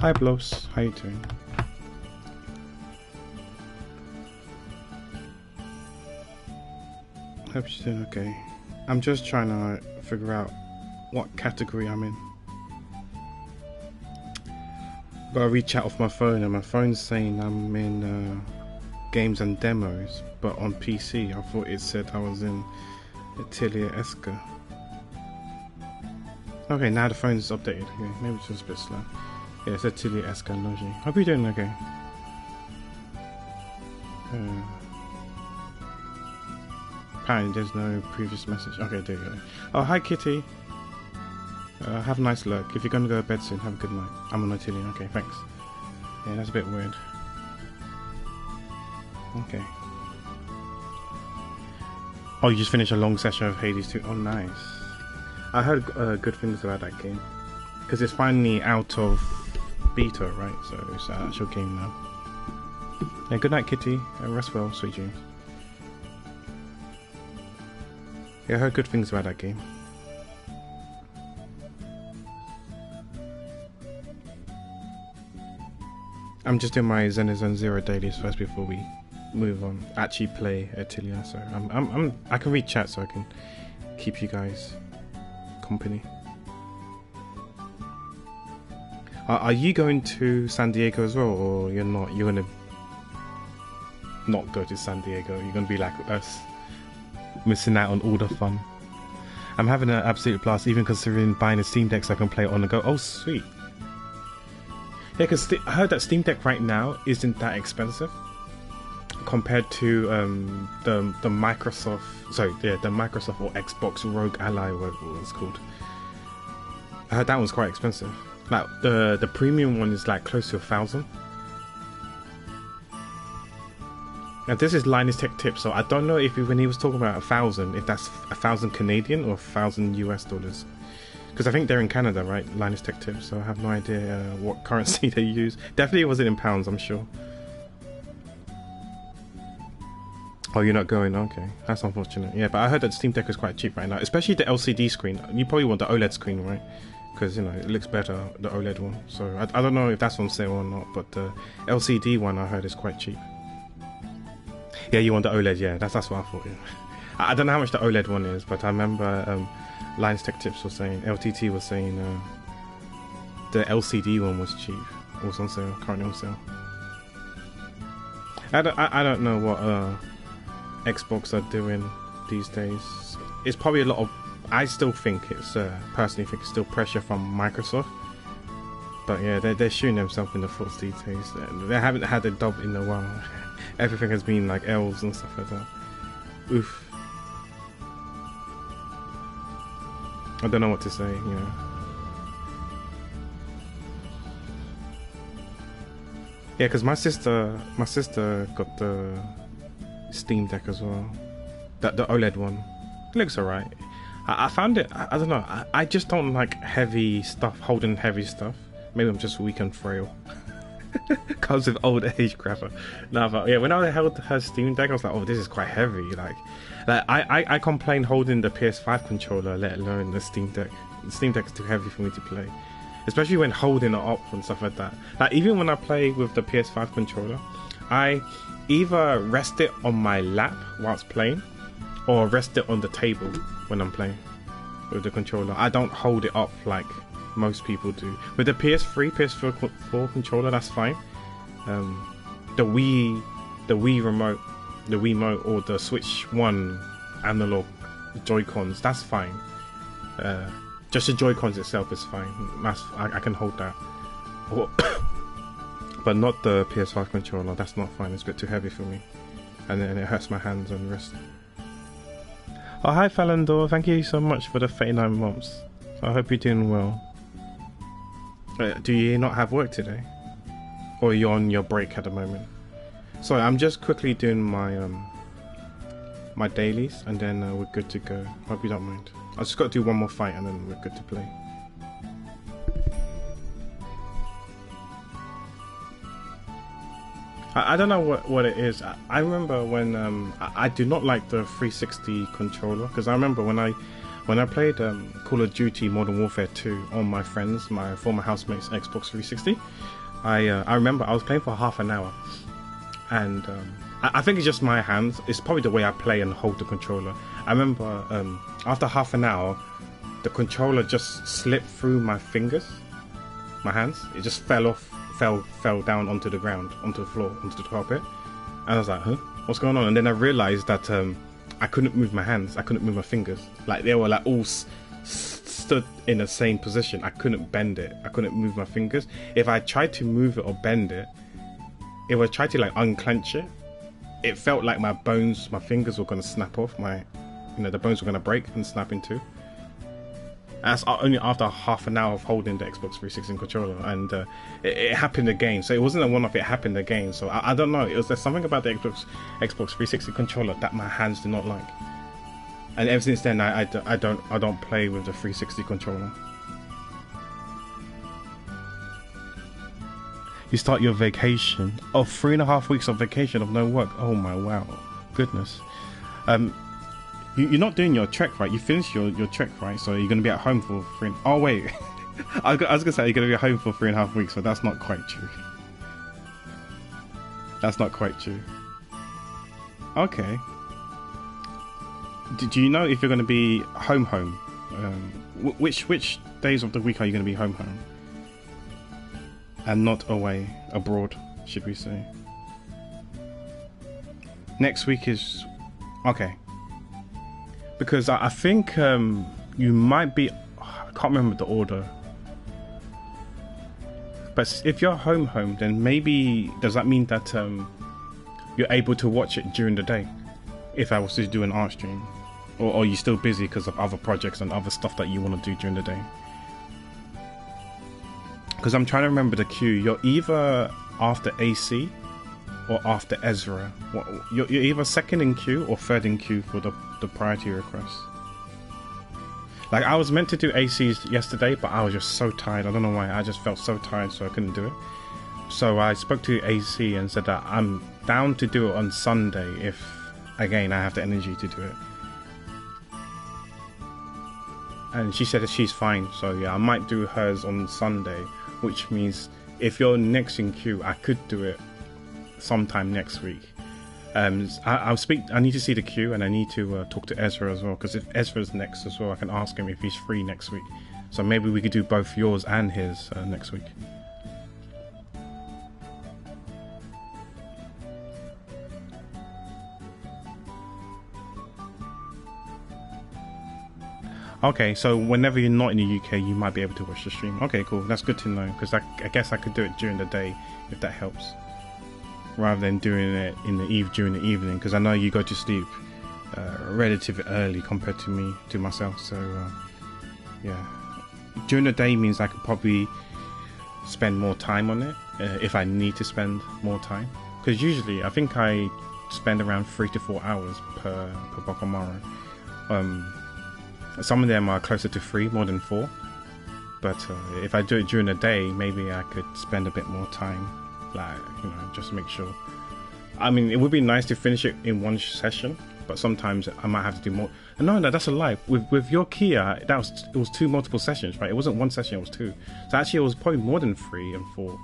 Hi Bloss, how you doing? Hope you're doing okay. I'm just trying to figure out what category I'm in. Gotta reach out off my phone, and my phone's saying I'm in games and demos, but on PC I thought it said I was in Atelier Escha. Okay, now the phone's updated. Okay, maybe it's just a bit slow. Yeah, it's Atelier Escha Logy. Hope you're doing okay. Apparently there's no previous message. Okay, there you go. Oh, hi Kitty. Have a nice look. If you're gonna go to bed soon, have a good night. I'm on Atelier. Okay, thanks. Yeah, that's a bit weird. Okay. Oh, you just finished a long session of Hades 2. Oh, nice. I heard good things about that game. Because it's finally out of beta, right? So it's an actual game now. Yeah, good night, Kitty. Rest well, sweet dreams. Yeah, I heard good things about that game. I'm just doing my Zenizone Zero dailies first before we move on. Actually play Atelier, so I can read chat so I can keep you guys company. Are you going to San Diego as well, or you're not? You're gonna not go to San Diego? You're gonna be like us, missing out on all the fun. I'm having an absolute blast, even considering buying a Steam Deck so I can play it on the go. Oh, sweet. Yeah, because I heard that Steam Deck right now isn't that expensive compared to the Microsoft, the Microsoft or Xbox Rogue Ally, whatever it was called. I heard that one's quite expensive. Like the premium one is like close to 1,000. Now this is Linus Tech Tips, so I don't know if when he was talking about 1,000, if that's 1,000 Canadian or 1,000 US dollars. Because I think they're in Canada, right? Linus Tech Tips, so I have no idea what currency they use. Definitely it wasn't in pounds, I'm sure. Oh, you're not going? Okay, that's unfortunate. Yeah, but I heard that Steam Deck is quite cheap right now, especially the LCD screen. You probably want the OLED screen, right? Because, you know, it looks better, the OLED one. So I don't know if that's on sale or not, but the LCD one I heard is quite cheap. Yeah, you want the OLED, yeah, that's what I thought, yeah. I don't know how much the OLED one is, but I remember Linus Tech Tips was saying, LTT was saying the LCD one was cheap. It was on sale, currently on sale. I don't know what Xbox are doing these days. It's probably a lot of, I still think it's, personally think it's still pressure from Microsoft. But yeah, they're shooting themselves in the foot these days. They haven't had a dub in a while. Everything has been like elves and stuff like that. Oof. I don't know what to say, you know. Yeah, because my sister got the Steam Deck as well. The OLED one. It looks alright. I found it, I don't know, I just don't like heavy stuff, holding heavy stuff. Maybe I'm just weak and frail. Comes with old age grapper. No, but yeah, when I held her Steam Deck, I was like, oh, this is quite heavy. Like I complain holding the PS5 controller, let alone the Steam Deck. The Steam Deck is too heavy for me to play, especially when holding it up and stuff like that. Like even when I play with the PS5 controller, I either rest it on my lap whilst playing, or rest it on the table when I'm playing with the controller. I don't hold it up like most people do. With the PS4 controller, that's fine. The Wii remote, the Wiimote, or the Switch 1 analog Joy-Cons, that's fine. Just the Joy-Cons itself is fine. I can hold that. But not the PS5 controller, that's not fine. It's a bit too heavy for me. And then it hurts my hands and wrist. Oh, hi Falandor, thank you so much for the 39 months. I hope you're doing well. Do you not have work today? Or are you on your break at the moment? Sorry, I'm just quickly doing my my dailies, and then we're good to go. Hope you don't mind. I just got to do one more fight and then we're good to play. I don't know what it is. I remember when I do not like the 360 controller, because I remember when I when I played Call of Duty Modern Warfare 2 on my friends, my former housemates Xbox 360, I remember I was playing for half an hour, and I think it's just my hands. It's probably the way I play and hold the controller. I remember after half an hour, the controller just slipped through my fingers, my hands. It just fell down onto the ground, onto the floor, onto the carpet. And I was like, huh? What's going on? And then I realized that I couldn't move my hands. I couldn't move my fingers. Like they were like all stood in the same position. I couldn't bend it. I couldn't move my fingers. If I tried to move it or bend it, if I tried to like unclench it, it felt like my bones, my fingers were gonna snap off. The bones were gonna break and snap in two. That's only after half an hour of holding the Xbox 360 controller, and it happened again. So it wasn't a one-off; it happened again. So I don't know. There's something about the Xbox 360 controller that my hands do not like, and ever since then I don't play with the 360 controller. You start your vacation. Oh, 3.5 weeks of vacation of no work. Oh my wow, goodness. You're not doing your trek, right? You finished your trek, right? So you're going to be at home for Oh, wait. I was going to say you're going to be at home for 3.5 weeks, but that's not quite true. That's not quite true. Okay. Do you know if you're going to be home? Which days of the week are you going to be home? And not away, abroad, should we say. Next week is... Okay. Because I think you might be... I can't remember the order. But if you're home, then maybe... Does that mean that you're able to watch it during the day? If I was to do an art stream? Or are you still busy because of other projects and other stuff that you want to do during the day? Because I'm trying to remember the queue. You're either after AC or after Ezra. You're either second in queue or third in queue for the priority request. Like I was meant to do ACs yesterday, but I was just so tired. I don't know why. I just felt so tired, so I couldn't do it. So I spoke to AC and said that I'm down to do it on Sunday if, again, I have the energy to do it. And she said that she's fine. So yeah, I might do hers on Sunday, which means if you're next in queue, I could do it sometime next week. I need to see the queue, and I need to talk to Ezra as well, because if Ezra's next as well, I can ask him if he's free next week. So maybe we could do both yours and his next week. Okay, so whenever you're not in the UK, you might be able to watch the stream. Okay, cool. That's good to know, because I guess I could do it during the day if that helps, rather than doing it during the evening, because I know you go to sleep relatively early compared to myself. So yeah, during the day means I could probably spend more time on it if I need to spend more time, because usually I think I spend around 3 to 4 hours per Bakamaro. Some of them are closer to 3, more than 4. But if I do it during the day, maybe I could spend a bit more time, like, just to make sure. I mean, it would be nice to finish it in one session, but sometimes I might have to do more. No, that's a lie. With your Kia, it was 2 multiple sessions, right? It wasn't 1 session, it was 2. So actually, it was probably more than 3 and 4.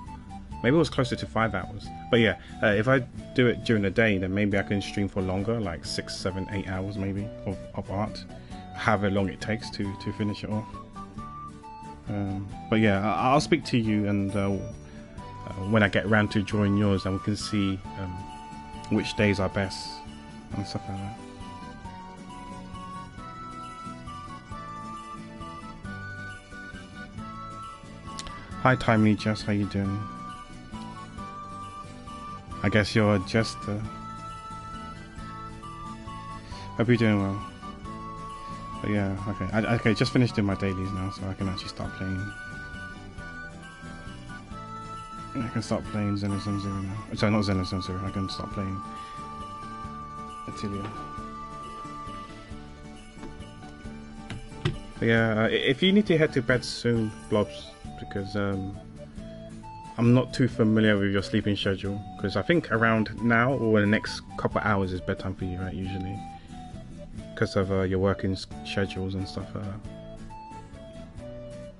Maybe it was closer to 5 hours. But yeah, if I do it during the day, then maybe I can stream for longer, like 6, 7, 8 hours maybe of art. However long it takes to finish it off. But yeah, I'll speak to you, and when I get around to drawing yours, and we can see which days are best and stuff like that. Hi Timely Jess, how you doing? I guess you're just hope you're doing well. But yeah, okay, just finished doing my dailies now, so I can actually start playing. I can start playing Xenoson Zero now. Sorry, not Xenoson Zero, I can start playing Atelier. But yeah, if you need to head to bed soon, Blobs, because I'm not too familiar with your sleeping schedule, because I think around now or in the next couple of hours is bedtime for you, right, usually? because of your working schedules and stuff. But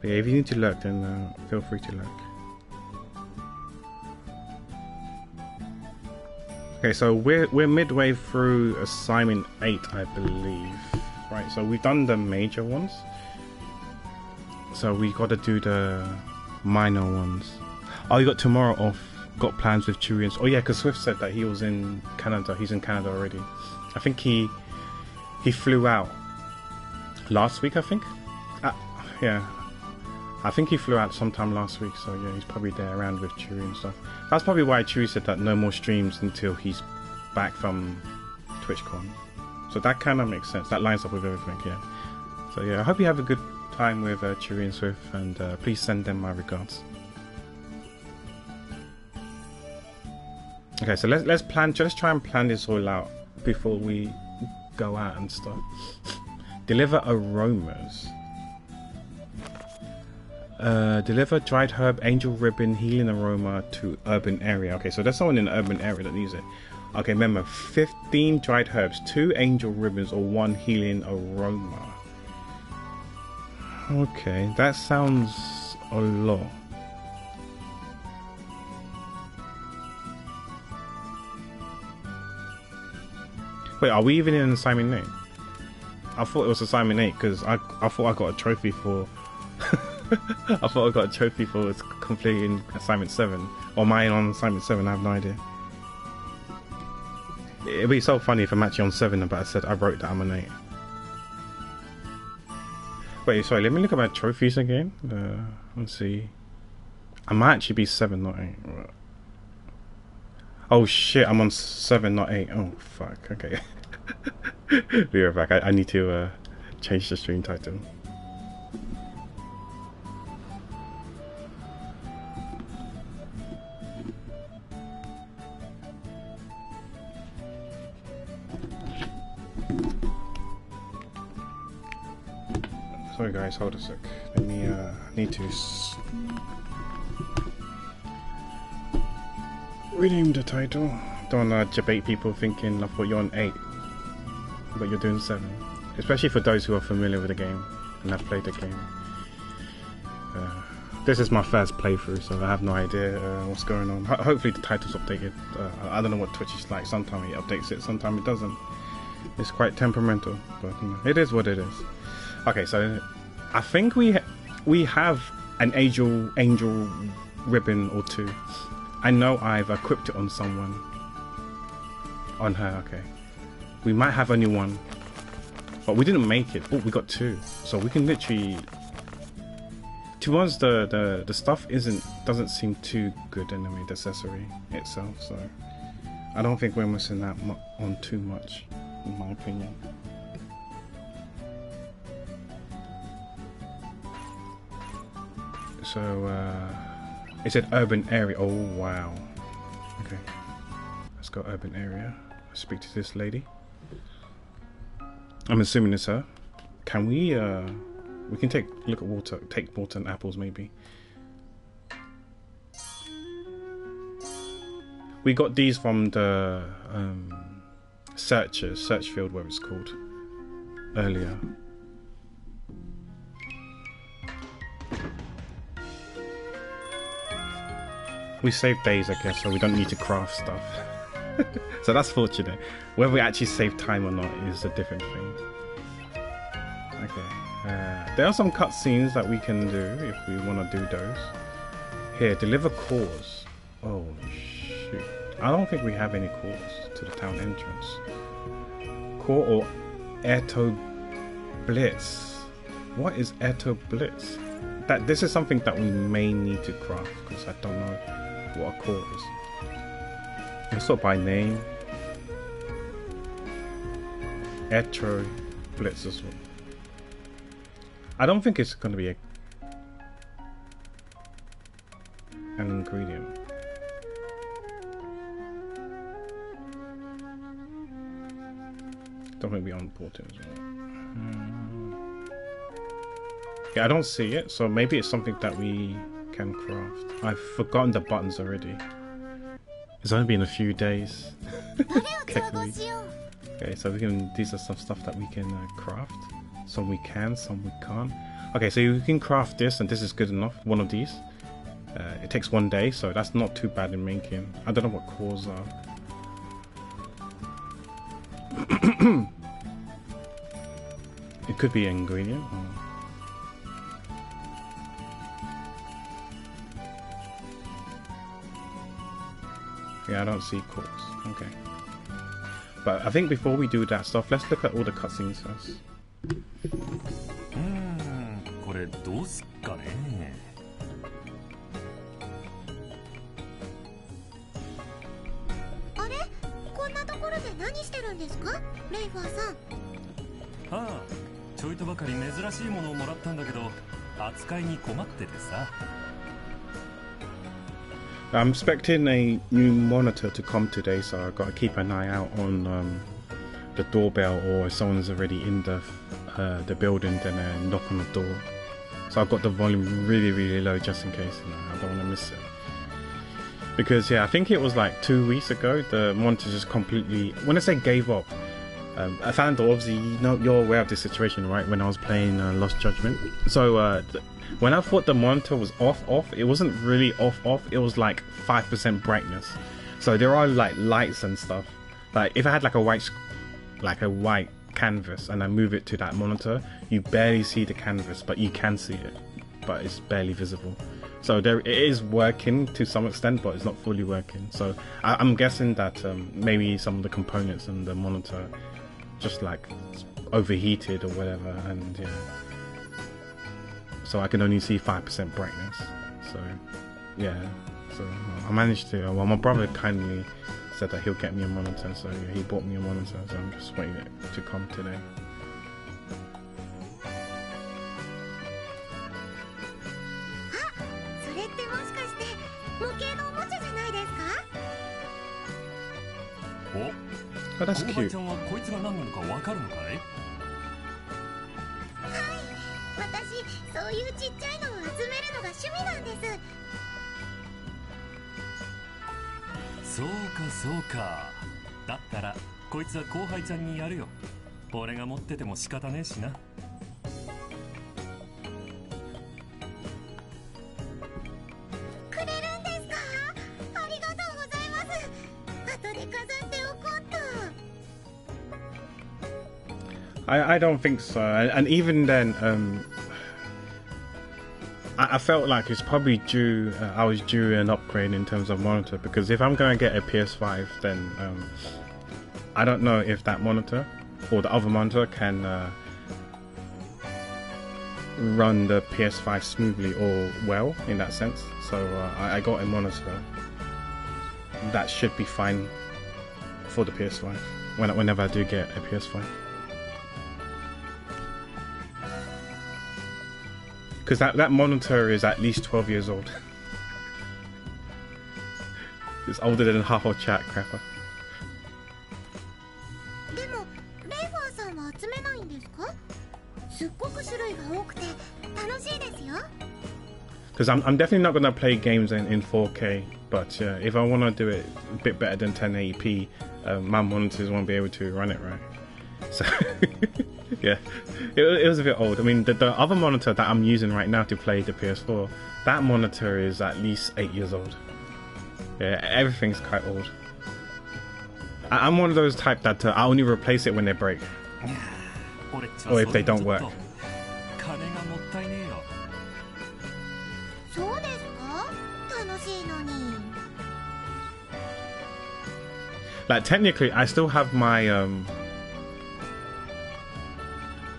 yeah, if you need to lurk, then feel free to lurk. Okay, so we're midway through assignment 8, I believe. Right, so we've done the major ones. So we got to do the minor ones. Oh, you got tomorrow off. Got plans with Turians. Oh yeah, because Swift said that he was in Canada. He's in Canada already. I think he flew out last week, I think. Yeah. I think he flew out sometime last week, so yeah, he's probably there around with Chewy and stuff. That's probably why Chewy said that no more streams until he's back from TwitchCon. So that kind of makes sense. That lines up with everything, yeah. So yeah, I hope you have a good time with Chewy and Swift, and please send them my regards. Okay, so let's plan. Let's try and plan this all out before we go out and stuff. Deliver aromas. Deliver dried herb, angel ribbon, healing aroma to urban area. Okay, so there's someone in the urban area that needs it. Okay, remember, 15 dried herbs, 2 angel ribbons, or 1 healing aroma. Okay, that sounds a lot. Wait, are we even in assignment 8? I thought it was assignment 8 because I thought I got a trophy for I thought I got a trophy for completing assignment 7. Or mine on assignment 7, I have no idea. It'd be so funny if I'm actually on 7 but I said I wrote that I'm an 8. Wait, sorry, let me look at my trophies again. Let's see. I might actually be 7, not 8. Oh shit, I'm on 7, not 8. Oh fuck, okay. Be right back. I need to change the stream title. Sorry guys, hold a sec. Let me need to rename the title. Don't debate people thinking I thought you're on 8 but you're doing 7, especially for those who are familiar with the game and have played the game. This is my first playthrough, so I have no idea what's going on. Hopefully the title's updated. I don't know what Twitch is like. Sometimes it updates it, sometimes it doesn't. It's quite temperamental, but you know, it is what it is. Okay, so I think we have an angel ribbon or 2. I know I've equipped it on someone. On her, okay. We might have only 1, but we didn't make it. Oh, we got 2, so we can literally. To us, the stuff doesn't seem too good anyway. The accessory itself, so I don't think we're missing that on too much, in my opinion. So it said urban area. Oh wow. Okay, let's go urban area. Let's speak to this lady. I'm assuming it's her. Can we we can take water and apples maybe. We got these from the search field, where it's called, earlier. We save days, I guess, so we don't need to craft stuff. So that's fortunate. Whether we actually save time or not is a different thing. Okay. There are some cutscenes that we can do if we want to do those. Here, deliver cores. Oh shoot. I don't think we have any cores to the town entrance. Core or Eto Blitz. What is Eto Blitz? This is something that we may need to craft because I don't know what a core is. Let's sort by name. Eto Blitz as well. I don't think it's going to be an ingredient. Don't think we import it as well. Yeah, I don't see it, so maybe it's something that we can craft. I've forgotten the buttons already. It's only been a few days. Okay, so we can. These are some stuff that we can craft. Some we can, some we can't. Okay, so you can craft this, and this is good enough. One of these. It takes 1 day, so that's not too bad in making. I don't know what cores are. It could be an ingredient. Or... yeah, I don't see cores. Okay. But I think before we do that stuff, let's look at all the cutscenes first. これどうすっかね。あれ、こんなところで何してるんですか、レイファーさん。ああ、ちょいとばかり珍しいものをもらったんだけど、扱いに困っててさ。I'm expecting a new monitor to come today, so I've got to keep an eye out on the doorbell, or if someone's already in the building, then knock on the door. So I've got the volume really low just in case. I don't want to miss it. Because yeah, I think it was like 2 weeks ago the monitor just completely. When I say gave up, I found that obviously you're aware of this situation, right? When I was playing Lost Judgment, so. When I thought the monitor was off, it wasn't really off. It was like 5% brightness. So there are like lights and stuff. Like if I had like a white canvas and I move it to that monitor, you barely see the canvas, but you can see it, but it's barely visible. So it is working to some extent, but it's not fully working. So I'm guessing that maybe some of the components in the monitor just like overheated or whatever, and yeah. So I can only see 5% brightness. So yeah, so I managed to. Well, my brother kindly said that he'll get me a monitor, so yeah, he bought me a monitor. So I'm just waiting it to come today. それってもしかして模型のおもちゃじゃないですか？お、 Oh, that's 後輩 cute. ちゃんはこいつが何なのかわかるのかい？そういうちっちゃいのを集めるのが趣味なんです。そうかそうか。だったらこいつは後輩ちゃんにやるよ。俺が持ってても仕方ねえしな。くれるんですか？ありがとうございます。後で飾っておこうと。I don't think so. And even then, I felt like it's probably due. I was due an upgrade in terms of monitor, because if I'm gonna get a PS5, then I don't know if that monitor or the other monitor can run the PS5 smoothly or well in that sense. So I got a monitor that should be fine for the PS5 whenever I do get a PS5. Because that monitor is at least 12 years old. It's older than half of chat, crapper. でもレイファーさんは集めないんですか？すっごく種類が多くて楽しいですよ。Because I'm definitely not gonna play games in 4K, but if I wanna do it a bit better than 1080p, my monitors won't be able to run it right. So yeah, it was a bit old. I mean, the other monitor that I'm using right now to play the PS4, that monitor is at least 8 years old. Yeah, everything's quite old. I'm one of those type that I only replace it when they break, or if they don't work. そうですか？楽しいのに。Like technically, I still have my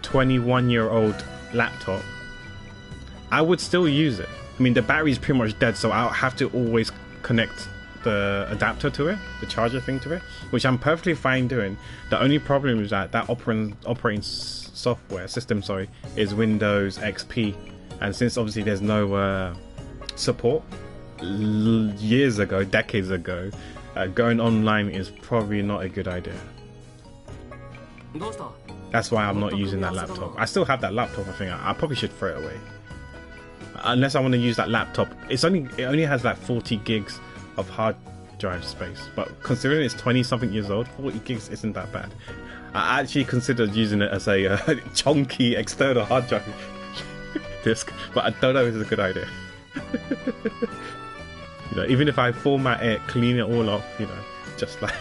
21-year-old laptop. I would still use it. I mean, the battery's pretty much dead, so I'll have to always connect the adapter to it, the charger thing to it, which I'm perfectly fine doing. The only problem is that operating software system, is Windows XP, and since obviously there's no support, years ago, decades ago, going online is probably not a good idea. That's why I'm not using that laptop. I still have that laptop. I think I probably should throw it away. Unless I want to use that laptop. It only has like 40 gigs of hard drive space. But considering it's 20 something years old, 40 gigs isn't that bad. I actually considered using it as a chunky external hard drive disk, but I don't know if it's a good idea. You know, even if I format it, clean it all off, you know, just like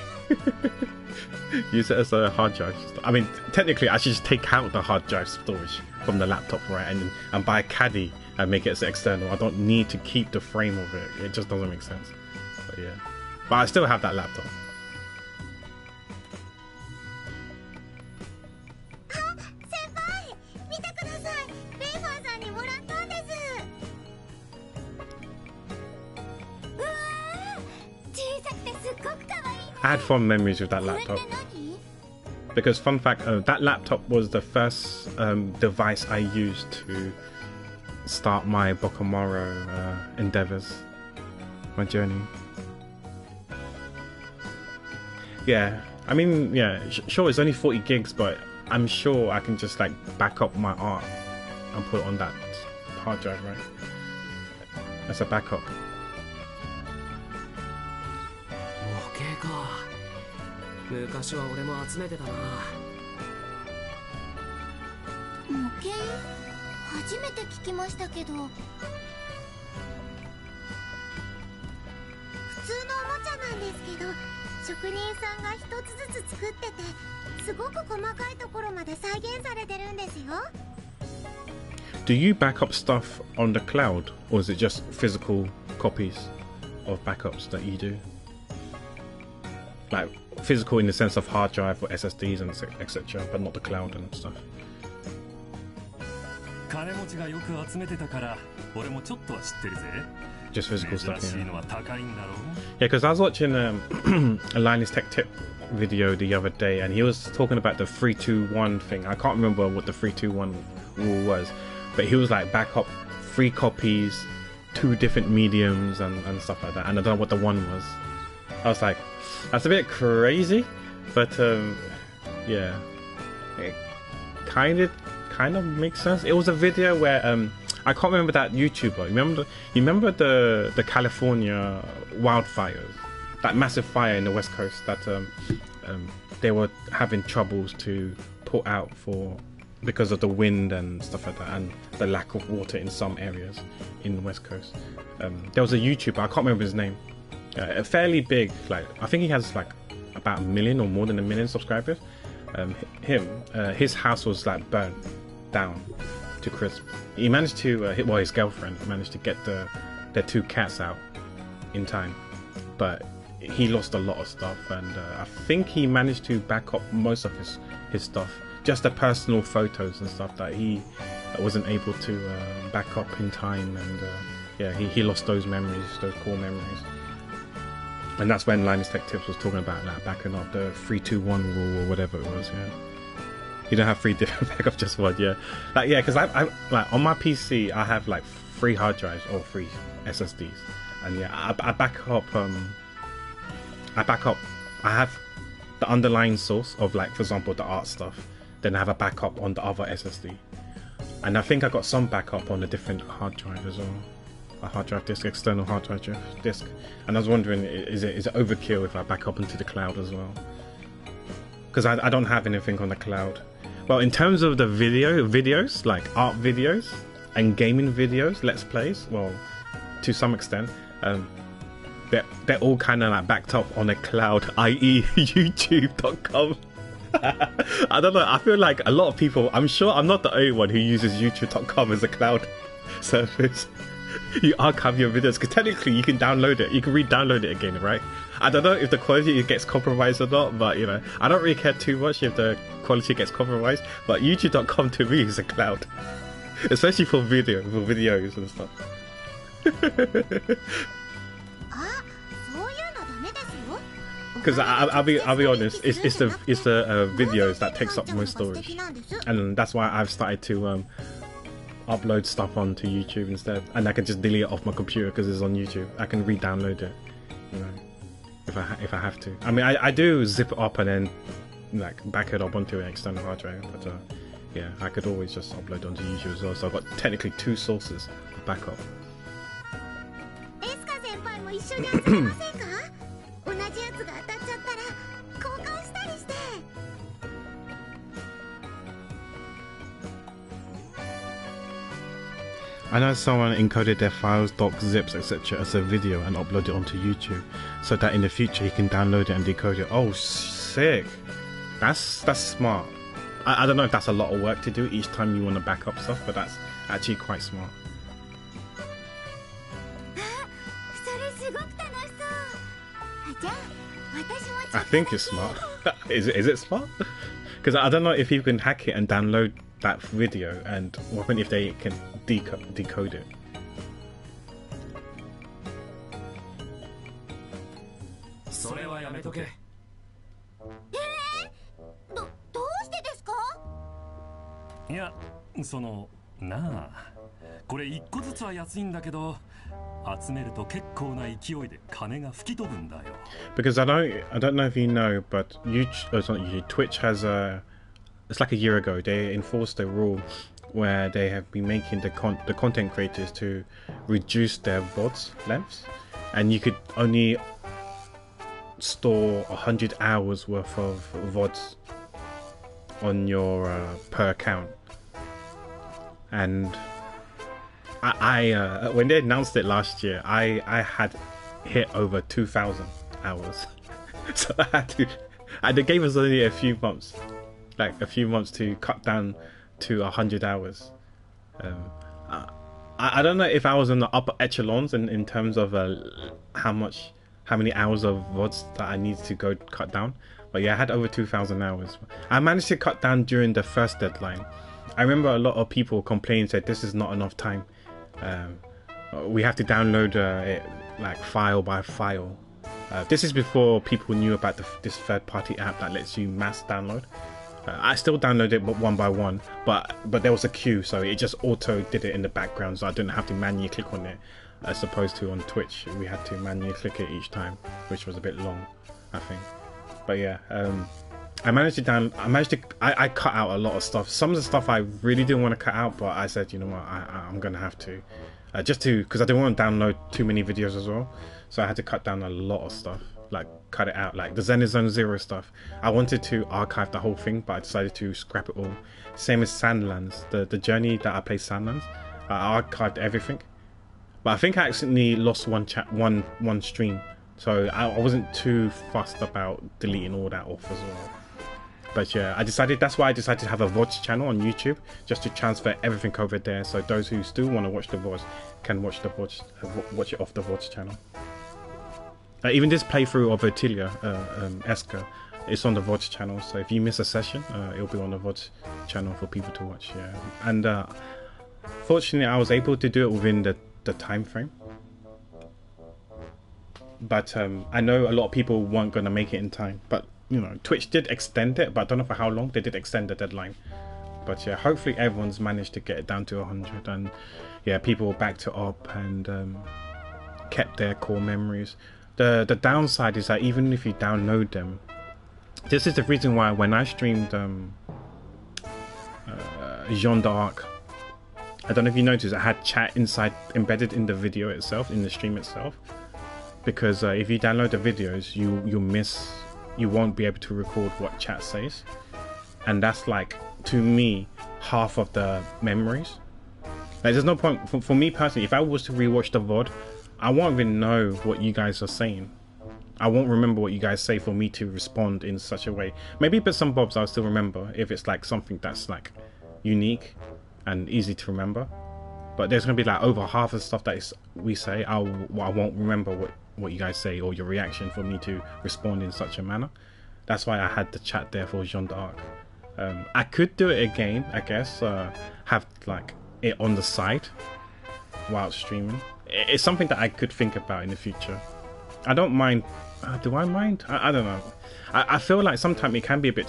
use it as a hard drive. I mean, technically, I should just take out the hard drive storage from the laptop, right, and buy a caddy and make it as external. I don't need to keep the frame of it. It just doesn't make sense. But yeah, but I still have that laptop. すっごく可愛いね。 I had fond memories with that laptop. これって何？ Because fun fact, that laptop was the first device I used to start my Bokamaro endeavors, my journey. Yeah, I mean, yeah, sure, it's only 40 gigs, but I'm sure I can just like back up my art and put it on that hard drive, right? As a backup. 模型か。昔は俺も集めてたな。模型？初めて聞きましたけど。普通のおもちゃなんですけど、職人さんが一つずつ作ってて、すごく細かいところまで再現されてるんですよ。Do you back up stuff on the cloud, or is it just physical copies of backups that you do? Like physical in the sense of hard drive or SSDs and etc., but not the cloud and stuff. 金持ちがよく集めてたから、俺もちょっとは知ってるぜ。 Just physical stuff. 珍しいのは高いんだろう。 Yeah, because I was watching a Linus Tech Tip video the other day, and he was talking about the 3-2-1 thing. I can't remember what the 3-2-1 rule was, but he was like back up 3 copies, 2 different mediums and stuff like that. And I don't know what the one was. I was like, that's a bit crazy, but yeah, it kind of makes sense. It was a video where I can't remember that YouTuber. You remember the California wildfires, that massive fire in the West Coast that they were having troubles to put out for because of the wind and stuff like that, and the lack of water in some areas in the West Coast. There was a YouTuber, I can't remember his name, fairly big, like I think he has like about 1 million or more than 1 million subscribers. His house was like burnt down to crisp. He managed to his girlfriend managed to get their 2 cats out in time, but he lost a lot of stuff, and I think he managed to back up most of his stuff, just the personal photos and stuff that he wasn't able to back up in time, and yeah, he lost those memories, those core memories. And that's when Linus Tech Tips was talking about that, backing up the 3-2-1 rule or whatever it was. Yeah, you don't have 3 different backups, just one. Yeah, like yeah, because I like on my PC I have like 3 hard drives or 3 SSDs, and yeah, I back up. I have the underlying source of, like, for example, the art stuff. Then I have a backup on the other SSD, and I think I got some backup on a different hard drive as well. A hard drive disk, external hard drive disk. And I was wondering, is it overkill if I back up into the cloud as well? Because I don't have anything on the cloud. Well, in terms of the videos, like art videos and gaming videos, let's plays, well, to some extent, they're all kind of like backed up on a cloud, i.e. youtube.com. I don't know, I feel like a lot of people, I'm sure I'm not the only one who uses youtube.com as a cloud service. You archive your videos, because technically you can download it, you can re-download it again, right? I don't know if the quality gets compromised or not, but you know, I don't really care too much if the quality gets compromised, but youtube.com to me is a cloud, especially for videos and stuff. Because I'll be honest, it's the videos that takes up most storage, and that's why I've started to upload stuff onto YouTube instead, and I can just delete it off my computer because it's on YouTube. I can re-download it, you know, if I have to. I mean, I do zip it up and then like back it up onto an external hard drive, but yeah, I could always just upload onto YouTube as well. So I've got technically 2 sources of backup. I know someone encoded their files, docs, zips, etc. as a video and uploaded it onto YouTube, so that in the future he can download it and decode it. Oh, sick! That's smart. I don't know if that's a lot of work to do each time you want to back up stuff, but that's actually quite smart. I think it's smart. Is it smart? Because I don't know if you can hack it and download that video, and what if they can decode it. Because I don't know if you know, but Twitch has it's like a year ago they enforced a rule where they have been making the content creators to reduce their VODs lengths, and you could only store 100 hours worth of VODs on your per account. And I when they announced it last year, I had hit over 2,000 hours. So they gave us only a few months to cut down to 100 hours. I don't know if I was in the upper echelons in terms of how many hours of VODs that I needed to go cut down, but yeah, I had over 2,000 hours. I managed to cut down during the first deadline. I remember a lot of people complaining, said this is not enough time. We have to download it like file by file. This is before people knew about this third-party app that lets you mass download. I still downloaded it one by one, but there was a queue, so it just auto did it in the background, so I didn't have to manually click on it, as opposed to on Twitch we had to manually click it each time, which was a bit long, I think. But yeah, I cut out a lot of stuff. Some of the stuff I really didn't want to cut out, but I said, you know what, I'm gonna have to, because I didn't want to download too many videos as well, so I had to cut down a lot of stuff. Like cut it out, like the Zenizone Zero stuff. I wanted to archive the whole thing, but I decided to scrap it all. Same as Sandlands, the journey that I played Sandlands. I archived everything, but I think I accidentally lost one stream, so I wasn't too fussed about deleting all that off as well. But yeah, that's why I decided to have a VODs channel on YouTube, just to transfer everything over there, so those who still want to watch the VODs can watch the VODs, watch it off the VODs channel. Even this playthrough of Atelier Escha is on the VODs channel, so if you miss a session, it'll be on the VODs channel for people to watch. Yeah, and fortunately, I was able to do it within the time frame. But I know a lot of people weren't gonna make it in time. But you know, Twitch did extend it, but I don't know for how long. They did extend the deadline. But yeah, hopefully everyone's managed to get it down to 100, and yeah, people backed it up and kept their core memories. The downside is that even if you download them, this is the reason why when I streamed Jeanne d'Arc, I don't know if you noticed, I had chat embedded in the video itself, in the stream itself, because if you download the videos, you won't be able to record what chat says, and that's like, to me, half of the memories. Like, there's no point for me personally. If I was to rewatch the VOD, I won't even know what you guys are saying. I won't remember what you guys say for me to respond in such a way. Maybe bits and bobs I'll still remember if it's like something that's like unique and easy to remember. But there's gonna be like over half of the stuff that we say, I won't remember what you guys say or your reaction for me to respond in such a manner. That's why I had the chat there for Jeanne d'Arc. I could do it again, I guess. Have like it on the side while streaming. It's something that I could think about in the future. I don't mind. Do I mind? I don't know. I feel like sometimes it can be a bit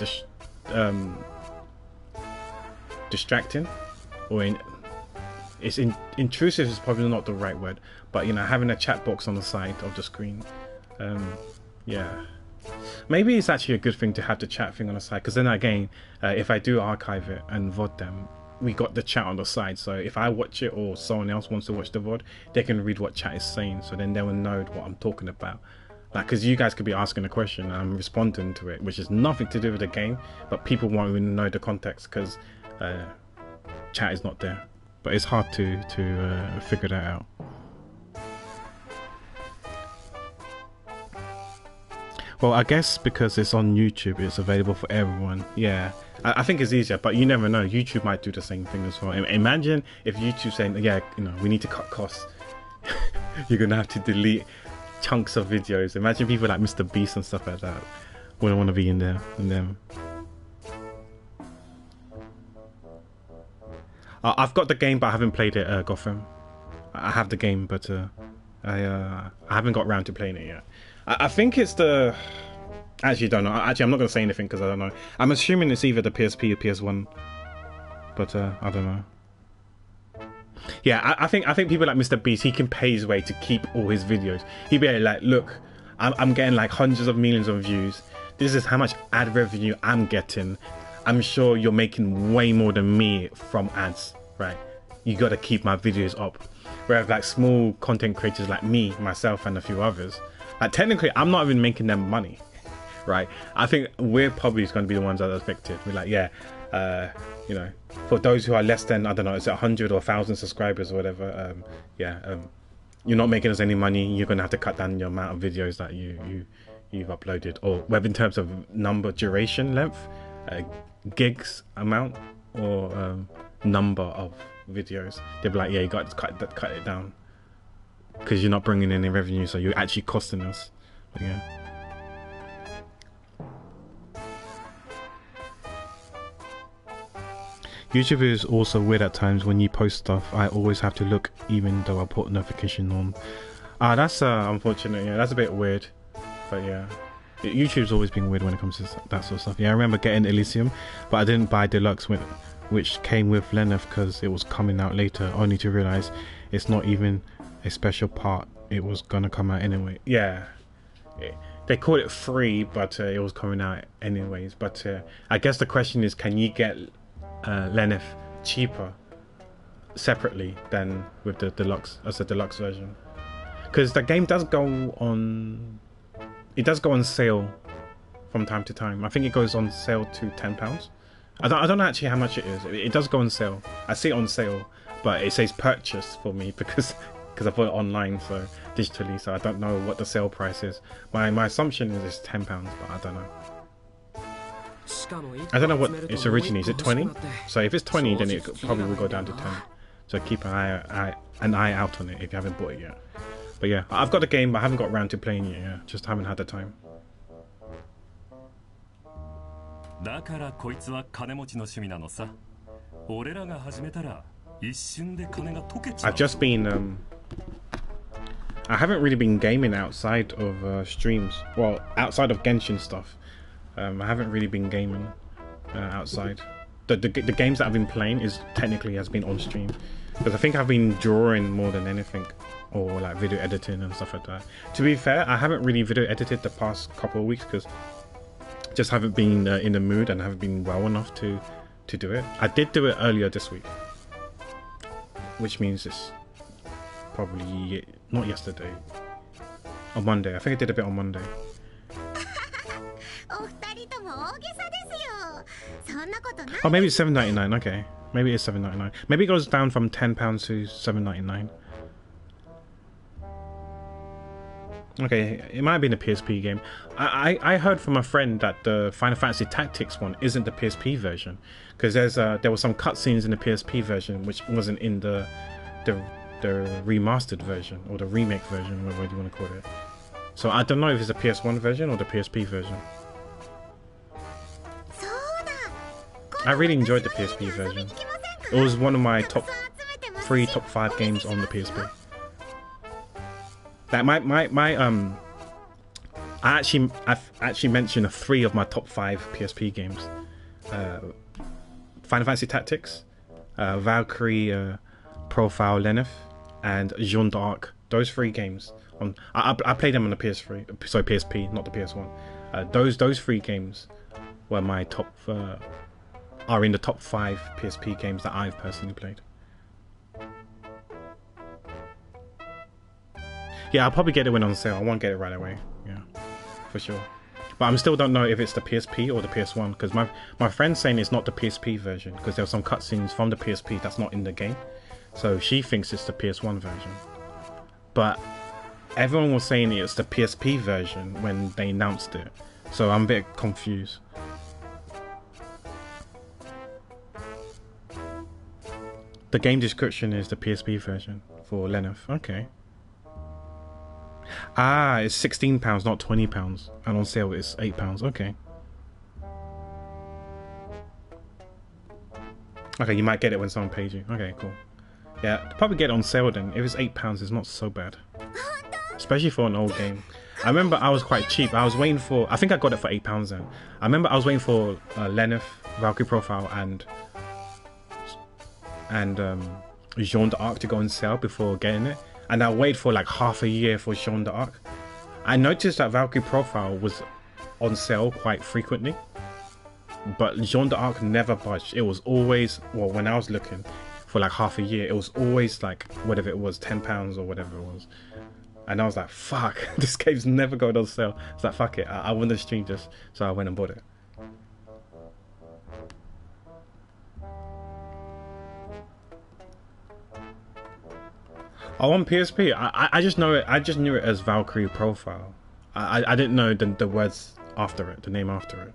distracting, or intrusive is probably not the right word. But you know, having a chat box on the side of the screen, yeah. Maybe it's actually a good thing to have the chat thing on the side, because then again, if I do archive it and VOD them, we got the chat on the side, so if I watch it or someone else wants to watch the VOD, they can read what chat is saying, so then they will know what I'm talking about. Like, because you guys could be asking a question and I'm responding to it, which is nothing to do with the game, but people won't even know the context because chat is not there. but it's hard to figure that out. Well, I guess because it's on YouTube, it's available for everyone. Yeah, I think it's easier, but you never know. YouTube might do the same thing as well. Imagine if YouTube saying, yeah, you know, we need to cut costs. You're gonna have to delete chunks of videos. Imagine people like Mr. Beast and stuff like that wouldn't want to be in there. I've got the game, but I haven't played it. Gotham. I have the game, but I haven't got around to playing it yet. I think it's the. Actually, don't know. Actually, I'm not gonna say anything because I don't know. I'm assuming it's either the PSP or PS1, but I don't know. Yeah, I think people like Mr. Beast, he can pay his way to keep all his videos. He'd be like, look, I'm getting like hundreds of millions of views. This is how much ad revenue I'm getting. I'm sure you're making way more than me from ads, right? You got to keep my videos up. Whereas like small content creators like me, myself, and a few others, like technically, I'm not even making them money, right? I think we're probably going to be the ones that are affected. We're like, yeah, you know, for those who are less than, I don't know, is it 100 or 1,000 subscribers or whatever, you're not making us any money. You're going to have to cut down your amount of videos that you've uploaded, or whether in terms of number, duration, length, gigs amount, or number of videos. They'll be like, yeah, you got to cut it down because you're not bringing in any revenue, so you're actually costing us. But yeah. YouTube is also weird at times. When you post stuff, I always have to look even though I put notification on. That's unfortunate. Yeah, that's a bit weird, but yeah, YouTube's always been weird when it comes to that sort of stuff. Yeah, I remember getting Elysium, but I didn't buy Deluxe, which came with Leneth because it was coming out later, only to realize it's not even a special part. It was gonna come out anyway. Yeah, they called it free, but it was coming out anyways. But I guess the question is, can you get Leneth cheaper separately than with the deluxe, as a deluxe version? Because the game does go on, it does go on sale from time to time. I think it goes on sale to £10. I don't know actually how much it is. It does go on sale. I see it on sale, but it says purchase for me because I bought it online, so digitally, so I don't know what the sale price is. My assumption is it's £10, but I don't know. I don't know what it's originally. Is it 20? So if it's 20, then it probably will go down to 10. So keep an eye out on it if you haven't bought it yet. But yeah, I've got the game, but I haven't got around to playing it yet. Just haven't had the time. I've just been I haven't really been gaming outside of streams. Well, outside of Genshin stuff. I haven't really been gaming outside. The games that I've been playing has been on stream, because I think I've been drawing more than anything, or like video editing and stuff like that. To be fair, I haven't really video edited the past couple of weeks because just haven't been in the mood and haven't been well enough to do it. I did do it earlier this week, which means it's probably not yesterday, on Monday. I think I did a bit on Monday. Oh, maybe it's $7.99. Okay, maybe it's $7.99. Maybe it goes down from £10 to $7.99. Okay, it might have been a PSP game. I heard from a friend that the Final Fantasy Tactics one isn't the PSP version, because there were some cutscenes in the PSP version which wasn't in the remastered version or the remake version, whatever you want to call it. So I don't know if it's a PS1 version or the PSP version. I really enjoyed the PSP version. It was one of my top 5 games on the PSP. Like I've actually mentioned 3 of my top 5 PSP games: Final Fantasy Tactics, Valkyrie Profile Leneth, and Jeanne d'Arc. Those 3 games. I played them on the PS3, sorry, PSP, not the PS1. Those 3 games were my top. Are in the top 5 PSP games that I've personally played. Yeah, I'll probably get it when on sale. I won't get it right away. Yeah, for sure. But I still don't know if it's the PSP or the PS1, because my friend's saying it's not the PSP version because there were some cutscenes from the PSP that's not in the game. so she thinks it's the PS1 version. But everyone was saying it's the PSP version when they announced it, so I'm a bit confused. The game description is the PSP version for Lenneth. Okay. Ah, it's £16, not £20, and on sale it's £8. Okay. Okay, you might get it when someone pays you. Okay, cool. Yeah, probably get it on sale then. If it's £8, it's not so bad. Especially for an old game. I remember I was quite cheap. I was waiting for... I think I got it for £8 then. I remember I was waiting for Lenneth, Valkyrie Profile, and Jean d'Arc to go on sale before getting it. And I waited for like half a year for Jean d'Arc. I noticed that Valkyrie Profile was on sale quite frequently. But Jean d'Arc never budged. It was always... Well, when I was looking for like half a year, it was always like whatever it was, £10 or whatever it was. And I was like, fuck, this game's never going on sale. It's like, fuck it, I want to stream this. So I went and bought it. Oh, on PSP, I just know it. I just knew it as Valkyrie Profile. I didn't know the words after it, the name after it.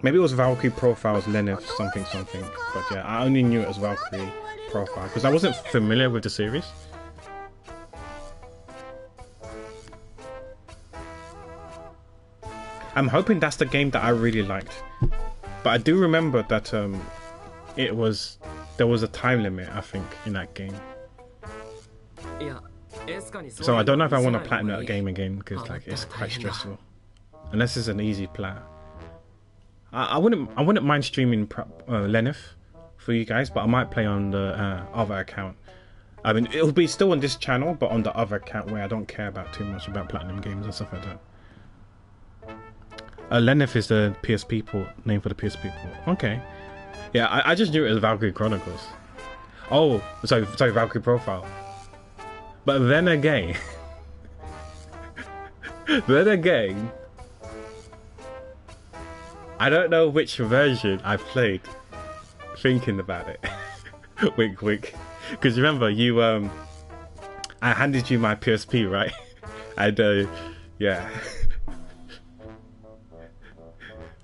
Maybe it was Valkyrie Profile's Lenneth something. But yeah, I only knew it as Valkyrie Profile because I wasn't familiar with the series. I'm hoping that's the game that I really liked. But I do remember that there was a time limit, I think, in that game. So I don't know if I want to platinum that game again because like it's quite stressful. Unless it's an easy plat. I wouldn't mind streaming Lenneth for you guys, but I might play on the other account. I mean, it'll be still on this channel, but on the other account where I don't care about too much about platinum games and stuff like that. Lenneth is the PSP port, name for the PSP port. Okay. Yeah, I just knew it as Valkyrie Chronicles. Oh, sorry, Valkyrie Profile. But then again, I don't know which version I played. Thinking about it, wink, wink. Because remember, I handed you my PSP, right? And yeah.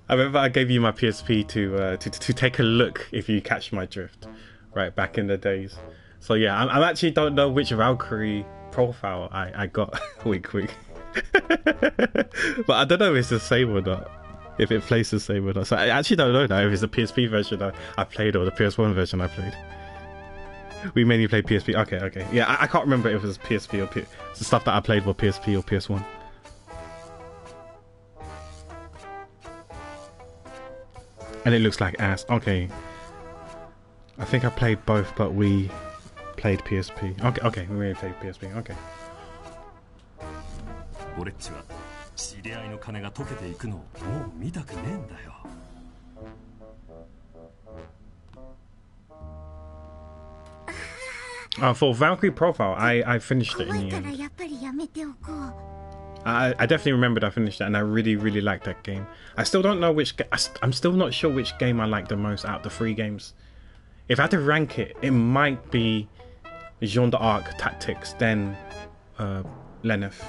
I remember I gave you my PSP to take a look, if you catch my drift, right, back in the days. So yeah, I actually don't know which Valkyrie Profile I got. Wink, wink. But I don't know if it's the same or not. If it plays the same or not. So I actually don't know now if it's the PSP version I played or the PS1 version I played. We mainly played PSP. Okay. Yeah, I can't remember if it was PSP or the stuff that I played were PSP or PS1. And it looks like ass. Okay. I think I played both, but we played PSP. Okay, we really played PSP. Okay. For Valkyrie Profile, I finished it in the end. I definitely remembered I finished that, and I really, really liked that game. I still don't know which... I'm still not sure which game I like the most out of the 3 games. If I had to rank it, it might be Jean d'Arc Tactics, then Lenneth.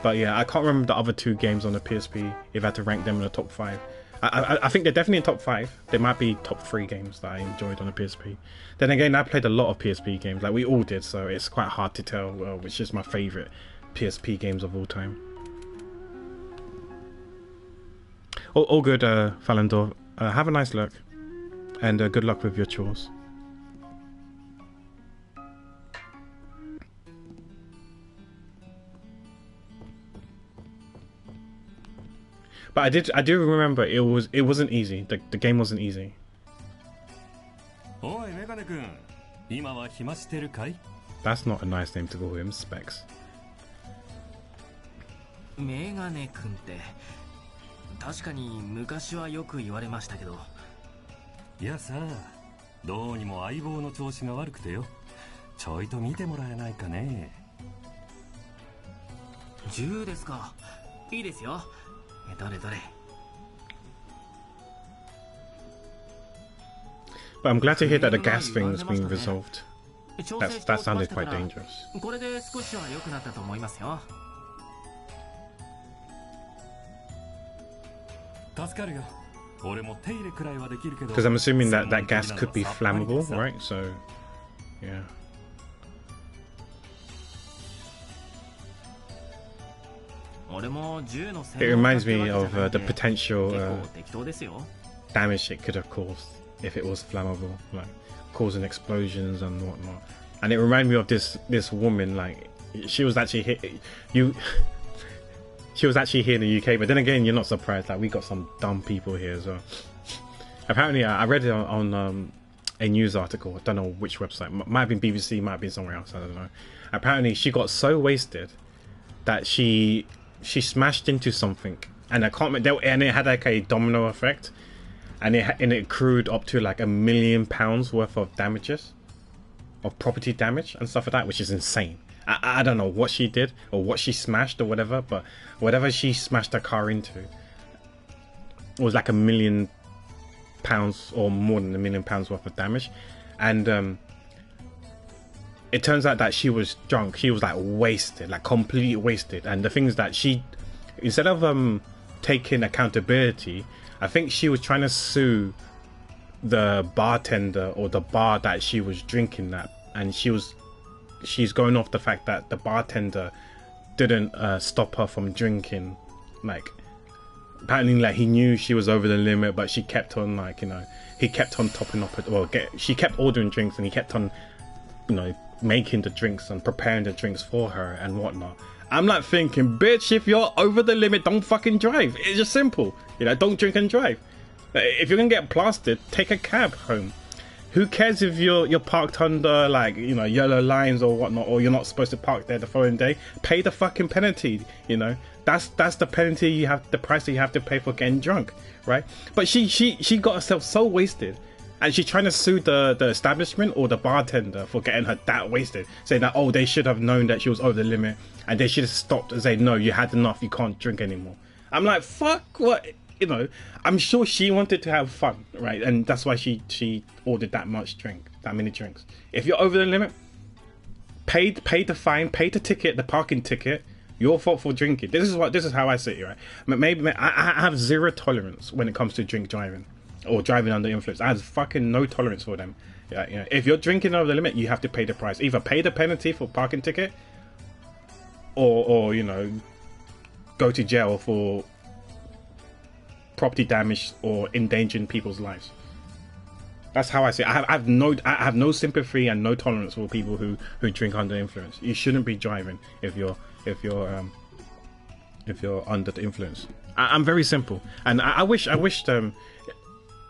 But yeah, I can't remember the other 2 games on the PSP if I had to rank them in the top 5. I think they're definitely in top 5. They might be top 3 games that I enjoyed on the PSP. Then again, I played a lot of PSP games, like we all did, so it's quite hard to tell which is my favourite PSP games of all time. All good, Falandor. Have a nice look, and good luck with your chores. But I do remember it wasn't easy. The game wasn't easy. That's not a nice name to call him, Specs. メガネ君って確かに昔はよく言われましたけど。いやさ、どうにも相棒の調子が悪くてよ。ちょいと見てもらえないかね。銃ですか。いいですよ。どれどれ。But I'm glad to hear that the gas thing was being resolved. That sounded quite dangerous. これで少しは良くなったと思いますよ。助かるよ。俺も手入れくらいはできるけど。 Because I'm assuming that that gas could be flammable, right? So, yeah. It reminds me of the potential damage it could have caused if it was flammable, like causing explosions and whatnot. And it reminded me of this woman, like she was actually she was actually here in the UK. But then again, you're not surprised. Like we got some dumb people here as well. Apparently, I read it on a news article. I don't know which website. Might have been BBC, might have been somewhere else. I don't know. Apparently, she got so wasted that she smashed into something, and I can't remember, and it had like a domino effect, and it accrued up to like £1 million worth of damages, of property damage and stuff like that, which is insane. I don't know what she did or what she smashed or whatever, but whatever she smashed her car into was like £1 million or more than £1 million worth of damage. And it turns out that she was drunk. She was like wasted, like completely wasted. And the thing is that she, instead of taking accountability, I think she was trying to sue the bartender or the bar that she was drinking at, and she's going off the fact that the bartender didn't stop her from drinking. Like apparently, like he knew she was over the limit, but she kept on, like, you know, he kept on topping up it. Well, she kept ordering drinks, and he kept on, you know, making the drinks and preparing the drinks for her and whatnot. I'm like thinking, bitch, if you're over the limit, don't fucking drive. It's just simple, you know, don't drink and drive. If you're gonna get plastered, take a cab home. Who cares if you're parked under, like, you know, yellow lines or whatnot, or you're not supposed to park there the following day? Pay the fucking penalty, you know. That's the penalty you have, the price that you have to pay for getting drunk, right? But she got herself so wasted, and she's trying to sue the establishment or the bartender for getting her that wasted, saying that, oh, they should have known that she was over the limit, and they should have stopped and say, no, you had enough, you can't drink anymore. I'm like, fuck, what? You know, I'm sure she wanted to have fun, right? And that's why she ordered that many drinks. If you're over the limit, pay the fine, pay the ticket, the parking ticket. Your fault for drinking. This is how I see it, right? Maybe I have zero tolerance when it comes to drink driving or driving under influence. I have fucking no tolerance for them. Yeah, you know, if you're drinking over the limit, you have to pay the price. Either pay the penalty for parking ticket, or you know, go to jail for property damage or endangering people's lives. That's how I see it. I have no sympathy and no tolerance for people who drink under influence. You shouldn't be driving if you're under the influence. I'm very simple, and I wish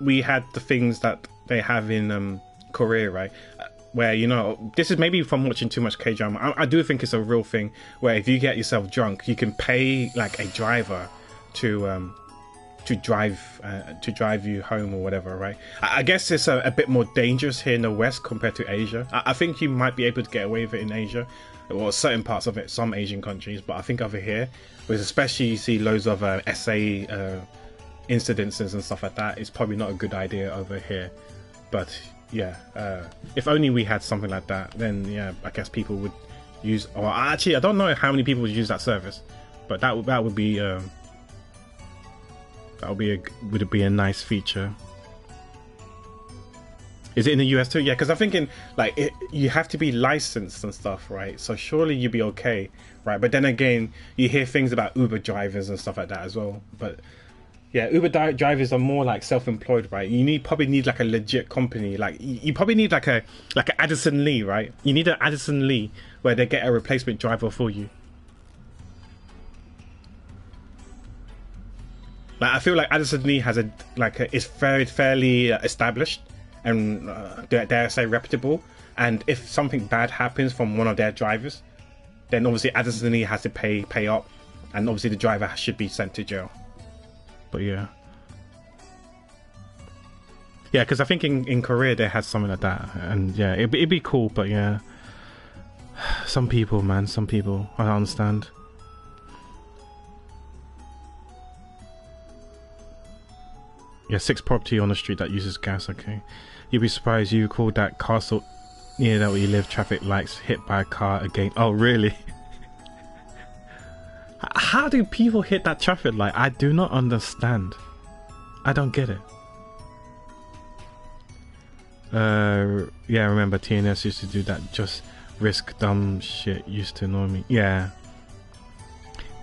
we had the things that they have in Korea, right? Where, you know, this is maybe from watching too much K-drama. I do think it's a real thing where if you get yourself drunk, you can pay like a driver to drive you home or whatever, right? I guess it's a bit more dangerous here in the West compared to Asia. I think you might be able to get away with it in Asia, or certain parts of it, some Asian countries, but I think over here, with especially you see loads of SA incidences and stuff like that, it's probably not a good idea over here. But yeah, if only we had something like that, then yeah, I guess people would use, or actually I don't know how many people would use that service, but that would be would it be a nice feature? Is it in the US too? Yeah, because I'm thinking like you have to be licensed and stuff, right? So surely you'd be okay, right? But then again, you hear things about Uber drivers and stuff like that as well. But yeah, Uber drivers are more like self-employed, right? You probably need like a legit company. Like you probably need like a Addison Lee, right? You need an Addison Lee where they get a replacement driver for you. Like I feel like Addison Lee has is fairly established and dare I say reputable. And if something bad happens from one of their drivers, then obviously Addison Lee has to pay up, and obviously the driver should be sent to jail. But yeah, because I think in Korea they had something like that, and yeah, it'd be cool. But yeah, some people, man, I don't understand. Yeah, 6 property on the street that uses gas. Okay, you'd be surprised you called that castle near that where you live. Traffic lights hit by a car again. Oh, really? How do people hit that traffic light? I do not understand. I don't get it. Yeah, I remember TNS used to do that. Just risk dumb shit used to annoy me. Yeah.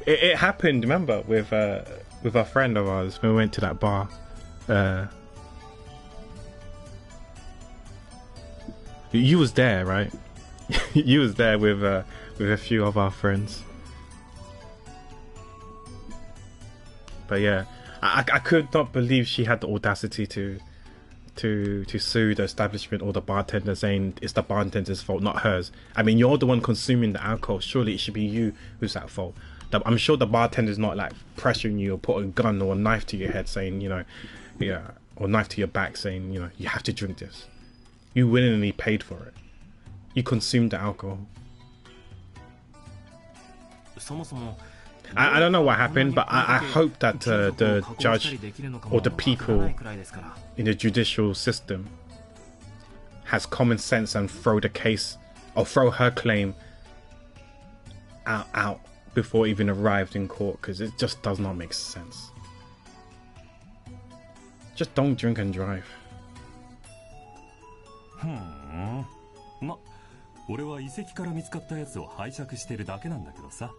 It happened, remember, with a friend of ours when we went to that bar. You was there, right? You was there with a few of our friends. But yeah, I could not believe she had the audacity to sue the establishment or the bartender, saying it's the bartender's fault, not hers. I mean, you're the one consuming the alcohol. Surely it should be you who's at fault. I'm sure the bartender's not like pressuring you or put a gun or a knife to your head saying, you know, yeah, or knife to your back saying, you know, you have to drink this. You willingly paid for it. You consumed the alcohol. I don't know what happened, but I hope that the judge or the people in the judicial system has common sense and throw the case or throw her claim out before it even arrived in court, because it just does not make sense. Just don't drink and drive. ま、俺は遺跡から見つかったやつを拝借してるだけなんだけどさ。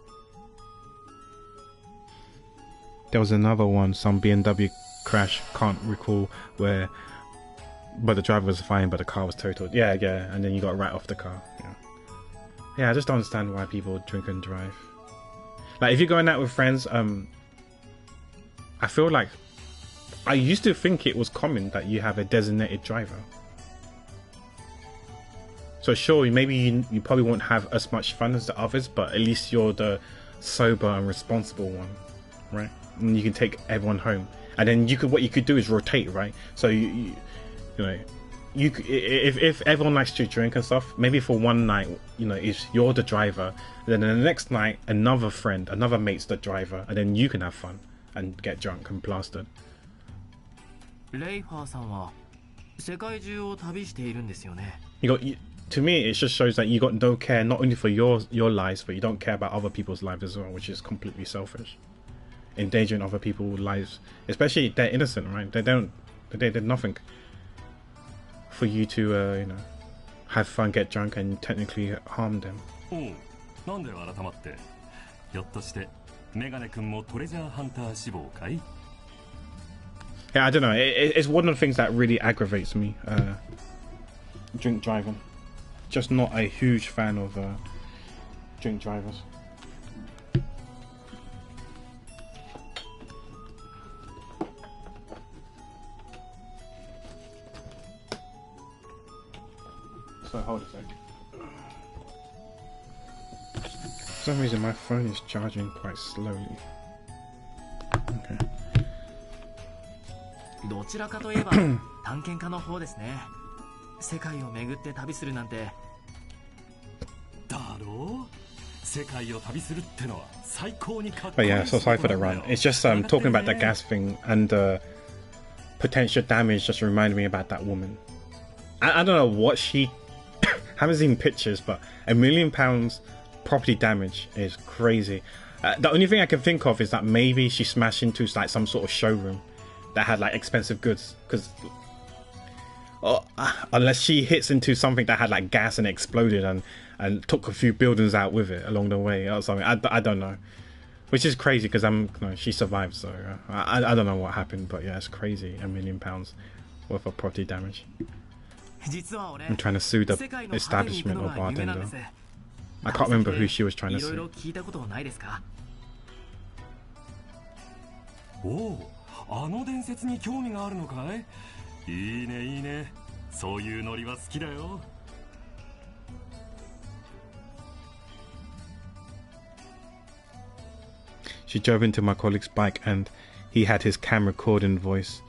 There was another one, some BMW crash, can't recall where, but the driver was fine, but the car was totaled. Yeah, and then you got right off the car. Yeah, I just don't understand why people drink and drive. Like, if you're going out with friends, I feel like I used to think it was common that you have a designated driver. So sure, maybe you probably won't have as much fun as the others, but at least you're the sober and responsible one, right? And you can take everyone home, and then what you could do is rotate, right? So you know, if everyone likes to drink and stuff, maybe for one night, you know, if you're the driver, then the next night another friend, another mate's the driver, and then you can have fun and get drunk and plastered. レイファーさんは世界中を旅しているんですよね。To me, it just shows that you got no care not only for your lives, but you don't care about other people's lives as well, which is completely selfish. Endangering other people's lives, especially they're innocent, right? They did nothing for you to you know, have fun, get drunk, and technically harm them. なんで改まって、ひょっとしてメガネ君もトレジャーハンター志望かい? Yeah, I don't know. It's one of the things that really aggravates me. Drink driving. Just not a huge fan of drink drivers. So hold a sec. For some reason my phone is charging quite slowly. Okay. どちらかといえば探検家の方ですね。世界を巡って旅するなんて。だろう？世界を旅するってのは最高にかっこ But いい。 yeah, so sorry for the run. It's just talking about the gas thing and potential damage just reminded me about that woman. I don't know what she haven't seen pictures, but £1 million property damage is crazy. The only thing I can think of is that maybe she smashed into like some sort of showroom that had like expensive goods, because unless she hits into something that had like gas and exploded and took a few buildings out with it along the way or something. I don't know, which is crazy because she survived, so I don't know what happened, but yeah, it's crazy. £1 million worth of property damage. I'm trying to sue the establishment or bartender. I can't remember who she was trying to sue. おう、あの伝説に興味があるのかい？いいねいいね。そういうノリは好きだよ。She drove into my colleague's bike and he had his camera recording voice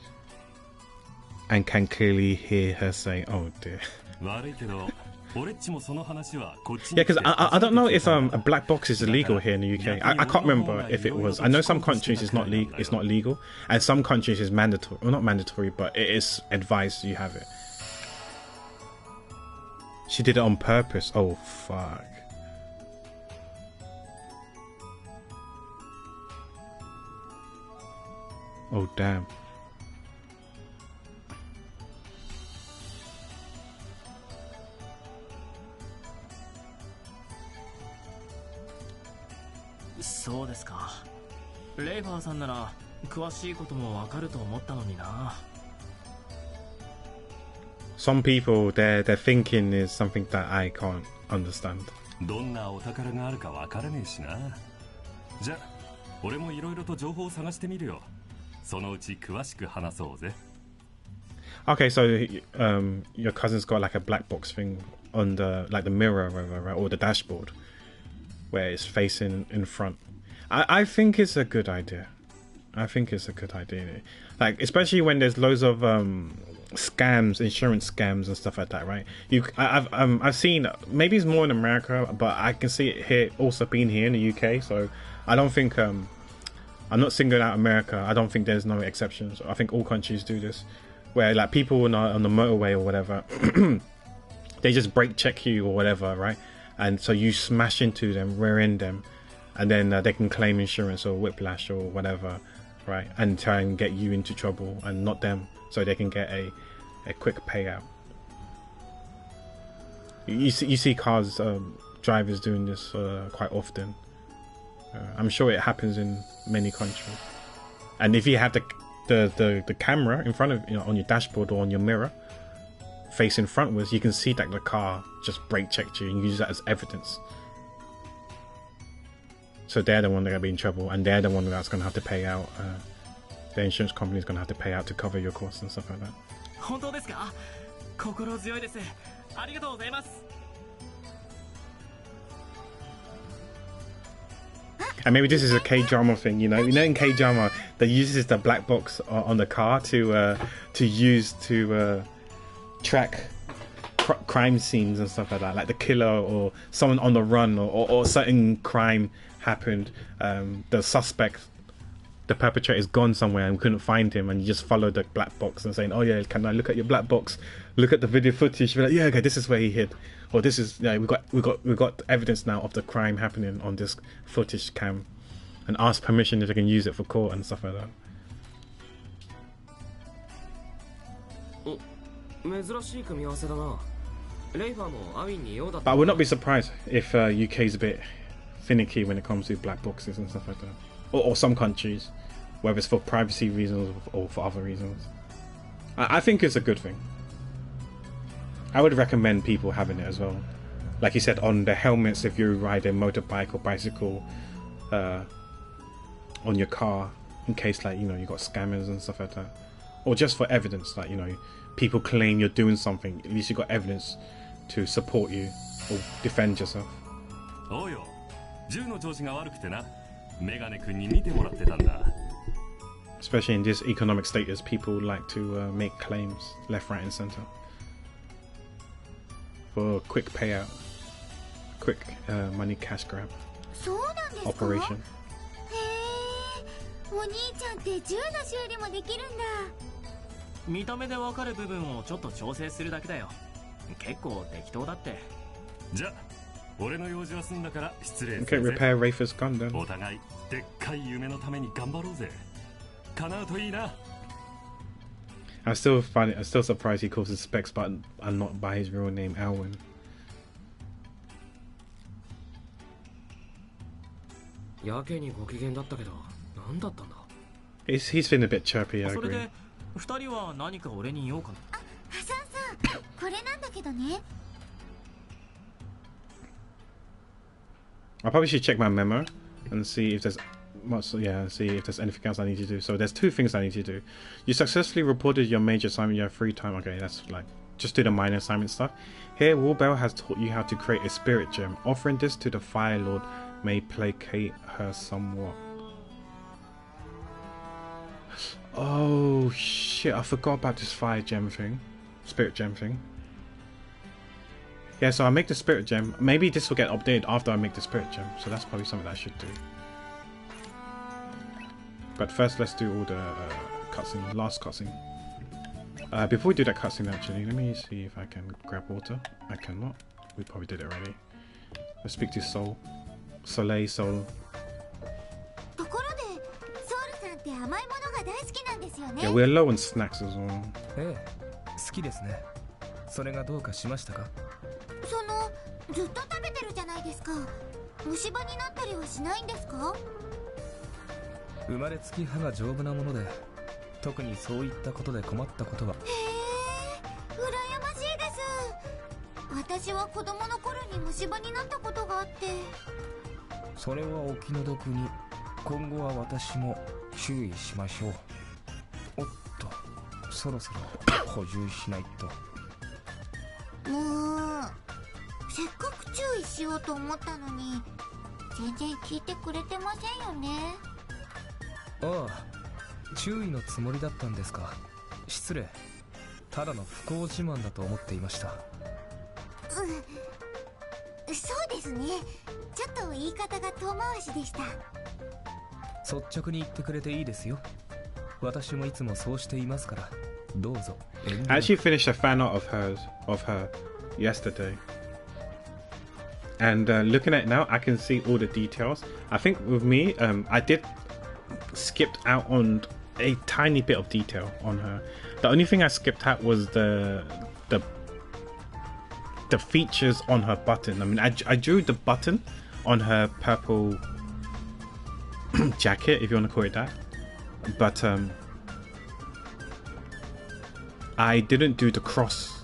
and can clearly hear her say, "Oh dear." 悪いけど、俺っちもその話はこっち Yeah, に来 because て I don't know if a 初めて聞いたんだ black box is illegal here in the UK. I can't remember if it was. I know some countries it's not legal, and some countries it's mandatory. Well, not mandatory, but it is advised you have it. She did it on purpose. Oh fuck. Oh damn.そうですか。レイファーさんなら詳しいこともわかると思ったのにな。Some people, their thinking is something that I can't understand. どんなお宝があるかわからねえしな。じゃ、俺もいろいろと情報を探してみるよ。そのうち詳しく話そうぜ。Okay, so your cousin's got like a black box thing on the like the mirror, right, or the dashboard, where it's facing in front. I think it's a good idea. I think it's a good idea. Like especially when there's loads of scams, insurance scams and stuff like that, right? I've seen, maybe it's more in America, but I can see it here also being here in the UK. So I don't think I'm not singling out America. I don't think there's no exceptions. I think all countries do this, where like people on the motorway or whatever, they just brake check you or whatever, right? And so you smash into them, rear end them, and then they can claim insurance or whiplash or whatever, right? And try and get you into trouble and not them, so they can get a quick payout. You see cars, drivers doing this quite often. I'm sure it happens in many countries. And if you have the camera in front of, you know, on your dashboard or on your mirror, facing frontwards, you can see that the car just brake checked you and use that as evidence. So they're the one that are gonna be in trouble, and they're the one that's gonna have to pay out. The insurance company is gonna have to pay out to cover your costs and stuff like that. 本当ですか？心強いです。ありがとうございます。And maybe this is a K-drama thing, you know in K-drama they uses the black box on the car to use to track crime scenes and stuff like that, like the killer or someone on the run, or certain crime happened. The suspect, the perpetrator's gone somewhere and we couldn't find him, and you just follow the black box and saying, oh yeah, can I look at your black box, look at the video footage, be like, yeah, okay, this is where he hid, or this is, yeah, we got evidence now of the crime happening on this footage cam, and ask permission if they can use it for court and stuff like that. 珍しい組み合わせだな。レイファーもアウィンに用だった。 But I would not be surprised if UK is a bit finicky when it comes to black boxes and stuff like that, or some countries, whether it's for privacy reasons or for other reasons. I think it's a good thing. I would recommend people having it as well, like you said, on the helmets if you ride a motorbike or bicycle, on your car, in case, like, you know, you got scammers and stuff like that, or just for evidence, like, you know, people claim you're doing something, at least you got evidence to support you or defend yourself. おうよ、銃の調子が悪くてな、メガネ君に見てもらってたんだ。 Especially in this economic status, people like to make claims left, right, and center for a quick payout, quick money cash grab そうなんですか？ operation. へえ、お兄ちゃんって銃の修理もできるんだ。見た目でわかる部分をちょっと調整するだけだよ。結構適当だって。じゃ、俺の用事は済んだから失礼す Okay, るぜ。 repair Rafer's gun then. お互いでっかい夢のために頑張ろうぜ。叶うといいな。 I'm still surprised he calls his specs, but and not by his real name, Alwyn. やけにご機嫌だったけど、何だったんだ。 He's feeling a bit chirpy, I それ agree. で二人は何か俺に言おうかな。あ、ハサンさん、これなんだけどね。I probably should check my memo and see if there's see if there's anything else I need to do. So there's two things I need to do. You successfully reported your major assignment. You have free time. Okay, that's like just do the minor assignment stuff. Here, Warbell has taught you how to create a spirit gem. Offering this to the Fire Lord may placate her somewhat. Oh shit, I forgot about this fire gem thing. Spirit gem thing. Yeah, so I make the spirit gem. Maybe this will get updated after I make the spirit gem. So that's probably something that I should do. But first, let's do all the cutscene, last cutscene. Before we do that cutscene, actually, let me see if I can grab water. I cannot. We probably did it already. Let's speak to Soul. Soleil, Soul. Yeah, we're low on snacks as well. ええ、好きですね。それがどうかしましたか？ずっと食べてるじゃないですか。虫歯になったりはしないんですか？生まれつき歯が丈夫なもので、特にそういったことで困ったことは。へえ、羨ましいです。私は子供の頃に虫歯になったことがあって。それはお気の毒に、今後は私も注意しましょう。おっと、そろそろ補充しないと。せっかく注意しようと思ったのに全然聞いてくれてませんよね。ああ、注意のつもりだったんですか。失礼。ただの不幸自慢だと思っていました。そうですね。ちょっと言い方が遠回しでした。率直に言ってくれていいですよ。私もいつもそうしていますから。どうぞ。I actually finished a fan art of her yesterday. And looking at it now, I can see all the details. I think with me, I did skipped out on a tiny bit of detail on her. The only thing I skipped out was the features on her button. I mean, I drew the button on her purple jacket, if you want to call it that. But I didn't do the cross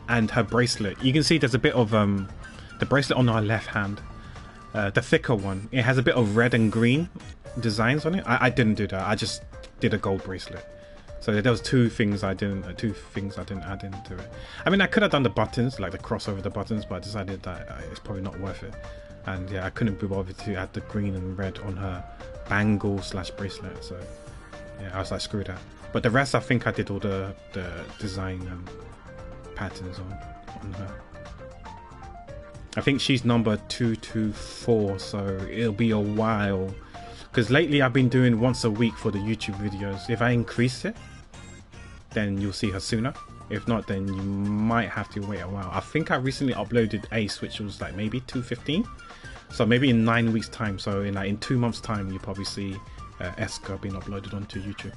and her bracelet. You can see there's a bit of the bracelet on her left hand, the thicker one. It has a bit of red and green designs on it. I didn't do that. I just did a gold bracelet. So there was two things I didn't add into it. I mean, I could have done the buttons, like the cross over the buttons, but I decided that it's probably not worth it. And yeah, I couldn't be bothered to add the green and red on her bangle / bracelet. So yeah, I was like, screw that. But the rest, I think I did all the design patterns on her. I think she's number 224, so it'll be a while. Because lately I've been doing once a week for the YouTube videos. If I increase it, then you'll see her sooner. If not, then you might have to wait a while. I think I recently uploaded Ace, which was like maybe 215. So maybe in 9 weeks time. So in 2 months time, you'll probably see Escha being uploaded onto YouTube.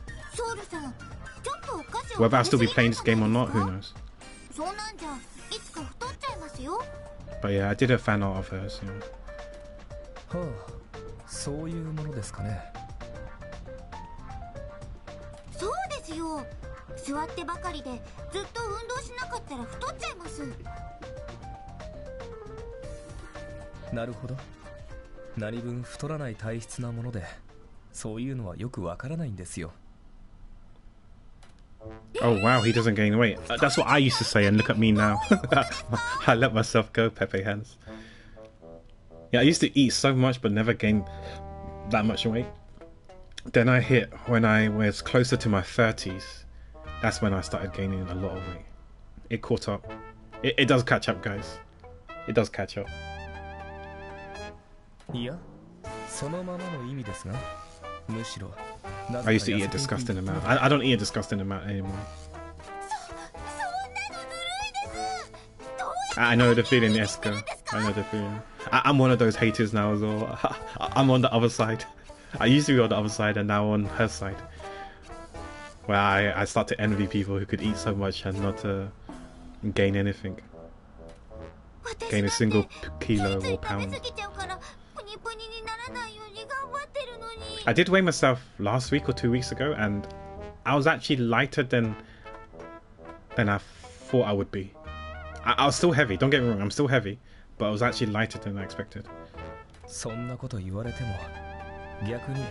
Whether I'll still be playing this game or not, who knows. But yeah, I did a fan art of hers, you know. そういうものですかね。そうですよ。座ってばかりでずっと運動しなかったら太っちゃいます。なるほど。何分太らない体質なもので、そういうのはよくわからないんですよ。Oh wow, he doesn't gain weight. That's what I used to say, and look at me now. I let myself go, Pepe hands. Yeah, I used to eat so much but never gain that much weight. Then I hit when I was closer to my 30s. That's when I started gaining a lot of weight. It caught up. It does catch up, guys. It does catch up. いや、そのままの意味ですが、むしろ I used to eat a disgusting amount. I don't eat a disgusting amount anymore. I know the feeling, Escha. I know the feeling. I'm one of those haters now as well. I'm on the other side. I used to be on the other side and now on her side. Where I start to envy people who could eat so much and not gain anything. Gain a single kilo or pound. I did weigh myself last week or 2 weeks ago and I was actually lighter than I thought I would be. I was still heavy, don't get me wrong, I'm still heavy, but I was actually lighter than I expected. そんなこと言われても、逆に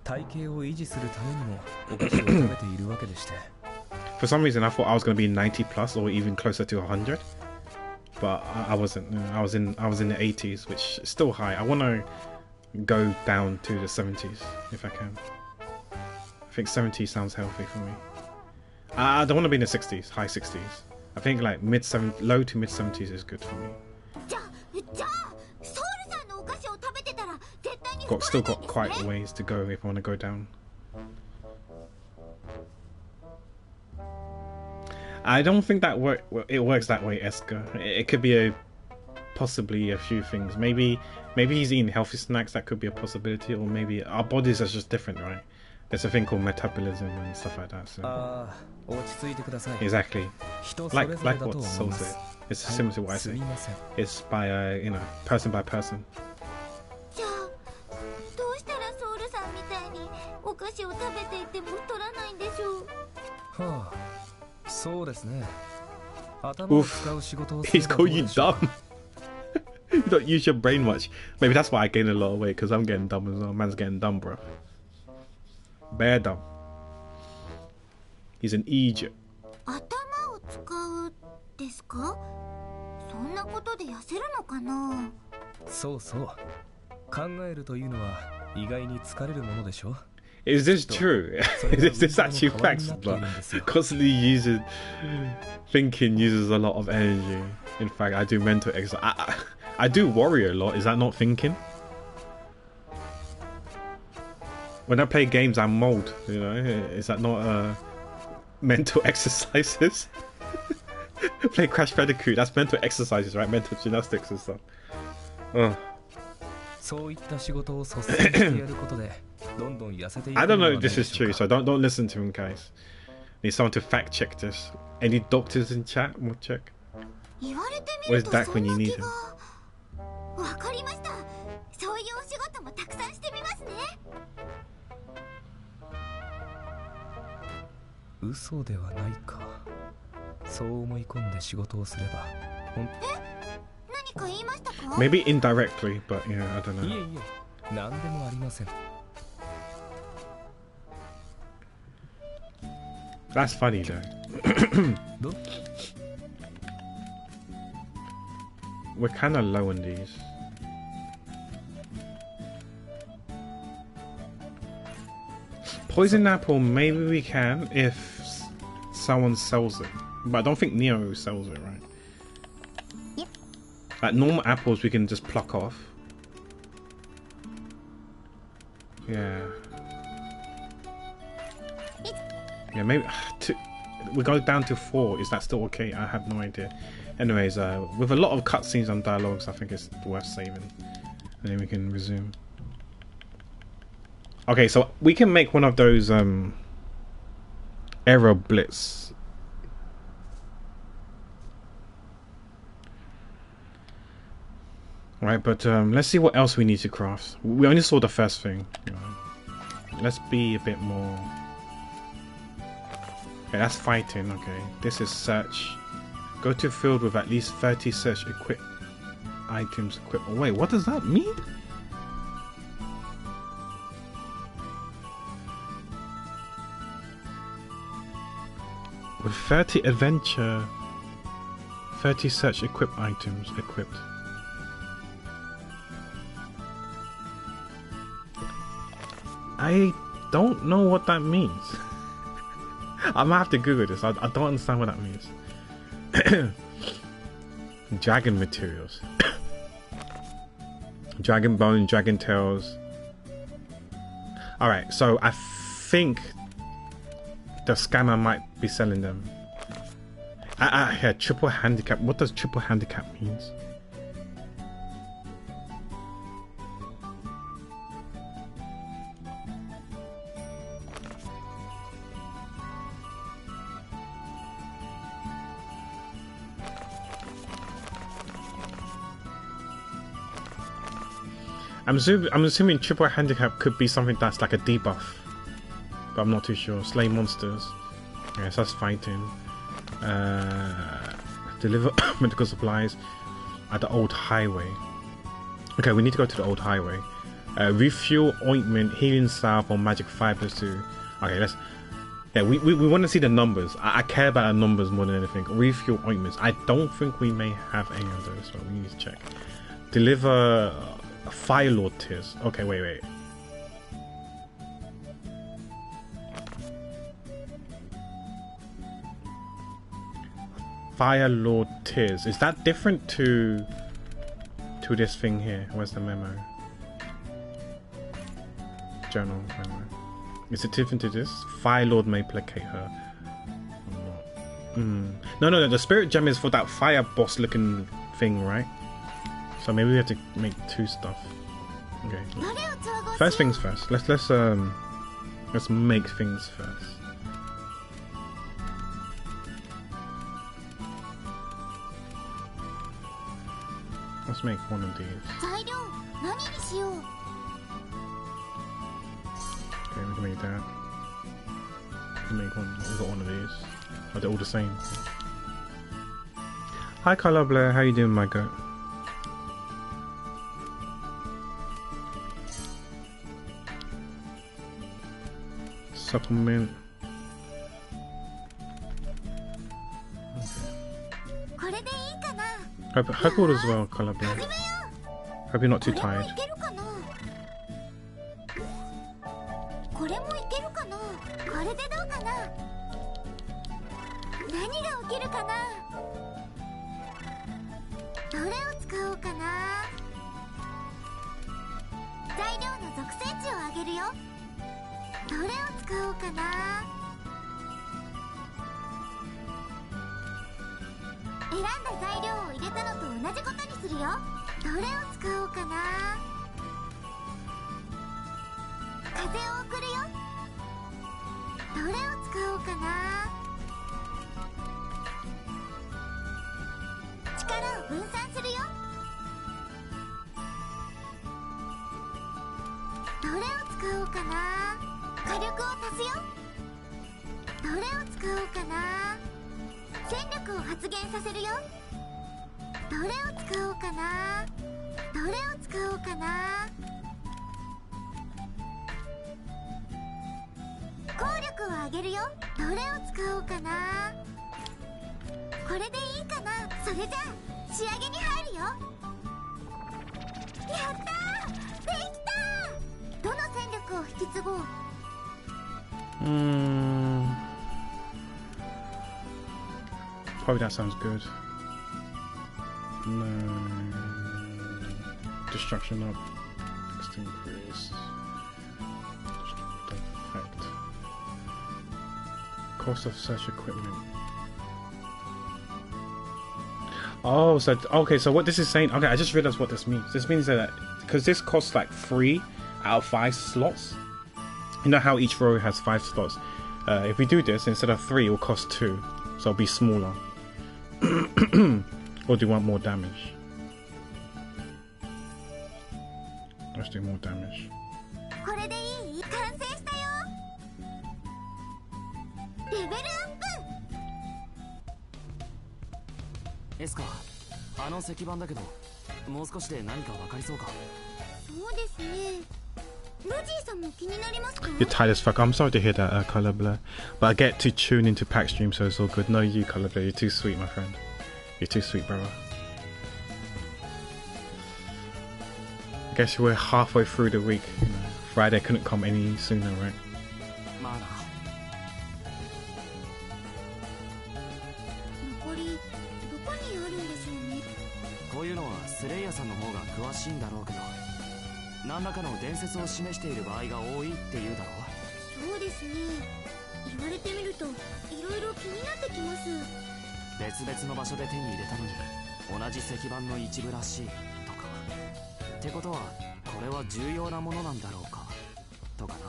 体型を維持するためにもお菓子を食べているわけでして。For some reason, I thought I was going to be 90 plus or even closer to 100, but I wasn't. I was in the 80s, which is still high. I want to go down to the 70s if I can. I think 70 sounds healthy for me. I don't want to be in the 60s, high 60s. I think like low to mid 70s is good for me. じゃあソウルさんのお菓子を食べてたら絶対に Still got quite a ways to go if I want to go down. I don't think that it works that way, Escha. It could be possibly a few things. Maybe he's eating healthy snacks. That could be a possibility, or maybe our bodies are just different, right? There's a thing called metabolism and stuff like that. So exactly, like what Soul said. It's similar to what I say. It's by person by person. じゃあどうしたらソウルさんみたいにお菓子を食べていても太らないんでしょう。はあ、そうですね。 Oof, he's calling you dumb. You don't use your brain much. Maybe that's why I gained a lot of weight, because I'm getting dumb as well. Man's getting dumb, bro. Bare dumb. He's an idiot. 頭を使うですか？そんなことで痩せるのかな？そうそう。考えるというのは意外に疲れるものでしょ。 Is this true? Is this actually facts? But constantly thinking uses a lot of energy. In fact, I do mental exercise. I do worry a lot. Is that not thinking? When I play games, I mold. You know, is that not mental exercises? Play Crash Bandicoot. That's mental exercises, right? Mental gymnastics and stuff. I don't know if this is true, so don't listen to him, guys. Need someone to fact check this. Any doctors in chat? We'll check. Where's Dak when you need him? わかりました。そういうお仕事もたくさんしてみますね。嘘ではないか。そう思い込んで仕事をすれば。何か言いましたか？ Maybe indirectly, but yeah, I don't know. いえいえ、何でもありません。 That's funny though. We're kind of low on these. Poison apple, maybe we can if someone sells it, but I don't think Neo sells it, right? Yep. Like normal apples, we can just pluck off. Yeah. Yeah, maybe we go down to 4. Is that still okay? I have no idea. Anyways, with a lot of cutscenes and dialogues, I think it's worth saving, and then we can resume. Okay, so we can make one of those error blitz. Right, but let's see what else we need to craft. We only saw the first thing. You know. Let's be a bit more. Okay, that's fighting. Okay, this is search. Go to field with at least 30 search equip items equipped. Oh, wait, what does that mean? With 30 adventure, 30 search equip items equipped. I don't know what that means. I might have to Google this. I don't understand what that means. Dragon materials. Dragon bone, dragon tails. Alright, so I think the scammer might be selling them. Yeah, triple handicap. What does triple handicap means? I'm assuming triple handicap could be something that's like a debuff, but I'm not too sure. Slay monsters. Yes, that's fighting. Deliver medical supplies at the old highway. Okay, we need to go to the old highway. Refuel ointment, healing salve, or magic fibers too. Okay, let's. Yeah, we want to see the numbers. I care about the numbers more than anything. Refuel ointments. I don't think we may have any of those, so we need to check. Deliver. Fire Lord tears. Okay, wait. Fire Lord Tears. Is that different to this thing here? Where's the memo? Journal memo. Is it different to this? Fire Lord may placate her. No. The spirit gem is for that fire boss looking thing, right? So maybe we have to make 2 stuff. Okay. First things first. Let's make things first. Let's make one of these. Okay, we can make that. We can make one. We've got one of these. Oh, they're all the same. Hi, Color Blair. How you doing, my goat? Supplement. Okay. Hope all is well, Color Blair. Hope you're not too tired. Probably that sounds good. No. Destruction up. Increase. Effect. Cost of such equipment. Oh, so okay. So what this is saying? Okay, I just realized what this means. This means that because this costs like 3 out of 5 slots. You know how each row has 5 slots. If we do this instead of 3, it will cost 2, so it'll be smaller. Or do you want more damage? Let's do more damage. Escha, あの石板だけど、もう少しで何かわかりそうか。そうですね。ロジーさんも気になりますか? You're tired as fuck. I'm sorry to hear that, Color Blur. But I get to tune into pack stream, so it's all good. No, you, Color Blur. You're too sweet, my friend. You're too sweet, brother. I guess we're halfway through the week. You know, Friday couldn't come any sooner, right? まあな。残りどこにあるんでしょうね。こういうのはスレイヤさんの方が詳しいんだろうけど、何らかの伝説を示している場合が多いって言うだろう。そうですね。言われてみるといろいろ気になってきます。別々の場所で手に入れたのに同じ石板の一部らしいとか。ってことはこれは重要なものなんだろうかとかな。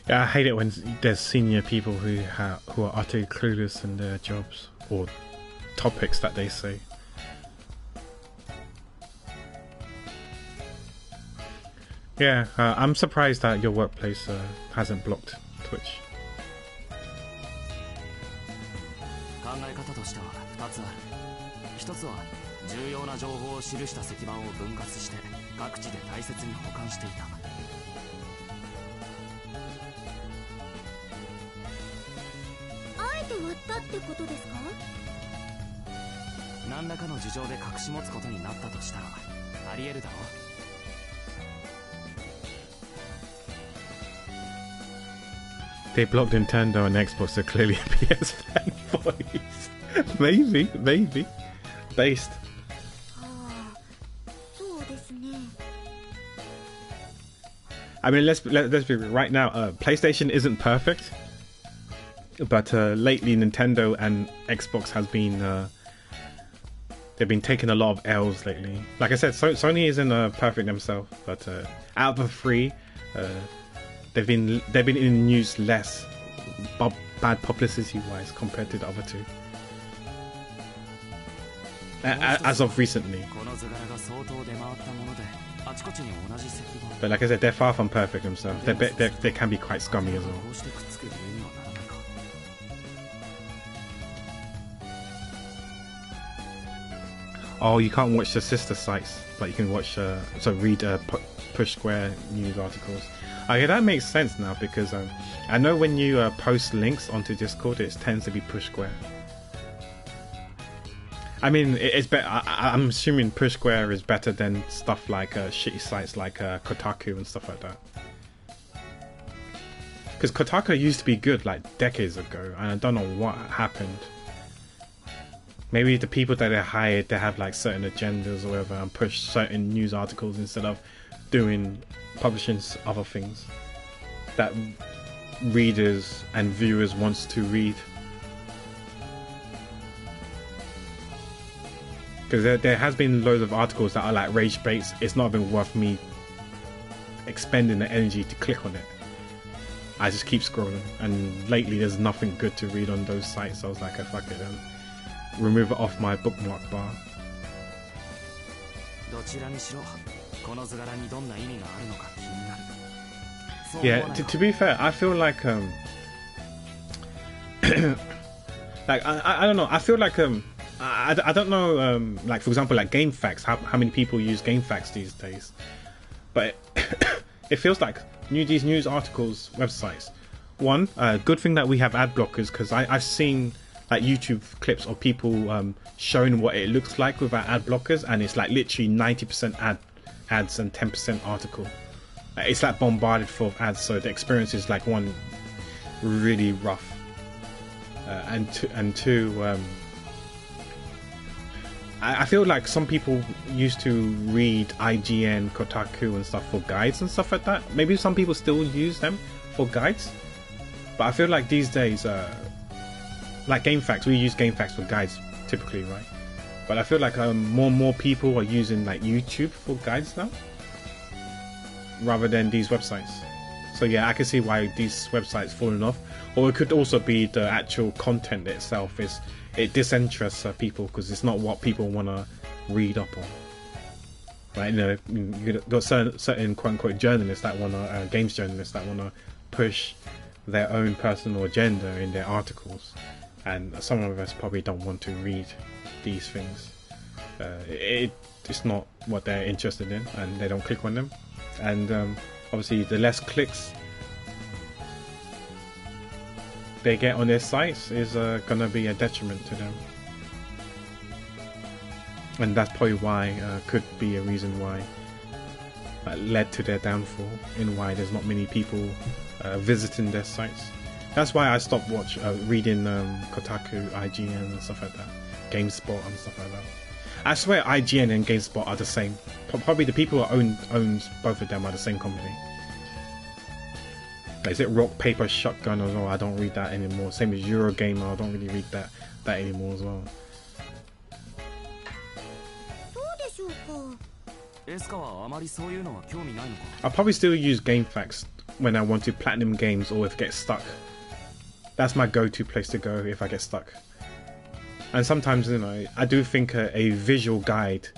Yeah, I hate it when there's senior people who are utterly clueless in their jobs or topics that they say. Yeah, I'm surprised that your workplace hasn't blocked Twitch. 考え方としては2つある。1つは重要な情報を記した石板を分割して各地で大切に保管していた。あえて割ったってことですか？何らかの事情で隠し持つことになったとしたらありえるだろう。They blocked Nintendo and Xbox, so clearly PS fanboys. maybe. Based. そうですね。 I mean, let's be real. Right now, PlayStation isn't perfect, but lately Nintendo and Xbox has been they've been taking a lot of L's lately. Like I said, Sony isn't perfect themselves, but out of the three, they've been in the news less bad publicity wise compared to the other two. As of recently. But like I said, they're far from perfect themselves. They can be quite scummy as well. Oh, you can't watch the sister sites, but you can watch read Push Square news articles. Okay, that makes sense now, because I know when you post links onto Discord, it tends to be Push Square. I mean, it's better. I'm assuming Push Square is better than stuff like shitty sites like Kotaku and stuff like that. Because Kotaku used to be good like decades ago, and I don't know what happened. Maybe the people that they hired, they have like certain agendas or whatever, and push certain news articles instead of publishing other things that readers and viewers wants to read. Because there has been loads of articles that are like rage baits. It's not been worth me expending the energy to click on it. I just keep scrolling, and lately there's nothing good to read on those sites. So I was like, oh, fuck it, and remove it off my bookmark bar. Yeah, to be fair, I feel like like I don't know. I feel like I don't know, like for example, like GameFAQs, how many people use GameFAQs these days, but it feels like these news articles websites, one good thing that we have ad blockers, because I've seen like YouTube clips of people showing what it looks like without ad blockers, and it's like literally 90% ads and 10% article. It's like bombarded full of ads, so the experience is like one really rough, and two I feel like some people used to read IGN, Kotaku and stuff for guides and stuff like that. Maybe some people still use them for guides, but I feel like these days, like GameFAQs, we use GameFAQs for guides typically, right? But I feel like more and more people are using like YouTube for guides now, rather than these websites. So yeah, I can see why these websites falling off. Or it could also be the actual content itself it disinterests people, because it's not what people want to read up on, right? You know, you got certain quote unquote journalists that want to games journalists that want to push their own personal agenda in their articles, and some of us probably don't want to read these things. It's not what they're interested in, and they don't click on them, and obviously the less clicks they get on their sites is gonna be a detriment to them, and that's probably why could be a reason why that led to their downfall, and why there's not many people visiting their sites. That's why I stopped reading Kotaku, IGN and stuff like that, GameSpot and stuff like that. I swear IGN and GameSpot are the same. Probably the people who owns both of them are the same company. Is it Rock Paper Shotgun as well? I don't read that anymore. Same as Eurogamer, I don't really read that anymore as well. I'll probably still use GameFAQs when I want to platinum games or if I get stuck. That's my go-to place to go if I get stuck. And sometimes, you know, I do think a visual guide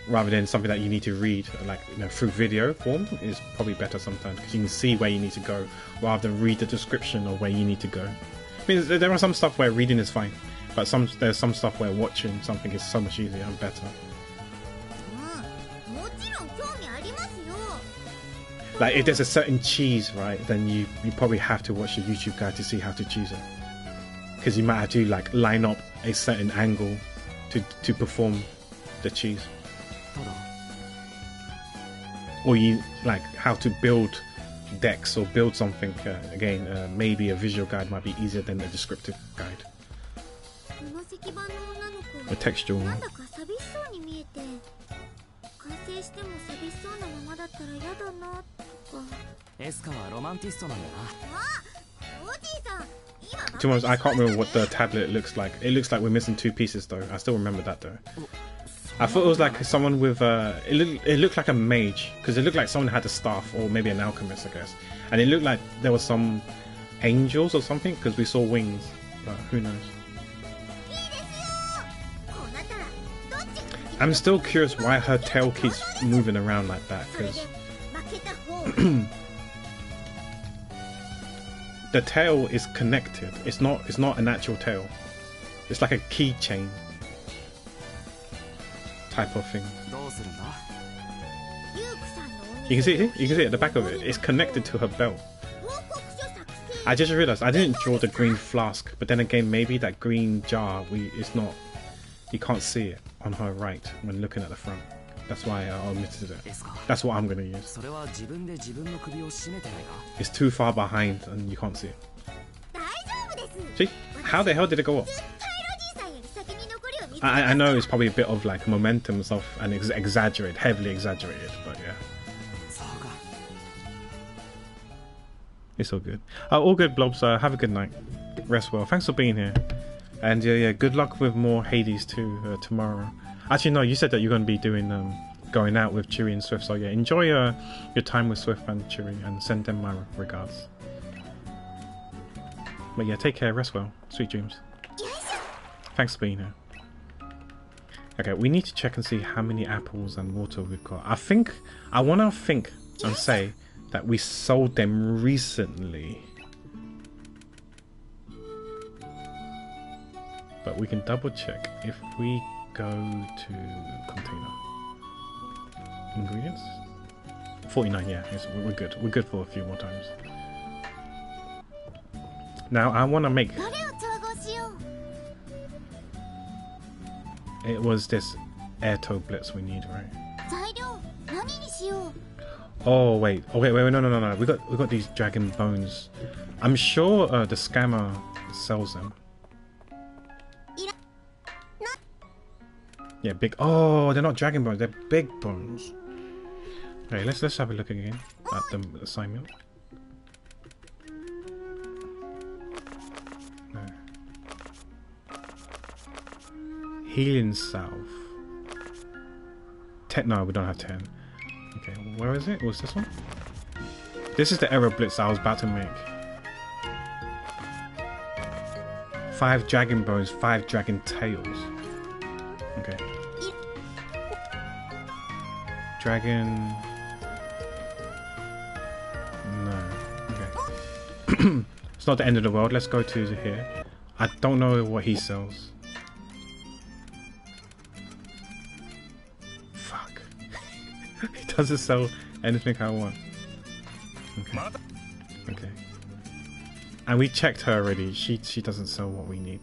rather than something that you need to read, like, you know, through video form, is probably better sometimes, because you can see where you need to go rather than read the description of where you need to go. I mean, there are some stuff where reading is fine, but there's some stuff where watching something is so much easier and better. Like if there's a certain cheese, right, then you probably have to watch a YouTube guide to see how to choose it, because you might have to like line up a certain angle to perform the cheese. Or you like how to build decks or build something, again, maybe a visual guide might be easier than a descriptive guide. この石板の女の子 A textual な one. んだか寂しそうに見えて、完成しても寂しそうなままだったら嫌だなとか。エスカはロマンティストなんだな。おじいさん、今 To be honest, I can't remember what the tablet looks like. It looks like we're missing 2 pieces though. I still remember that though. I thought it was like someone with it looked like a mage, because it looked like someone had a staff, or maybe an alchemist, I guess. And it looked like there was some angels or something, because we saw wings, but who knows. I'm still curious why her tail keeps moving around like that, because the tail is connected. It's not an actual tail. It's like a keychain type of thing. どうするんだ？ You can see it. You can see it at the back of it. It's connected to her belt. I just realized I didn't draw the green flask, but then again, maybe that green jar, it's not. You can't see it on her right when looking at the front. That's why I omitted it. That's what I'm gonna use. それは自分で自分の首を絞めてないか？ It's too far behind and you can't see it. 大丈夫です。 See? How the hell did it go up? I know it's probably a bit of like momentum and stuff and exaggerated, heavily exaggerated, but yeah. そうか。 It's all good. All good, Blobs. Have a good night. Rest well. Thanks for being here. And yeah, good luck with more Hades too tomorrow. Actually, no, you said that you're going to be doing going out with Chewie and Swift. So yeah, enjoy your time with Swift and Chewie, and send them my regards. But yeah, take care. Rest well. Sweet dreams. Thanks for being here. Okay, we need to check and see how many apples and water we've got. I want to think and say that we sold them recently. But we can double check if we go to container. Ingredients? 49, yeah, yes, we're good. We're good for a few more times. Now I want to make... It was this airtoe blitz we need, right? Oh wait, no. We got these dragon bones. I'm sure the scammer sells them. Yeah, big. Oh, they're not dragon bones. They're big bones. Okay, let's have a look again at the assignment. No. Healing salve. No, we don't have 10. Okay, where is it? What's this one? This is the error blitz I was about to make. 5 dragon bones, 5 dragon tails. Okay. Dragon. No. Okay. It's not the end of the world. Let's go to here. I don't know what he sells. Fuck. He doesn't sell anything I want. Okay. Okay. And we checked her already. She doesn't sell what we need.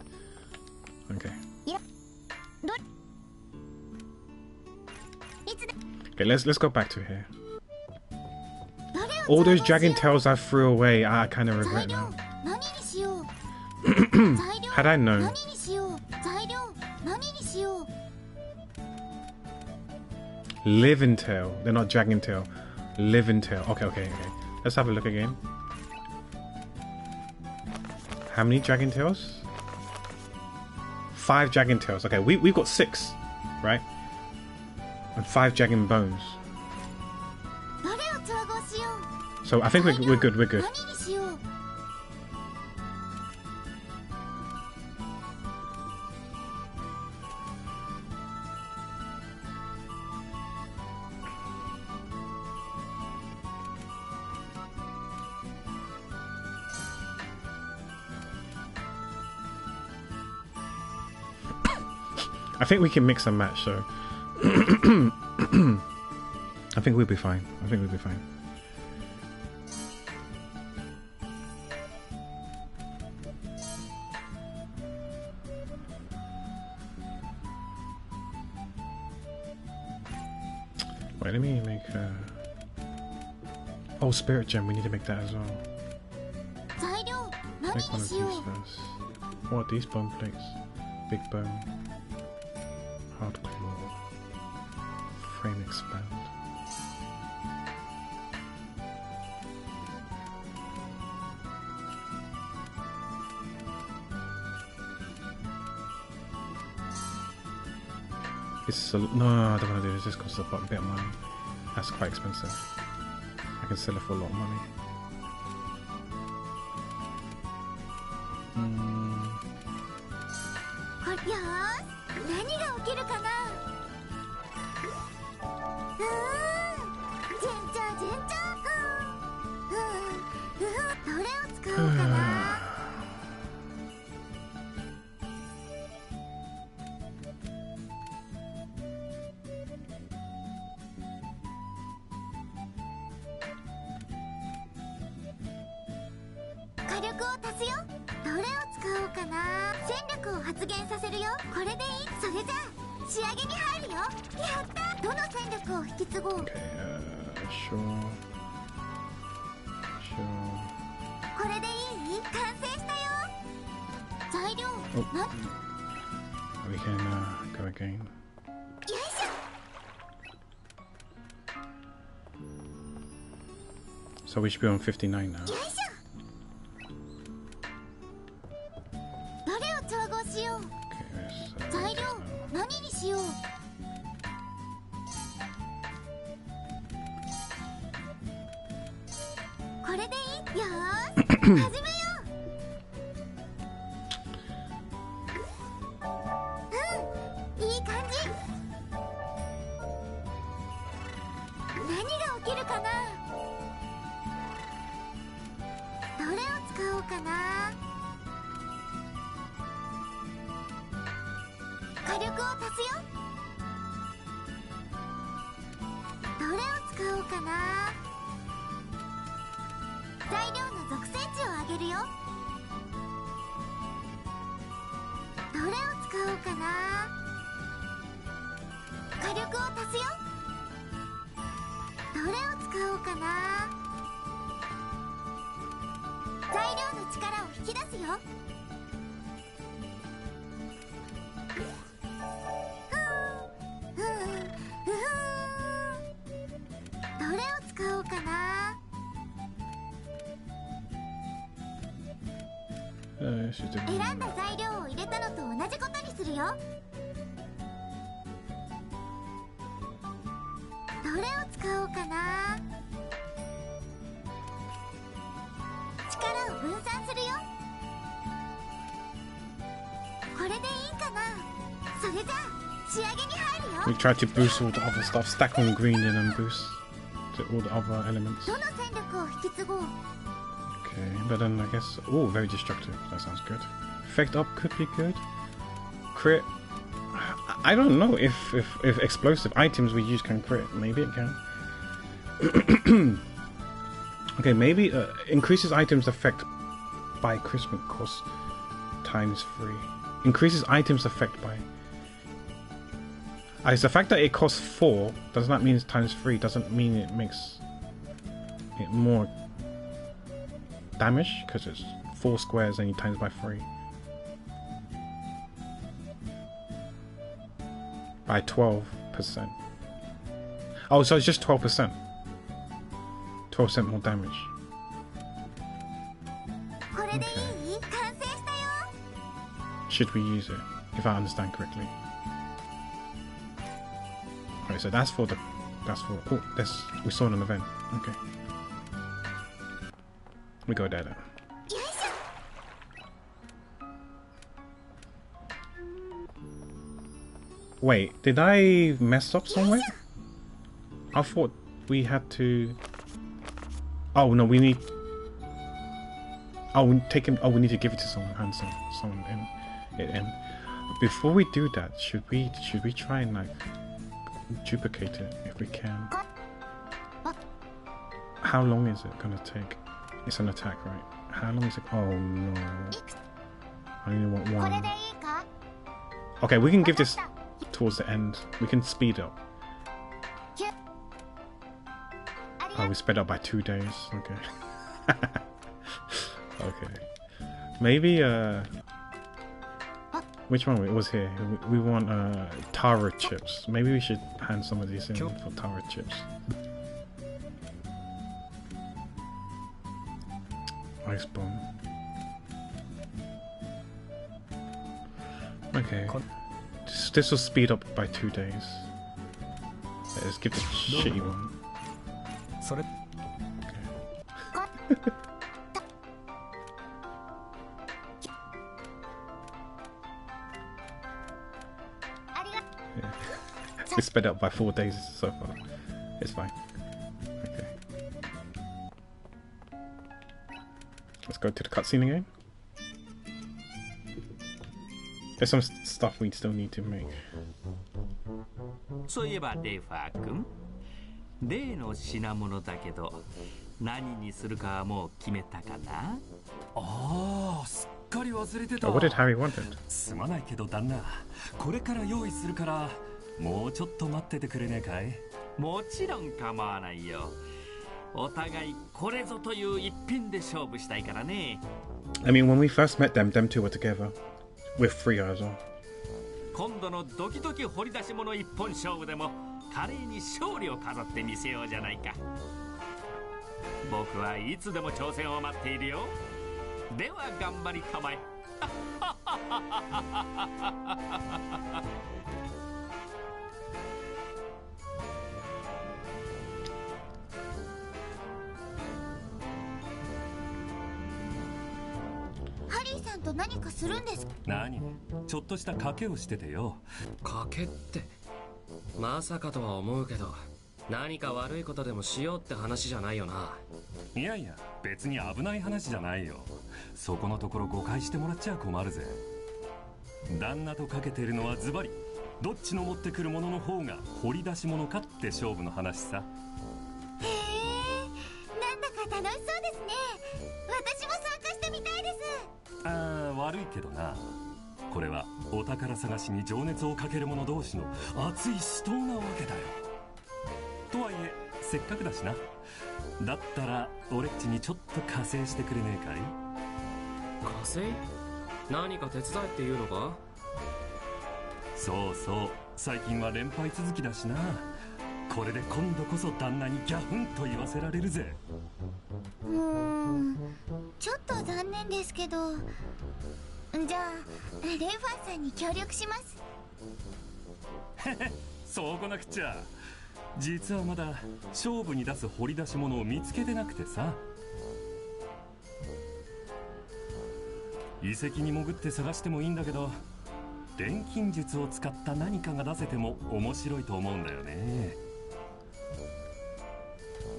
Okay. Okay, let's go back to here. All those dragon tails I threw away, I kind of regret now. Had I known. Living tail. They're not dragon tail. Living tail. Okay. Let's have a look again. How many dragon tails? 5 dragon tails. Okay, we've got 6, right? And 5 dragon bones. So I think we're good. We're good. I think we can mix and match, so I think we'll be fine. Wait, let me make Oh, spirit gem. We need to make that as well. 材料何 Make one に of しよ these う。 first. What are these bone plates? Big bone. Hard claw. Frame expand. It's a, no, I don't want to do this. This costs a bit of money. That's quite expensive. I can sell it for a lot of money. Mm. よーし、何が起きるかな。順調順調。どれを使おうかな。火力を足すよ。どれを使おうかな。戦力を発現させるよ。これでいい。それじゃあ仕上げに入るよ。やった。どの戦力を引き継ごう。 Okay, sure. Sure. これでいい。完成したよ。材料、Oh. な。よ We can go again. いしょ。 So we should be on 59 now. よいしょ。どれを調合しよう。 Okay, let's, 材料、何にしよう。これでいい。よーし。始めよう。いい感じ。何が起きるかな。どれを使おうかな。火力を足すよ。どれを使おうかな。材料の属性値を上げるよ。どれを使おうかな。火力を足すよ。どれを使おうかな。材料の力を引き出すよ。どれを使おうかな。she's doing 選んだ材料を入れたのと同じことにするよ。どれを使おうかな。力を分散するよ。これでいいかな。それじゃあ仕上げに入るよ。 We tried to boost all the other stuff, stack on green and then boost to all the other elements. どの戦力を引き継ごう。 Okay, but then I guess... Oh, very destructive. That sounds good. Effect up could be good. Crit... I don't know if explosive items we use can crit. Maybe it can. Okay, maybe increases items effect by critical cost times 3. Increases items effect by... It's the fact that it costs 4 does not mean it's times 3. Doesn't mean it makes it more damage, because it's 4 squares and you times by 3. By 12%. Oh, so it's just 12%. 12% more damage. これでいい。完成したよ。 Should we use it, if I understand correctly? Alright, so that's for the... That's for... Oh, that's... We saw an event. Okay. We go there then. よいしょ。 Wait, did I mess up somewhere? I thought we had to... Oh, no, we need... Oh, we take him... Oh, we need to give it to someone. Hand someone in. Before we do that, should we try and, like, duplicate it if we can? How long is it gonna take? It's an attack, right? How long is it? Oh, no. I only want これ one. でいいか。 Okay, we can give this towards the end. We can speed up. Oh, Oh, we sped up by 2 days. Okay. Okay. Maybe which one was here? We want taro chips. Maybe we should hand some of these in for taro chips. Ice bomb. Okay. This will speed up by 2 days. Let's give the shitty one. So It's sped up by 4 days so far. It's fine. Okay. Let's go to the cutscene again. There's some stuff we still need to make. そういえばレイファー君、例の品物だけど何にするかはもう決めたかな？ああ、すっかり忘れてた。 Oh, what did Harry wanted? すまないけど旦那、これから用意するからもうちょっと待っててくれねえかい？もちろん構わないよ。お互いこれぞという一品で勝負したいからね。I mean, when we first met them two were together. With Free as well. 今度のドキドキ掘り出し物一本勝負でも華麗に勝利を飾ってみせようじゃないか。僕はいつでも挑戦を待っているよ。では頑張りたまえ。ハリーさんと何かするんですか？何？ちょっとした賭けをしててよ。賭けってまさかとは思うけど、何か悪いことでもしようって話じゃないよな。いやいや、別に危ない話じゃないよ。そこのところ誤解してもらっちゃ困るぜ。旦那とかけてるのはズバリどっちの持ってくるものの方が掘り出し物かって勝負の話さ。へえ、なんだか楽しそうですね。私も参加してみたいです。ああ、悪いけどな。これはお宝探しに情熱をかける者同士の熱い死闘なわけだよ。とはいえせっかくだしな。だったら俺っちにちょっと加勢してくれねえかい？加勢？何か手伝いっていうのか？そうそう、最近は連敗続きだしな。これで今度こそ旦那にギャフンと言わせられるぜ。ちょっと残念ですけど、じゃあレイファーさんに協力します。へへ、そうこなくちゃ。実はまだ勝負に出す掘り出し物を見つけてなくてさ。遺跡に潜って探してもいいんだけど、錬金術を使った何かが出せても面白いと思うんだよね。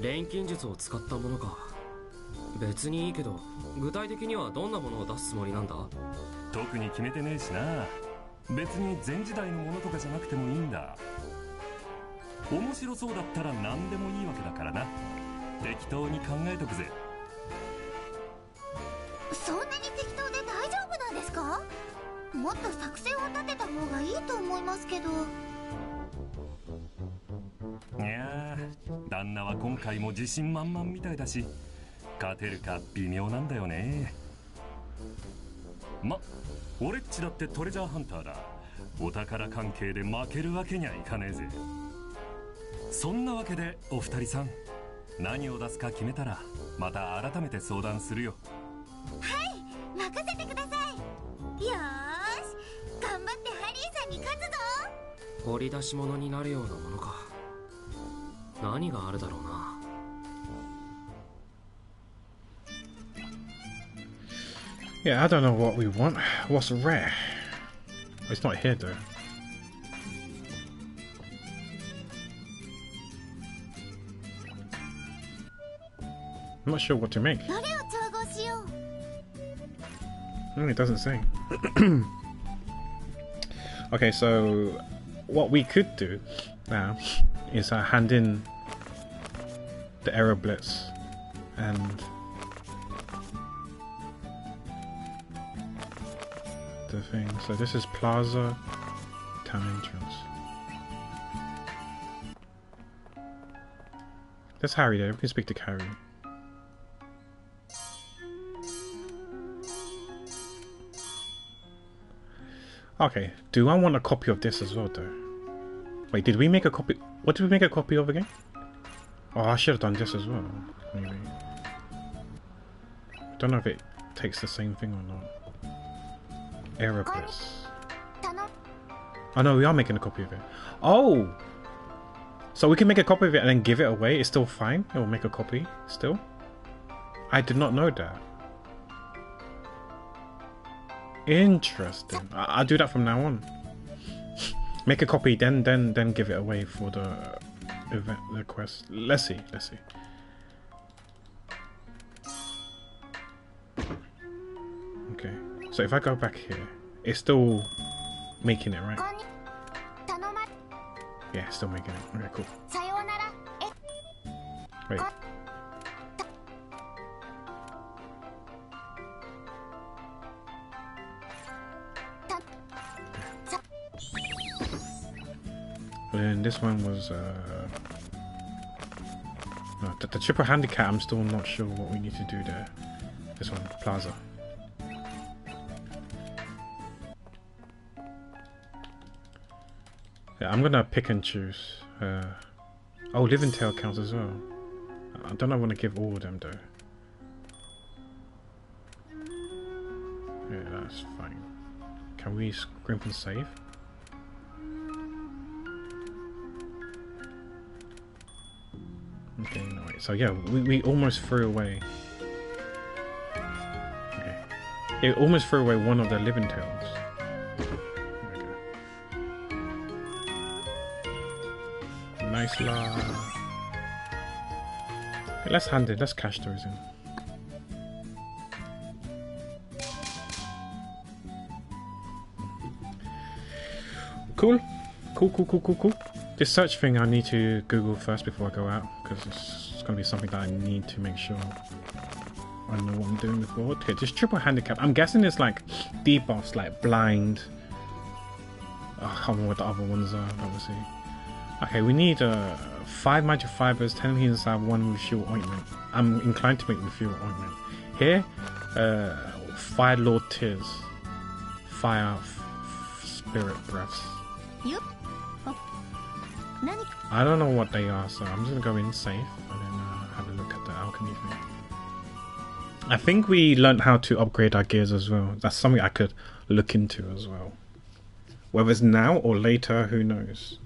錬金術を使ったものか。別にいいけど、具体的にはどんなものを出すつもりなんだ？特に決めてねえしな。別に前時代のものとかじゃなくてもいいんだ。面白そうだったら何でもいいわけだからな。適当に考えとくぜ。そんなに適当で大丈夫なんですか？もっと作戦を立てた方がいいと思いますけど。いやー、旦那は今回も自信満々みたいだし、勝てるか微妙なんだよね。ま、俺っちだってトレジャーハンターだ。お宝関係で負けるわけにはいかねえぜ。そんなわけでお二人さん、何を出すか決めたらまた改めて相談するよ。はい、任せてください。よーし、頑張ってハリーさんに勝つぞ。掘り出し物になるようなものか。何があるだろうな。Yeah, I don't know what we want. What's rare? It's not here though. I'm not sure what to make. どれを調合しよう。It doesn't say. Okay, so what we could do now is hand in the error blitz and the thing. So this is Plaza Town Entrance. There's Harry there. We can speak to Harry. Okay. Do I want a copy of this as well, though? Wait, did we make a copy? What did we make a copy of again? Oh, I should have done this as well. Maybe. I don't know if it takes the same thing or not. Aeropress. Oh no, we are making a copy of it. Oh! So we can make a copy of it and then give it away. It's still fine. It will make a copy still. I did not know that. Interesting. I'll do that from now on. Make a copy, then give it away for the event, the quest. Let's see. Okay. So if I go back here, it's still making it, right? Yeah, it's still making it. Okay, cool. Wait. And then this one was no, the triple handicap. I'm still not sure what we need to do there. This one, plaza. Yeah, I'm gonna pick and choose. Oh, Living Tail counts as well. I don't know if I want to give all of them though. Yeah, that's fine. Can we scrimp and save? Okay, no wait. So yeah, we almost threw away. Okay, it almost threw away one of the Living Tails. Nice la. Okay, let's hand it. Let's cash those in. Cool. Cool. This search thing I need to Google first before I go out, because it's going to be something that I need to make sure I know what I'm doing before. Okay, just triple handicap. I'm guessing it's like debuffs like blind. Oh, I can't remember what the other ones are, obviously. Okay, we need 5 magic fibers, 10 healing salve, 1 refuel ointment. I'm inclined to make refuel ointment. Here, Fire Lord Tears. Fire Spirit Breaths. I don't know what they are, so I'm just gonna go in safe and then have a look at the alchemy thing. I think we learned how to upgrade our gears as well. That's something I could look into as well. Whether it's now or later, who knows?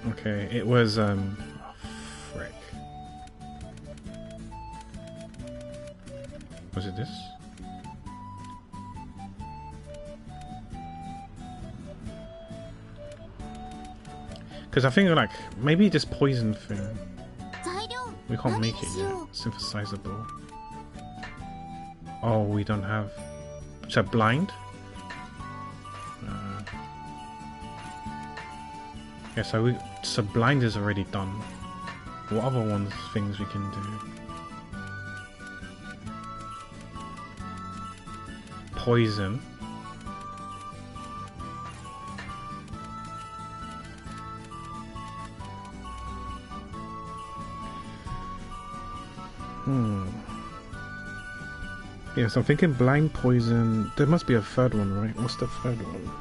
Okay, it was oh, frick. Was it this? Because I think like maybe this poison thing we can't make it yet. Synthesizable. Oh, we don't have. So blind. Yeah, so blind is already done. What other things we can do? Poison. Yeah, so I'm thinking blind, poison. There must be a third one, right? What's the third one?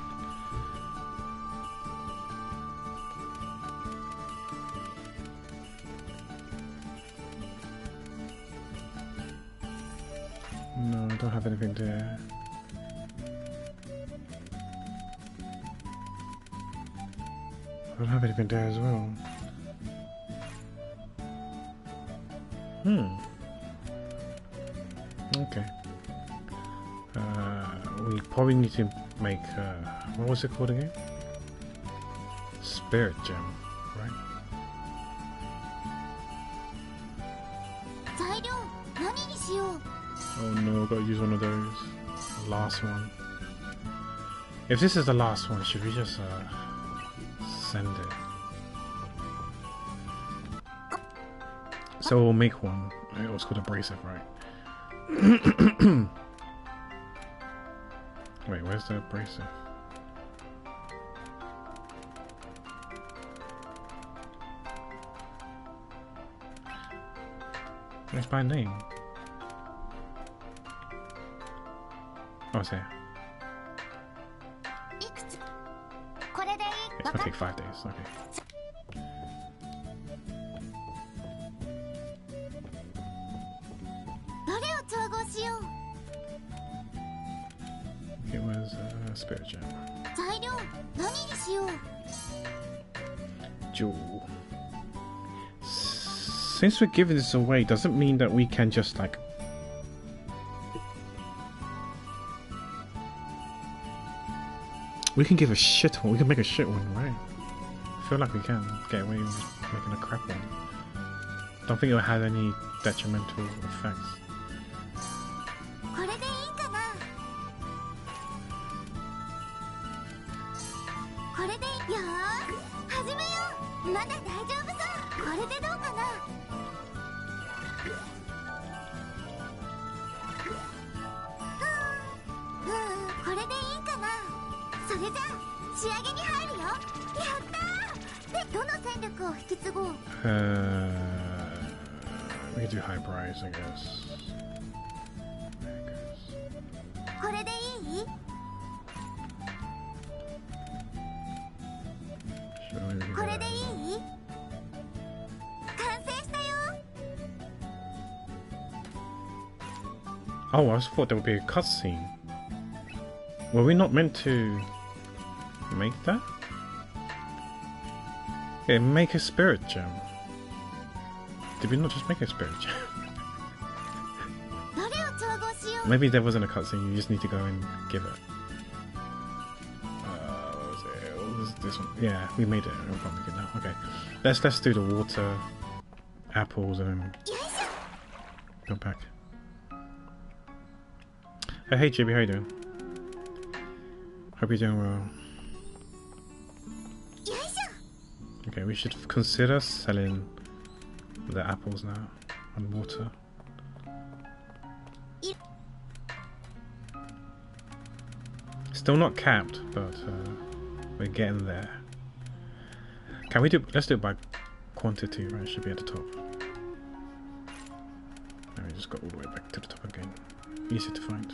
No, I don't have anything there. I don't have anything there as well. Okay. We probably need to make, what was it called again? Spirit Gem, right? Oh no, I've got to use one of those. The last one. If this is the last one, should we just send it? So we'll make one. It was called abrasive, right? Wait, where's the abrasive? It's by name. Oh, it's here. いくつこれでいい It's gonna take 5 days. Okay. どれを調合しよう It was Spirit Gem. 材料何にしよう Jewel. Since we're giving this away, doesn't mean that we can just like. We can give a shit one. We can make a shit one, right? I feel like we can get away with making a crap one. Don't think it will have any detrimental effects. これでいいかなこれでいいよー始めようまだ大丈夫そうこれでどうかなこれでいいかなそれじゃあ仕上げに入るよやったーでどの戦力を引き継ごう We can do high price, I guess. これでいい Sure, we can こ do れで that. いい完成したよ Oh, I just thought there would be a cutscene. Were we not meant to make that? Yeah, make a spirit gem. Did we not just make a spirit gem? どれを調合しよう Maybe there wasn't a cutscene, you just need to go and give it. What was it? What was this one? Yeah, we made it. We'll probably get that. Okay. Let's do the water, apples, and then よいしょ go back. Hey Chibi, how you doing? Hope you're doing well. よいし Okay, we should consider selling the apples now and water. Still not capped, but we're getting there. Can we do? Let's do it by quantity, right? It should be at the top. And we just got all the way back to the top again. Easy to find.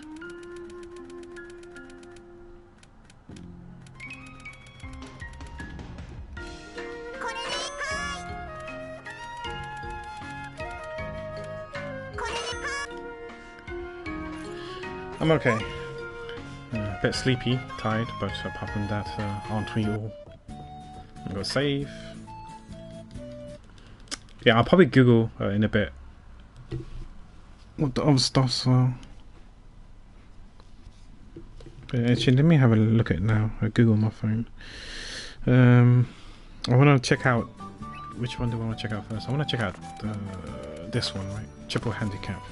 I'm okay. A bit sleepy, tired, but apart from that, aren't we all? I'm gonna save. Yeah, I'll probably Google in a bit what the other stuff's are. But actually, let me have a look at it now. I Google on my phone. I want to check out. Which one do I want to check out first? I want to check out this one, right? Triple handicap.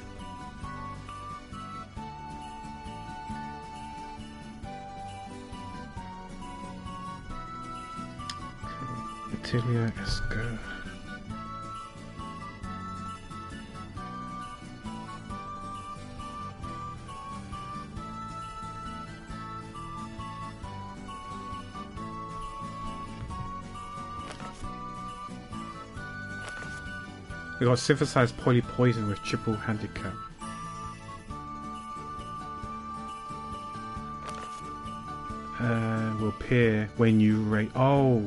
Atelier Escha. We got synthesized poison with triple handicap. Will appear when you raise. Oh,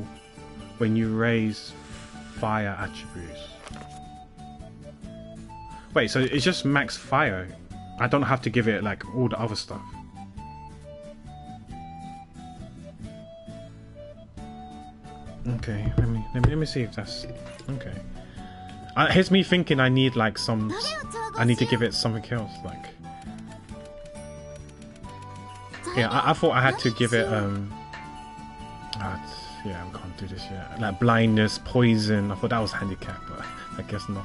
when you raise fire attributes. Wait, so it's just max fire. I don't have to give it like all the other stuff. Okay, let me see if that's okay. Here's me thinking I need like some. I need to give it something else, like. Yeah, I thought I had to give it yeah, we can't do this yet. Like blindness, poison. I thought that was handicap, but I guess not.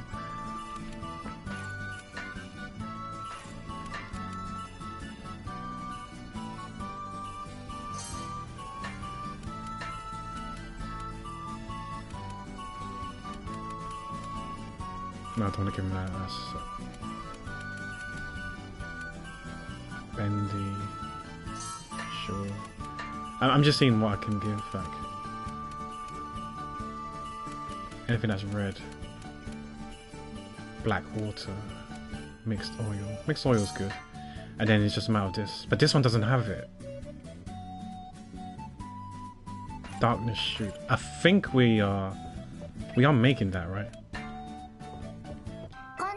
No, I don't want to give him that. That's bendy. Sure. I'm just seeing what I can give. Like anything that's red. black water, mixed oil. Mixed oil is good. And then it's just a matter of this. But this one doesn't have it. Darkness shoot. I think we are making that, right? Oh,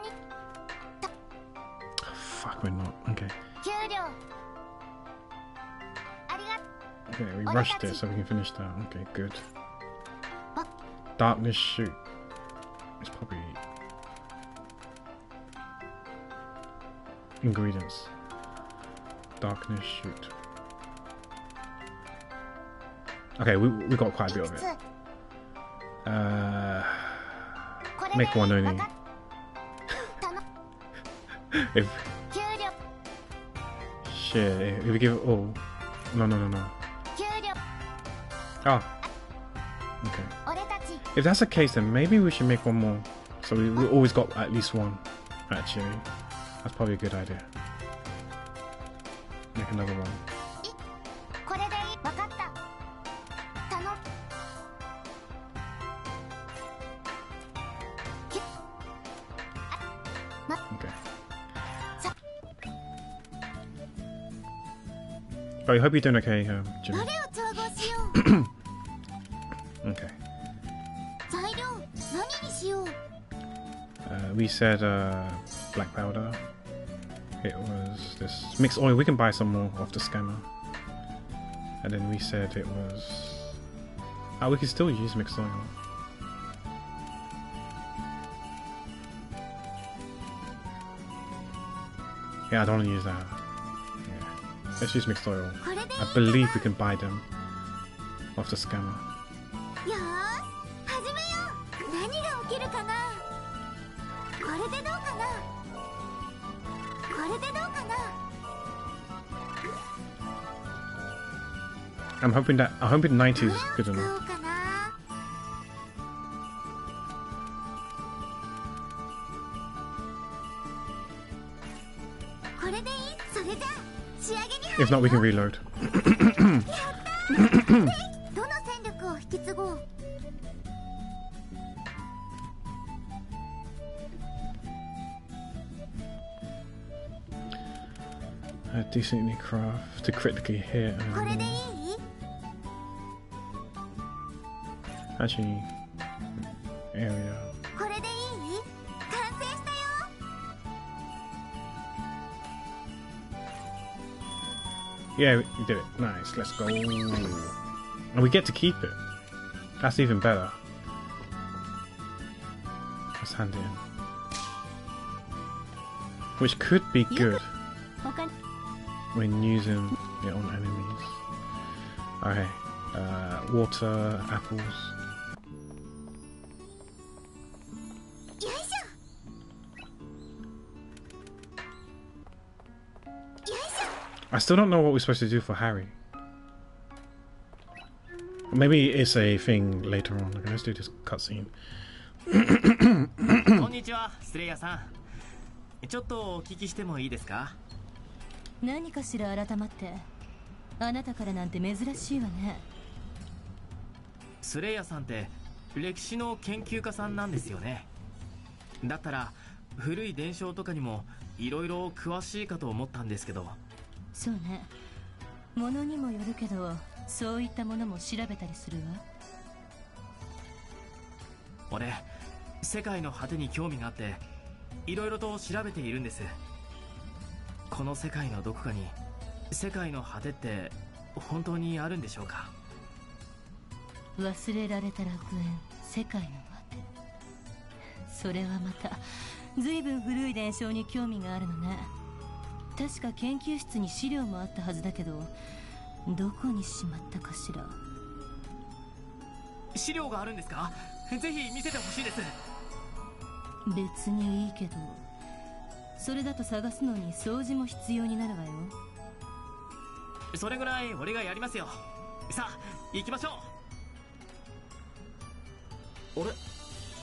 fuck, we're not. Okay. Okay, we rushed it so we can finish that. Okay, good. Darkness shoot. It's probably ingredients. Darkness shoot. Okay, we got quite a bit of it. Make one only. if shit, if we give it all. No. Oh. Okay. If that's the case, then maybe we should make one more. So we always got at least one. Actually, that's probably a good idea. Make another one. Okay. Oh, I hope you're doing okay, Jimmy. Okay. We said black powder. It was this mixed oil. We can buy some more off the scanner. And then we said it was... we can still use mixed oil. Yeah, I don't want to use that. Yeah. Let's use mixed oil. I believe we can buy them off the scanner. I'm hoping 90 is good enough. If not, we can reload. Decently craft to critically hit. Actually, area. Yeah, we did it. Nice, let's go. And we get to keep it. That's even better. Let's hand it in. Which could be good when using it on enemies. Okay. Water, apples. I still don't know what we're supposed to do for Harry. Maybe it's a thing later on. Okay, let's do this cutscene. こんにちは、スレイヤさん。ちょっとお聞きしてもいいですか？何かしら改まって。あなたからなんて珍しいわね。スレイヤさんって歴史の研究家さんなんですよね。だったら古い伝承とかにもいろいろ詳しいかと思ったんですけど。そうね。ものにもよるけど、そういったものも調べたりするわ。俺、世界の果てに興味があって、いろいろと調べているんです。この世界のどこかに世界の果てって本当にあるんでしょうか？忘れられた楽園、世界の果て。それはまた随分古い伝承に興味があるのね。確か研究室に資料もあったはずだけど、どこにしまったかしら。資料があるんですか？ぜひ見せてほしいです。別にいいけど、それだと探すのに掃除も必要になるわよ。それぐらい俺がやりますよ。さあ行きましょう。あれ、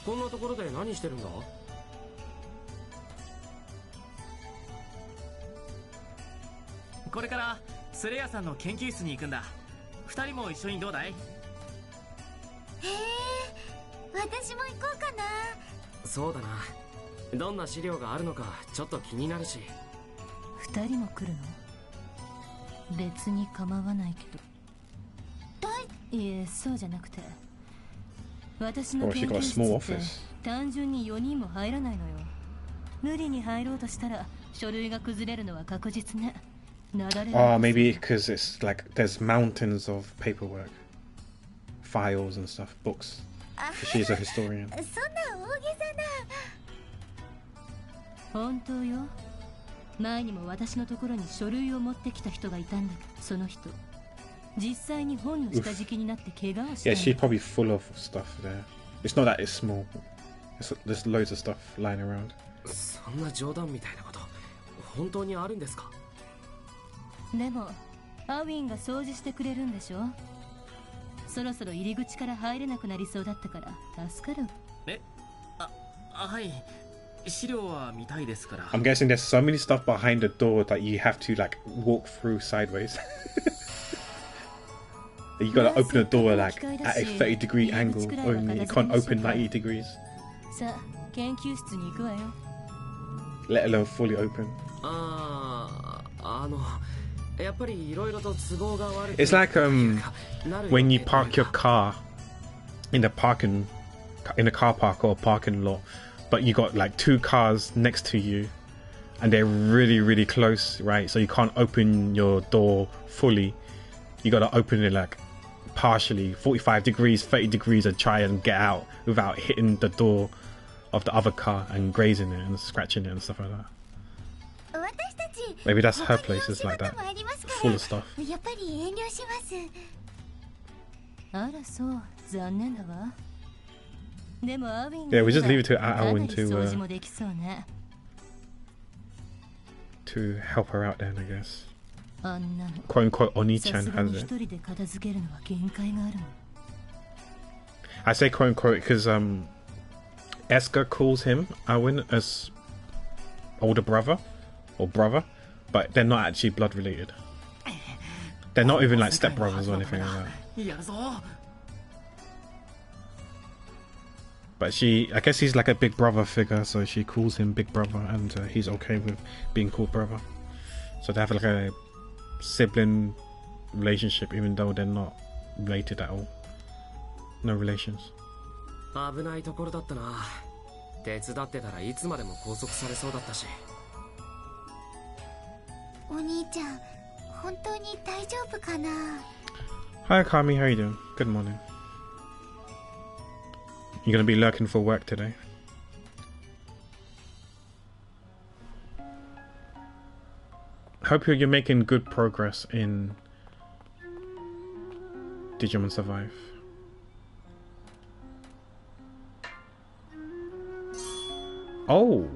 こんなところで何してるんだ？これからスレイヤさんの研究室に行くんだ。二人も一緒にどうだい？へえ、私も行こうかな。そうだな。どんな資料があるのかちょっと気になるし。二人も来るの？別に構わないけど。いえ、そうじゃなくて、私の Or she 研 got a 究室 small って office. 単純に4人も入らないのよ。無理に入ろうとしたら書類が崩れるのは確実ね。なだれる。Maybe because it's like there's mountains of paperwork, files and stuff, books. She's a historian. そんな大げさな。本当よ。前にも私のところに書類を持ってきた人がいたんだけど、その人実際に本の下敷きになって怪我をした Yeah, んだ。 she's probably full of stuff there. It's not that it's small. There's loads of stuff lying around. そんな冗談みたいなこと本当にあるんですか？でもアウィンが掃除してくれるんでしょ。そろそろ入り口から入れなくなりそうだったから助かる。はい。資料は見たいですから。 I'm guessing there's so many stuff behind the door that you have to like walk through sideways. You gotta open the door like at a 30-degree angle, only it can't open 90 degrees, さあ研究室に行くわよ。 let alone fully open. やっぱりいろいろと都合が悪く。 It's like when you park your car in the car park or parking lot, but you got like two cars next to you and they're really close, right? So you can't open your door fully. You gotta open it like partially, 45 degrees, 30 degrees, and try and get out without hitting the door of the other car and grazing it and scratching it and stuff like that. Maybe that's her place, is like that, full of stuff. やっぱり遠慮します。あらそう残念だわ。でもアウィン Yeah, we just leave it to Aowen 掃除もできそうね。 to help her out then, I guess. あんなの Quote unquote さ Oni-chan すが has に it. 一人で片付けるのは限界があるの。 I say quote unquote because Eska calls him Aowen as older brother or brother, but they're not actually blood related. They're not even like stepbrothers or anything like that. やるぞ。 But I guess he's like a big brother figure, so she calls him big brother, and he's okay with being called brother. So they have like a sibling relationship, even though they're not related at all. No relations. 危ないところだったな。手伝ってたらいつまでも拘束されそうだったし。お兄ちゃん、本当に大丈夫かな。 Hi Kami, how you doing? Good morning. You gonna be lurking for work today? Hope you're making good progress in Digimon Survive. Oh,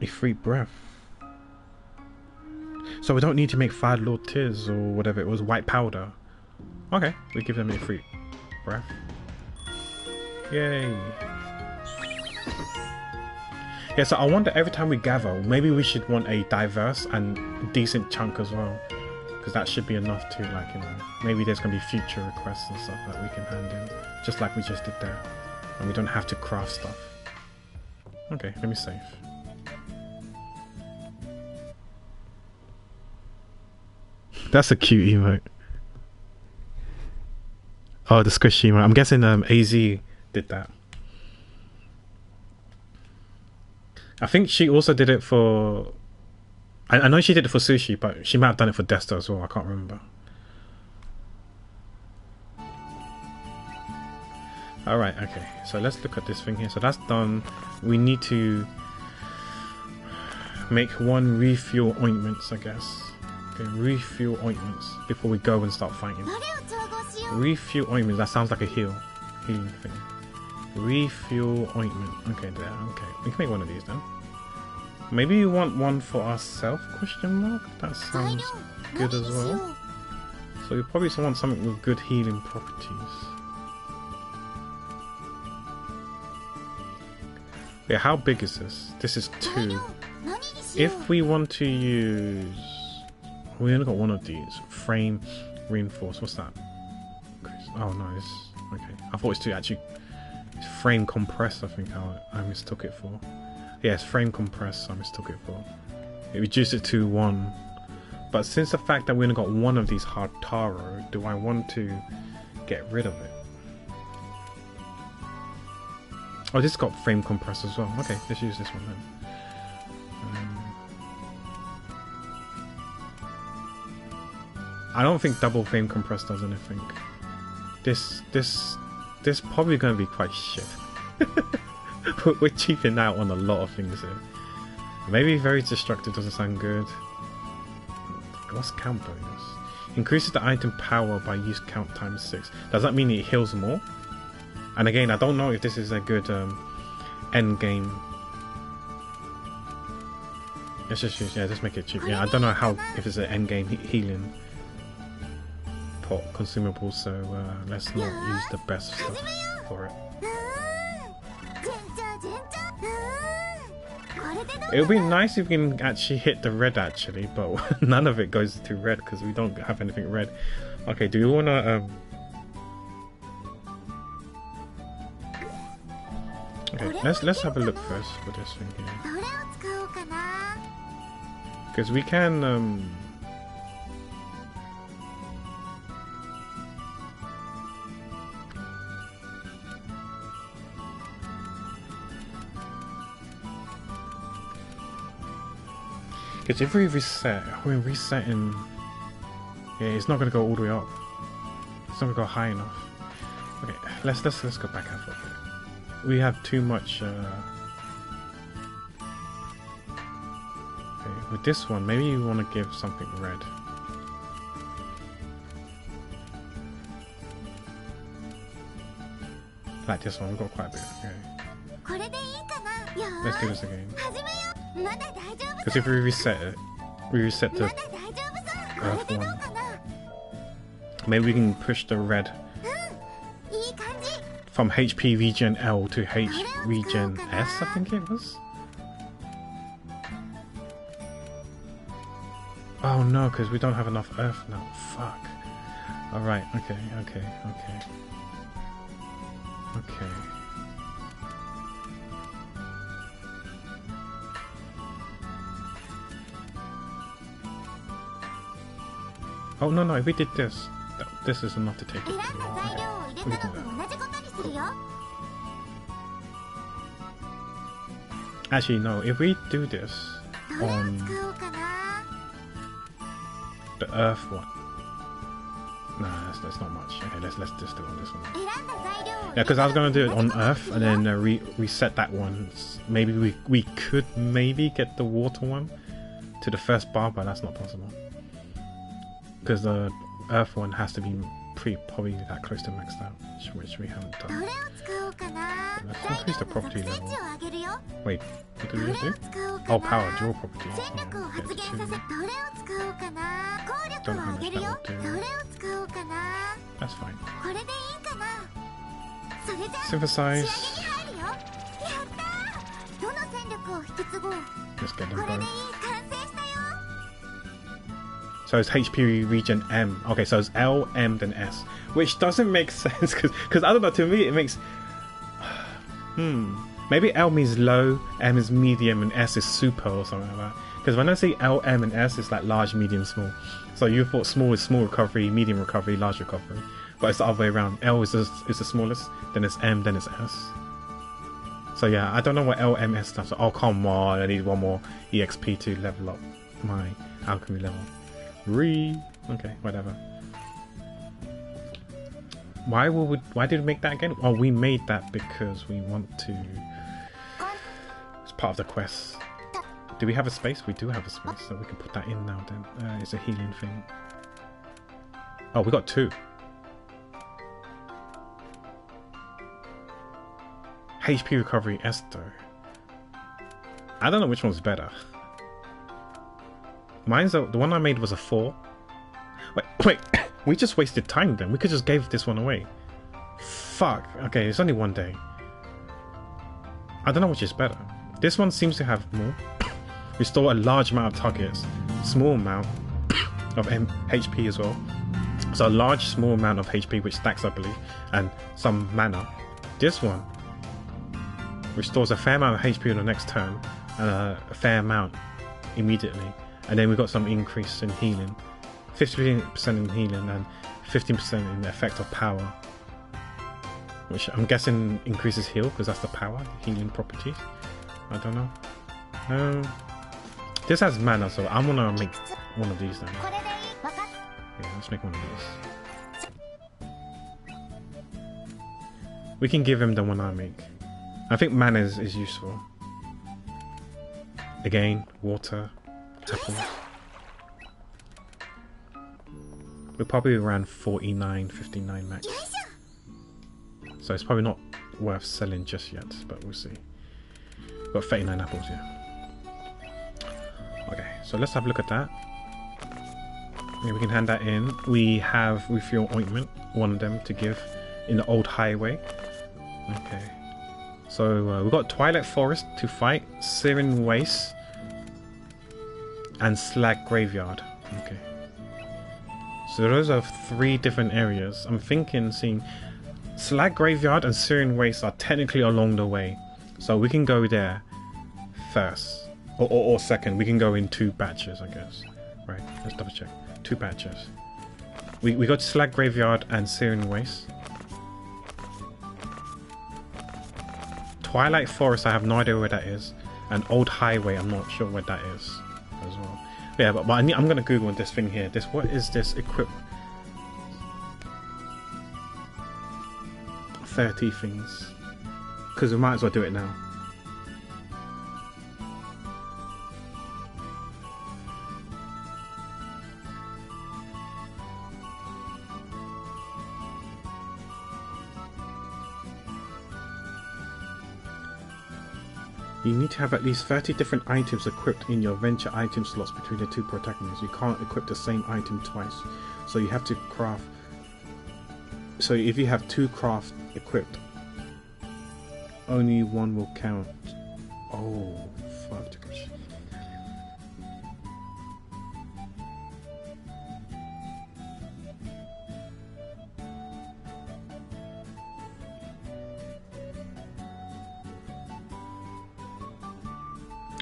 a free breath. So we don't need to make Fire Lord Tears or whatever it was, white powder. Okay, we give them a free breath. Yay. Yeah, so I wonder every time we gather, maybe we should want a diverse and decent chunk as well. Because that should be enough to, like, you know, maybe there's going to be future requests and stuff that we can hand in. Just like we just did there. And we don't have to craft stuff. Okay, let me save. That's a cute emote. Oh, the squishy emote. I'm guessing AZ did that. I think she also did it for... I know she did it for Sushi, but she might have done it for Desta as well. I can't remember. Alright, okay. So let's look at this thing here. So that's done. We need to make 1 refuel ointments, I guess. Okay, refuel ointments before we go and start fighting. Refuel ointments. That sounds like a healing thing. Refuel ointment. Okay, there. Okay, we can make 1 of these then. Maybe we want 1 for ourselves? Question mark. That sounds good as well. So we probably want something with good healing properties. Yeah, how big is this? This is 2. If we want to use... We only got 1 of these. Frame reinforce. What's that? Oh no, this... Okay. I thought it's 2 actually. It's frame compress, I think I mistook it for. Yes, frame compress, I mistook it for. It reduced it to 1. But since the fact that we only got one of these Hartaro, do I want to get rid of it? Oh, this got frame compress as well. Okay, let's use this one then. I don't think double frame compress does anything. This probably going to be quite shit. We're cheaping out on a lot of things here. Maybe very destructive doesn't sound good. What's count bonus? Increases the item power by use count times 6. Does that mean it heals more? And again, I don't know if this is a good end game. Let's just use, yeah, let's make it cheap. Yeah, I don't know how, if it's an end game healing pot consumable, so let's not use the best stuff for it. It would be nice if we can actually hit the red actually, but none of it goes to red because we don't have anything red. Okay, do you wanna okay, let's have a look first for this thing here. Because we can because if we reset, we're resetting. Yeah, it's not gonna go all the way up. It's not gonna go high enough. Okay, let's go back out for a bit. We have too much. Okay, with this one, maybe you want to give something red. Like this one, we've got quite a bit. Okay. Let's do this again. Because if we reset it, we reset the earth one. Maybe we can push the red from HP regen L to H regen S, I think it was. Oh no, because we don't have enough earth now. Fuck. Alright, okay. Oh no, if we did this, this is enough to take it. Okay. We can do that. Actually no, if we do this on the earth one. Nah, that's not much. Okay, let's just do it on this one. Yeah, because I was gonna do it on earth and then reset that one. Maybe we could maybe get the water one to the first bar, but that's not possible. Because the earth one has to be probably that close to maxed out, which we haven't done. Let's increase the property level. Wait, what did we just do? Oh, power, dual property. Don't know how much that will do. That's fine. Synthesize. Let's get them both. So it's HP regen M. Okay, so it's L, M, then S. Which doesn't make sense, because I don't know, to me it makes... Maybe L means low, M is medium, and S is super or something like that. Because when I say L, M, and S, it's like large, medium, small. So you thought small is small recovery, medium recovery, large recovery. But it's the other way around. L is the smallest, then it's M, then it's S. So yeah, I don't know what L, M, S stands for. Oh, come on, I need one more EXP to level up my alchemy level. Okay, whatever. Why did we make that again? Oh, we made that because we want to... It's part of the quest. Do we have a space? We do have a space, so we can put that in now then. It's a healing thing. Oh, we got 2. HP recovery Esto. I don't know which one's better. Mine's the one I made was a 4. Wait, we just wasted time then. We could just gave this one away. Fuck. Okay, it's only one day. I don't know which is better. This one seems to have more. Restore a large amount of targets. Small amount of HP as well. So a large, small amount of HP which stacks, I believe. And some mana. This one restores a fair amount of HP on the next turn, and a fair amount immediately. And then we've got some increase in healing, 15% in healing and 15% in the effect of power, which I'm guessing increases heal because that's the power healing properties. I don't know. This has mana, so I'm gonna make one of these then. Yeah, let's make one of these. We can give him the one I make. I think mana is useful. Again, water, apples. We're probably around 49, 59 max. So it's probably not worth selling just yet, but we'll see. Got 39 apples, yeah. Okay, so let's have a look at that. Yeah, we can hand that in. We have refuel ointment, one of them to give in the old highway. Okay. So we've got Twilight Forest to fight, Searing Waste, and Slag Graveyard. Okay. So those are 3 different areas. I'm thinking seeing Slag Graveyard and Searing Waste are technically along the way. So we can go there first. Or second. We can go in 2 batches, I guess. Right, let's double check. 2 batches. We got Slag Graveyard and Searing Waste. Twilight Forest, I have no idea where that is. And Old Highway, I'm not sure where that is as well. Yeah, but I'm going to Google this thing here. What is this equip? 30 things. Because we might as well do it now. You need to have at least 30 different items equipped in your venture item slots between the 2 protagonists. You can't equip the same item twice. So you have to craft... So if you have 2 craft equipped, only 1 will count. Oh, fuck.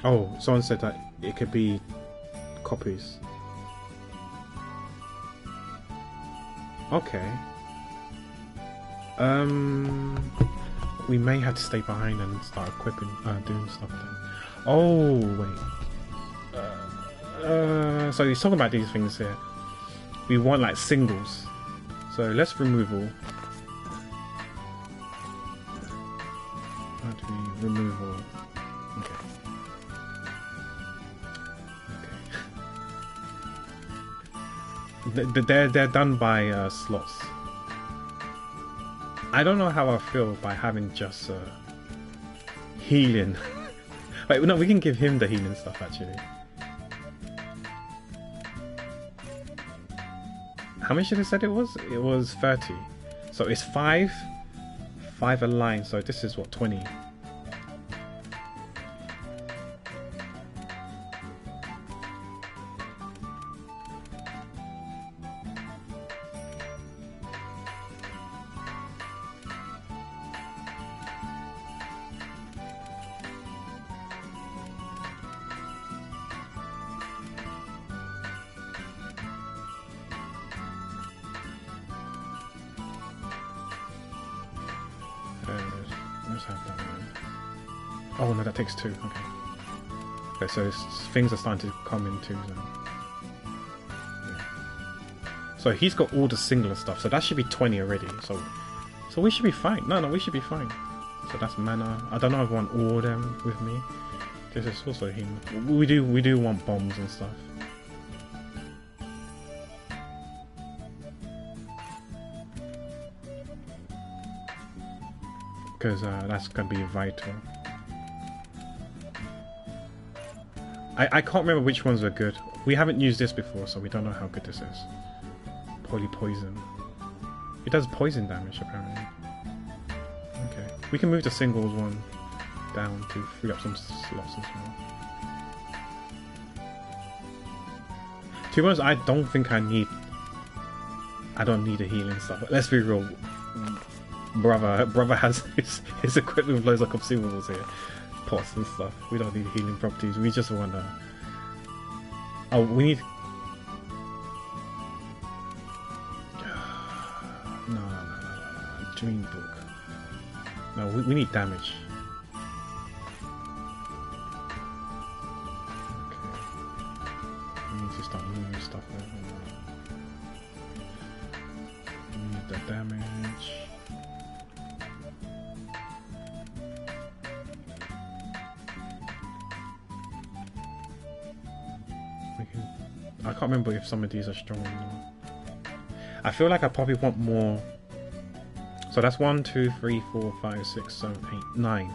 Oh, someone said that it could be copies. Okay. We may have to stay behind and start equipping, doing stuff then. Oh, wait. So he's talking about these things here. We want like singles. So let's remove all. How do we remove all? They're done by slots. I don't know how I feel by having just healing. Wait, no, we can give him the healing stuff actually. How much did it said it was? It was 30. So it's 5 a line. So this is what, 20. Let's have that one. Oh no, that takes 2. Okay. Okay, so things are starting to come into them. Yeah. So he's got all the singular stuff, so that should be 20 already. So we should be fine. No, we should be fine. So that's mana. I don't know if I want all of them with me. This is also him. We do want bombs and stuff. Because that's going to be vital. I can't remember which ones are good. We haven't used this before, so we don't know how good this is. Poison. It does poison damage, apparently. Okay. We can move the singles one down to free up some slots as well. To be honest, I don't think I don't need a healing stuff. But let's be real. brother has his equipment with loads of consumables here, pots and stuff. We don't need healing properties. We just want to. Oh, we need. No. Dream book. No, we need damage. Okay. We need to start moving stuff over. We need the damage. I can't remember if some of these are strong or not. I feel like I probably want more. So that's 1, 2, 3, 4, 5, 6, 7, 8, 9.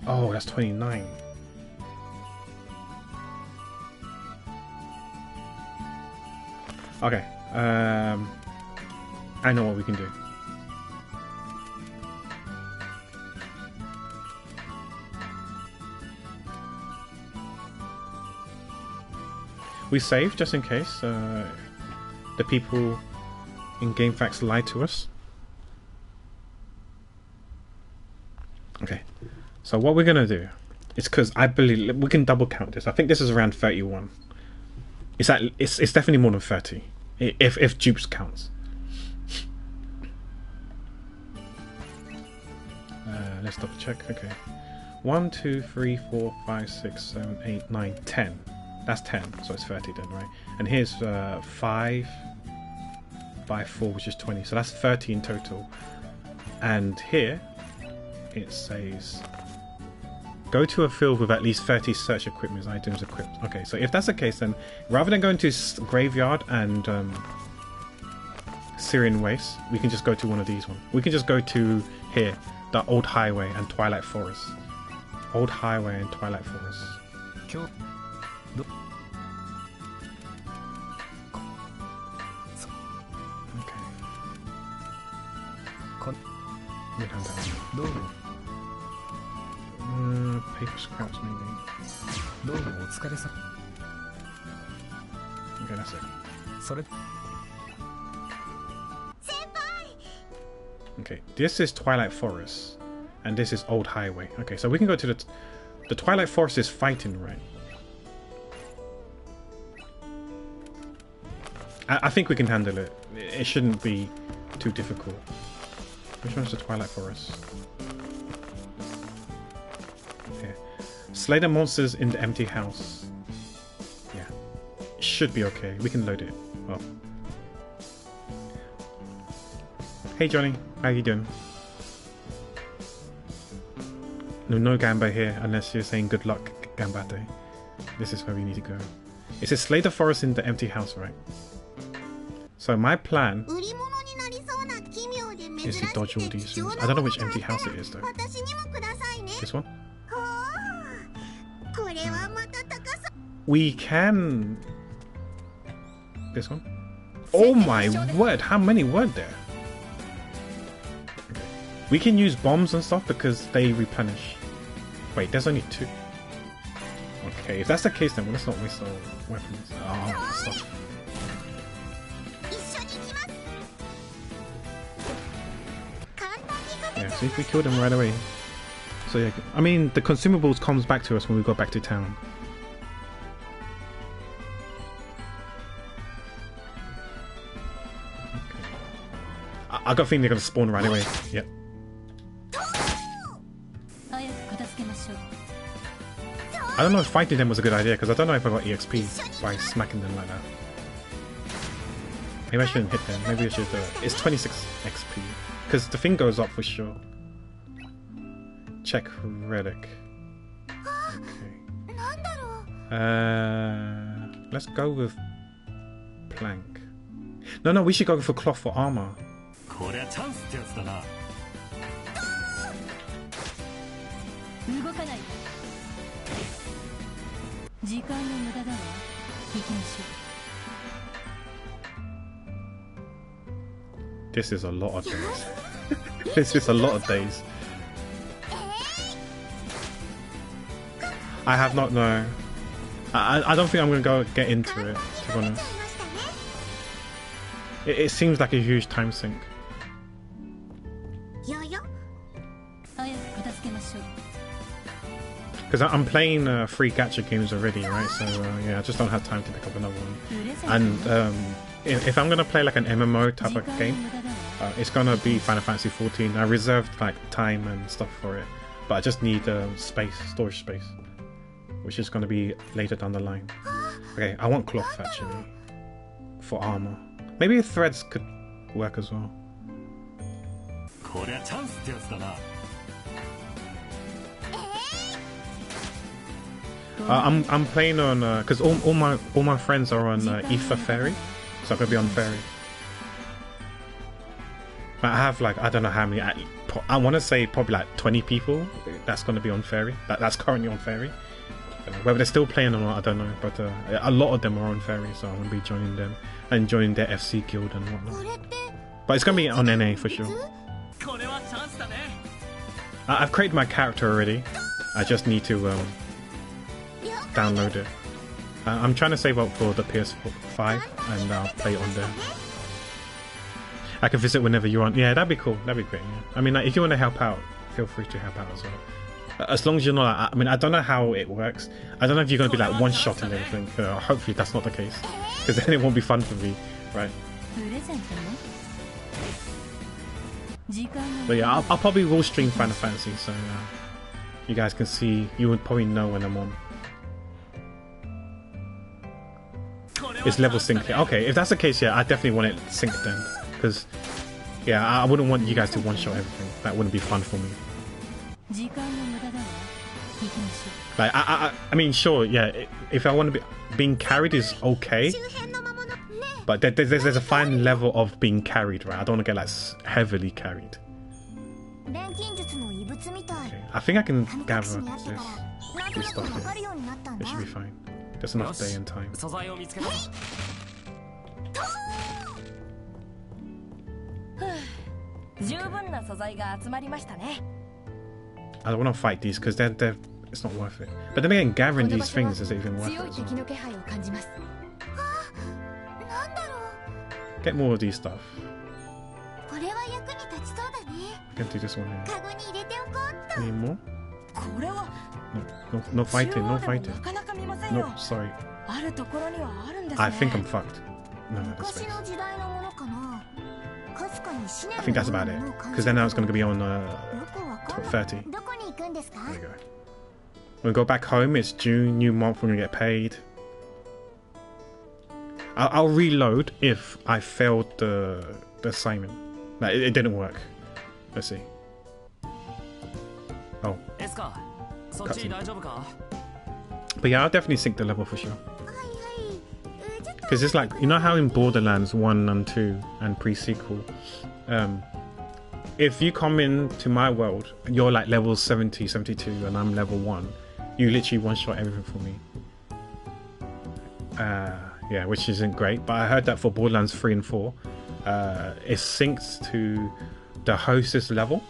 Oh, that's 29. Okay. I know what we can do. We save just in case the people in GameFAQs lied to us. Okay, so what we're gonna do is, because I believe we can double count this. I think this is around 31. It's definitely more than 30 if dupes counts. Let's double check. Okay, 1, 2, 3, 4, 5, 6, 7, 8, 9, 10. That's 10, so it's 30 then, right? And here's 5 by 4, which is 20. So that's 30 in total. And here it says go to a field with at least 30 search equipment items equipped. Okay, so if that's the case, then rather than going to graveyard and Syrian Waste, we can just go to one of these ones. We can just go to here, the Old Highway and Twilight Forest. Old Highway and Twilight Forest. Paper scraps maybe. Okay, that's it. Okay, this is Twilight Forest, and this is Old Highway. Okay, so we can go to the Twilight Forest is fighting, right? I think we can handle it. It shouldn't be too difficult. Which one's the Twilight Forest? Here. Slay the monsters in the empty house. Yeah. It should be okay. We can load it. Oh. Hey Johnny, how you doing? No Gamba here, unless you're saying good luck, Gambate. This is where we need to go. It says slay the forest in the empty house, right? So my plan is to dodge all these things. I don't know which empty house it is though. This one? We can... This one? Oh my word, how many were there? Okay. We can use bombs and stuff because they replenish. Wait, there's only 2. Okay, if that's the case then let's not waste our weapons. Oh, stuff. Yeah, see if we kill them right away. So yeah, I mean the consumables comes back to us when we go back to town. Okay. I got a feeling they're gonna spawn right away. Yep. I don't know if fighting them was a good idea because I don't know if I got EXP by smacking them like that. Maybe I shouldn't hit them. Maybe I should. It's 26 XP because the thing goes up for sure. Check relic. Okay. Let's go with plank. No, we should go for cloth for armor. This is a lot of days. This is a lot of days. I have not no. I don't think I'm gonna get into it, to be honest. It seems like a huge time sink. やや 早く片付けましょう。 Because I'm playing 3 gacha games already, right? So yeah, I just don't have time to pick up another one. And if I'm gonna play like an MMO type of game, it's gonna be Final Fantasy 14. I reserved like time and stuff for it, but I just need storage space, which is gonna be later down the line. Okay, I want cloth actually for armor. Maybe threads could work as well. こりゃチャンスってやつだな。 I'm playing on because all my friends are on Ether Ferry, so I'm gonna be on Ferry. I have like I don't know how many. I want to say probably like 20 people that's gonna be on Ferry. That's currently on Ferry. Whether they're still playing or not, I don't know. But a lot of them are on Ferry, so I'm gonna be joining them and joining their FC guild and whatnot. But it's gonna be on NA for sure. I've created my character already. I just need to download it. I'm trying to save up for the PS5 and I'll play it on there. I can visit whenever you want. Yeah, that'd be cool. That'd be great. Yeah. I mean, like, if you want to help out, feel free to help out as well. As long as you're not like, I mean, I don't know how it works. I don't know if you're going to be like one shot and everything. Hopefully that's not the case, because then it won't be fun for me, right? But yeah, I'll probably will stream Final Fantasy, so you guys can see. You would probably know when I'm on. It's level synced. Okay, if that's the case, yeah, I definitely want it synced then, because yeah, I wouldn't want you guys to one shot everything. That wouldn't be fun for me. Like I mean, sure, yeah. If I want to be being carried is okay, but there's a fine level of being carried, right? I don't want to get like heavily carried. Okay, I think I can gather this stuff here. It should be fine. There's enough day and time. I don't want to fight these because it's not worth it. But then again, gathering these things is even worth it. So. Get more of these stuff. I can do this one here. Any more? No fighting, no fighting. No, sorry. I think I'm fucked. No, that's space. I think that's about it. Because then now it's going to be on 30. There we go. We'll go back home. It's June, new month. We're going to get paid. I'll reload if I failed the assignment. No, it didn't work. Let's see. Oh. But yeah, I'll definitely sync the level for sure. Because it's like, you know how in Borderlands 1 and 2 and pre-sequel, if you come into my world, you're like level 70, 72 and I'm level 1, you literally one-shot everything for me. Yeah, which isn't great, but I heard that for Borderlands 3 and 4, it syncs to the host's level.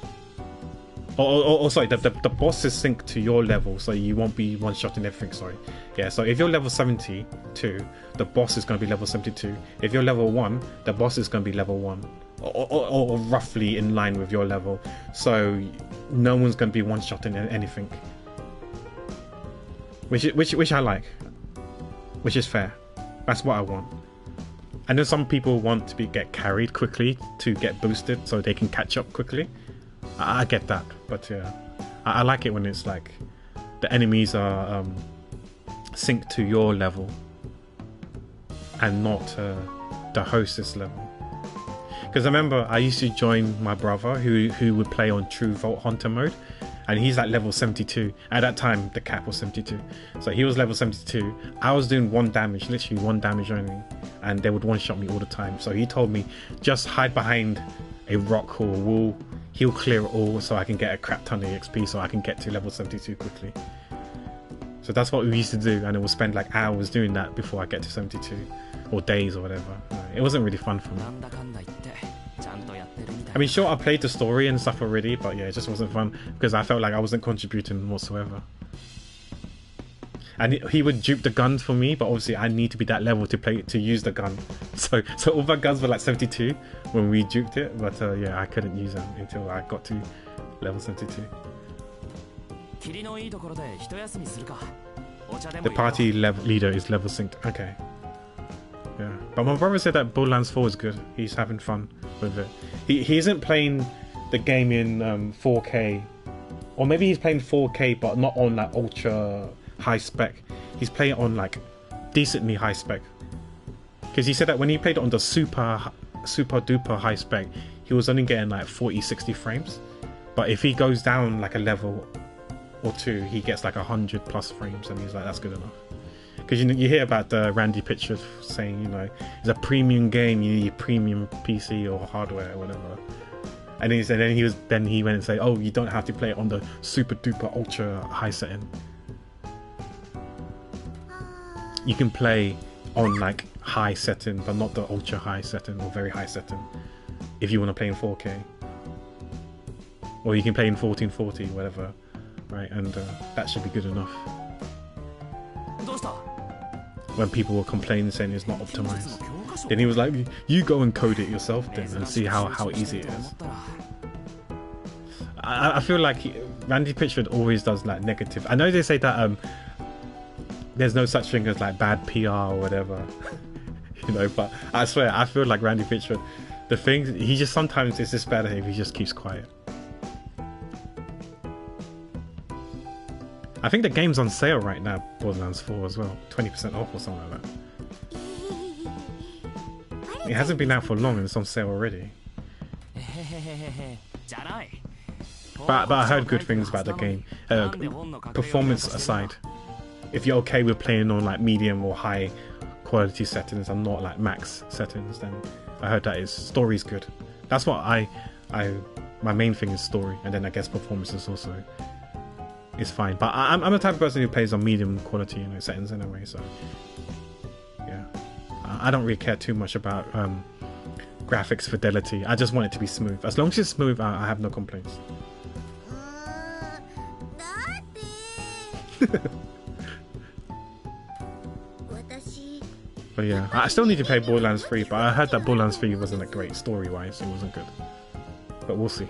Or sorry, the boss is synced to your level, so you won't be one-shotting everything, sorry. Yeah, so if you're level 72, the boss is going to be level 72. If you're level 1, the boss is going to be level 1. Or roughly in line with your level. So no one's going to be one-shotting anything. Which I like. Which is fair. That's what I want. I know some people want to get carried quickly to get boosted so they can catch up quickly. I get that, but yeah, I like it when it's like the enemies are synced to your level and not the hostess level. Because I remember I used to join my brother who would play on True Vault Hunter mode, and he's at level 72. At that time, the cap was 72, so he was level 72. I was doing 1 damage, literally 1 damage only, and they would one-shot me all the time. So he told me, just hide behind a rock or a wall. He'll clear it all so I can get a crap ton of EXP so I can get to level 72 quickly. So that's what we used to do, and it would spend like hours doing that before I get to 72, or days or whatever. It wasn't really fun for me. I mean, sure, I played the story and stuff already, but yeah, it just wasn't fun because I felt like I wasn't contributing whatsoever. and he would dupe the guns for me, but obviously I need to be that level to use the gun. So all my guns were like 72 when we duped it, but yeah, I couldn't use them until I got to level 72. The party leader is level synced. Okay. Yeah, but my brother said that Borderlands 4 is good. He's having fun with it. He isn't playing the game in 4K, or maybe he's playing 4K but not on like ultra high spec. He's playing on like decently high spec, because he said that when he played it on the super duper high spec, he was only getting like 40-60 frames, but if he goes down like a level or two, he gets like 100+ frames, and he's like, that's good enough. Because you hear about Randy Pitchford saying, you know, it's a premium game, you need premium PC or hardware or whatever. And then he went and said, oh, you don't have to play it on the super duper ultra high setting. You can play on like high setting, but not the ultra high setting or very high setting, if you want to play in 4K. Or you can play in 1440, whatever, right? And that should be good enough. When people were complaining saying it's not optimized, then he was like, you go and code it yourself then and see how easy it is. I feel like Randy Pitchford always does like negative. I know they say that there's no such thing as like bad PR or whatever, you know, but I swear I feel like Randy Pitchford, the thing he just sometimes it's just better if he just keeps quiet. I think the game's on sale right now, Borderlands 4 as well, 20% off or something like that. It hasn't been out for long and it's on sale already. But I heard good things about the game. Performance aside, if you're okay with playing on like medium or high quality settings and not like max settings, then I heard that story's good. That's what my main thing is story, and then I guess performance is also is fine. But I'm the type of person who plays on medium quality, you know, settings anyway. So yeah, I don't really care too much about graphics fidelity. I just want it to be smooth. As long as it's smooth, I have no complaints. But yeah, I still need to play Borderlands 3, but I heard that Borderlands 3 wasn't that great story-wise. It wasn't good. But we'll see.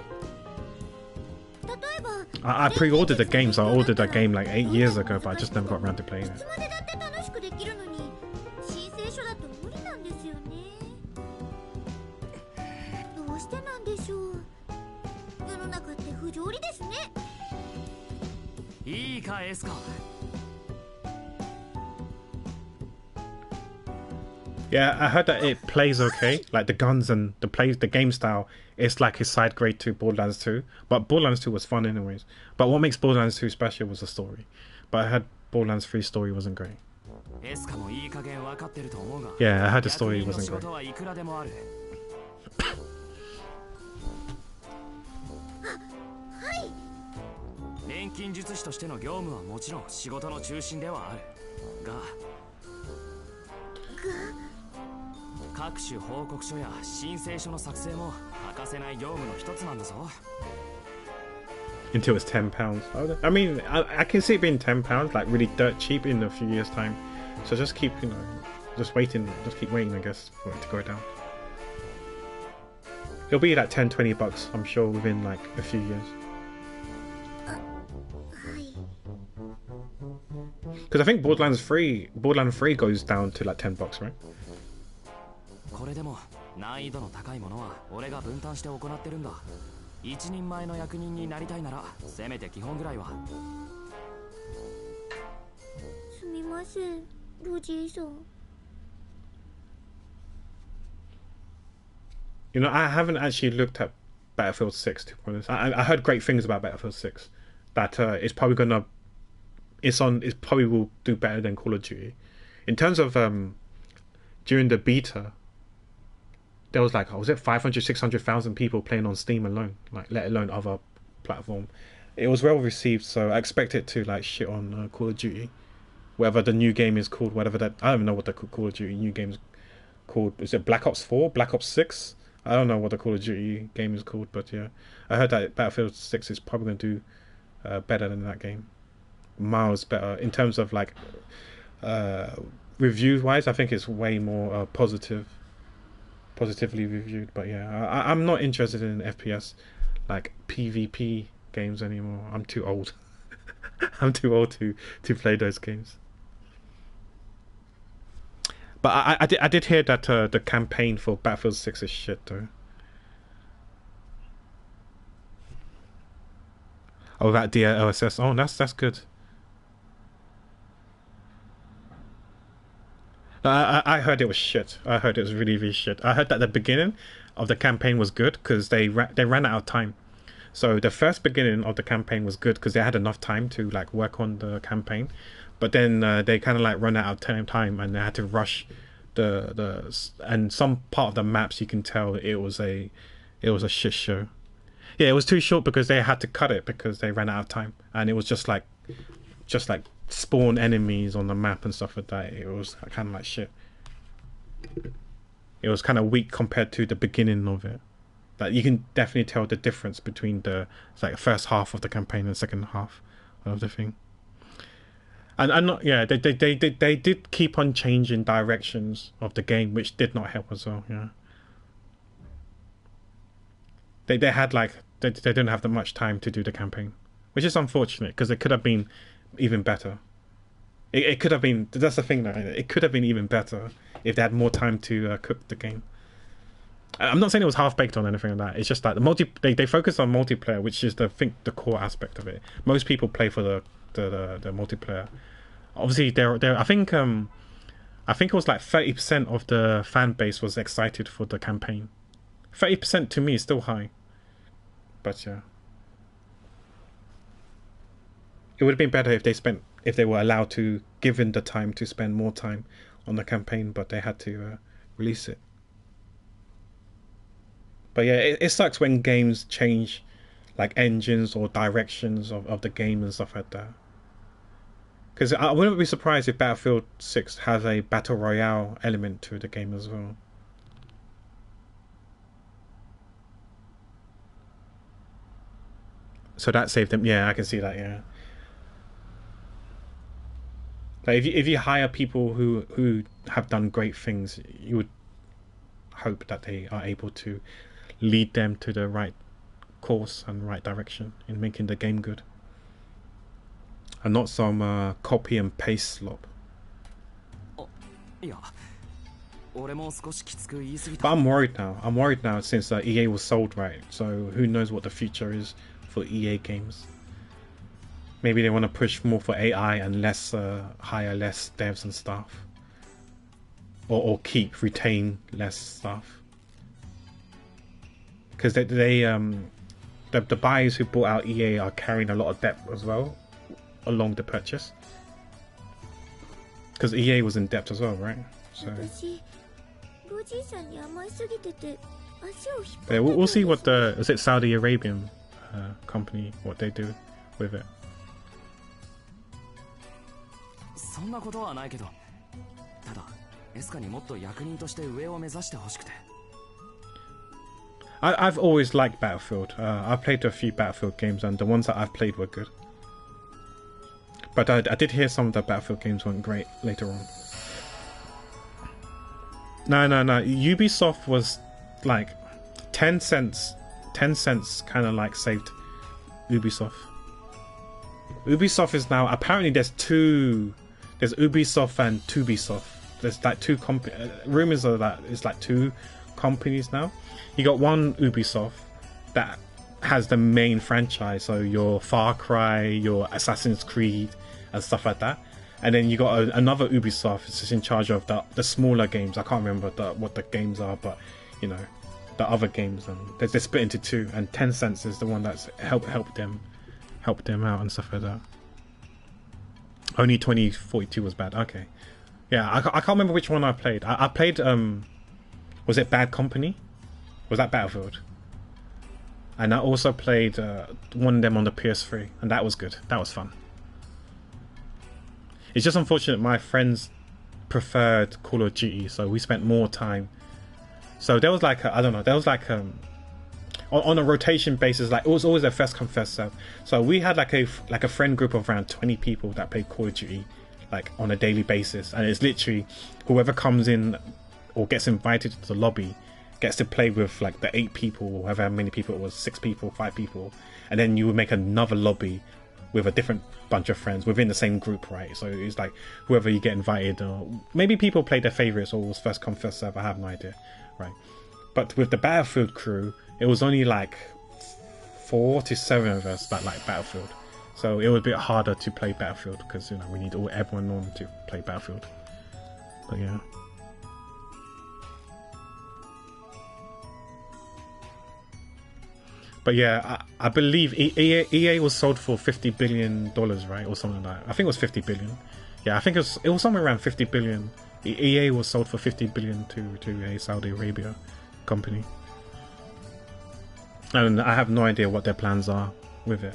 I pre-ordered the game, so I ordered that game like 8 years ago, but I just never got around to playing it. Yeah, I heard that it plays okay, like the guns and the game style. It's like a side grade to Borderlands 2, but Borderlands 2 was fun anyways. But what makes Borderlands 2 special was the story. But I heard Borderlands 3 story wasn't great. Yeah, I heard the story wasn't great. Until it's £10. I mean, I can see it being £10, like really dirt cheap in a few years' time. So just keep, you know, just keep waiting, I guess, for it to go down. It'll be like $10-20, I'm sure, within like a few years. Because I think Borderlands 3 goes down to like $10, right? You know, I haven't actually looked at Battlefield 6, to be honest. I heard great things about Battlefield 6. That it's probably gonna, it probably will do better than Call of Duty. In terms of during the beta, there was like, was it 500,000-600,000 people playing on Steam alone, like let alone other platform. It was well received, so I expect it to like shit on Call of Duty, whatever the new game is called, whatever that, I don't even know what the Call of Duty new game is called. Is it Black Ops 4, Black Ops 6? I don't know what the Call of Duty game is called, but yeah, I heard that Battlefield 6 is probably going to do better than that game. miles better in terms of like review wise. I think it's way more positively reviewed. But yeah, I'm not interested in FPS like PvP games anymore. I'm too old. I'm too old to play those games. But I did hear that the campaign for Battlefield 6 is shit though. Oh, that DLSS. Oh, that's good. I heard it was shit. I heard it was really, really shit. I heard that the beginning of the campaign was good because they ran out of time. So the first beginning of the campaign was good because they had enough time to like work on the campaign, but then they kind of like run out of time and they had to rush and some part of the maps you can tell it was a shit show. Yeah, it was too short because they had to cut it because they ran out of time, and it was just like spawn enemies on the map and stuff like that. It was kind of like shit. It was kind of weak compared to the beginning of it. Like you can definitely tell the difference between the first half of the campaign and the second half of the thing. And I'm not, yeah, they did keep on changing directions of the game, which did not help as well. Yeah, they had like they didn't have that much time to do the campaign, which is unfortunate because it could have been even better. It could have been. That's the thing, though. It could have been even better if they had more time to cook the game. I'm not saying it was half baked on anything like that. It's just like they focus on multiplayer, which is the core aspect of it. Most people play for the multiplayer. Obviously, I think it was like 30% of the fan base was excited for the campaign. 30% to me is still high, but yeah, it would have been better if they were allowed to, given the time, to spend more time on the campaign, but they had to release it. But yeah, it sucks when games change like engines or directions of the game and stuff like that. Because I wouldn't be surprised if Battlefield 6 has a Battle Royale element to the game as well. So that saved them. Yeah, I can see that, yeah. Like if you hire people who have done great things, you would hope that they are able to lead them to the right course and right direction in making the game good, and not some copy and paste slop. But I'm worried now since EA was sold, right? So who knows what the future is for EA games. Maybe they want to push more for AI and hire less devs and stuff, or retain less stuff. Because the buyers who bought out EA are carrying a lot of debt as well along the purchase. Because EA was in debt as well, right? So yeah, we'll see what is it Saudi Arabian company, what they do with it. I've always liked Battlefield. I've played a few Battlefield games, and the ones that I've played were good. But I did hear some of the Battlefield games weren't great later on. No. Ubisoft was like 10 cents. 10 cents kind of like saved Ubisoft. Ubisoft is now, apparently there's Ubisoft and Tubisoft. There's like two rumors are that it's like two companies now. You got one Ubisoft that has the main franchise, so your Far Cry, your Assassin's Creed and stuff like that, and then you got another Ubisoft that's in charge of the smaller games. I can't remember what the games are, but you know, the other games, and they're split into two, and Tencent is the one that's helped them out and stuff like that. Only 2042 was bad. Okay, yeah, I can't remember which one I played. I played was it Bad Company? Was that Battlefield? And I also played one of them on the PS3, and that was good. That was fun. It's just unfortunate my friends preferred Call of Duty, so we spent more time. So there was like on on a rotation basis. Like it was always a first come first serve. So we had like a friend group of around 20 people that played Call of Duty like on a daily basis, and it's literally whoever comes in or gets invited to the lobby gets to play with like the 8 people or however many people it was, 6 people, 5 people, and then you would make another lobby with a different bunch of friends within the same group, right? So it's like whoever you get invited, or maybe people played their favorites or it was first come first serve, I have no idea, right? But with the Battlefield crew, it was only like 4 to 7 of us that like Battlefield, so it was a bit harder to play Battlefield because, you know, we need everyone on to play Battlefield. But yeah. But yeah, I believe EA was sold for $50 billion, right, or something like that. I think it was 50 billion. Yeah, I think it was somewhere around 50 billion. EA was sold for 50 billion to a Saudi Arabia company, and I have no idea what their plans are with it.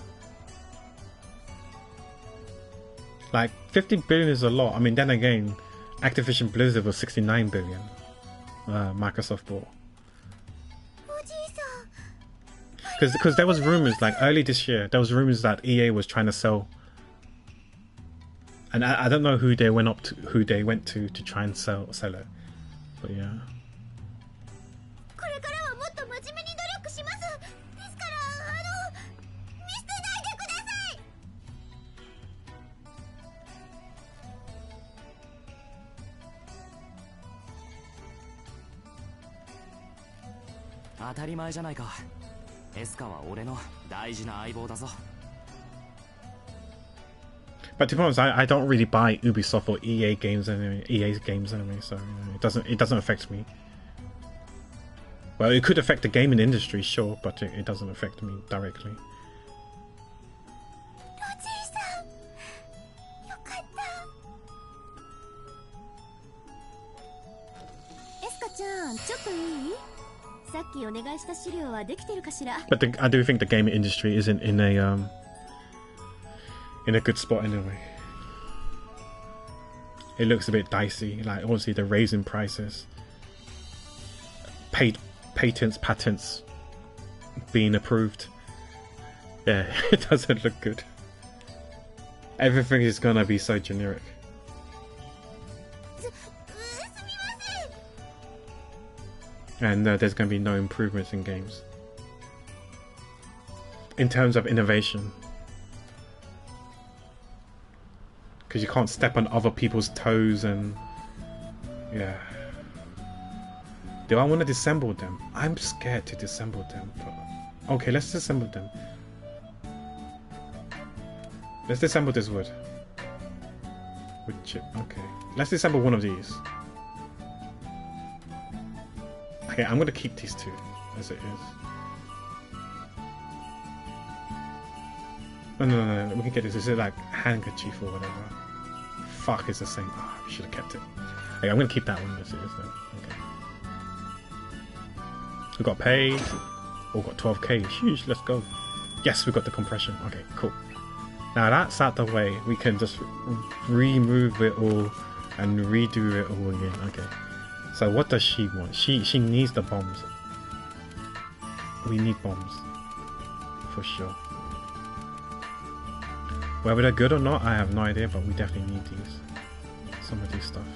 Like 50 billion is a lot. I mean, then again, Activision Blizzard was 69 billion. Microsoft bought. Because there was rumors like early this year, there was rumors that EA was trying to sell, and I don't know who they went to try and sell it, but yeah. But to be honest, I don't really buy Ubisoft or EA games anyway, so you know, it doesn't affect me. Well, it could affect the gaming industry, sure, but it doesn't affect me directly. But I do think the gaming industry isn't in a good spot anyway. It looks a bit dicey. Like obviously they're raising prices, patents being approved. Yeah, it doesn't look good. Everything is gonna be so generic. And there's going to be no improvements in games in terms of innovation, because you can't step on other people's toes. And yeah, do I want to disassemble them? I'm scared to disassemble them, but okay, let's disassemble them. Let's disassemble this wood chip. Okay, let's disassemble one of these. Okay, I'm gonna keep these 2 as it is. No, we can get this. Is it like handkerchief or whatever? Fuck, it's the same. Oh, we should have kept it. Okay, I'm gonna keep that one as it is then. Okay. We got paid. Oh, got 12k. Huge, let's go. Yes, we got the compression. Okay, cool. Now that's out the way. We can just remove it all and redo it all again. Okay. So what does she want? She needs the bombs. We need bombs for sure. Whether they're good or not, I have no idea, but we definitely need these. Some of these stuff.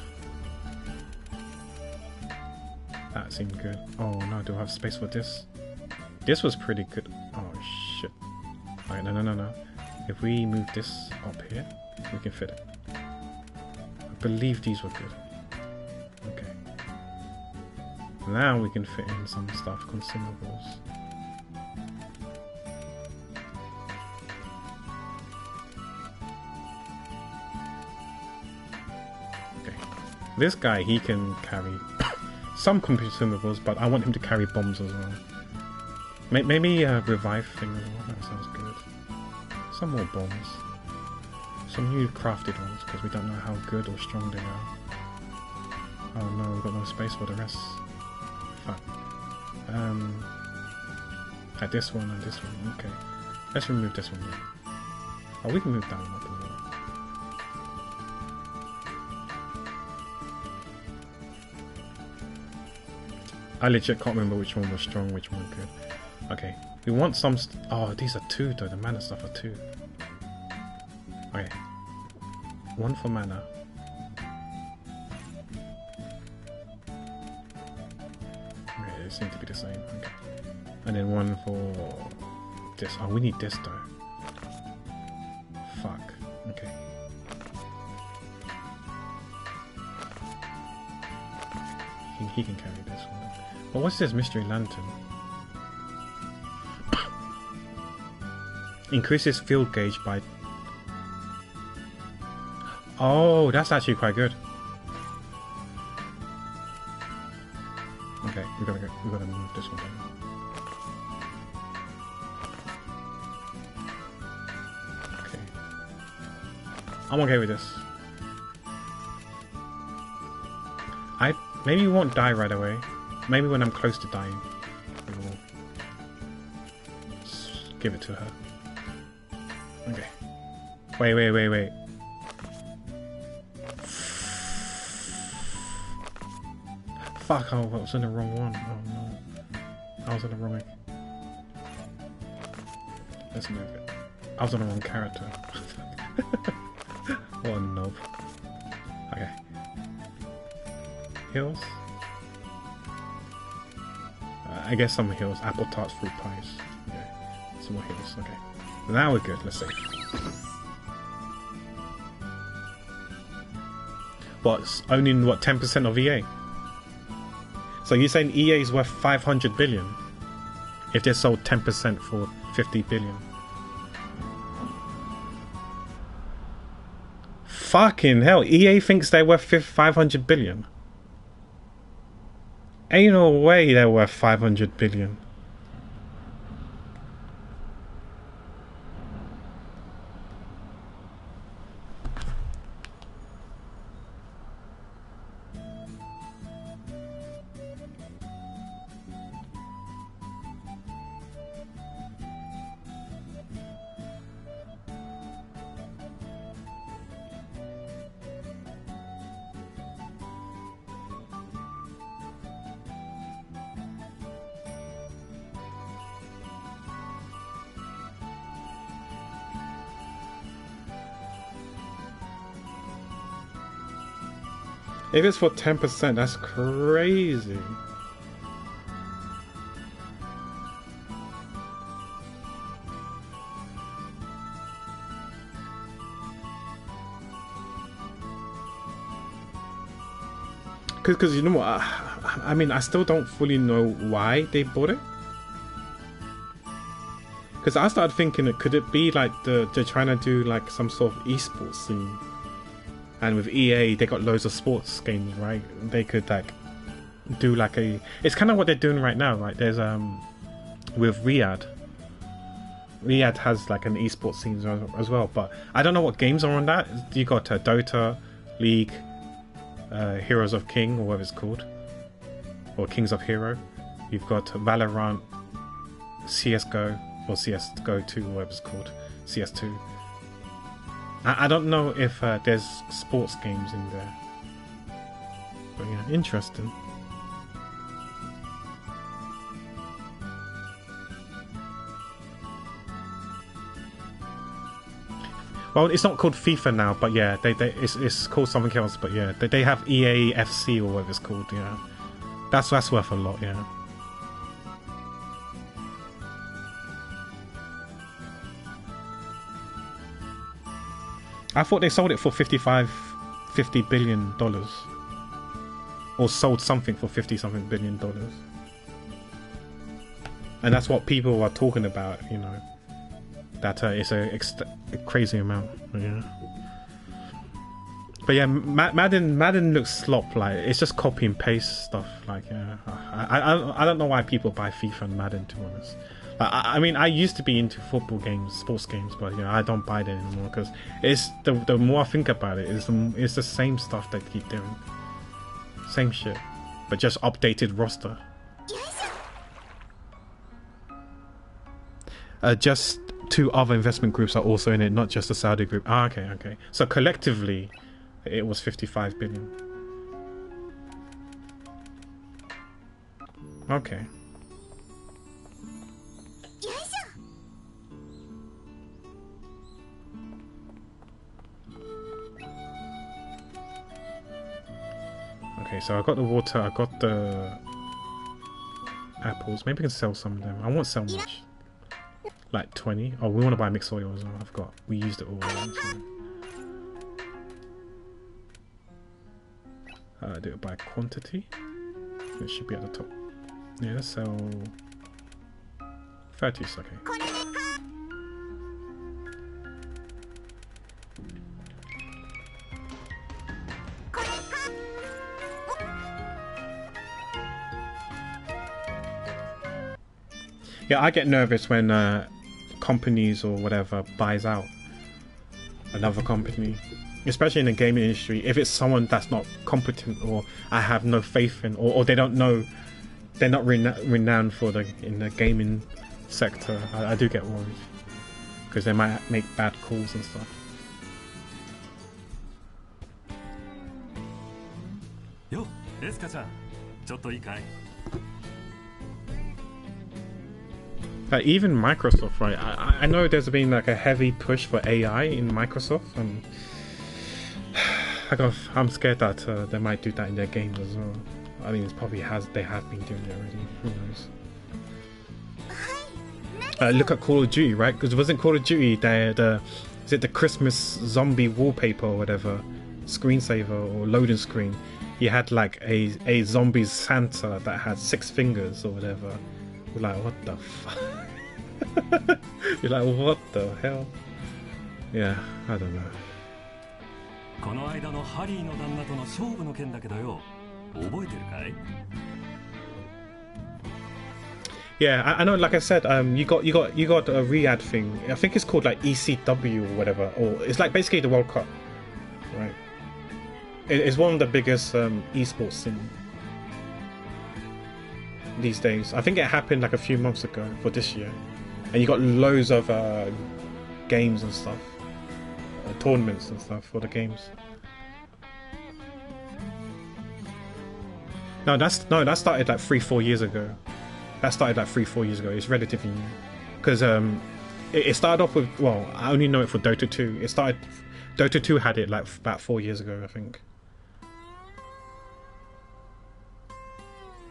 That seemed good. Oh no, do I have space for this? This was pretty good. Oh shit. Alright, no. If we move this up here, we can fit it. I believe these were good. Okay. Now we can fit in some stuff, consumables. Okay. This guy, he can carry some consumables, but I want him to carry bombs as well. Maybe a revive thing as well, that sounds good. Some more bombs. Some new crafted ones, because we don't know how good or strong they are. Oh no, we've got no space for the rest. Fuck. Like this one and this one, okay. Let's remove this one now. Oh, we can move that one up a little. I legit can't remember which one was strong, which one good. Okay, we want some. Oh, these are 2 though. The mana stuff are 2. Okay, 1 for mana. Okay, they seem to be the same. Okay, and then 1 for this. Oh, we need this though. Fuck. Okay. He can carry this one. But what's this mystery lantern? Increases field gauge by... Oh, that's actually quite good. Okay, we gotta move this one down. Okay. I'm okay with this. Maybe we won't die right away. Maybe when I'm close to dying, we will give it to her. Okay. Wait. Fuck, I was in the wrong one. Oh no. I was in the wrong... Let's move it. I was on the wrong character. What a knob. Okay. Hills? I guess some hills. Apple tarts, fruit pies. Okay. Some more hills. Okay. Now we're good. Let's see. But owning what, 10% of EA? So you're saying EA is worth 500 billion if they sold 10% for 50 billion? Fucking hell! EA thinks they're worth 500 billion. Ain't no way they're worth 500 billion. If it's for 10%, that's crazy. Because you know what? I mean, I still don't fully know why they bought it. Because I started thinking, could it be like they're trying to do like some sort of esports scene? And with EA, they got loads of sports games, right? They could like do like a... It's kind of what they're doing right now, right? There's with Riyadh. Riyadh has like an esports scene as well, but I don't know what games are on that. You got Dota, League, Heroes of King, or whatever it's called, or Kings of Hero. You've got Valorant, CS:GO, or CS:GO 2, whatever it's called, CS2. I don't know if there's sports games in there, but yeah, interesting. Well, it's not called FIFA now, but yeah, it's called something else. But yeah, they have EA FC or whatever it's called. Yeah, that's worth a lot. Yeah. I thought they sold it for $50 billion, or sold something for $50-something billion, and that's what people are talking about. You know, that it's a crazy amount. Yeah. But yeah, Madden looks slop. Like it's just copy and paste stuff. Like yeah, I don't know why people buy FIFA and Madden, to be honest. I mean, I used to be into football games, sports games, but you know, I don't buy that anymore because it's the more I think about it, it's the same stuff they keep doing, same shit, but just updated roster. Just 2 other investment groups are also in it, not just the Saudi group. Ah, okay. So collectively, it was 55 billion. Okay. Okay, so I got the water, I got the apples. Maybe I can sell some of them. I won't sell much. Like 20. Oh, we want to buy mixed oil as well. I've got. We used it all. So. Do it by quantity. It should be at the top. Yeah, let's sell 30. Okay. Yeah, I get nervous when companies or whatever buys out another company, especially in the gaming industry. If it's someone that's not competent or I have no faith in, or they don't know, they're not renowned for in the gaming sector, I do get worried because they might make bad calls and stuff. Yo, Eska-chan, ちょっといいかい? Even Microsoft, right? I know there's been like a heavy push for AI in Microsoft, and I'm scared that they might do that in their games as well. I mean, they have been doing it already. Who knows? Look at Call of Duty, right? Because wasn't Call of Duty is it the Christmas zombie wallpaper or whatever, screensaver or loading screen? You had like a zombie Santa that had 6 fingers or whatever. You're like, what the fuck? You're like, what the hell? Yeah, I don't know. この間のハリーの旦那との勝負の件だけどよ、覚えてるかい? Yeah, I know. Like I said, you got a Riyadh thing. I think it's called like ECW or whatever, or it's like basically the World Cup, right? It's one of the biggest esports in these days. I think it happened like a few months ago for this year, and you got loads of games and stuff, tournaments and stuff for the games. No, that started like 3-4 years ago. It's relatively new because it started off with, well, I only know it for Dota 2. Dota 2 had it like about 4 years ago, I think.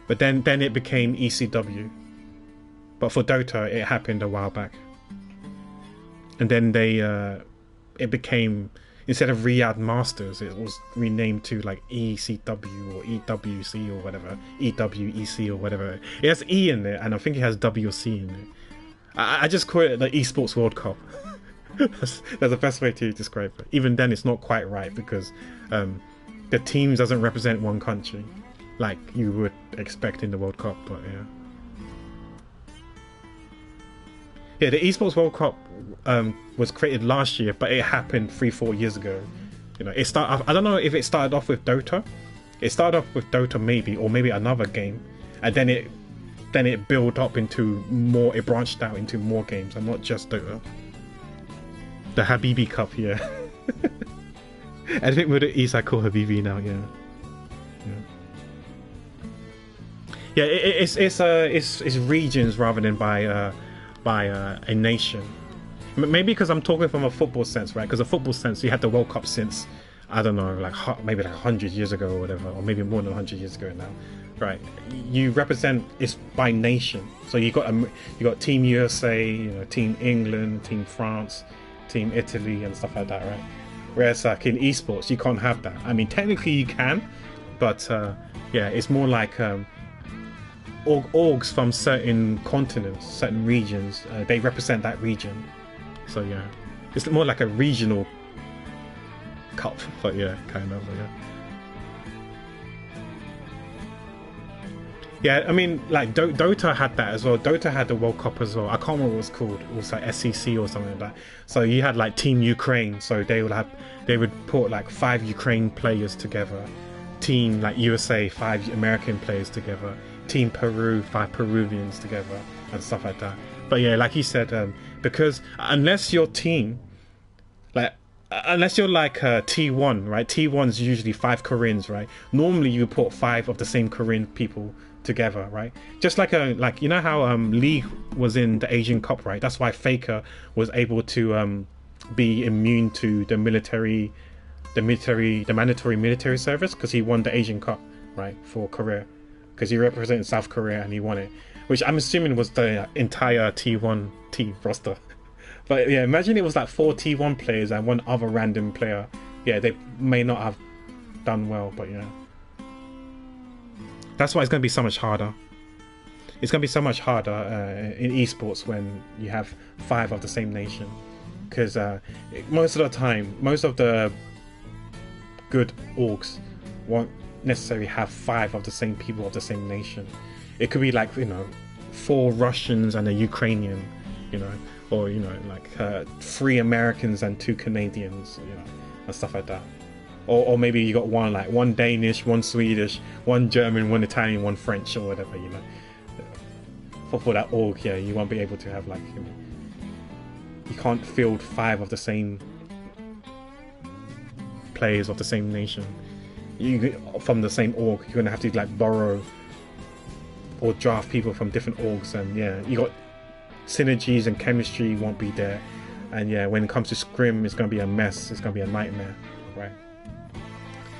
But then it became ECW. But for Dota, it happened a while back. And then it became, instead of Riyadh Masters, it was renamed to like ECW or EWC or whatever, EWEC or whatever. It has E in there, and I think it has W or C in it. I just call it the Esports World Cup. That's the best way to describe it. Even then, it's not quite right because the teams doesn't represent one country like you would expect in the World Cup, but yeah, the Esports World Cup was created last year, but it happened 3-4 years ago. You know, I don't know if it started off with Dota. It started off with Dota maybe, or maybe another game, and then it built up into more. It branched out into more games, and not just Dota. The Habibi Cup, yeah. I think Middle East I call Habibi now, yeah. Yeah, it's regions rather than by a nation. Maybe because I'm talking from a football sense, right? Because a football sense, you had the World Cup since, I don't know, maybe like 100 years ago or whatever, or maybe more than 100 years ago now, right? You represent it's by nation. So you got Team USA, you know, Team England, Team France, Team Italy, and stuff like that, right? Whereas like in esports, you can't have that. I mean, technically you can, but yeah, it's more like orgs from certain continents, certain regions. They represent that region. So yeah, it's more like a regional cup, but yeah, kind of, yeah. Yeah, I mean, like Dota had that as well. Dota had the World Cup as well. I can't remember what it was called. It was like SEC or something like that. So you had like Team Ukraine. So they would put like 5 Ukraine players together. Team like USA, 5 American players together. Team Peru, 5 Peruvians together, and stuff like that. But yeah, like you said, because unless your team, unless you're like T1, right? T1's usually 5 Koreans, right? Normally you put 5 of the same Korean people together, right? Just like you know how League was in the Asian Cup, right? That's why Faker was able to be immune to the mandatory military service, because he won the Asian Cup. right, for Korea, because he represented South Korea and he won it, which I'm assuming was the entire T1 team roster. But yeah, imagine it was like 4 T1 players and one other random player. Yeah, they may not have done well, but yeah. That's why it's going to be so much harder. It's going to be so much harder in esports when you have 5 of the same nation. Because most of the time, most of the good orgs won't necessarily have 5 of the same people of the same nation. It could be like, you know, 4 Russians and a Ukrainian, you know, or, you know, like 3 Americans and 2 Canadians, you know, and stuff like that. Or maybe you got one Danish, 1 Swedish, 1 German, 1 Italian, 1 French, or whatever, you know. For that org, yeah, you won't be able to have, like, you know, you can't field 5 of the same players of the same nation. You from the same org, you're gonna have to like borrow or draft people from different orgs, and yeah, you got synergies and chemistry won't be there, and yeah, when it comes to scrim, it's gonna be a mess. It's gonna be a nightmare, right?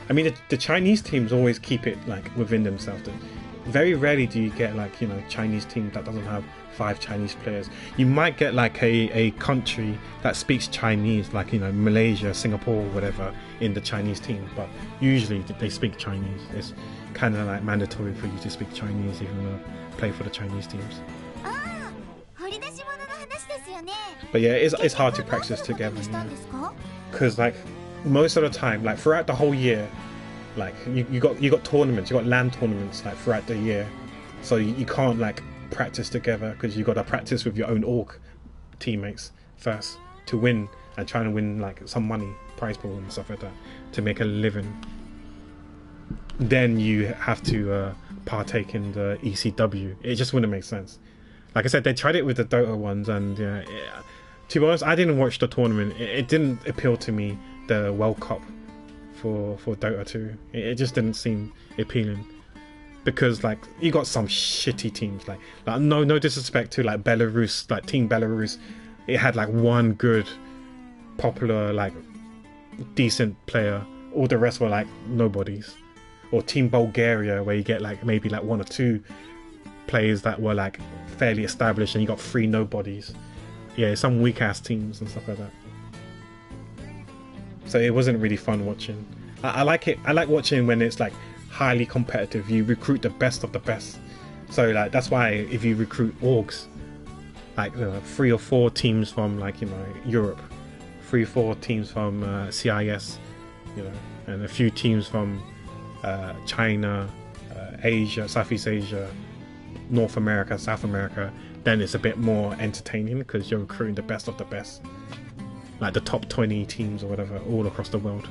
I mean, the Chinese teams always keep it like within themselves. Very rarely do you get like, you know, Chinese team that doesn't have 5 Chinese players. You might get like a country that speaks Chinese, like, you know, Malaysia, Singapore, whatever, in the Chinese team, but usually they speak Chinese. It's kind of like mandatory for you to speak Chinese if you want to play for the Chinese teams. But yeah, it's hard to practice together, you know? Because like most of the time, like throughout the whole year, like you got tournaments, you got LAN tournaments like throughout the year, so you can't like practice together because you got to practice with your own org teammates first to win and trying to win like some money, prize pool and stuff like that to make a living. Then you have to partake in the ECW. It just wouldn't make sense. Like I said, they tried it with the Dota ones, and yeah, to be honest, I didn't watch the tournament. It didn't appeal to me, the World Cup for Dota 2. It just didn't seem appealing. Because like you got some shitty teams, like no disrespect to like Belarus, like Team Belarus, it had like 1 good, popular, like decent player. All the rest were like nobodies. Or Team Bulgaria, where you get like maybe like 1 or 2 players that were like fairly established, and you got 3 nobodies. Yeah, some weak ass teams and stuff like that. So it wasn't really fun watching. I like it. I like watching when it's like highly competitive. You recruit the best of the best. So like that's why if you recruit orgs, like 3 or 4 teams from like, you know, Europe, 3 or 4 teams from CIS, you know, and a few teams from China, Asia, Southeast Asia, North America, South America, then it's a bit more entertaining because you're recruiting the best of the best, like the top 20 teams or whatever all across the world.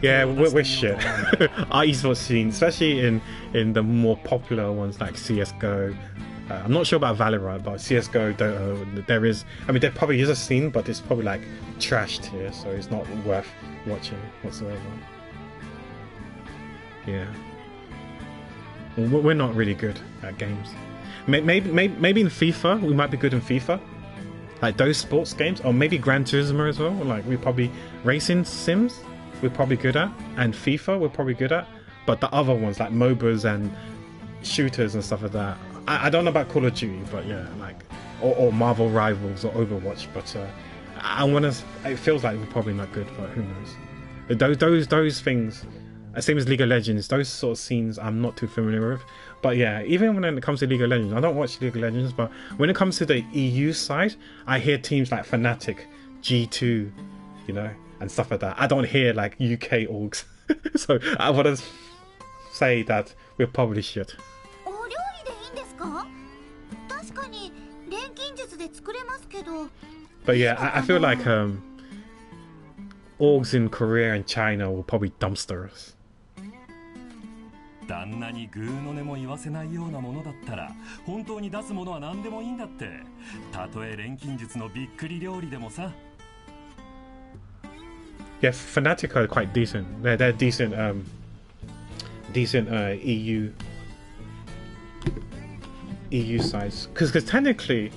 Yeah, we're shit. Our esports scene, especially in the more popular ones like CSGO. I'm not sure about Valorant, but CSGO, Dota, there is, I mean, there probably is a scene, but it's probably like trashed here, so it's not worth watching whatsoever. Yeah. We're not really good at games. Maybe in FIFA, we might be good in FIFA. Like those sports games, or maybe Gran Turismo as well. Like we probably racing sims, we're probably good at, and FIFA we're probably good at. But the other ones like MOBAs and shooters and stuff like that, I don't know about Call of Duty, but yeah, like or Marvel Rivals or Overwatch. But it feels like we're probably not good, but who knows? Those things, same as League of Legends, those sort of scenes I'm not too familiar with. But yeah, even when it comes to League of Legends, I don't watch League of Legends, but when it comes to the EU side, I hear teams like Fnatic, G2, you know, and stuff like that. I don't hear like UK orgs. So I want to say that we're probably shit. But yeah, I feel like orgs in Korea and China will probably dumpster us. 旦那にグーの音も言わせないようなものだったら本当に出すものは何でもいいんだって。たとえ錬金術のびっくり料理でもさ。Yeah, Fnatic are quite decent. They're decent EU size. Because technically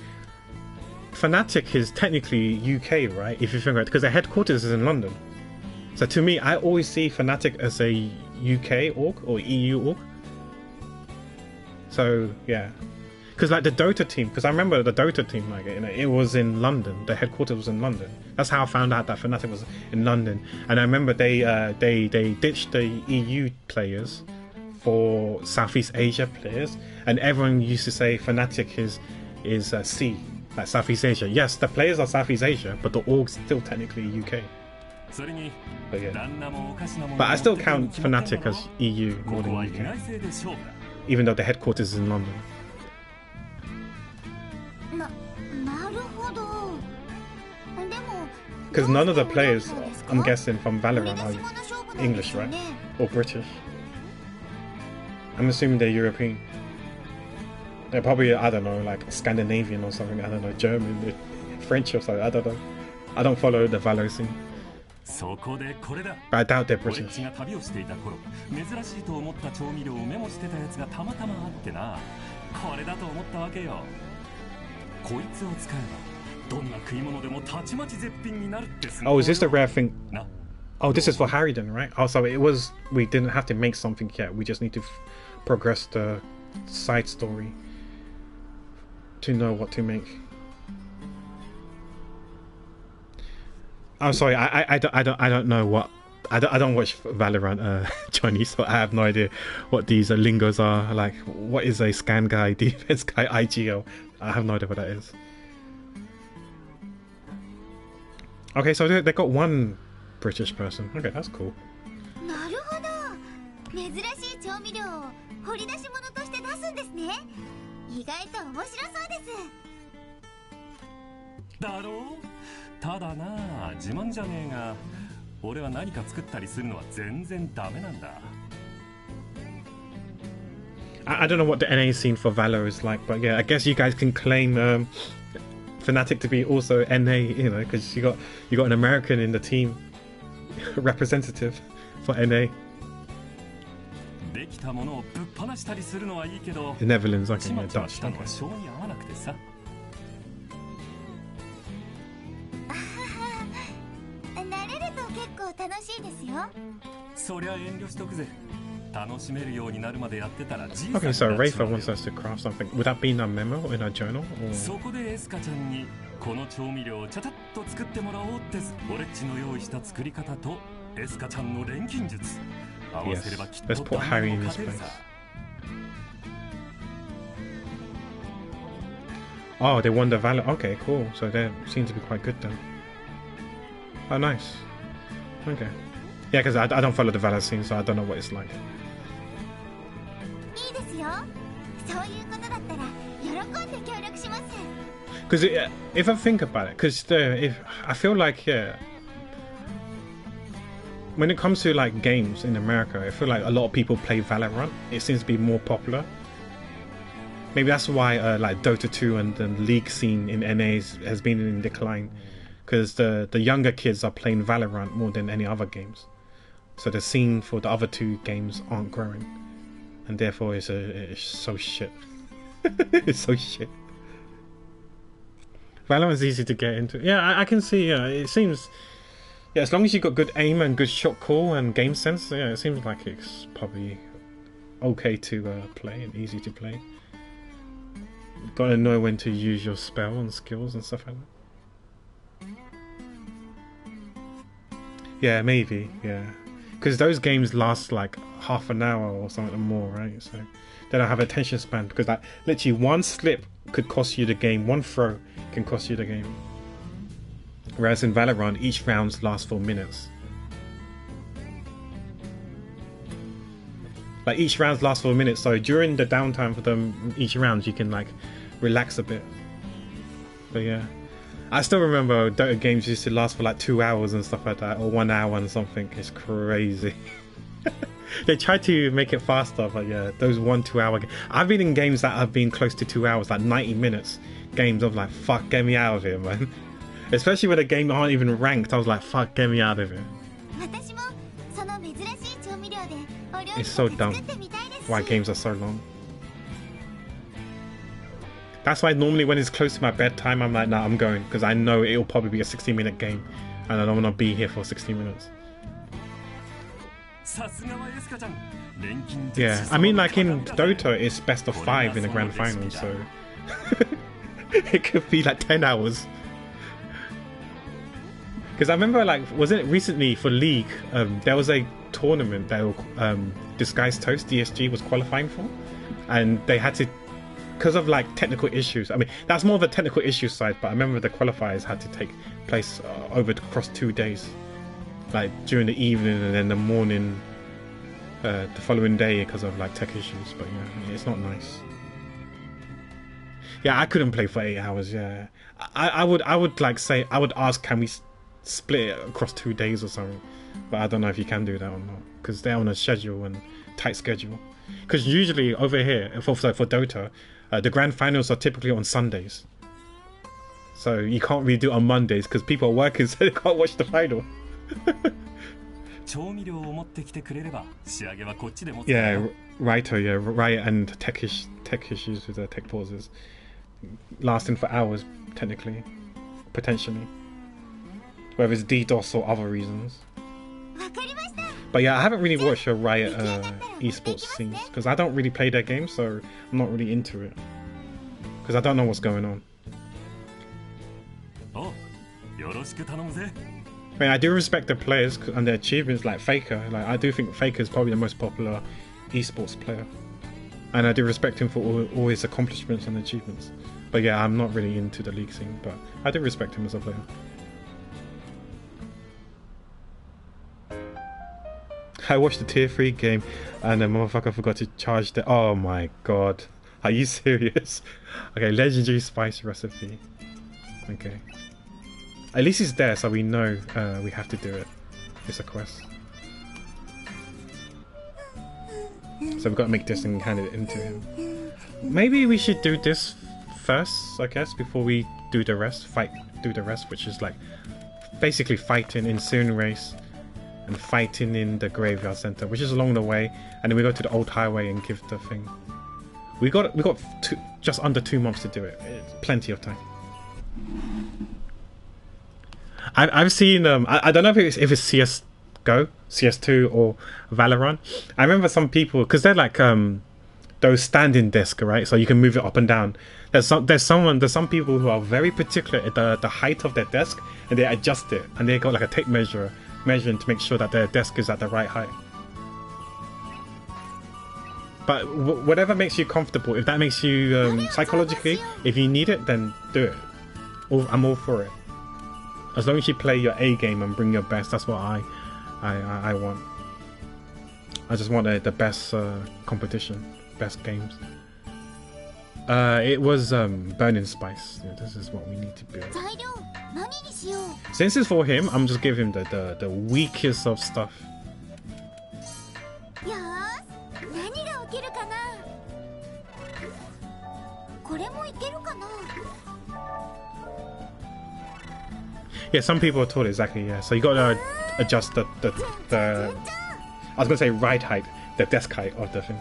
Fnatic is technically UK, right? If you think about it, because their headquarters is in London. So to me, I always see Fnatic as a UK org or EU org. So yeah, because like the Dota team, because I remember the Dota team, like it was in London. The headquarters was in London. That's how I found out that Fnatic was in London. And I remember they ditched the EU players for Southeast Asia players, and everyone used to say Fnatic is C, like Southeast Asia. Yes, the players are Southeast Asia, but the org's still technically UK. But yeah, but I still count Fnatic as EU more than UK, even though the headquarters is in London. なるほど。でも Because none of the players, I'm guessing, from Valorant are English, right? Or British. I'm assuming they're European. They're probably, I don't know, like Scandinavian or something. I don't know, German, French or something. I don't know. I don't follow the Valor scene. But I doubt they're British. 俺っちが旅をしていた頃、珍しいと思った調味料をメモしてたやつがたまたまあってな。これだと思ったわけよ。こいつを使えばどんな食い物でもたちまち絶品になるって。Oh, is this the rare thing? Oh, this is for Harry then, right? Oh, so it was. We didn't have to make something yet. We just need to progress the side story to know what to make. I'm sorry, I don't know what I don't watch Valorant, Johnny, so I have no idea what these lingos are. Like, what is a scan guy, defense guy, IGL? I have no idea what that is. Okay, so they got one British person. Okay, that's cool. なるほど。珍しい調味料を掘り出し物として出すんですね。意外と面白そうです。だろう？ただな、自慢じゃねえが、俺は何か作ったりするのは全然ダメなんだ。I don't know what the NA scene for Valor is like, but yeah, I guess you guys can claim Fnatic to be also NA, you know, because you got an American in the team representative for NA. できたものをぶっ放したりするのはいいけど、 The Netherlands, I ち can ま yeah, ちま Dutch. したのは Okay. 性に合わなくてさ。慣れると結構楽しいですよ。そりゃ遠慮しとくぜ。楽しめるようになるまでやってたらじいさん Okay, so になっちま Rafer うよ。 wants us to craft something. Would that be in a memo in a journal? Or... そこでエスカちゃんにこの調味料をちゃちゃっと作ってもらおうって俺っちの用意した作り方とエスカちゃんの錬金術合わせればきっと Yes, let's put Harry in his 勝てるさ。 Oh, they won the Valor. Okay, cool. So they seem to be quite good then. Oh, nice. Okay. Yeah, because I don't follow the Valor scene, so I don't know what it's like. いいですよ。そういうことだったら喜んで協力します。 Because if I think about it, because if I feel like when it comes to like games in America, I feel like a lot of people play Valorant. It seems to be more popular. Maybe that's why like Dota 2 and the League scene in NA has been in decline, because the younger kids are playing Valorant more than any other games. So the scene for the other two games aren't growing, and therefore it's so shit. It's so shit. Valorant is easy to get into. Yeah, I can see. Yeah, it seems. Yeah, as long as you got good aim and good shot call and game sense, yeah, it seems like it's probably okay to play and easy to play. Gotta know when to use your spell and skills and stuff like that. Yeah, maybe. Yeah, because those games last like half an hour or something more, right? So they don't have attention span, because like literally one slip could cost you the game. One throw can cost you the game. Whereas in Valorant, each round lasts for minutes. Like each round lasts for a minute, so during the downtime for them, each round you can like relax a bit. But yeah, I still remember Dota games used to last for like 2 hours and stuff like that, or 1 hour and something. It's crazy. They tried to make it faster, but yeah, those 1-2 hour. I've been in games that have been close to 2 hours, like 90 minutes games. Of like, fuck, get me out of here, man. Especially when the game aren't even ranked, I was like, fuck, get me out of here. It's so dumb why games are so long. That's why normally when it's close to my bedtime, I'm like, nah, I'm going, because I know it'll probably be a 60-minute game and I don't want to be here for 60 minutes. さすがはエスカちゃん。錬金 Yeah, I mean, like in Dota, it's best of 5 in the grand final, so it could be like 10 hours. Because I remember, like, was it recently for League? There was a tournament that Disguised Toast DSG was qualifying for, and they had to, because of like technical issues. I mean, that's more of a technical issue side, but I remember the qualifiers had to take place across 2 days, like during the evening and then the morning. The following day because of like tech issues, but yeah, it's not nice. Yeah, I couldn't play for 8 hours. Yeah, I would like say I would ask, can we split it across 2 days or something? But I don't know if you can do that or not because they're on a schedule and tight schedule. Because usually over here for Dota, the grand finals are typically on Sundays, so you can't really do it on Mondays because people are working, so they can't watch the final. Yeah, Raito, yeah, Riot and tech issues with the tech pauses, lasting for hours, technically, potentially, whether it's DDoS or other reasons. But yeah, I haven't really watched a Riot esports scenes because I don't really play their games, so I'm not really into it because I don't know what's going on. I mean, I do respect the players and their achievements, like Faker. Like, I do think Faker is probably the most popular esports player, and I do respect him for all his accomplishments and achievements. But yeah, I'm not really into the league scene, but I do respect him as a player. I watched the tier 3 game, and the motherfucker forgot to charge the. Oh my god, are you serious? Okay, legendary spice recipe. Okay. At least he's there, so we know we have to do it. It's a quest. So we've got to make this and hand it into him. Maybe we should do this first, I guess, before we do the rest. Do the rest, which is like basically fighting in Soon Race and fighting in the Graveyard Center, which is along the way. And then we go to the Old Highway and give the thing. We got just under 2 months to do it. It's plenty of time. I've seen I don't know if it's CS:GO, CS2 or Valorant. I remember some people, because they're like those standing desks, right? So you can move it up and down. There's some people who are very particular at the height of their desk, and they adjust it, and they got like a tape measuring to make sure that their desk is at the right height. But whatever makes you comfortable, if that makes you psychologically, if you need it, then do it. I'm all for it. As long as you play your A game and bring your best, that's what I want. I just want the best competition, best games. It was Burning Spice. Yeah, this is what we need to build. Since it's for him, I'm just giving him the weakest of stuff. Yeah, some people are tall, exactly, yeah. So you gotta adjust the I was gonna say right height, the desk height of the thing.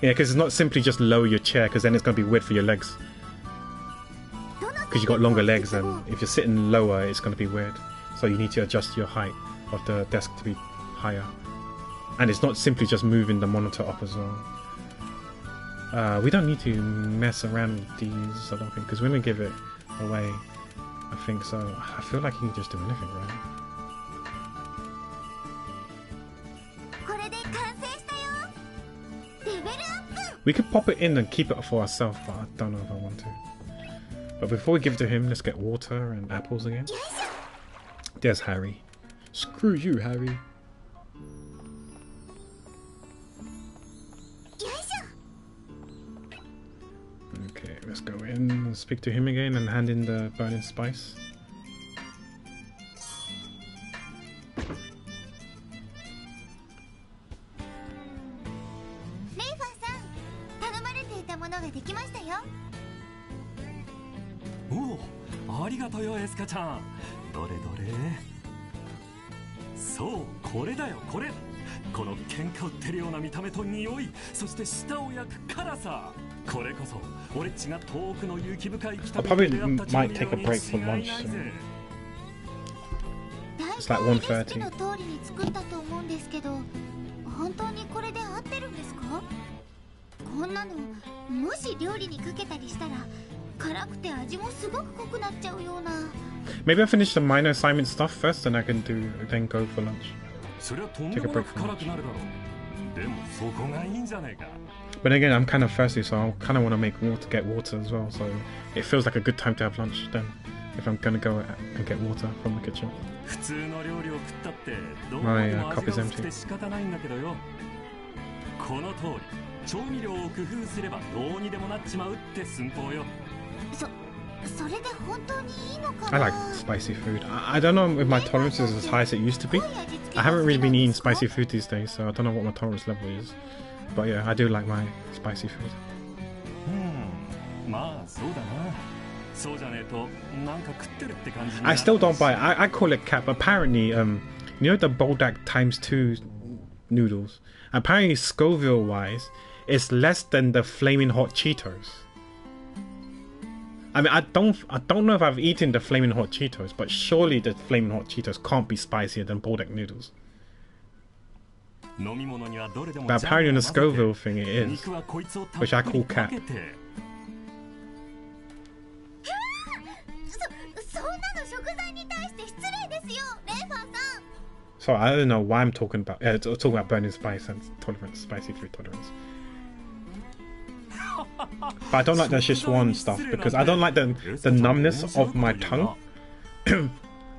Yeah, because it's not simply just lower your chair, because then it's gonna be weird for your legs. Because you got longer legs, and if you're sitting lower, it's gonna be weird. So you need to adjust your height of the desk to be higher. And it's not simply just moving the monitor up as well. We don't need to mess around with these, I don't think, because we're going to give it away, I think, so I feel like you can just do anything, right? We could pop it in and keep it for ourselves, but I don't know if I want to. But before we give it to him, let's get water and apples again. There's Harry. Screw you, Harry. Okay, let's go in and speak to him again and hand in the burning spice. Oh, ありがとうよエスカちゃん。どれどれ。そう、これだよ、これ。この喧嘩売ってるような見た目と匂い、そして舌を焼く辛さ。これこそ俺っちが遠くの雪深い北 I probably might take a break for lunch soon. It's like 1:30. の通りに作ったと思うんですけど、本当にこれで合ってるんですか？こんなのもし料理にかけたりしたら辛くて味もすごく濃くなっちゃうような。 Maybe I finish the minor assignment stuff first, and I can then go for lunch. それはとんでもなく辛くなるだろう。でもそこがいいんじゃねえか。 But again, I'm kind of thirsty, so I kind of want to get water as well. So it feels like a good time to have lunch then, if I'm gonna go and get water from the kitchen. 普通の料理を食ったってどう My も cup 味 is が薄く empty. て仕方ないんだけどよ。この通り調味料を工夫すればどうにでもなっちまうって寸法よ。それで本当にいいのか I な。 like spicy food. I don't know if my tolerance is as high as it used to be. I haven't really been eating spicy food these days, so I don't know what my tolerance level is. But yeah, I do like my spicy food. まあそうだな。そうじゃねえとなんか食ってるって感じに I still don't buy it. I call it cap. Apparently, you know the Buldak ×2 noodles? Apparently, Scoville-wise, it's less than the Flaming Hot Cheetos. I mean, I don't know if I've eaten the Flaming Hot Cheetos, but surely the Flaming Hot Cheetos can't be spicier than Buldak noodles. But apparently in the Scoville thing it is, which I call cap. そんなの食材に対して失礼ですよ、レイファーさん。 So I don't know why I'm talking about talking about burning spice and tolerance, spicy food tolerance. But I don't like the Szechuan stuff because I don't like the numbness of my tongue. I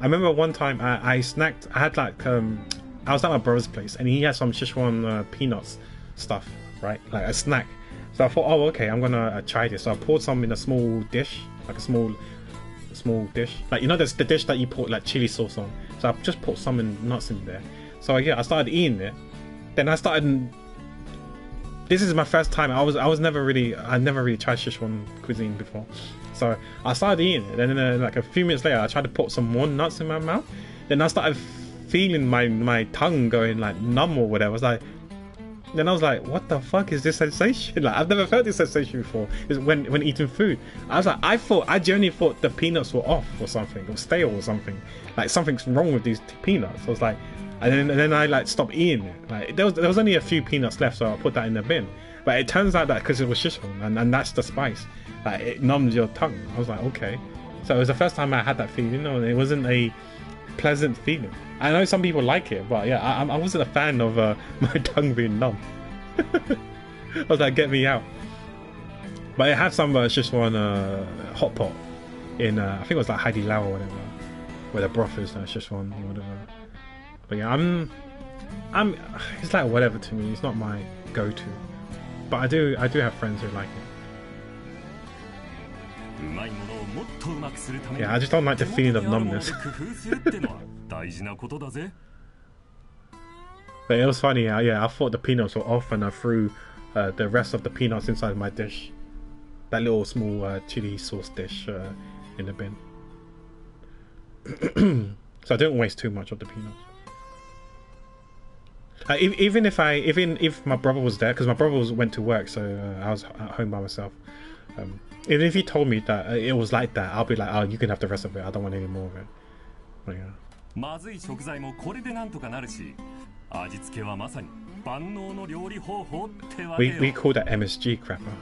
remember one time I snacked. I had like I was at my brother's place and he had some Szechuan peanuts stuff, right? Like a snack. So I thought, oh okay, I'm gonna try this. So I poured some in a small dish, like a small dish, like you know, there's the dish that you put like chili sauce on. So I just put some nuts in there. So yeah, I started eating it. Then I started. This is my first time. I never really tried Szechuan cuisine before. So I started eating it. And then like a few minutes later, I tried to put some more nuts in my mouth. Then I started feeling my tongue going like numb or whatever. Then I was like, what the fuck is this sensation? Like I've never felt this sensation before. Is when eating food. I was like, I genuinely thought the peanuts were off or something, or stale or something. Like something's wrong with these peanuts. I was like, and then I like stopped eating it. Like there was only a few peanuts left, so I put that in the bin. But it turns out that because it was Szechuan and that's the spice, like it numbs your tongue. I was like, okay. So it was the first time I had that feeling. You know, it wasn't a pleasant feeling. I know some people like it, but yeah, I wasn't a fan of my tongue being numb. I was like, get me out. But it had some Szechuan hot pot in I think it was like Haidi Lao or whatever, where the broth is Szechuan or whatever. But yeah, I'm it's like whatever to me. It's not my go-to, but I do have friends who like it. Yeah, I just don't like the feeling of numbness. But it was funny. Yeah, I thought the peanuts were off, and I threw the rest of the peanuts inside my dish, that little small chili sauce dish, in the bin. So I didn't waste too much of the peanuts. Even if my brother was there, because my brother went to work, so I was at home by myself. Even if he told me that it was like that, I'll be like, oh, you can have the rest of it. I don't want any more of it. But yeah. We call that MSG crapper.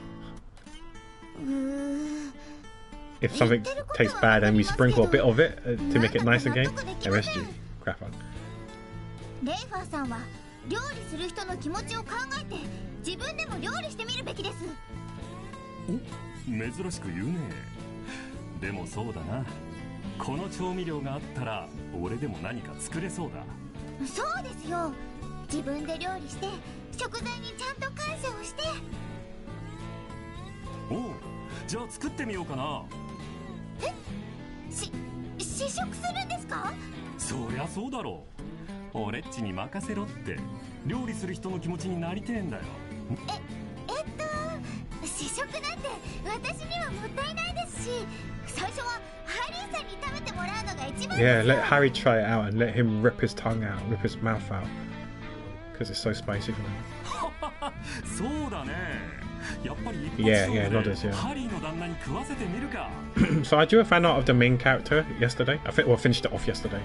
If something tastes bad and we sprinkle a bit of it to make it nice again, MSG crapper. レイファーさんは料理する人の気持ちを考えて自分でも料理してみるべきです。珍しく言うね。でもそうだな。この調味料があったら俺でも何か作れそうだ。そうですよ。自分で料理して食材にちゃんと感謝をして。おう、じゃあ作ってみようかな。試食するんですか？そりゃそうだろう。俺っちに任せろって。料理する人の気持ちになりてえんだよ。試食なんて私にはもったいないですし、最初はハリーさんに食べてもらうのが一番ですよ。 Yeah, let Harry try it out and let him rip his tongue out, rip his mouth out, because it's so spicy for him. そうだね。やっぱり一 Yeah, not this, yeah. ハリーの旦那に食わせてみるか。So I drew a fan art of the main character yesterday. I finished it off yesterday.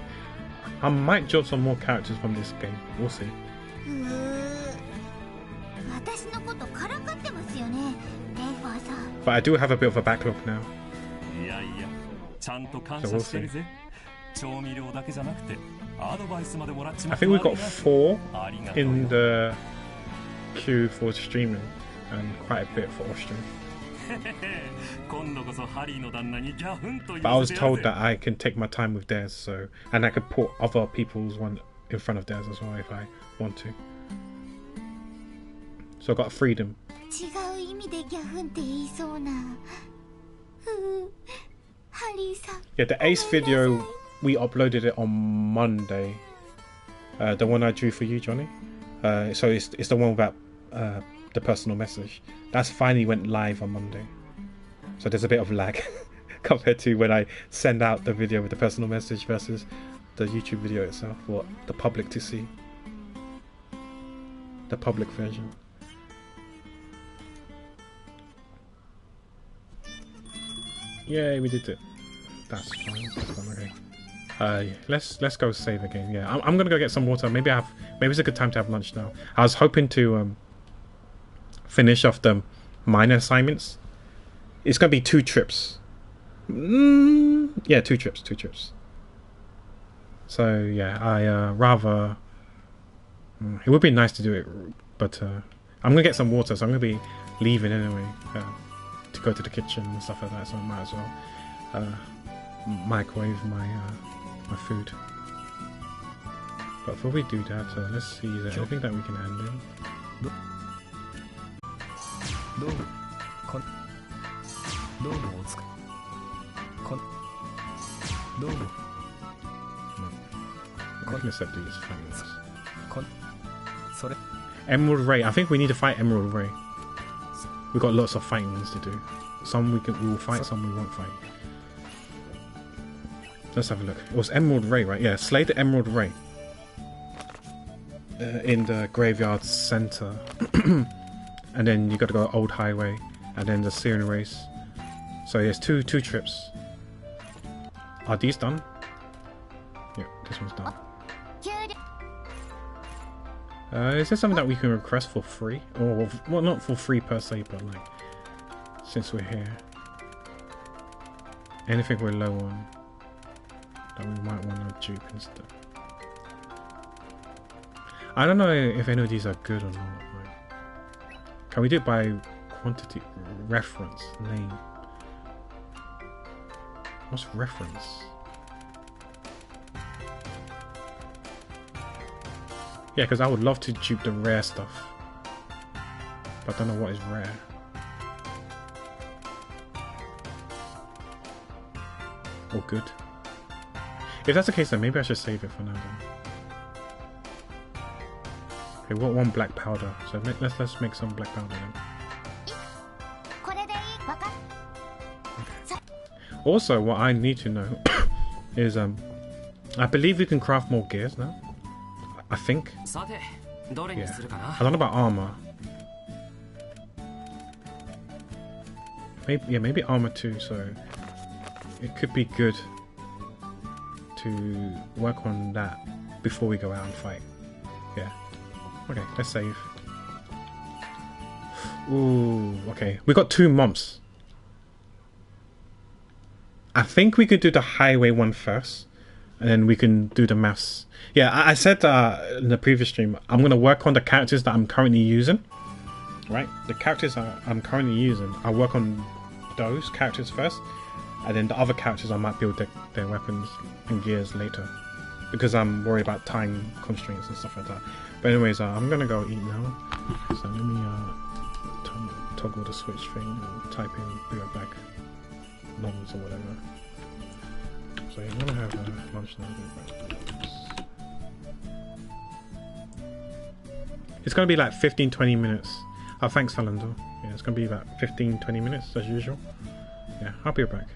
I might jot some more characters from this game. We'll see. 私のことからかってますよね、レイファーさん。 But I do have a bit of a backlog now. いやいや、ちゃんと感謝してるぜ。調味料だけじゃなくてアドバイスまでもらっちま I った。 think we got 4ありがとう in the queue for streaming and quite a bit for off stream. 今度こそハリーの旦那にギャフンと言 But I わ was せてやる told ぜ。 that I can take my time with theirs, so and I could put other people's one in front of theirs as well if I want to. So I got freedom. 違う意味でギャフンって言いそうな。ハリーさん。 Yeah, the Ace video we uploaded it on Monday. The one I drew for you, Johnny. So it's the one about the personal message. That's finally went live on Monday. So there's a bit of lag compared to when I send out the video with the personal message versus the YouTube video itself for the public to see. The public version. Yay, we did it. That's fine. That's fine. Okay. Let's go save again. Yeah, I'm gonna go get some water. Maybe it's a good time to have lunch now. I was hoping to finish off the minor assignments. It's gonna be 2 trips. Yeah, 2 trips. So yeah, I rather. It would be nice to do it, but I'm gonna get some water, so I'm gonna be leaving anyway to go to the kitchen and stuff like that. So I might as well microwave my food. But before we do that, let's see. Is there anything that we can hand in? どうもこんどうもおつかこんどうも I can accept these fightings. こんそれ Emerald Ray. I think we need to fight Emerald Ray. We've got lots of fighting to do. Some we will fight, some we won't fight. Let's have a look. It was Emerald Ray, right? Yeah, slay the Emerald Ray. In the graveyard center. And then you got to go Old Highway. And then the Syrian race. So there's two trips. Are these done? Yeah, this one's done. Is there something that we can request for free? Or, well, not for free per se, but like, since we're here. Anything we're low on that we might want to dupe and stuff. I don't know if any of these are good or not. Like, can we do it by quantity? Reference? Name? What's reference? Yeah, because I would love to dupe the rare stuff. But I don't know what is rare. Or good. If that's the case, then maybe I should save it for now then. Okay, what one black powder? So let's make some black powder then. Also, what I need to know is I believe we can craft more gears now. I think. Yeah. I don't know about armor. Maybe armor too. So it could be good to work on that before we go out and fight. Yeah. Okay, let's save. Ooh, okay. We got 2 months. I think we could do the highway one first, and then we can do the maths. Yeah, I said in the previous stream, I'm going to work on the characters that I'm currently using. Right? The characters I'm currently using, I'll work on those characters first, and then the other characters I might build their weapons and gears later. Because I'm worried about time constraints and stuff like that. But anyways, I'm going to go eat now. So let me toggle the switch thing and type in, be right back. Noms or whatever. So I'm gonna have lunch now. It's gonna be like 15-20 minutes. Oh, thanks, Falando. Yeah, it's gonna be about 15-20 minutes as usual. Yeah, I'll be right back.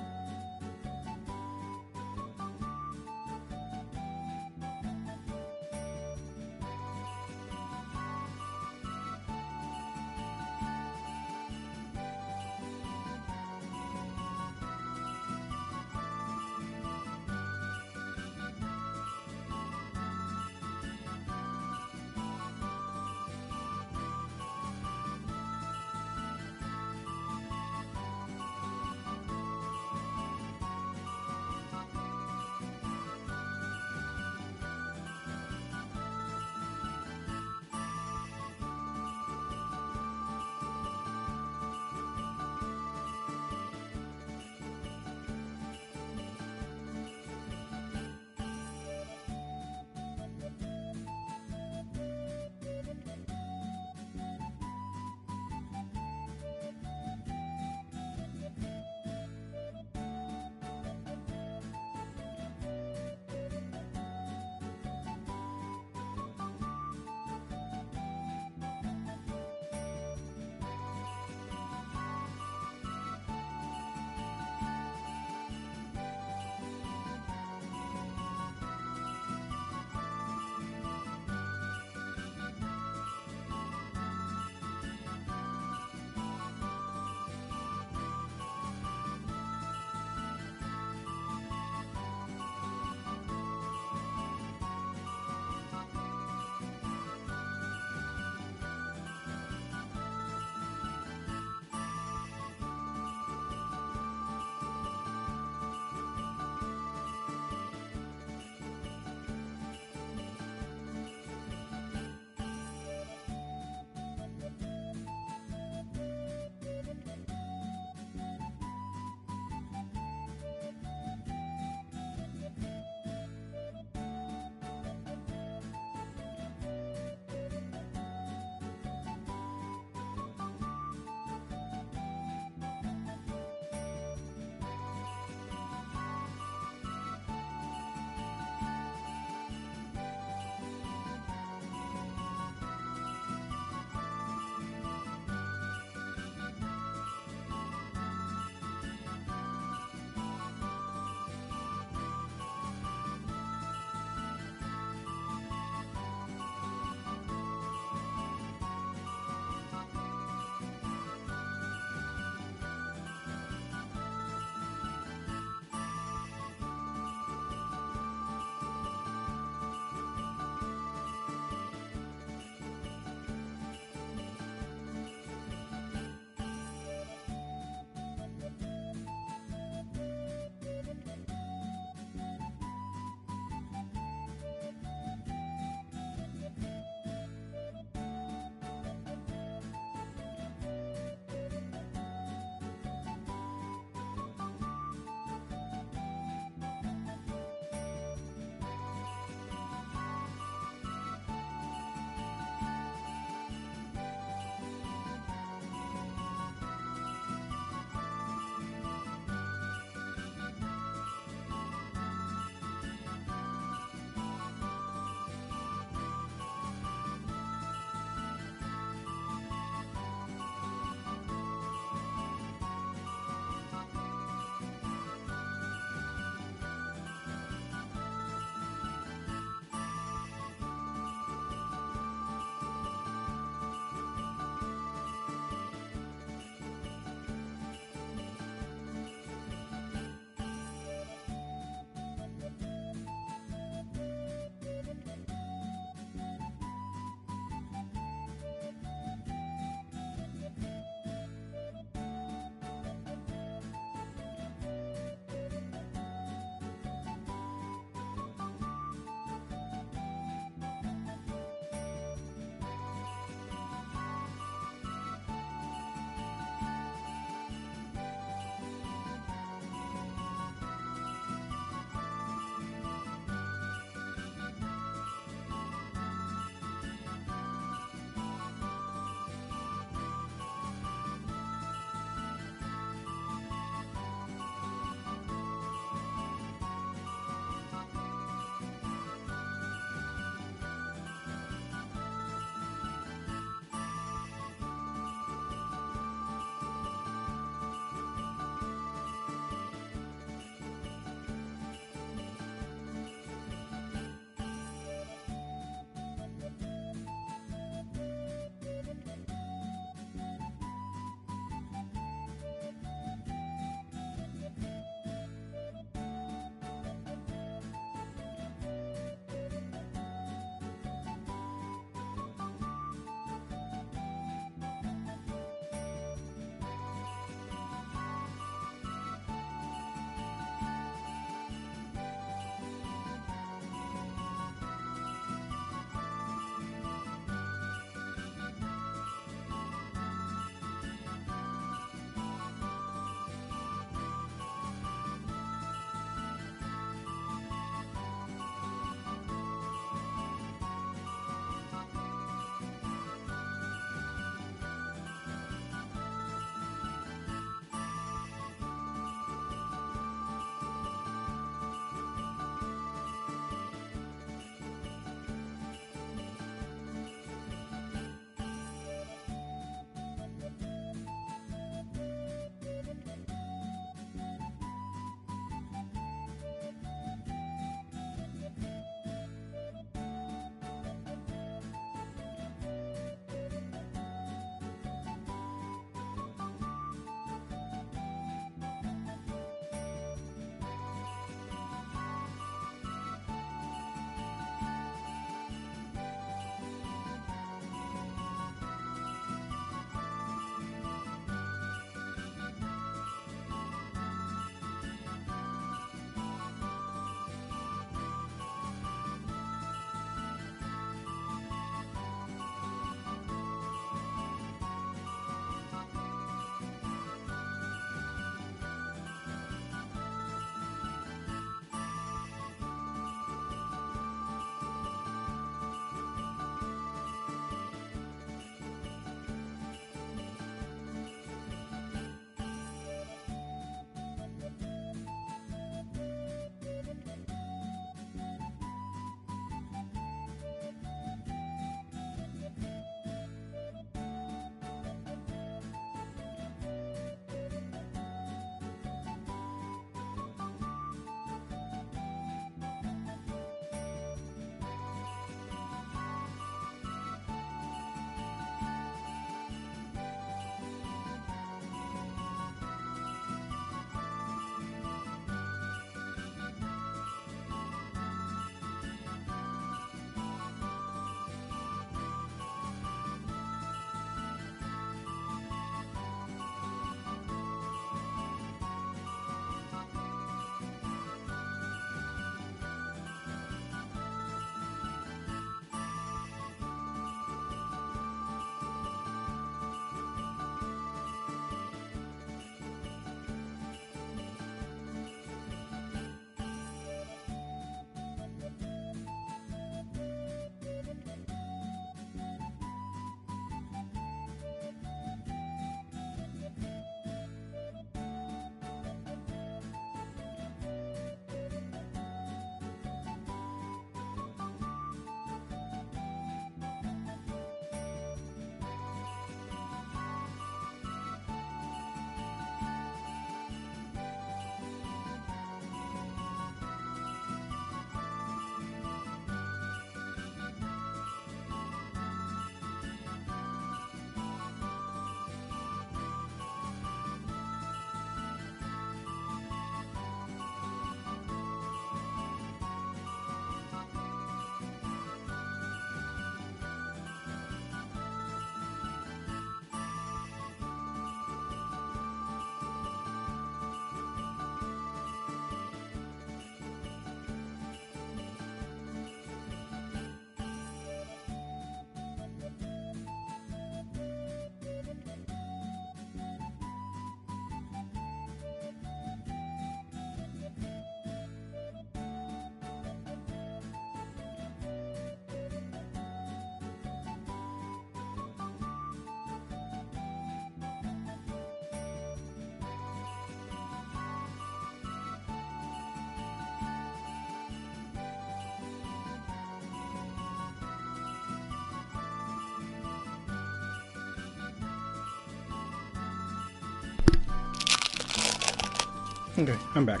Okay, I'm back.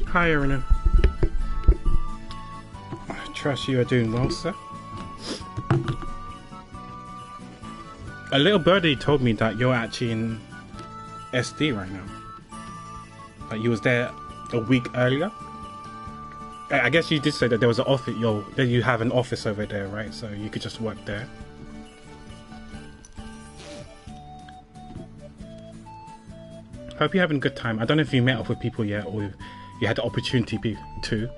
Hi, Erin. I trust you are doing well, sir. A little birdie told me that you're actually in SD right now. Like you was there a week earlier. I guess you did say that there was an office. That you have an office over there, right? So you could just work there. Hope you're having a good time. I don't know if you met up with people yet, or you had the opportunity to,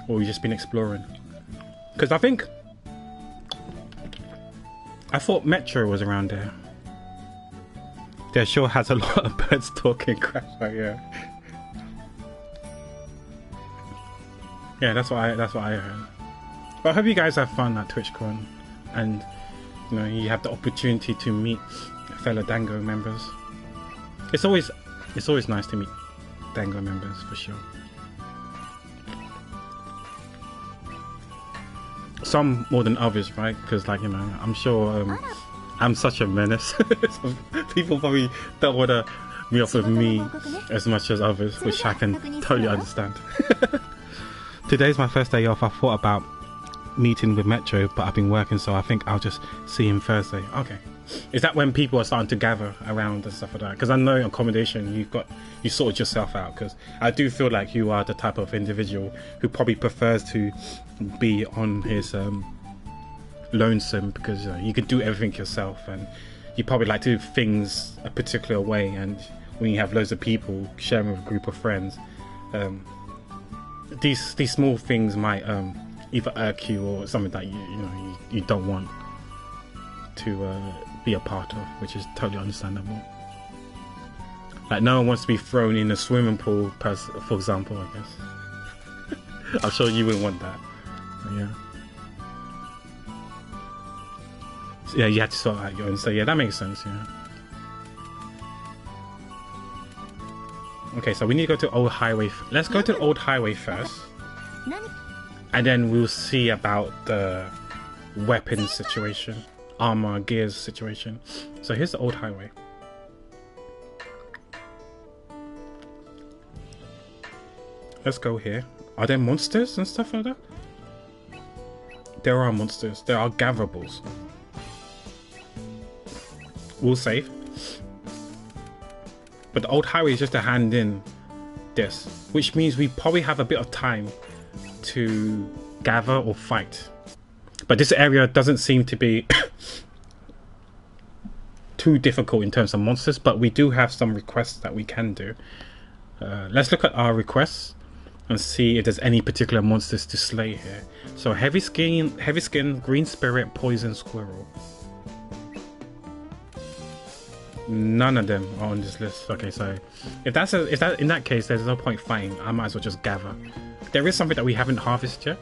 or you just been exploring. Because I thought Metro was around there. There sure has a lot of birds talking crap, but yeah. Yeah, that's what I heard. But I hope you guys have fun at TwitchCon, and you know you have the opportunity to meet fellow Dango members. It's always nice to meet Dango members for sure. Some more than others, right? Because like, you know, I'm sure I'm such a menace. Some people probably don't want to meet up with me as much as others, which I can totally understand. Today's my first day off. I thought about meeting with Metro, but I've been working, so I think I'll just see him Thursday. Okay. Is that when people are starting to gather around and stuff like that? Because I know accommodation, you sorted yourself out. Because I do feel like you are the type of individual who probably prefers to be on his lonesome, because you can do everything yourself, and you probably like to do things a particular way. And when you have loads of people sharing with a group of friends, these small things might either irk you or something that you don't want to be a part of, which is totally understandable. Like no one wants to be thrown in a swimming pool, for example, I guess. I'm sure you wouldn't want that. But yeah. So, yeah, you had to sort out your own. So yeah, that makes sense. Yeah. Okay, so we need to go to Old Highway. Let's go to Old Highway first, and then we'll see about the weapons situation, armor, gears situation. So here's the Old Highway. Let's go here. Are there monsters and stuff like that? There are monsters. There are gatherables. We'll save. But the Old Highway is just to hand in this, which means we probably have a bit of time to gather or fight. But this area doesn't seem to be too difficult in terms of monsters, but we do have some requests that we can do. Let's look at our requests and see if there's any particular monsters to slay here. So heavy skin, green spirit, poison squirrel. None of them are on this list. Okay, so if that in that case, there's no point fighting. I might as well just gather. There is something that we haven't harvested yet,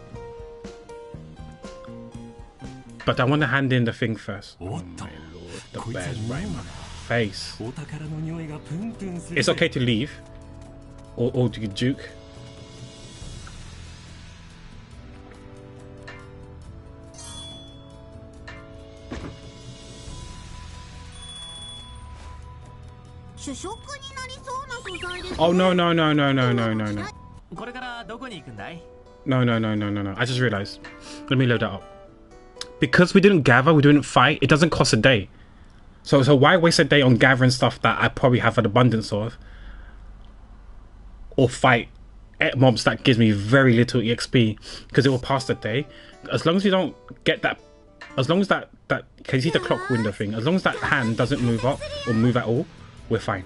but I want to hand in the thing first. Oh my lord, the bear's right in my face. It's okay to leave, or do you juke? Oh no. No. I just realized. Let me load that up. Because we didn't gather, we didn't fight, it doesn't cost a day. So why waste a day on gathering stuff that I probably have an abundance of? Or fight mobs that gives me very little EXP, because it will pass the day. As long as you don't get that, as long as that can you see the clock window thing? As long as that hand doesn't move up or move at all, we're fine.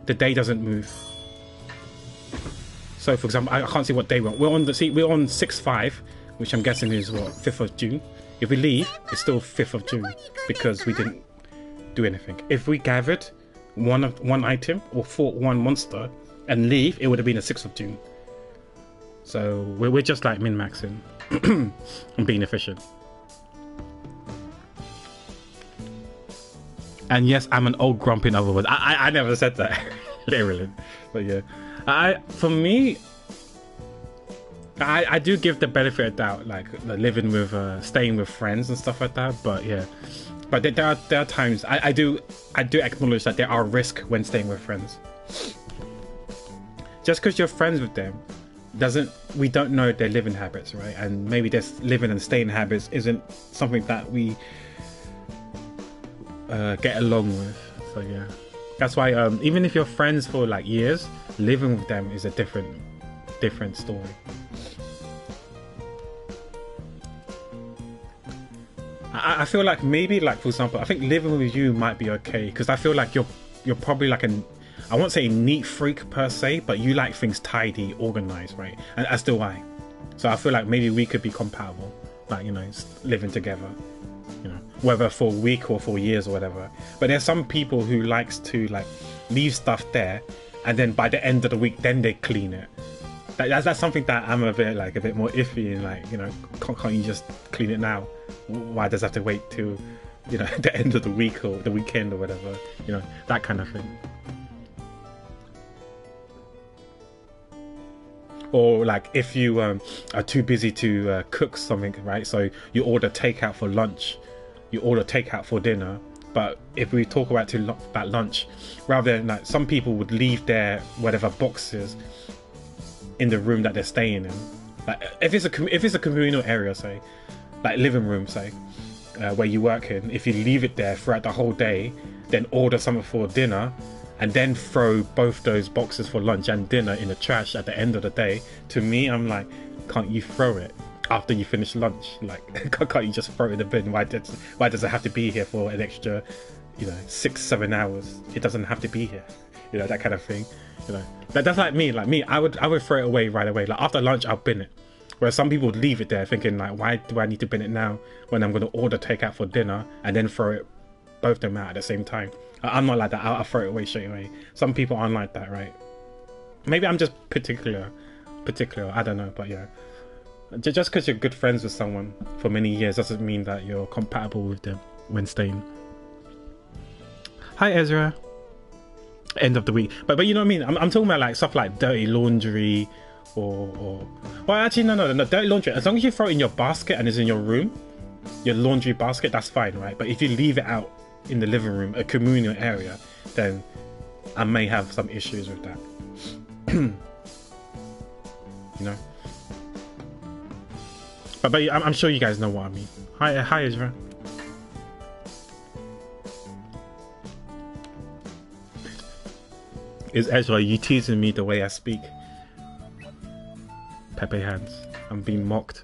The day doesn't move. So for example, I can't see what day we're on. We're on 6/5, which I'm guessing is what, 5th of June. If we leave, it's still 5th of June because we didn't do anything. If we gathered one item or fought one monster and leave, it would have been the 6th of June. So we're just like min-maxing and being efficient. And yes, I'm an old grump, in other words. I never said that. Literally. But yeah. For me, I do give the benefit of doubt, like living with, staying with friends and stuff like that. But yeah. But there are times, I do acknowledge that there are risks when staying with friends. just because you're friends with them we don't know their living habits, right? And maybe their living and staying habits isn't something that we get along with. So yeah, that's why even if you're friends for like years, living with them is a different story. I feel like maybe, like, for example, I think living with you might be okay, because I feel like you're probably like I won't say a neat freak per se, but you like things tidy, organized, right? And as do I. So I feel like maybe we could be compatible, like, you know, living together, you know, whether for a week or for years or whatever. But there's some people who likes to like leave stuff there, and then by the end of the week, then they clean it. That's something that I'm a bit more iffy in, like, you know, can't you just clean it now? Why does it have to wait till, you know, the end of the week or the weekend or whatever, you know, that kind of thing. Or like if you are too busy to cook something, right? So you order takeout for lunch, you order takeout for dinner. But if we talk about lunch, rather than like, some people would leave their whatever boxes in the room that they're staying in. Like if it's a communal area, say, like living room, say, where you work in, if you leave it there throughout the whole day, then order something for dinner, and then throw both those boxes for lunch and dinner in the trash at the end of the day, to me, I'm like, can't you throw it after you finish lunch? Like, can't you just throw it in the bin? Why does it have to be here for an extra, you know, 6-7 hours? It doesn't have to be here, you know, that kind of thing. You know, that's like me. I would throw it away right away. Like after lunch, I'll bin it. Whereas some people would leave it there thinking like, why do I need to bin it now when I'm going to order takeout for dinner and then throw it both them out at the same time? I'm not like that. I'll throw it away straight away. Some people aren't like that, right? Maybe I'm just particular. I don't know, but yeah. Just because you're good friends with someone for many years doesn't mean that you're compatible with them when staying. Hi, Ezra. End of the week, but you know what I mean. I'm talking about like stuff like dirty laundry, or well, actually no, dirty laundry. As long as you throw it in your basket and it's in your room, your laundry basket, that's fine, right? But if you leave it out in the living room, a communal area, then I may have some issues with that. You know. But I'm sure you guys know what I mean. Hi, Ezra. Is Ezra, you teasing me the way I speak? Pepe hands. I'm being mocked.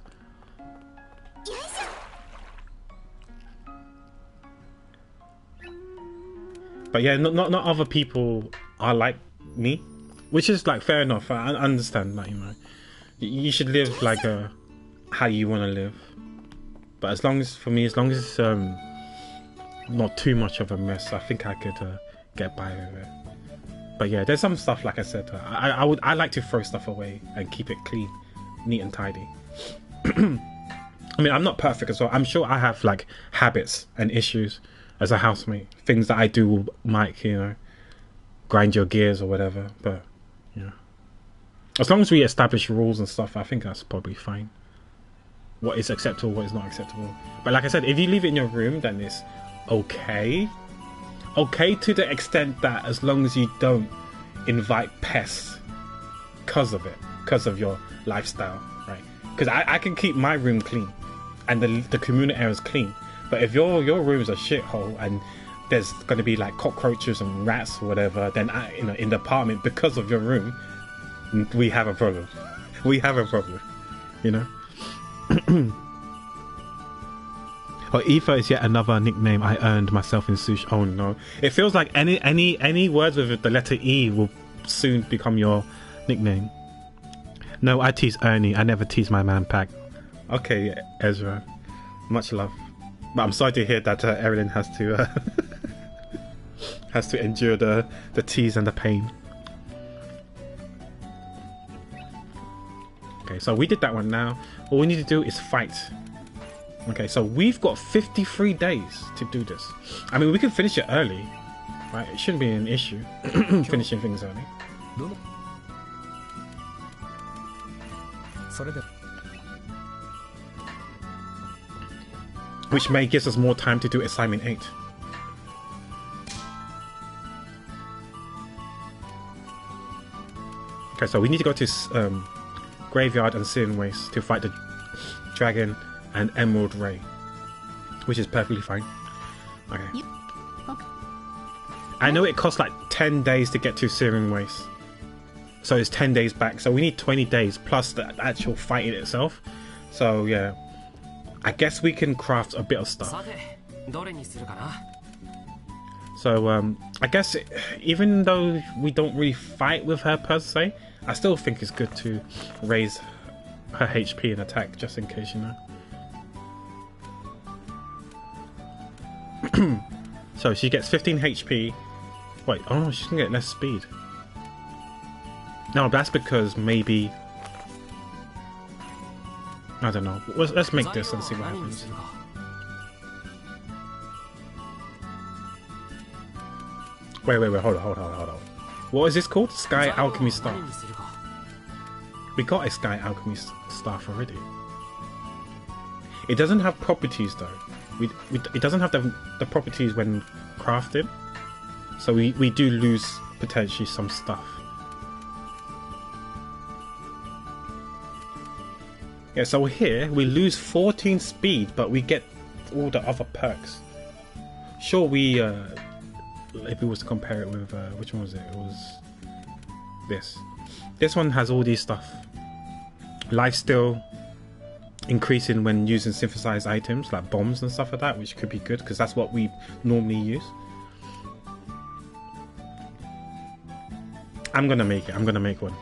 But yeah, not other people are like me, which is like fair enough. I understand, like, you know, you should live like how you want to live. But as long as it's not too much of a mess, I think I could get by with it. But yeah, there's some stuff, like I said, I like to throw stuff away and keep it clean, neat and tidy. I mean, I'm not perfect as well. I'm sure I have like habits and issues as a housemate. Things that I do might, you know, grind your gears or whatever. But yeah, as long as we establish rules and stuff, I think that's probably fine. What is acceptable, what is not acceptable. But like I said, if you leave it in your room, then it's okay. Okay to the extent that as long as you don't invite pests because of it, because of your lifestyle, right? Because I can keep my room clean and the communal areas clean, but if your room's a shithole and there's going to be like cockroaches and rats or whatever, then you know, in the apartment, because of your room, we have a problem. We have a problem, you know. Or Aoife is yet another nickname I earned myself in sushi. Oh no. It feels like any words with the letter E will soon become your nickname. No, I tease Ernie. I never tease my man Pack. Okay, Ezra. Much love. But I'm sorry to hear that Erin has to endure the tease and the pain. Okay, so we did that one now. All we need to do is fight. Okay, so we've got 53 days to do this. I mean, we can finish it early, right? It shouldn't be an issue finishing things early. Which may give us more time to do assignment 8. Okay, so we need to go to Graveyard and Searing Waste to fight the Dragon and Emerald Ray, which is perfectly fine. Okay. Yep. Okay. I know it costs like 10 days to get to Searing Waste, so it's 10 days back. So we need 20 days plus the actual fighting itself. So yeah, I guess we can craft a bit of stuff. So I guess even though we don't really fight with her per se, I still think it's good to raise her HP and attack just in case, you know. So she gets 15 HP. Wait, oh no, she's gonna get less speed. No, that's because maybe, I don't know. Let's make this and see what happens. Wait, hold on. What is this called? Sky Alchemy Staff. We got a Sky Alchemy Staff already. It doesn't have properties though. It doesn't have the properties when crafted. So we do lose potentially some stuff. Yeah, so here we lose 14 speed, but we get all the other perks. Sure, we if we was to compare it with which one was it? It was this. This one has all these stuff. Lifesteal increasing when using synthesized items like bombs and stuff like that, which could be good because that's what we normally use. I'm gonna make it. I'm gonna make one.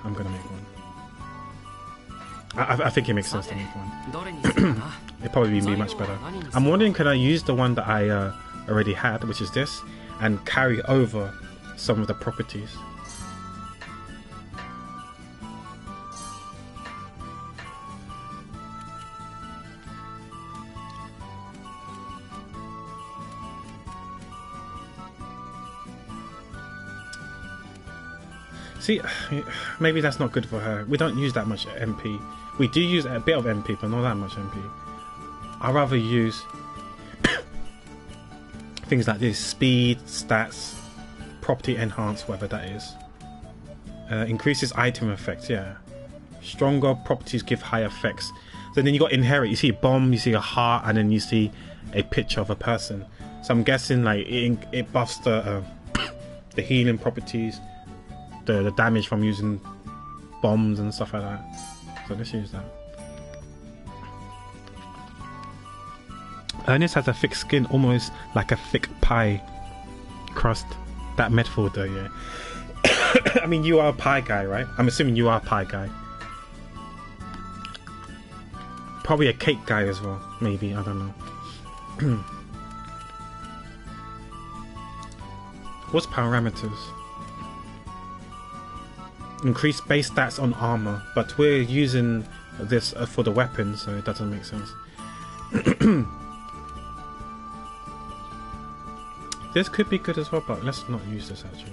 I think it makes sense to make one. It'd probably be much better. I'm wondering, can I use the one that I already had, which is this, and carry over some of the properties? See, maybe that's not good for her. We don't use that much MP. We do use a bit of MP, but not that much MP. I'd rather use things like this: speed, stats, property enhance, whatever that is. Increases item effects, yeah. Stronger properties give higher effects. So then you got inherit. You see a bomb, you see a heart, and then you see a picture of a person. So I'm guessing like it buffs the the healing properties, the damage from using bombs and stuff like that. So let's use that. Ernest has a thick skin, almost like a thick pie crust. That metaphor though, yeah. I mean, you are a pie guy, right? I'm assuming you are a pie guy. Probably a cake guy as well, maybe, I don't know. What's parameters? Increase base stats on armor, but we're using this for the weapons, so it doesn't make sense. This could be good as well, but let's not use this actually.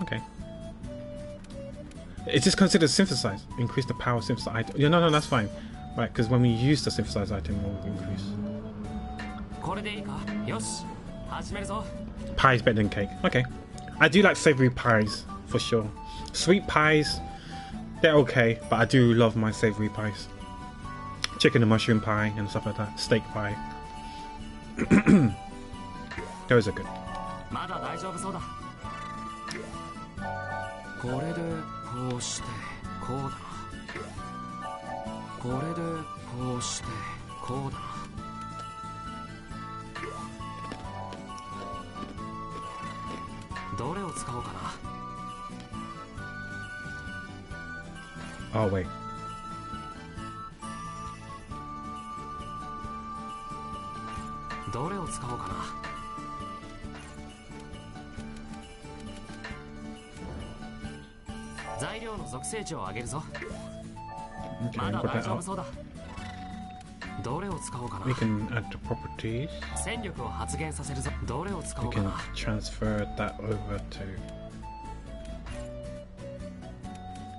Okay. Is this considered synthesized? Increase the power of synthesized item. Yeah, no, that's fine. Right, because when we use the synthesized item, it will increase. Pie is better than cake. Okay. I do like savory pies, for sure. Sweet pies, they're okay, but I do love my savory pies. Chicken and mushroom pie and stuff like that. Steak pie. Those are good. Oh wait. Okay, put that up. We can add the properties. We can transfer that over to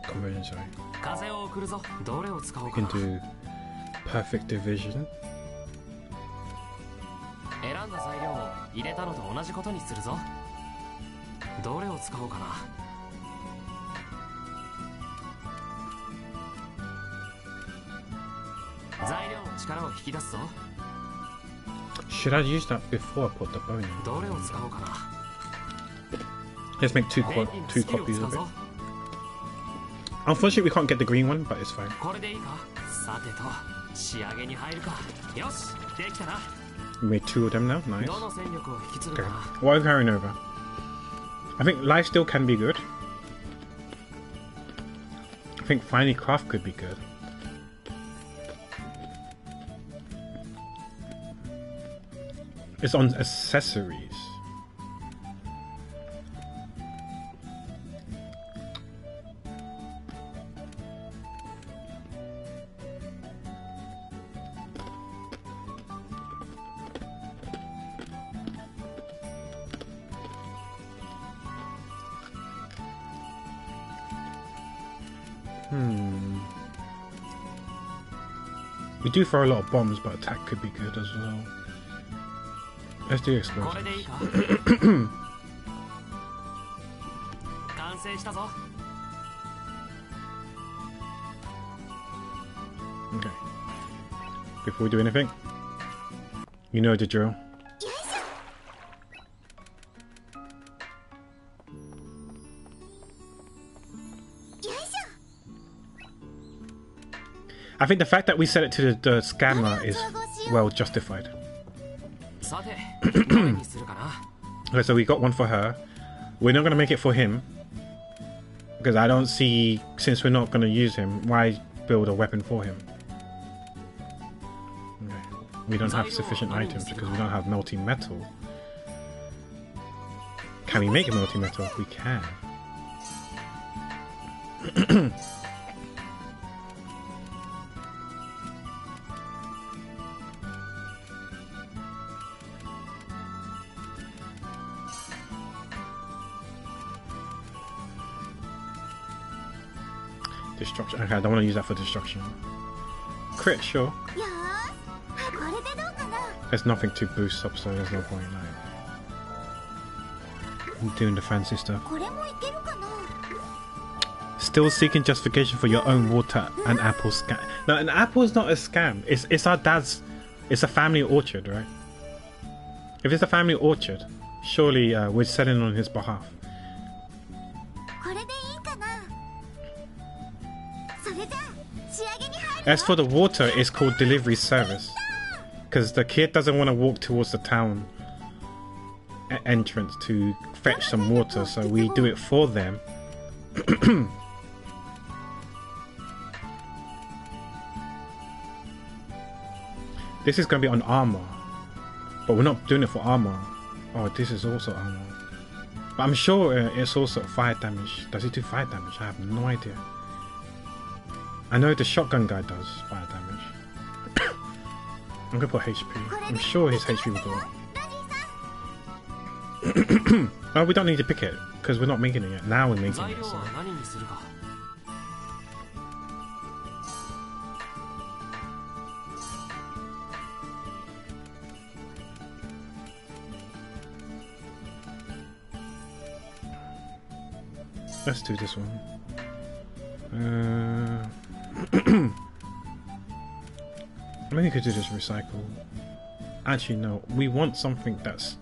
conversion, sorry. We can do perfect division. 選んだ材料を入れたのと同じことにするぞ。どれを使おうかな。材料の力を引き出すぞ。 Should I use that before I put the bone in? どれを使おうかな。 Let's make two copies of it. Unfortunately, we can't get the green one, but it's fine. これでいいか。さてと仕上げに入るか。よし、できたな。 We made two of them now. Nice. どの戦力を引き継ぐ Okay. かな。 What are we carrying over? I think lifesteal can be good. I think finely craft could be good. It's on accessories. We do throw a lot of bombs, but attack could be good as well. Let's do これ explosives. でいいか。完成したぞ。 Okay. Before we do anything, you know the drill. I think the fact that we set it to the scammer is well justified. さて、どれにするかな。 Okay, so we got one for her. We're not going to make it for him. Because I don't see, since we're not going to use him, why build a weapon for him? Okay. We don't have sufficient items because we don't have melting metal. Can we make a melting metal? We can. Destruction. Okay, I don't want to use that for destruction. Crit, sure. よーし、これでどうかな。 There's nothing to boost up, so there's no point like doing the fancy stuff. これもいけるかな。 Still seeking justification for your own water and apple scam. No, an apple is not a scam. It's our dad's. It's a family orchard, right? If it's a family orchard, surely we're selling on his behalf. これでいいかな。それじゃあ仕上げに入るよ。 As for the water, it's called delivery service. Because the kid doesn't want to walk towards the town entrance to fetch some water, so we do it for them. This is going to be on armor, but we're not doing it for armor. Oh, this is also armor. But I'm sure it's also fire damage. Does it do fire damage? I have no idea. I know the shotgun guy does fire damage. I'm gonna put HP. I'm sure his HP will go up. Oh, we don't need to pick it because we're not making it yet. Now we're making 材 it. 料 So. は何にするか。 Let's do this one. Maybe we could do this recycle. Actually, no. We want something that's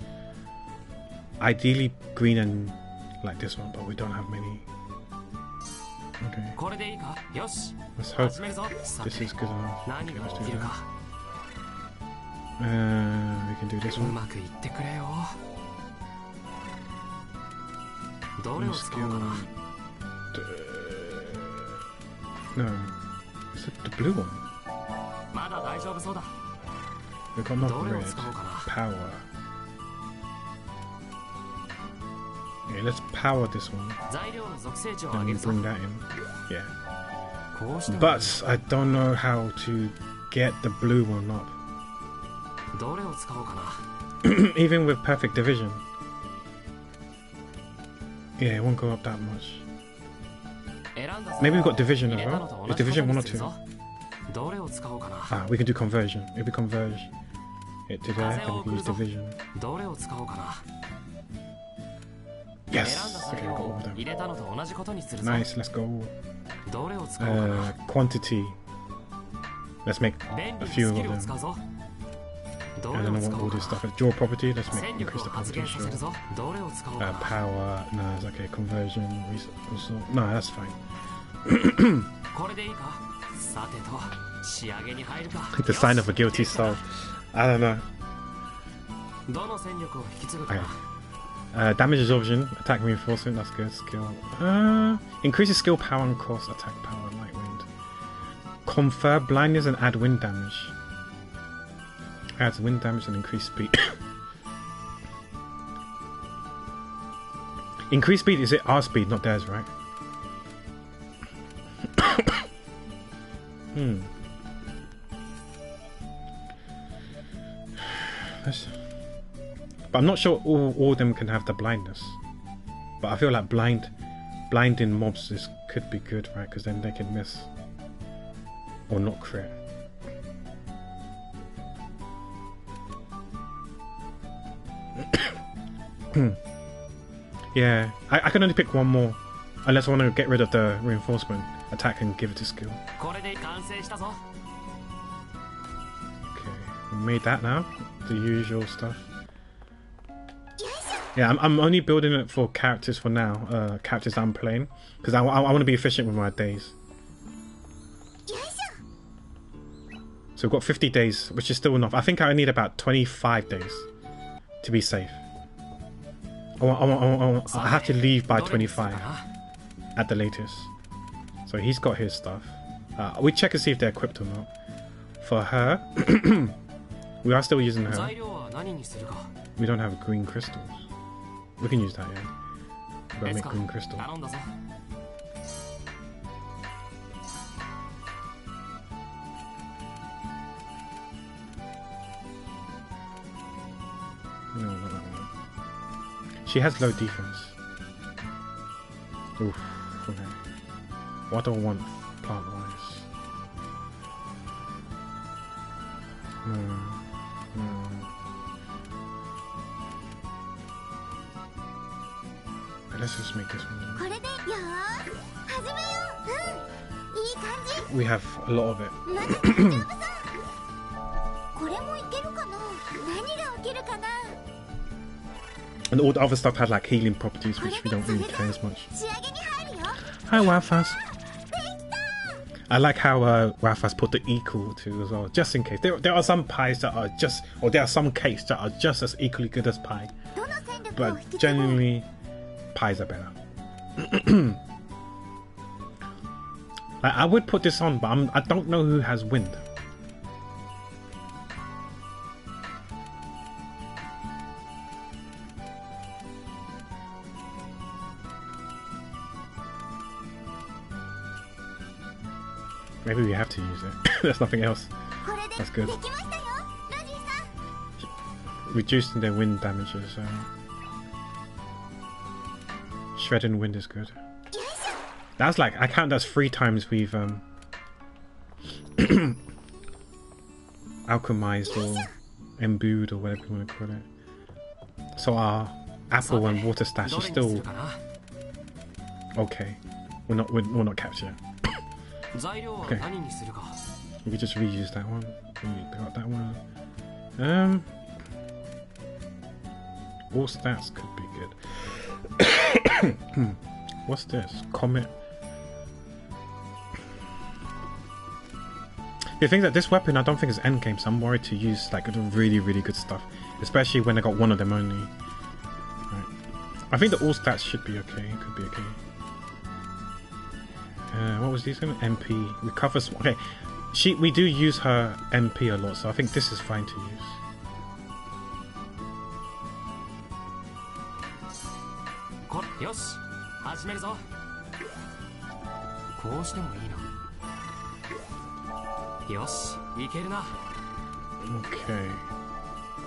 ideally green and like this one, but we don't have many. Okay. これでいいか。よし、 Let's hope 始めるぞ。さ this て、 is good enough. 何 Okay, が let's 起 do きる that. か。 We can do this う one. まくいってくれよ。どれ New を使おうか skill. な。 No. Is it the blue one? まだ大丈夫そうだ。 We've got not どれを red. 使おうかな。 Power. Okay, let's power this one. 材料の属性値を Then 上げ we るぞ。 bring that in. Yeah. こうしても But I don't know how to get the blue one up. どれを使おうかな。 Even with perfect division. Yeah, it won't go up that much. 選んだ Maybe we've got division 入 as れたの well. と同 Is じ division こと 1 or にする 2? ぞ。どれを使おうかな。 Ah, we can do conversion. If we converge. Hit to there, then we can use division. どれを使おうかな。 Yes! 選んだ Okay, 材 I've 料 got all を of them. 入れたのと同じことにするぞ。 Nice, let's go. どれを使おうかな。 Quantity. Let's make 便 a 利 few にスキ of ルを使う them. ぞ。ど I れ don't を know 使 what お all うか this な。 stuff is. Draw property, let's 戦 make 力 increase を the 発 property, 現させる sure. ぞ。どれを使おうかな。 Power, no, it's okay. Conversion, resource. No, that's fine. これでいいか。さてと仕上げに入るか。 The sign of a guilty soul. I don't know. どの戦力を引き継ぐか Okay. Damage absorption, attack reinforcement, that's good. Skill. Increases skill power and cost, attack power, light wind. Confer blindness and add wind damage. Adds wind damage and increase speed. Increase speed, is it our speed, not theirs, right? But I'm not sure all of them can have the blindness. But I feel like blinding mobs could be good, right? Because then they can miss or not crit. Yeah, I can only pick one more, unless I want to get rid of the reinforcement attack and give it to skill. これで完成したぞ。 Okay, we made that now. The usual stuff. Yeah, I'm only building it for characters for now. Characters I'm playing, because I want to be efficient with my days. So we've got 50 days, which is still enough. I think I need about 25 days to be safe. I have to leave by 25 at the latest. So he's got his stuff. We check and see if they're equipped or not. For her, we are still using her. 材料は何にするか。 We don't have green crystals. We can use that, yeah. We're gonna make green crystal. 頼んだぞ。 No. She has low defense. Oof. Okay. What do I want plant-wise? Let's just make this one. これでよーし始めよう。いい感じ。 We have a lot of it. まだ大丈夫さ。これもいけるかな。何が起きるかな。 And all the other stuff had like healing properties, which we don't really care as much. 仕上げに入るよ。 Hi, Wafas. できた。 I like how Wafas put the equal to as well, just in case. There are some pies that are just, or there are some cakes that are just as equally good as pie. どの戦力を But 引き継ぐ。 genuinely, pies are better. Like, I would put this on, but I don't know who has wind. Maybe we have to use it. There's nothing else. これで That's good. できましたよ。ロジーさん。 Reducing their wind damages. Shredding wind is good. よいしょ。 That's like, I count that's 3 times we've alchemized or imbued or whatever you want to call it. So our apple and water stash ど is れにす still るかな。 okay. We're not capped yet. 材料は何にするか。 We could just reuse that one. We got that one. All stats could be good. What's this? Comet. The thing that this weapon I don't think is endgame, so I'm worried to use like the really good stuff, especially when I got one of them only. Right. I think the all stats should be okay. Could be okay. What was these going? MP recovers. Okay, we do use her MP a lot, so I think this is fine to use. よし、始めるぞ。こうしてもいいな。よし、いけるな。 Okay.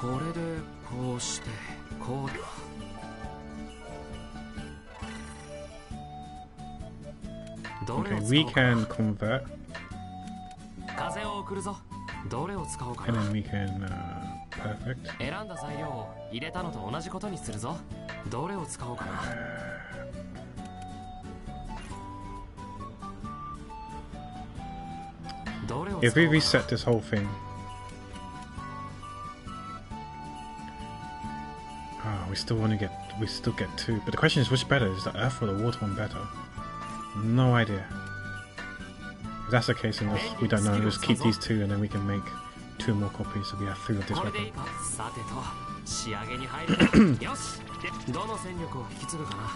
これでこうしてこうだ。 Okay, we can convert, 風を送るぞ。どれを使おうか and な。 then we can perfect. 選んだ材料を入れたのと同じことにするぞ。どれを使おうかな。If we reset this whole thing, we still get two. But the question is, which better? Is the earth or the water one better? No idea. If that's the case, then we don't know. Let's keep these two, and then we can make 2 more copies. So we have 3 of this weapon.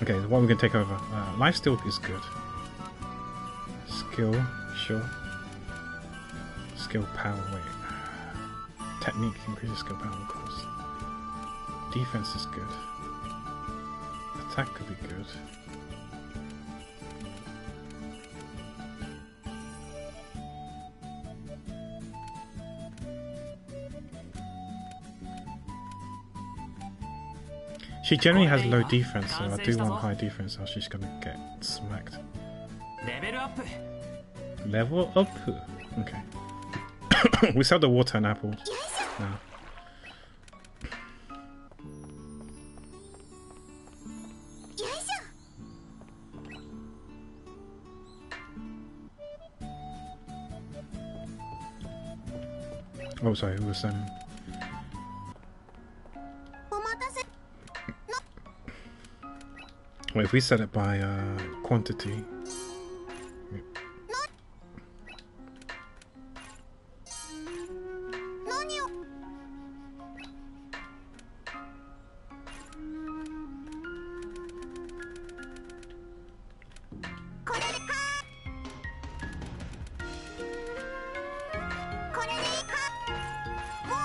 Okay, what we can take over? Lifesteal is good. Skill, sure. Skill power, wait. Technique increases skill power, of course. Defense is good. Attack could be good. She generally has low defense, so I do want high defense, or she's gonna get smacked. Level up? Okay. We sell the water and apples now. Oh, sorry, who was sending? Wait, if we set it by quantity.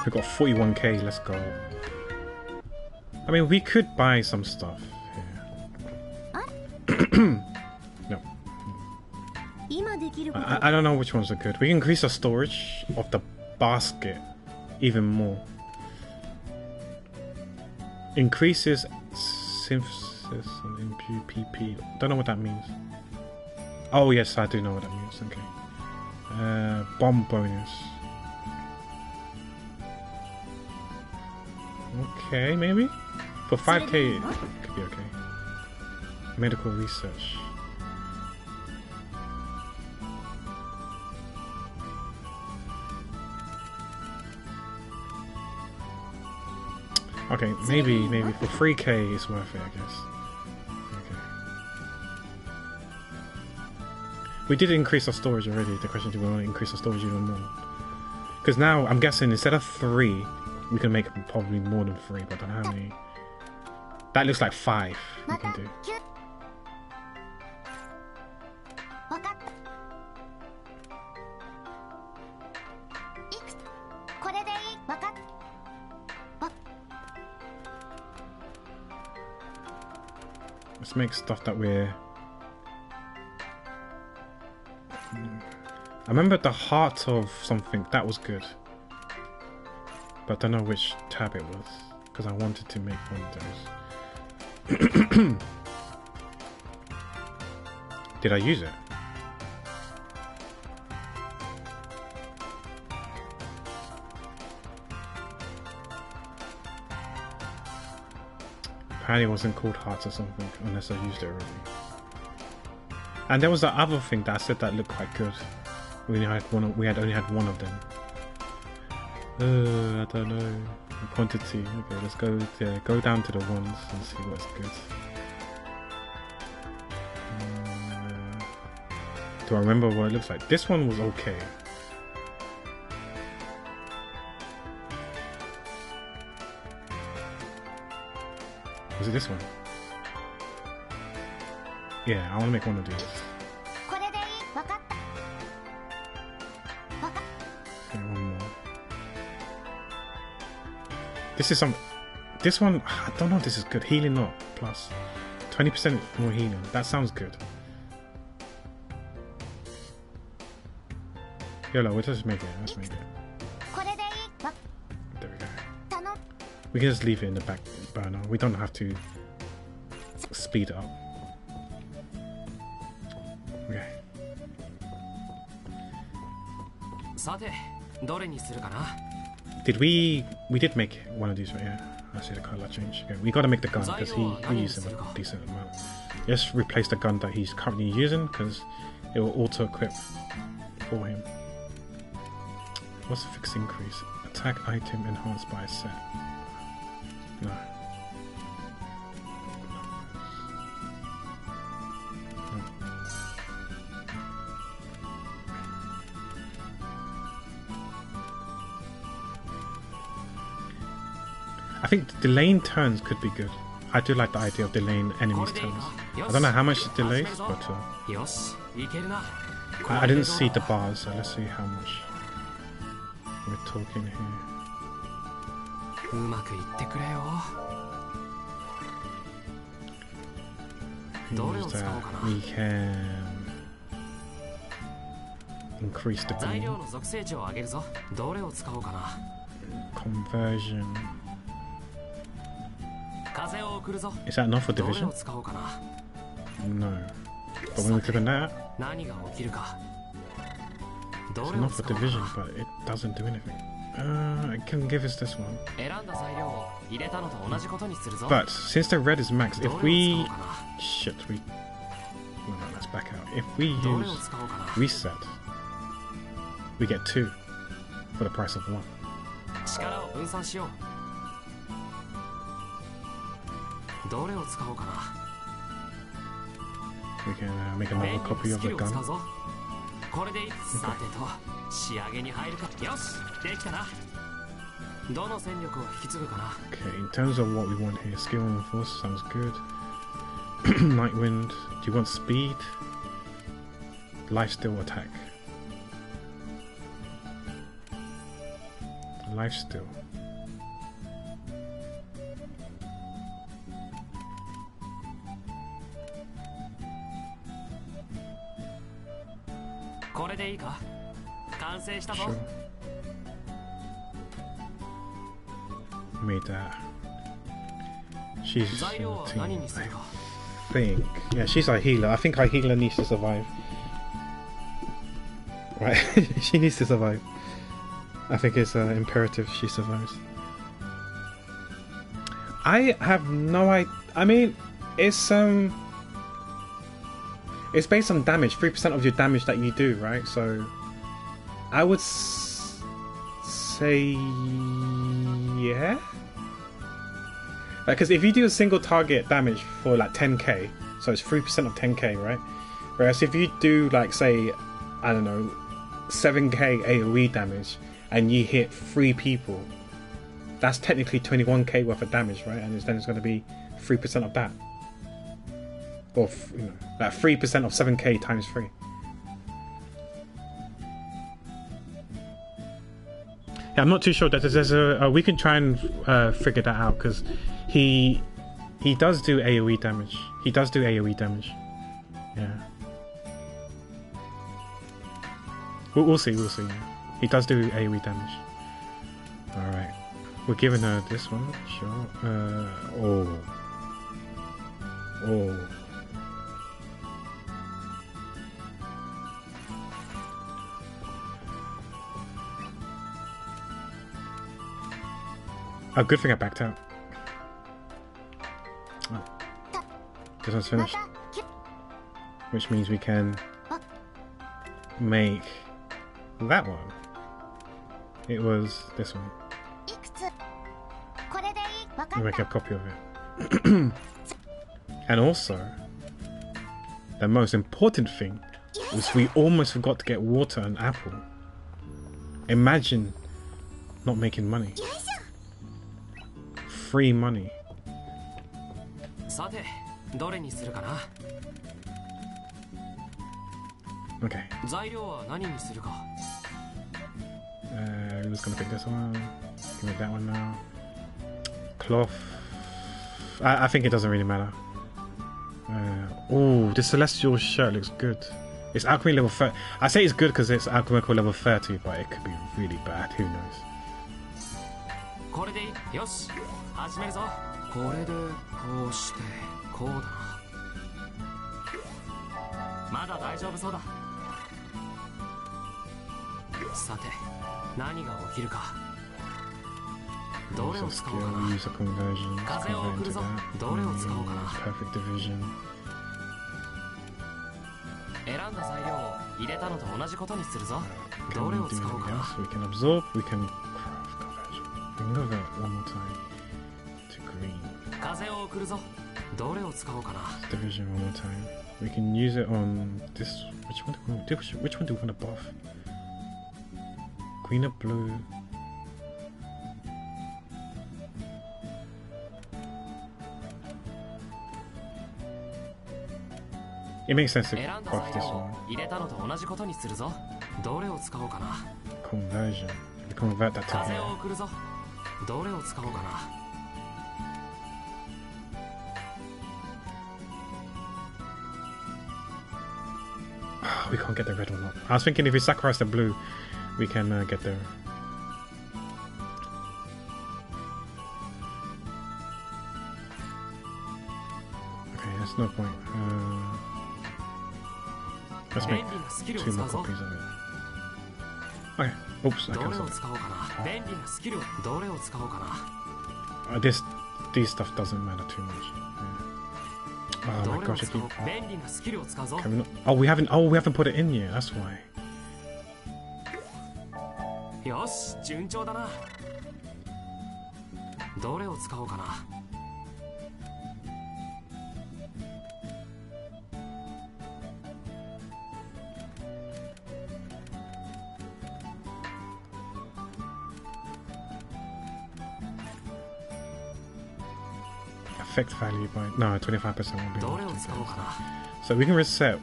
We got 41k, let's go. I mean, we could buy some stuff here. No. I don't know which ones are good. We can increase the storage of the basket even more. Increases synthesis and impure PP. Don't know what that means. Oh yes, I do know what that means. Okay. Bomb bonus. Okay, maybe? For 5k it could be okay. Medical research. Okay, maybe for 3k it's worth it, I guess. Okay. We did increase our storage already. The question is, do we want to increase our storage even more? Because now, I'm guessing instead of 3, we can make probably more than 3, but I don't know how many. That looks like 5 we can do. Let's make stuff that we're... I remember the heart of something, that was good. But I don't know which tab it was, because I wanted to make one of those. Did I use it? Apparently it wasn't called hearts or something, unless I used it already. And there was the other thing that I said that looked quite good. We only had one of them. I don't know. The quantity. Okay, let's go down to the ones and see what's good. Do I remember what it looks like? This one was okay. Was it this one? Yeah, I want to make one of these. Okay, one more. This is some... This one, I don't know if this is good. Healing up, plus 20% more healing. That sounds good. YOLO, we'll just make it. Let's make it. There we go. We can just leave it in the back burner. We don't have to speed it up. Okay. さて、どれにするかな。Did we did make one of these, right? Yeah. I see the color change. Okay, we gotta make the gun because he uses a decent amount. Just replace the gun that he's currently using because it will auto equip for him. What's the fixed increase? Attack item enhanced by a set. No. I think delaying turns could be good. I do like the idea of delaying enemies' turns. I don't know how much it delays, but I didn't see the bars, so let's see how much we're talking here. Means that we can increase the green. Conversion. Is that enough for division? No. But when we click on that, it's enough for division, but it doesn't do anything. It can give us this one. But since the red is max, if we... Shit, we... No, let's back out. If we use reset, we get 2 for the price of 1. We can make another copy of the gun. Okay. Okay, in terms of what we want here, skill and force sounds good. Night wind. Do you want speed? Lifesteal attack. Lifesteal. Sure. Made that. She's in the team, I think. Yeah, she's our healer. I think our healer needs to survive. Right, she needs to survive. I think it's imperative she survives. I have no idea. I mean, it's based on damage, 3% of your damage that you do, right? So I would say yeah. Because if you do a single target damage for like 10k, so it's 3% of 10k, right? Whereas if you do like say, I don't know, 7k AoE damage and you hit 3 people, that's technically 21k worth of damage, right? And then it's going to be 3% of that. Or, you know, like 3% of 7k times 3. Yeah, I'm not too sure that there's a we can try and figure that out because he does do AoE damage. He does do AoE damage. Yeah. We'll see. We'll see. He does do AoE damage. All right. We're giving her this one. Sure. Oh. A good thing I backed out. Oh. This one's finished. Which means we can make that one. It was this one. We'll make a copy of it. And also, the most important thing was we almost forgot to get water and apple. Imagine not making money. Free money. Okay. Who's gonna pick this one? Give me that one now. Cloth. I think it doesn't really matter. Oh, this celestial shirt looks good. It's alchemy level 30. I say it's good because it's alchemical level 30, but it could be really bad. Who knows? どれを Use a 使おうか skill, な。 use a conversion. Let's 風を convert 送 into るぞ。 that. どれを使おうかな。 Perfect division. 選んだ材料を入れたのと同じことにするぞ。 Can ど we れ do を使おう anything かな。 else? We can absorb, we can craft conversion. We can go over it one more time. To green. 風を送るぞ。どれを使おうかな。 Division one more time. We can use it on this. Which one do we want? Which one do we want to buff? Green or blue? It makes sense to 選んだ buff 材 this 料を one. 入れたのと同じことにするぞ。どれを使おうかな。 Conversion. We convert that to 風 here. を送るぞ。どれを使おうかな。 We can't get the red one up. I was thinking if we sacrifice the blue, we can get the. Okay, that's no point. Let's make 便利なスキルを two 使 more うぞ。 copies of it. Okay. Oops, I どれを cancelled. 使おうかな。便利なスキルをどれを使おうかな。 These stuff doesn't matter too much. Yeah. Oh ど my れを gosh! I 使お keep. う。便利なスキルを使うぞ。 Can we not? Oh, we haven't. Oh, we haven't put it in yet. That's why. よし、順調だな。どれを使おうかな。 Effect value by no 25% will be. どれを enough to 使おうかな。 So we can reset.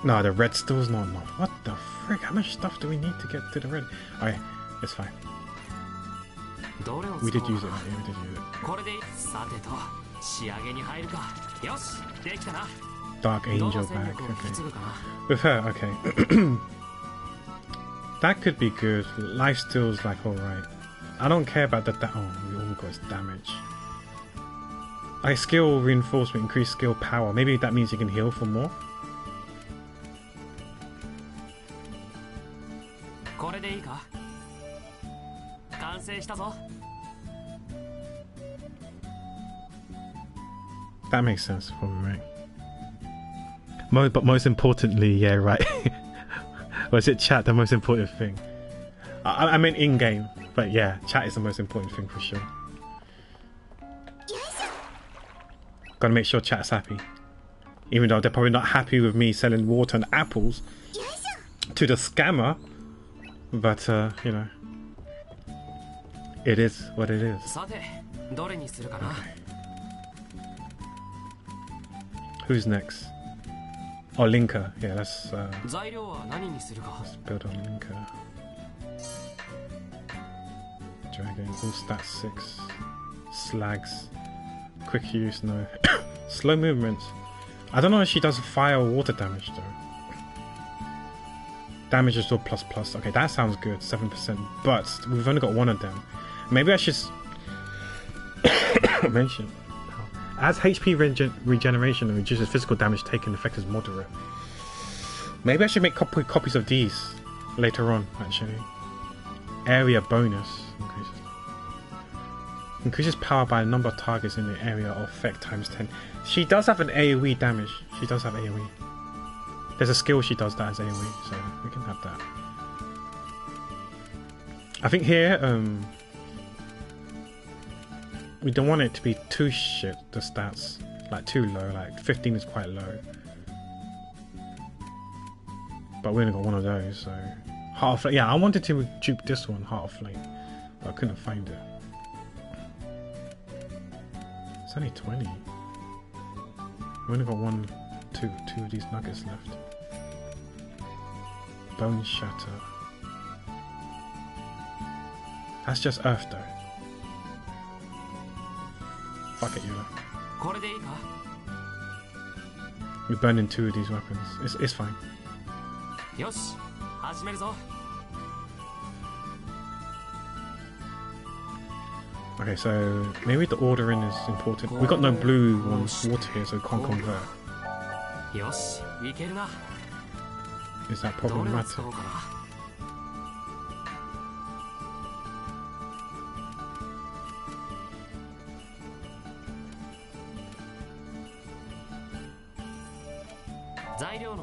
No, the red still's not enough. What the frick? How much stuff do we need to get to the red? Okay, it's fine. どれを We 使 did おうか use it. な。 Yeah, we did use it. これでさてと仕上げに入るか。よし、できたな。 Dark ど Angel の戦 back. 力を引き継 Okay. ぐかな。 With her, okay. That could be good. Life steal's like alright. I don't care about the oh, we all got is damage. Like skill reinforcement, increase skill power. Maybe that means you can heal for more. これでいいか。完成したぞ。 That makes sense for me, right? But most importantly, yeah, right. Was it chat the most important thing? I meant in game, but yeah, chat is the most important thing for sure. Gotta make sure chat's happy, even though they're probably not happy with me selling water and apples to the scammer. But you know, it is what it is. さて、どれにするかな。 Who's next? Oh, Linker. Yeah, let's 材料は何にするか。 build on Linker. Dragon, all stats 6. Slags. Quick use, no. Slow movements. I don't know if she does fire or water damage though. Damage is still plus plus. Okay, that sounds good. 7%. But we've only got one of them. Maybe I should mention. As HP regeneration reduces physical damage taken, effect is moderate. Maybe I should make copies of these later on, actually. Area bonus increases power by a number of targets in the area of effect times 10. She does have an AoE damage. She does have AoE. There's a skill she does that as AoE, so we can have that. I think here, we don't want it to be too shit, the stats. Like too low, like 15 is quite low. But we only got one of those, so... Heart of Flame. Yeah, I wanted to dupe this one, Heart of Flame. But I couldn't find it. It's only 20. We only got two of these nuggets left. Bone Shatter. That's just Earth though. Fuck it, Yula. これでいいか。 We burned in 2 of these weapons. It's fine. よし、始めるぞ。 Okay, so maybe the ordering is important. We got no blue water here, so we can't convert. よし、いけるな。 Is that どれを problematic? 使おうかな。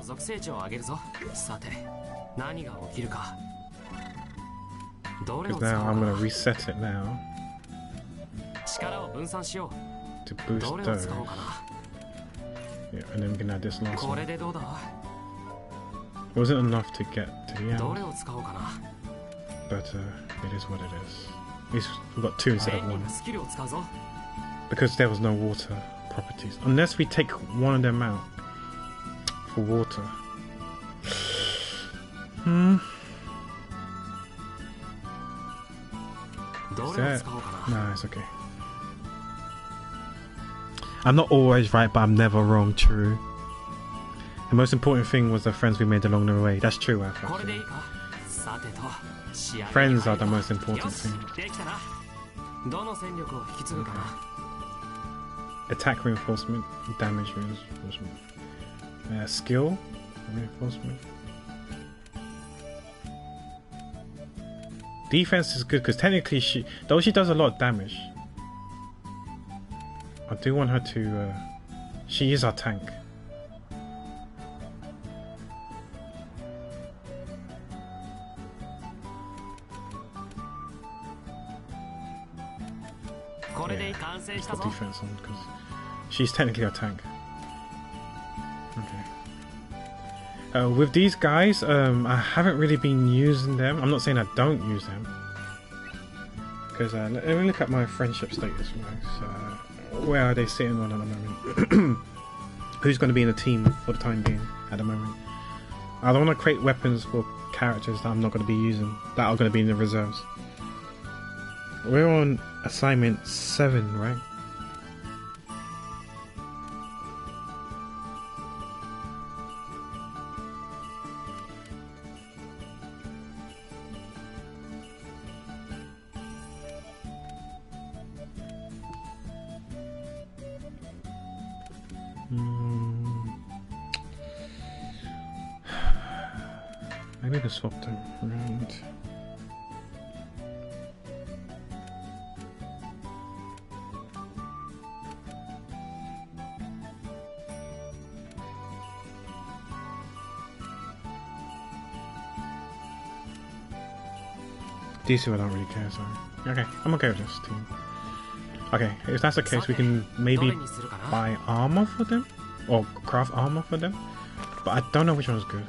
属性値を上げるぞ。さて何が起きるか。どれを Because 使おう now か I'm な。 gonna reset it now 力を分散しよ to う。 boost どれを those. 使おうかな。 Yeah, and then we can add this last こ one. れでどうだ。 It wasn't enough to get to the ど end, れを使おうかな。 but it is what it is. At least we got two instead 便 of 利 one. なスキルを使うぞ。 Because there was no water properties. Unless we take one of them out for water. Hmm. どれを使おうかな。 Nah, it's okay. I'm not always right, but I'm never wrong. True. The most important thing was the friends we made along the way. That's true, I これでいい think. か。さてと試合に Friends 入 are る the ぞ。 most important よし thing. できたな。どの戦力を引き継ぐかな。 Attack reinforcement, damage reinforcement, skill reinforcement. Defense is good because technically though she does a lot of damage, I do want her to. She is our tank. Yeah, got defense on because she's technically our tank. Okay. With these guys, I haven't really been using them. I'm not saying I don't use them. Because let me look at my friendship status. Where are they sitting on at the moment? Who's going to be in the team for the time being at the moment? I don't want to create weapons for characters that I'm not going to be using, that are going to be in the reserves. We're on assignment 7, right? Maybe we can swap them around. These two I don't really care, so okay, I'm okay with this team. Okay, if that's the case, we can maybe buy armor for them or craft armor for them, but I don't know which one's good.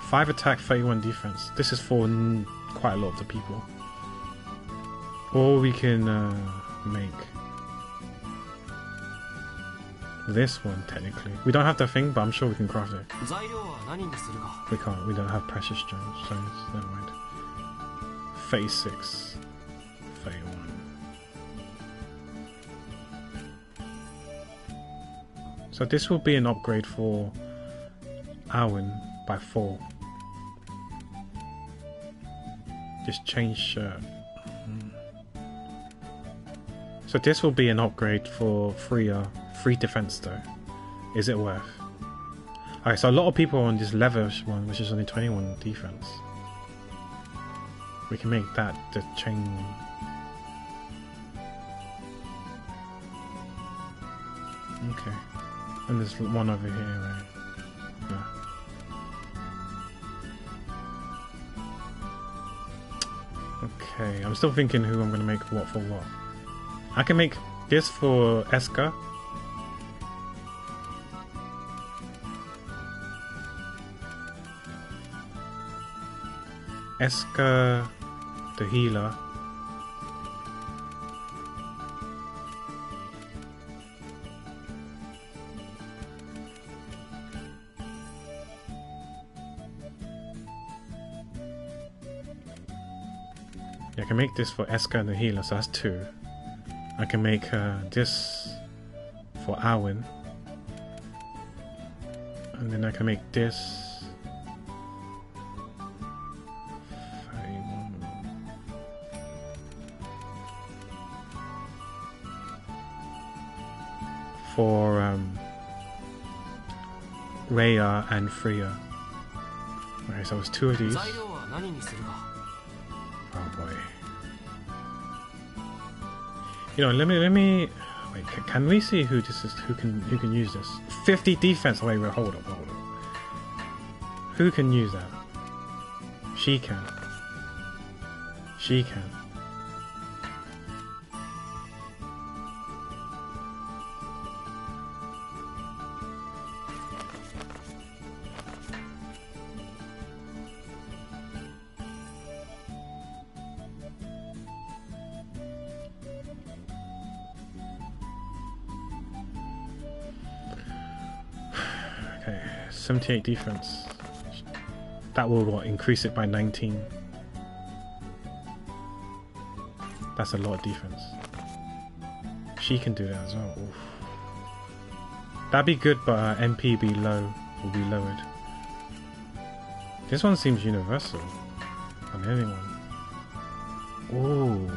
5 attack, 31 defense. This is for quite a lot of the people. Or we can make this one technically. We don't have the thing, but I'm sure we can craft it. We can't. We don't have precious stones, so never mind. 36, 31. So this will be an upgrade for Owen by 4. Just change shirt. So this will be an upgrade for 3 defense though. Is it worth? Alright, so a lot of people are on this leather one, which is only 21 defense. We can make that the chain one. Okay. And there's one over here, right? Yeah. Okay, I'm still thinking who I'm going to make what for what. I can make this for Escha. Escha, the healer. I can make this for Escha the healer, so that's 2. I can make this for Arwen. And then I can make this 31. For Rhea and Freya. Okay, so it's 2 of these. Oh boy. You know, let me wait. Can we see who this is? Who can use this? 50 defense. Wait, hold up. Who can use that? She can. She can. Okay, 78 defense. That will what, increase it by 19. That's a lot of defense. She can do that as well. Oof. That'd be good, but her MP be low, will be lowered. This one seems universal on anyone. Ooh.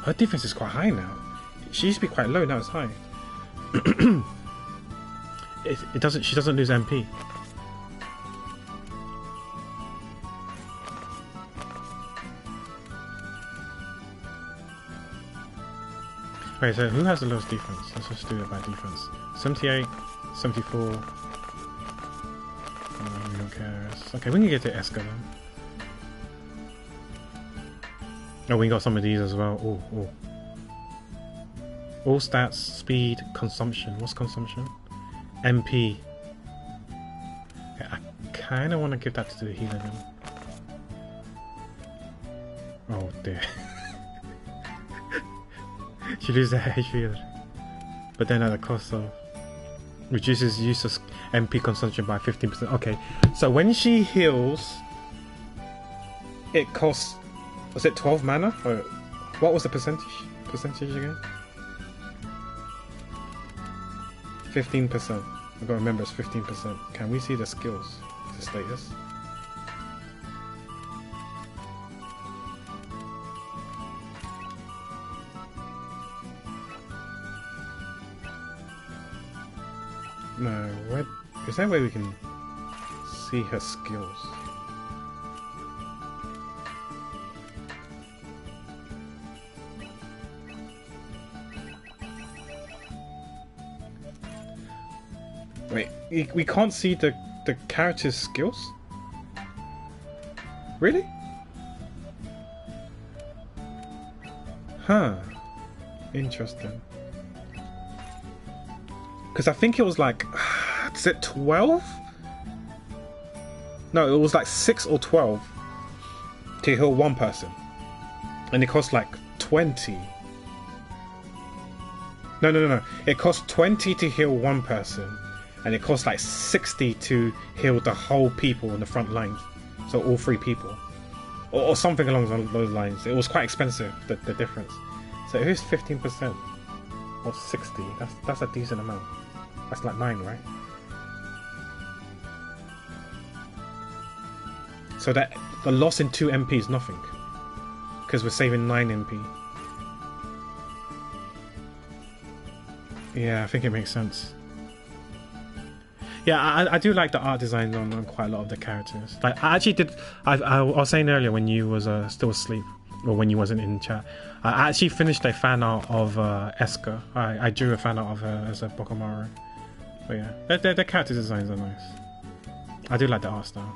Her defense is quite high now. She used to be quite low, now it's high. It doesn't. She doesn't lose MP. Okay, so who has the lowest defense? Let's just do it by defense. 78, 74. We don't care. Okay, we can get to Escha then. Oh, we got some of these as well. Oh, oh. All stats, speed, consumption. What's consumption? MP. Okay, I kind of want to give that to the healer then. Oh dear. She loses her HP, but then at the cost of reduces use of MP consumption by 15%. Okay, so when she heals, it costs. Was it 12 mana? Or what was the percentage? Percentage again? 15%. I've got to remember it's 15%. Can we see the skills? The status? No, where is there a way we can see her skills? Wait, we can't see the character's skills? Really? Huh. Interesting. Because I think it was like, is it 12? No, it was like 6 or 12 to heal one person. And it cost like 20. No. It cost 20 to heal one person. And it costs like 60 to heal the whole people on the front lines. So all 3 people. Or something along those lines. It was quite expensive, the difference. So it is 15%. Or 60. That's a decent amount. That's like 9, right? So that the loss in 2 MP is nothing. Because we're saving 9 MP. Yeah, I think it makes sense. Yeah, I do like the art design on quite a lot of the characters. Like I actually did. I was saying earlier when you was still asleep, or when you wasn't in chat. I actually finished a fan art of Escha. I drew a fan art of her as a Bokomaru. But yeah, their character designs are nice. I do like the art style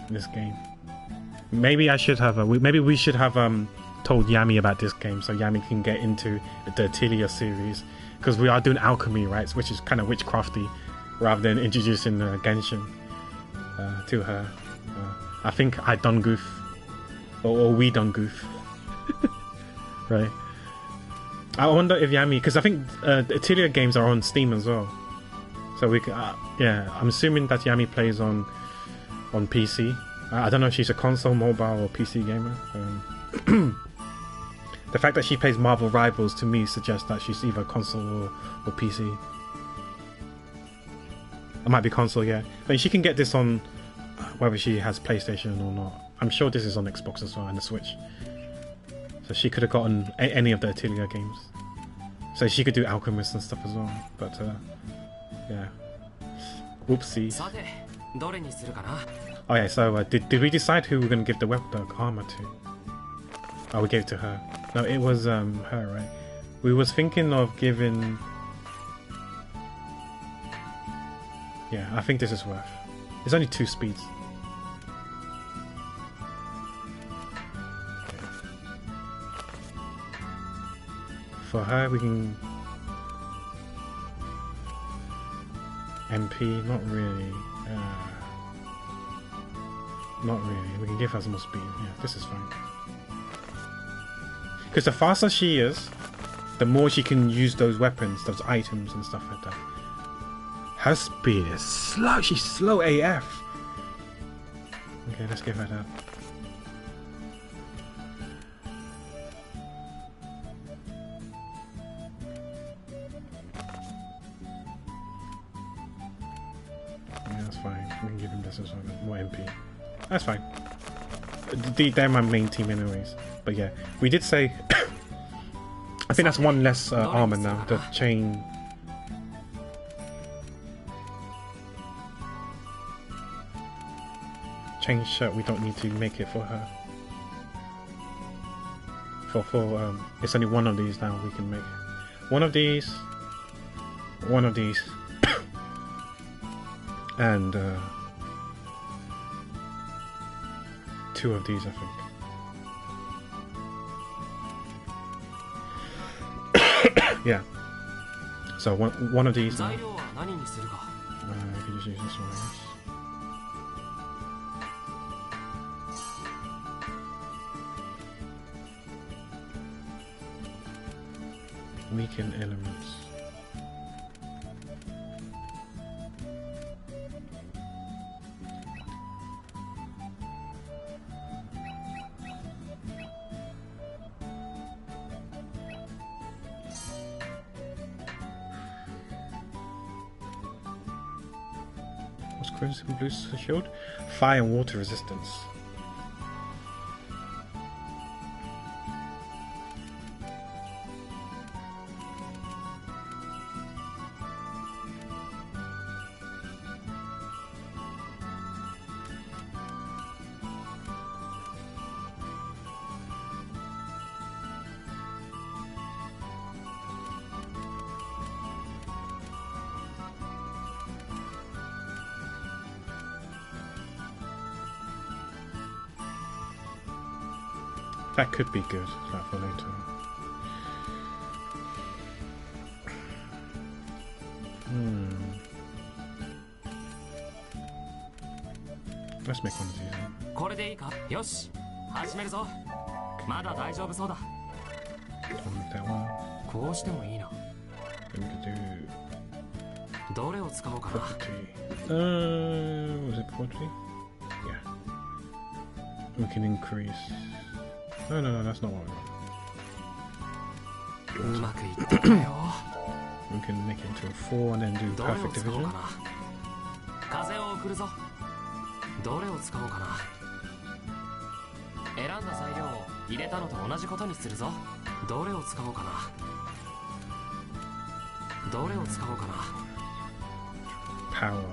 in this game. Maybe I should have. Maybe we should have told Yami about this game so Yami can get into the Atelier series. Because we are doing alchemy, right? Which is kind of witchcrafty, rather than introducing Genshin to her. I think I done goof, or we done goof, right? I wonder if Yami, because I think the Atelier games are on Steam as well, so we can. Yeah, I'm assuming that Yami plays on PC. I don't know if she's a console, mobile, or PC gamer. The fact that she plays Marvel Rivals to me suggests that she's either console or PC. It might be console, yeah. But she can get this on whether she has PlayStation or not. I'm sure this is on Xbox as well and the Switch. So she could have gotten any of the Atelier games. So she could do Alchemist and stuff as well. But yeah. Whoopsie. Oh yeah, so did we decide who we're going to give the armor to? Oh, we gave it to her. No, it was her, right? We was thinking of giving... Yeah, I think this is worth. It's only 2 speeds. For her, we can MP. Not really. Not really. We can give her some more speed. Yeah, this is fine. Because the faster she is, the more she can use those weapons, those items and stuff like that. Her speed is slow. She's slow AF. Okay, let's give her that. Yeah, that's fine. We can give him this as well. More MP. That's fine. They're my main team anyways. But yeah, we did say... I think that's one less armor now. The chain... Chain shirt, we don't need to make it for her. It's only one of these now we can make. One of these. One of these. And 2 of these, I think. Yeah. So one of these now. You can just use this one, I guess. Weaken elements. What's Crimson Blue's shield? Fire and water resistance. That could be good, like for later. Let's make one of these. これでいいか? よし、始めるぞ。まだ大丈夫そうだ。That one. こうしてもいいな。Then we could do どれを使おうかな。Was it 40? Yeah. We can increase. No, that's not what we want. うまくいってくれよ。We can make it into a 4 and then do どれを perfect 使おう division. かな。風を送るぞ。どれを使おうかな。選んだ材料を入れたのと同じことにするぞ。どれを使おうかな。どれを使おうかな。Power.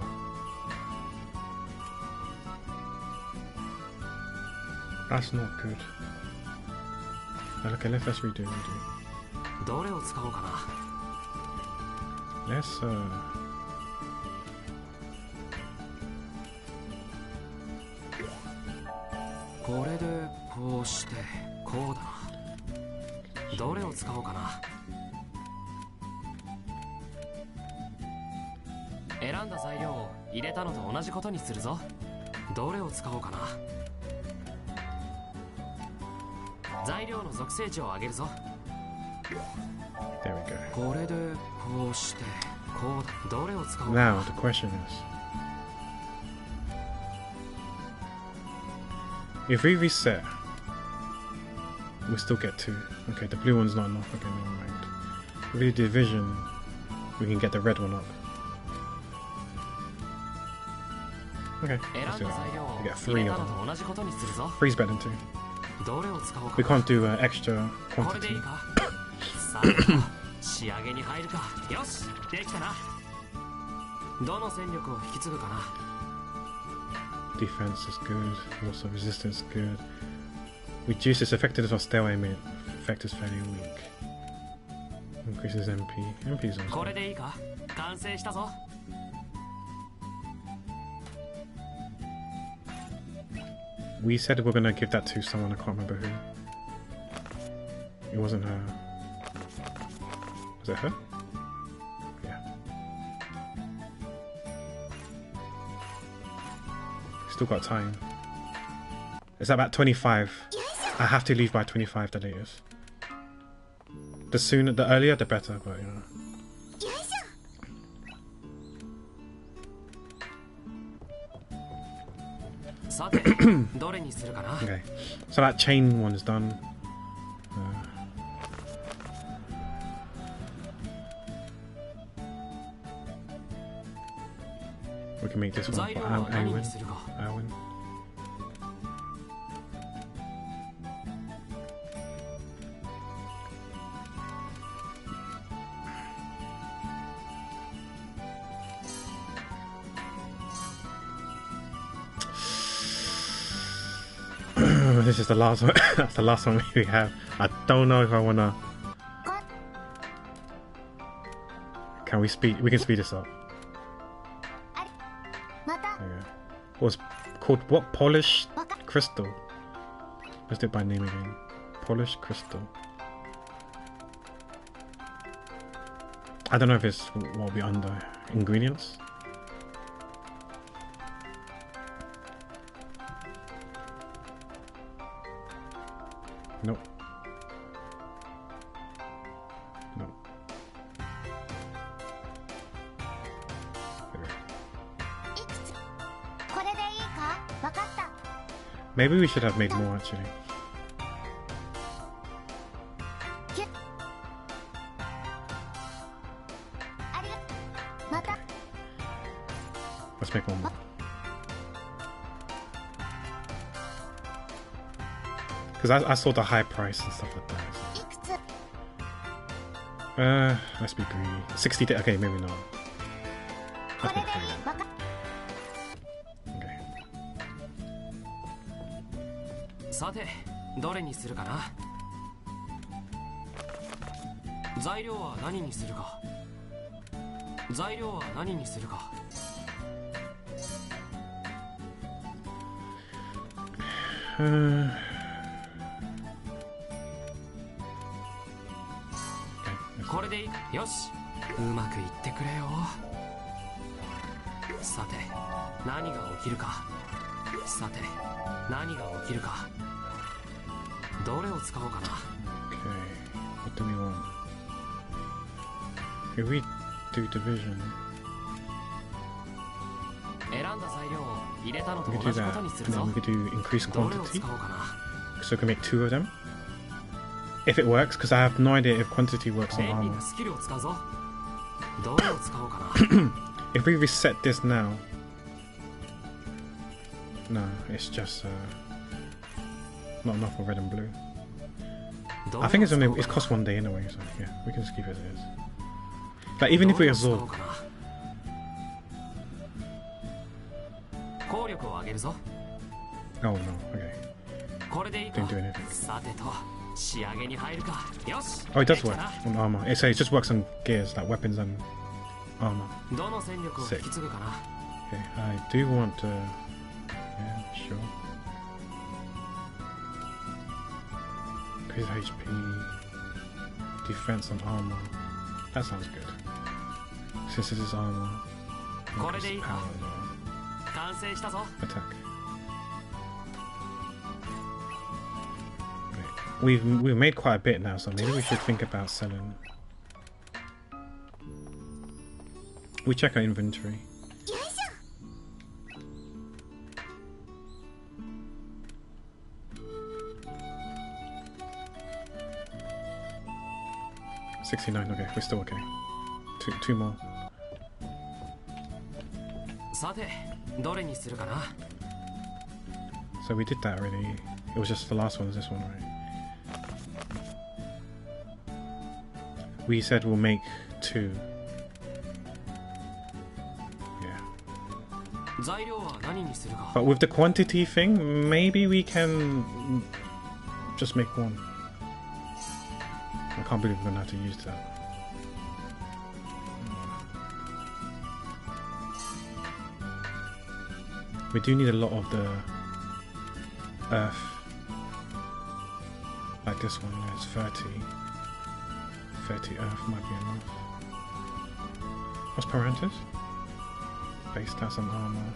That's not good. Okay, let's redo. どれを使おうかな。Let'sこれでこうしてこうだな。どれを使おうかな。選んだ材料を入れたのと同じことにするぞ。どれを使おうかな。材料の属性値を上げるぞ。There we go. これでこうしてこうだ。どれを使おうか Now な。 the question is, if we reset, we still get 2. Okay, the blue one's not enough. Okay, never mind. If we do division, we can get the red one up. Okay, 選 let's ん do だ材 that. 料を We get 入れ 3 of たの them. と同じことにするぞ。 Three's better than 2. どれを使おうか We な。 can't do extra これでい quantity. いか。さあ仕上げに入るか。よし、できたな。どの戦力を引き継ぐかな。 Defense is good. Also resistance is good. Reduces effectiveness of stale aim. Effect is fairly weak. Increases MP. MP is こ also. れでいいか。完成したぞ。We said we're gonna give that to someone, I can't remember who. It wasn't her. Was it her? Yeah. Still got time. It's about 25. I have to leave by 25 the latest. The sooner, the earlier, the better, but you know. Okay, so that chain one is done. We can make this one for Alwyn. This is the last one. That's the last one we have. I don't know if I wanna. Can we speed? We can speed this up. Okay. What's called what? Polished crystal. Let's do it by name again. Polished crystal. I don't know if it's what will be under ingredients. Nope. Nope. Maybe we should have made more actually. Let's make one more. Because I saw the high price and stuff like that. So. Let's be greedy. 60 okay, maybe not. Let's make 3 then. Okay. さて、どれにするかな。材料は何にするか。材料は何にするか。これでいい。よし、うまくいってくれよ。さて、何が起きるか。さて、何が起きるか。どれを使おうかな。Okay, what do we want? If we do division, 選んだ材料を入れたのと we 同 could do じこ that. とにする And ぞ。 then we could do increased どれを quantity. 使おうかな。 So we can make 2 of them. If it works, because I have no idea if quantity works on 便利 armor. なスキルを使うぞ。どれを使おうかな。 If we reset this now, no, it's just not enough for red and blue. I think it's only it's cost 1 day anyway, so yeah, we can just keep it as is. Like even if we absorb, 効力を上げるぞ。 oh no, okay, これでいいか。 didn't do anything. さてと、仕上げに入るか。よし。 Oh, it does で work きたな。 on armor. It just works on gears, like weapons and armor. どの戦力を引き継ぐかな。 Okay, I do want to. Yeah, sure. Increase HP, defense on armor. That sounds good. Since this is armor, increase Already. power, 完成したぞ。 attack. Okay. We've made quite a bit now, so maybe we should think about selling. We check our inventory. $69, okay, we're still okay. Two more. さて、どれにするかな。 So we did that already. It was just the last one, is this one, right? We said we'll make 2. Yeah. 材料は何にするか。 But with the quantity thing, maybe we can just make 1. I can't believe we're gonna have to use that. We do need a lot of the Earth. Like this one, there's 30. 30 Earth might be enough. What's parameters? Base stats and armor.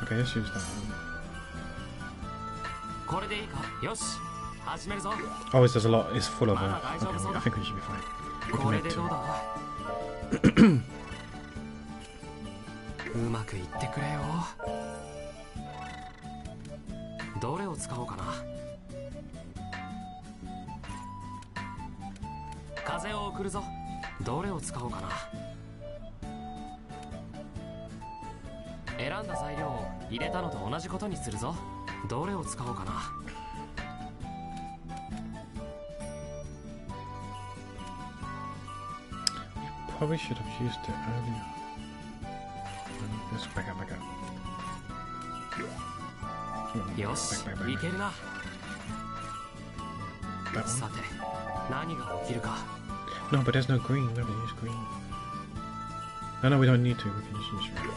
Okay, let's use that one. Oh, there's a lot. It's full of Earth. Okay, I think we should be fine. We can make two. うまくいってくれよ。どれを使おうかな。風を送るぞ。どれを使おうかな。選んだ材料を入れたのと同じことにするぞ。どれを使おうかな。Probably should have used it earlier. Let's back up. よし、いけるな。さて、何が起きるか。No, but there's no green. Nobody use green. No, we don't need to. We can just use red.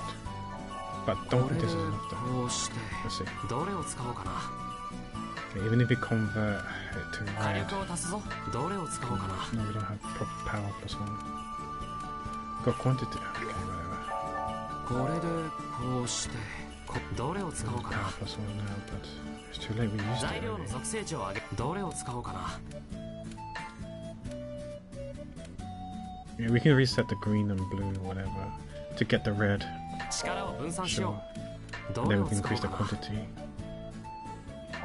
But don't think this is enough though. Let's see. どれを使おうかな。 Okay, even if we convert it to 火 red. 力を足すぞ。どれを使おうかな。 No, we don't have proper power plus one. Got quantity. Okay, whatever. これでこうしてどれを使おうかな。 Power plus one now, but it's too late. We used 材 it 料の already. 属性値を上げどれを使おうかな。 Yeah, we can reset the green and blue or whatever to get the red. 力を分散し Sure. よう。ど And れ then を we can 使お increase う the かな。 quantity.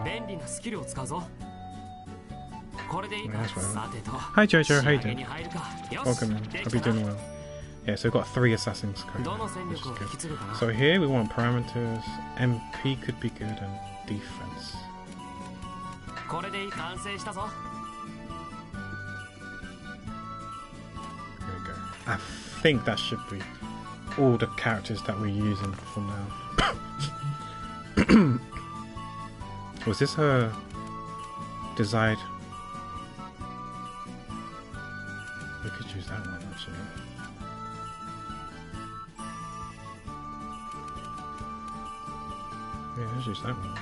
便利なスキルを使うぞ。これでいいか。 Yeah, that's right. さてと Hi Jojo, how you 仕上げ doing? に入るか。よし Welcome in. で Hope き you're たな doing well. Yeah, so we've got 3 assassins currently, どの戦 which 力を is 引き good. 継ぐかな。 So here we want parameters. MP could be good and defense. これでいい。完成したぞ。 Here we go. I think that should be all the characters that we're using for now. Was this her desired? We could use that one actually. Yeah, let's use that one.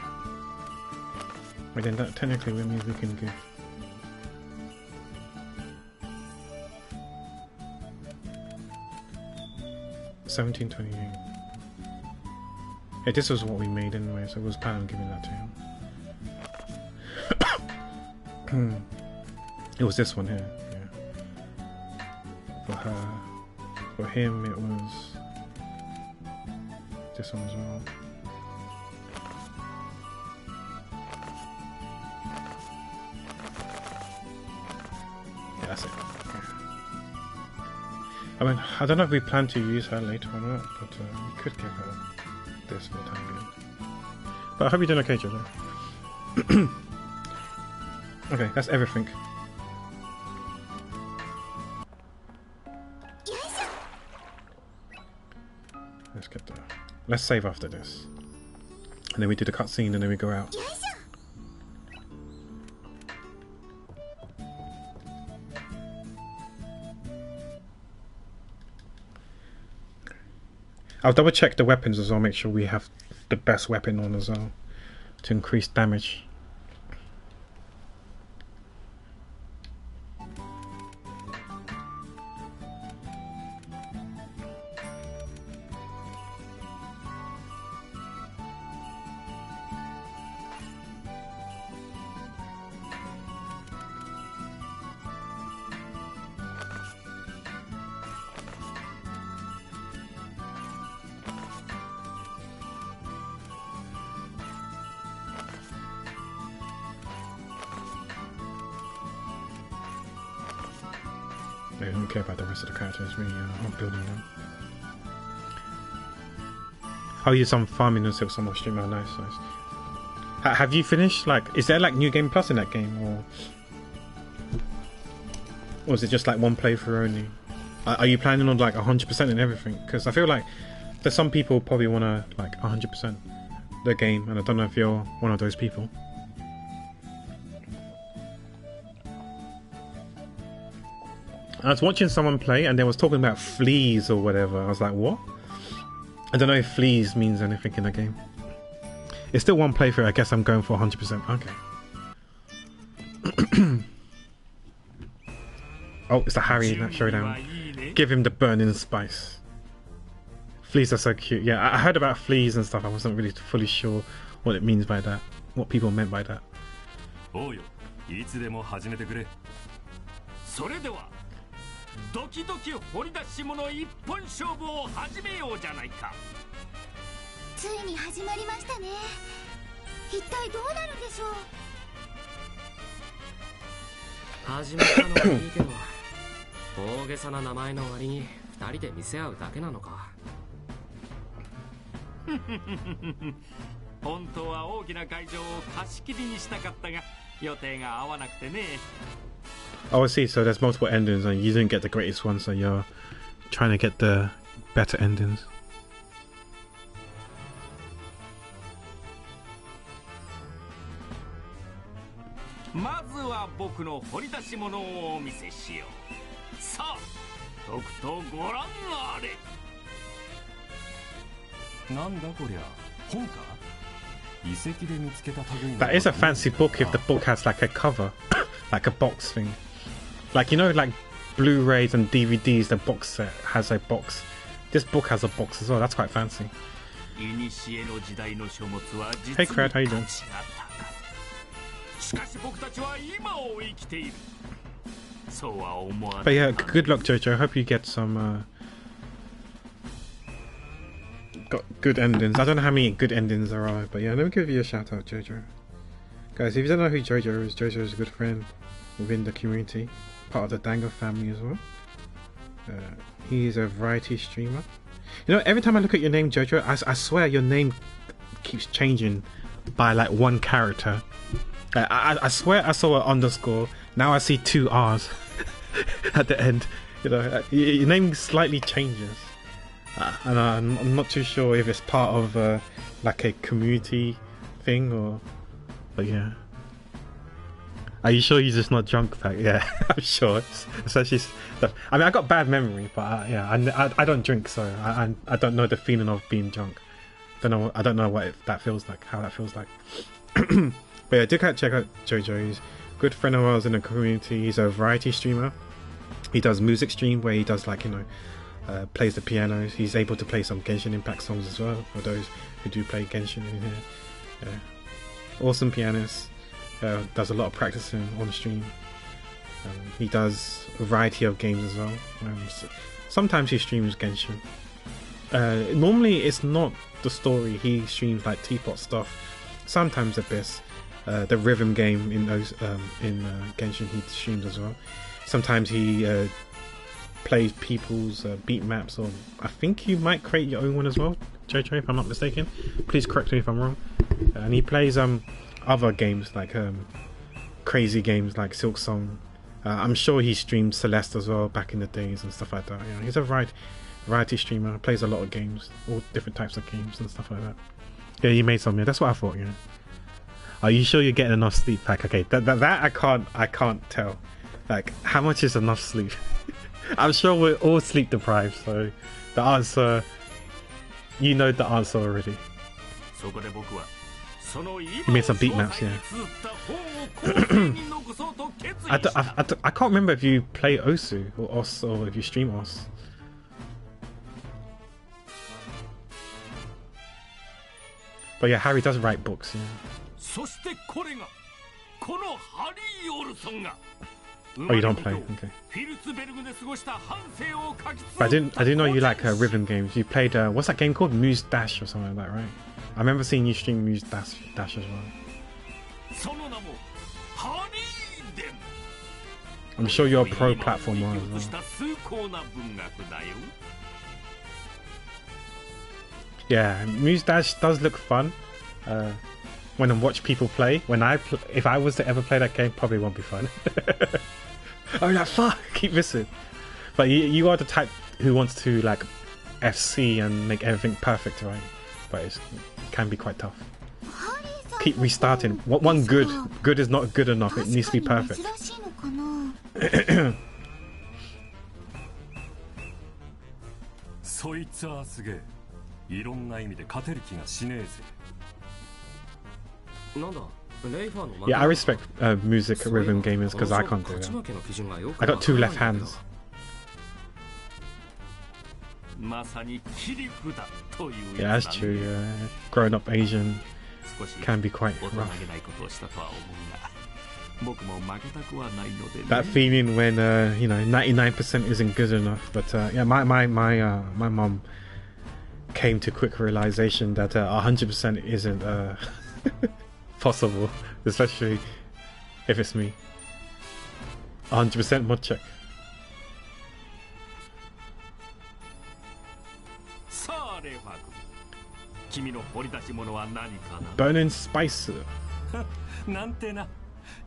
But then that technically means we can give. $17.28. Yeah, this was what we made anyway, so I was planning on giving that to him. It was this one here, yeah. For her. For him, it was this one as well. Yeah, that's it. Yeah. I mean, I don't know if we plan to use her later or not, but we could give her this for the time being. But I hope you're doing okay, Jojo. Okay, that's everything. Let's get the. Let's save after this, and then we do the cutscene, and then we go out. I'll double check the weapons as well, make sure we have the best weapon on as well to increase damage. I don't care about the rest of the characters, really, I'm building them. Oh, you're some farming and silk some more stream. Oh, nice, nice. Have you finished, like, is there like New Game Plus in that game, or is it just like one playthrough only? Are you planning on like 100% and everything? Because I feel like there's some people probably want to like 100% the game, and I don't know if you're one of those people. I was watching someone play and they was talking about fleas or whatever. I was like, what? I don't know if fleas means anything in the game. It's still one playthrough. I guess I'm going for 100%. Okay. Oh, it's the Harry showdown. Give him the burning spice. Fleas are so cute. Yeah, I heard about fleas and stuff. I wasn't really fully sure what it means by that. What people meant by that. おうよ、いつでも始めてくれ。それではドキドキ掘り出し物一本勝負を始めようじゃないか。ついに始まりましたね。一体どうなるんでしょう。始めたのはいいけど大げさな名前の割に2人で見せ合うだけなのか。本当は大きな会場を貸し切りにしたかったが予定が合わなくてね。Oh, I see. So there's multiple endings, and you didn't get the greatest one, so you're trying to get the better endings. まずは僕の掘り出し物をお見せしよう。さあ、とくとご覧あれ。なんだこりゃ、本か？遺跡で見つけた類の。 That is a fancy book if the book has like a cover, like a box thing. Like, you know, like Blu-rays and DVDs, the box set has a box. This book has a box as well. That's quite fancy. 古の時代の書物は実に Hey, Cred, how you 価 doing? 値が高い。しかし僕たちは今を生きている。そうは思わない。 But yeah, good luck, Jojo. I hope you get some got good endings. I don't know how many good endings there are, but yeah, let me give you a shout out, Jojo. Guys, if you don't know who Jojo is a good friend within the community, part of the Dango family as well. He's a variety streamer. You know, every time I look at your name, Jojo, I swear your name keeps changing by like one character. I swear I saw an underscore. Now I see 2 R's at the end. You know, your name slightly changes. And I'm not too sure if it's part of like a community thing or... But yeah. Are you sure you're just not drunk, Pack? Yeah, I'm sure. Especially stuff. I mean, I got bad memory, but yeah, I don't drink, so I don't know the feeling of being drunk. I don't know what that feels like, how that feels like. But yeah, do check out Jojo. He's a good friend of ours in the community. He's a variety streamer. He does music stream where he does like, you know, plays the pianos. He's able to play some Genshin Impact songs as well, for those who do play Genshin in here. Yeah. Awesome pianist. Does a lot of practicing on stream. He does a variety of games as well. Sometimes he streams Genshin. Normally it's not the story. He streams like teapot stuff. Sometimes Abyss, the rhythm game in those in Genshin he streams as well. Sometimes he plays people's beat maps, or I think you might create your own one as well, Jojo, if I'm not mistaken. Please correct me if I'm wrong. And he plays other games like crazy games like Silk Song. I'm sure he streamed Celeste as well back in the days and stuff like that. You know, he's a variety streamer, plays a lot of games, all different types of games and stuff like that. Yeah, you made some. Yeah, that's what I thought. Yeah. Are you sure you're getting enough sleep, Pack? Okay, that I can't tell. Like, how much is enough sleep? I'm sure we're all sleep deprived, so the answer, you know the answer already. You made some beat maps, yeah. I can't remember if you play Osu or Os, or if you stream Os. But yeah, Harry does write books, yeah. Oh, you don't play? Okay. But I didn't know you like rhythm games. You played, what's that game called? Muse Dash or something like that, right? I remember seeing you stream Muse Dash as well. I'm sure you're a pro platformer as well. Yeah, Muse Dash does look fun. When I watch people play, if I was to ever play that game, probably won't be fun. Oh, that fuck! Keep missing. But you are the type who wants to like FC and make everything perfect, right? But it can be quite tough. Keep restarting. One good is not good enough. It needs to be perfect. そいつはすげえ。いろんな意味で勝てる気がしねえぜ。Yeah, I respect music rhythm gamers because I can't do that. I got 2 left hands. まさに切り札という Yeah, や that's つだ true. ね Grown up Asian 少し can be quite 大人 rough. げないことをしたとは思うが僕も負けたくはないのでね That feeling when you know 99% isn't good enough. But yeah, my mom came to quick realization that 100% isn't possible, especially if it's me. 100% mod check. さあレファ君の掘り出し物は何かな Burning spice. なんてな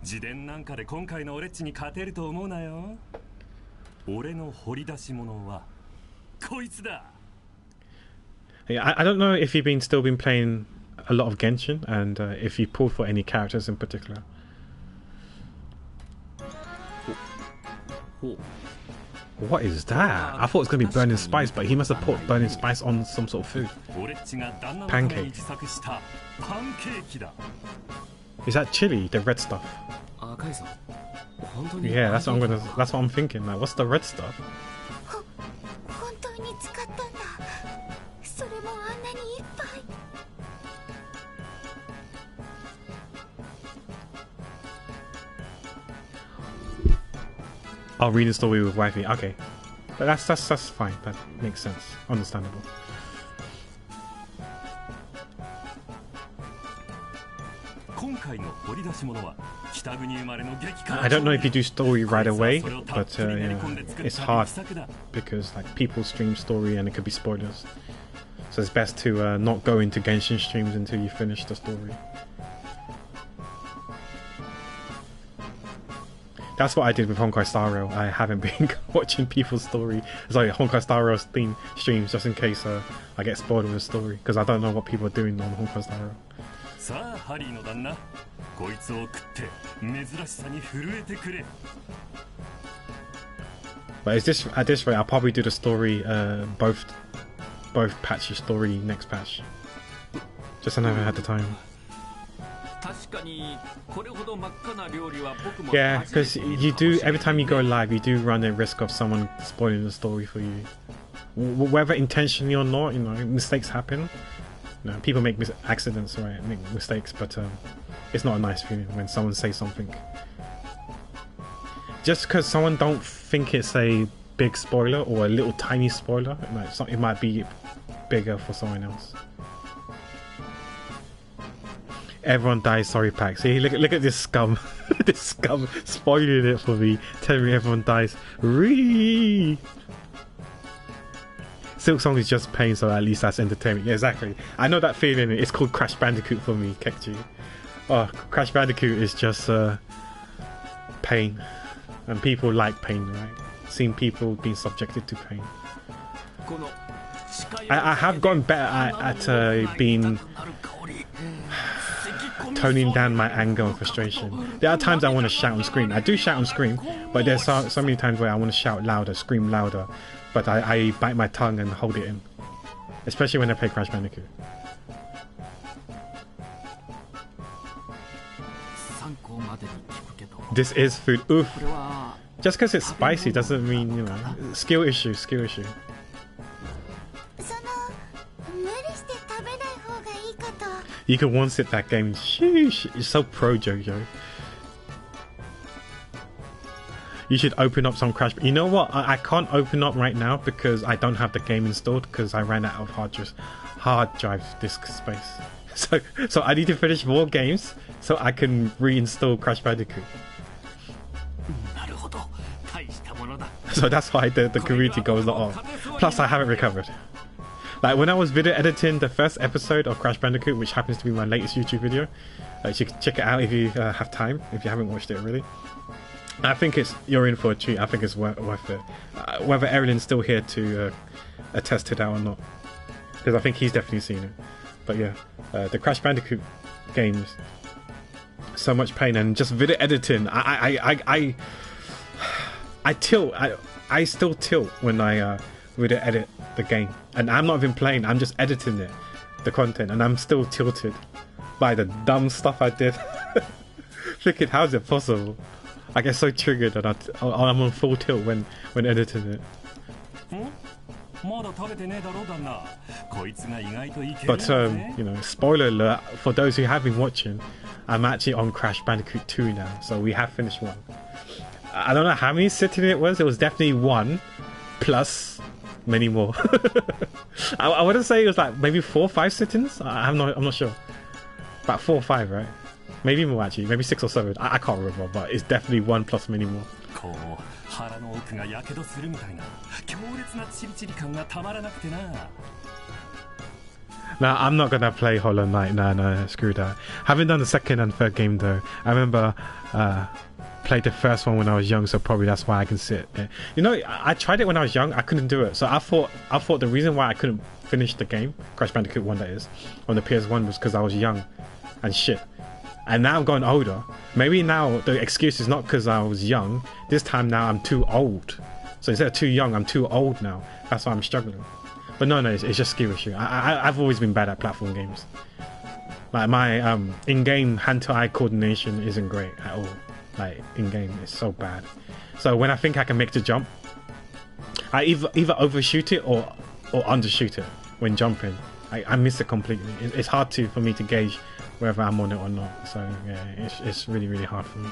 自伝なんかで今回の俺っちに勝てると思うなよ俺の掘り出し物はこいつだ Yeah, I don't know if you've still been playing a lot of Genshin and if you pulled for any characters in particular. What is that? I thought it was going to be burning spice, but he must have put burning spice on some sort of food. 俺っちが旦那のため Pancake. に自作したパンケーキだ Is that chili, the red stuff? 赤井さん本当に Yeah, that's what I'm thinking. Like, what's the red stuff? 本当に使ったんだ。それもあんなにいっぱい。 Oh, reading story with wifey. Okay, but that's fine. That makes sense. Understandable. I don't know if you do story right away, but yeah, it's hard because like people stream story and it could be spoilers. So it's best to not go into Genshin streams until you finish the story. That's what I did with Honkai Star Rail. I haven't been watching people's Honkai Star Rail's theme streams just in case I get spoiled with the story because I don't know what people are doing on Honkai Star Rail. さあハリーの旦那こいつを食って珍しさに震えてくれ But at this rate, I'll probably do the story, both patches story next patch. Just I never had the time. 確かにこれほど真っ赤な料理は僕も Yeah, because you do every time you go live, you do run the risk of someone spoiling the story for you. Whether intentionally or not, you know, mistakes happen. You know, people make accidents, right? Make mistakes, but it's not a nice feeling when someone says something. Just because someone don't think it's a big spoiler or a little tiny spoiler, it might be bigger for someone else. Everyone dies, sorry Pack. See, look at this scum. This scum spoiling it for me, telling me everyone dies. Ree! Silk Song is just pain, so at least that's entertainment. Yeah, exactly. I know that feeling. It's called Crash Bandicoot for me, Kekji. Oh, Crash Bandicoot is just pain. And people like pain, right? Seeing people being subjected to pain. I have gotten better at being toning down my anger and frustration. There are times I want to shout and scream. I do shout and scream, but there's so many times where I want to shout louder, scream louder, but I bite my tongue and hold it in. Especially when I play Crash Bandicoot. This is food. Oof. Just because it's spicy doesn't mean, you know, skill issue. その無理して食べない方がいいかと。 You can one sit that game. Sheesh, it's so pro, Jojo. You should open up some Crash. You know what? I can't open up right now because I don't have the game installed because I ran out of hard drive disk space. So I need to finish more games so I can reinstall Crash Bandicoot. So that's why the community goes on. Plus I haven't recovered. Like when I was video editing the first episode of Crash Bandicoot, which happens to be my latest YouTube video, you can check it out if you have time, if you haven't watched it already. I think you're in for a treat. I think it's worth it. Whether Erilyn's still here to attest to that or not, because I think he's definitely seen it. But yeah, the Crash Bandicoot games, so much pain and just video editing. I tilt. I still tilt when I video edit the game, and I'm not even playing. I'm just editing the content, and I'm still tilted by the dumb stuff I did. Thinking, how is it possible? I get so triggered and I'm on full tilt when editing it. But you know, spoiler alert for those who have been watching, I'm actually on Crash Bandicoot 2 now, so we have finished 1. I don't know how many sittings it was definitely 1 plus many more. I wouldn't say it was like maybe 4 or 5 sittings. I'm not sure. About 4 or 5, right? Maybe more actually, maybe 6 or 7. I can't remember, but it's definitely 1 plus many more. Nah, I'm not gonna play Hollow Knight. No, screw that. Haven't done the second and third game though. I remember played the first one when I was young, so probably that's why I can sit there. You know, I tried it when I was young. I couldn't do it, so I thought the reason why I couldn't finish the game, Crash Bandicoot 1 that is, on the PS1 was because I was young and shit. And now I'm getting older. Maybe now the excuse is not because I was young. This time now I'm too old. So instead of too young, I'm too old now. That's why I'm struggling. But no, it's just skill issue. I've always been bad at platform games. Like my in-game hand-to-eye coordination isn't great at all. Like in-game, it's so bad. So when I think I can make the jump, I either overshoot it or undershoot it when jumping. I miss it completely. It's hard for me to gauge whether I'm on it or not. So yeah, it's really, really hard for me.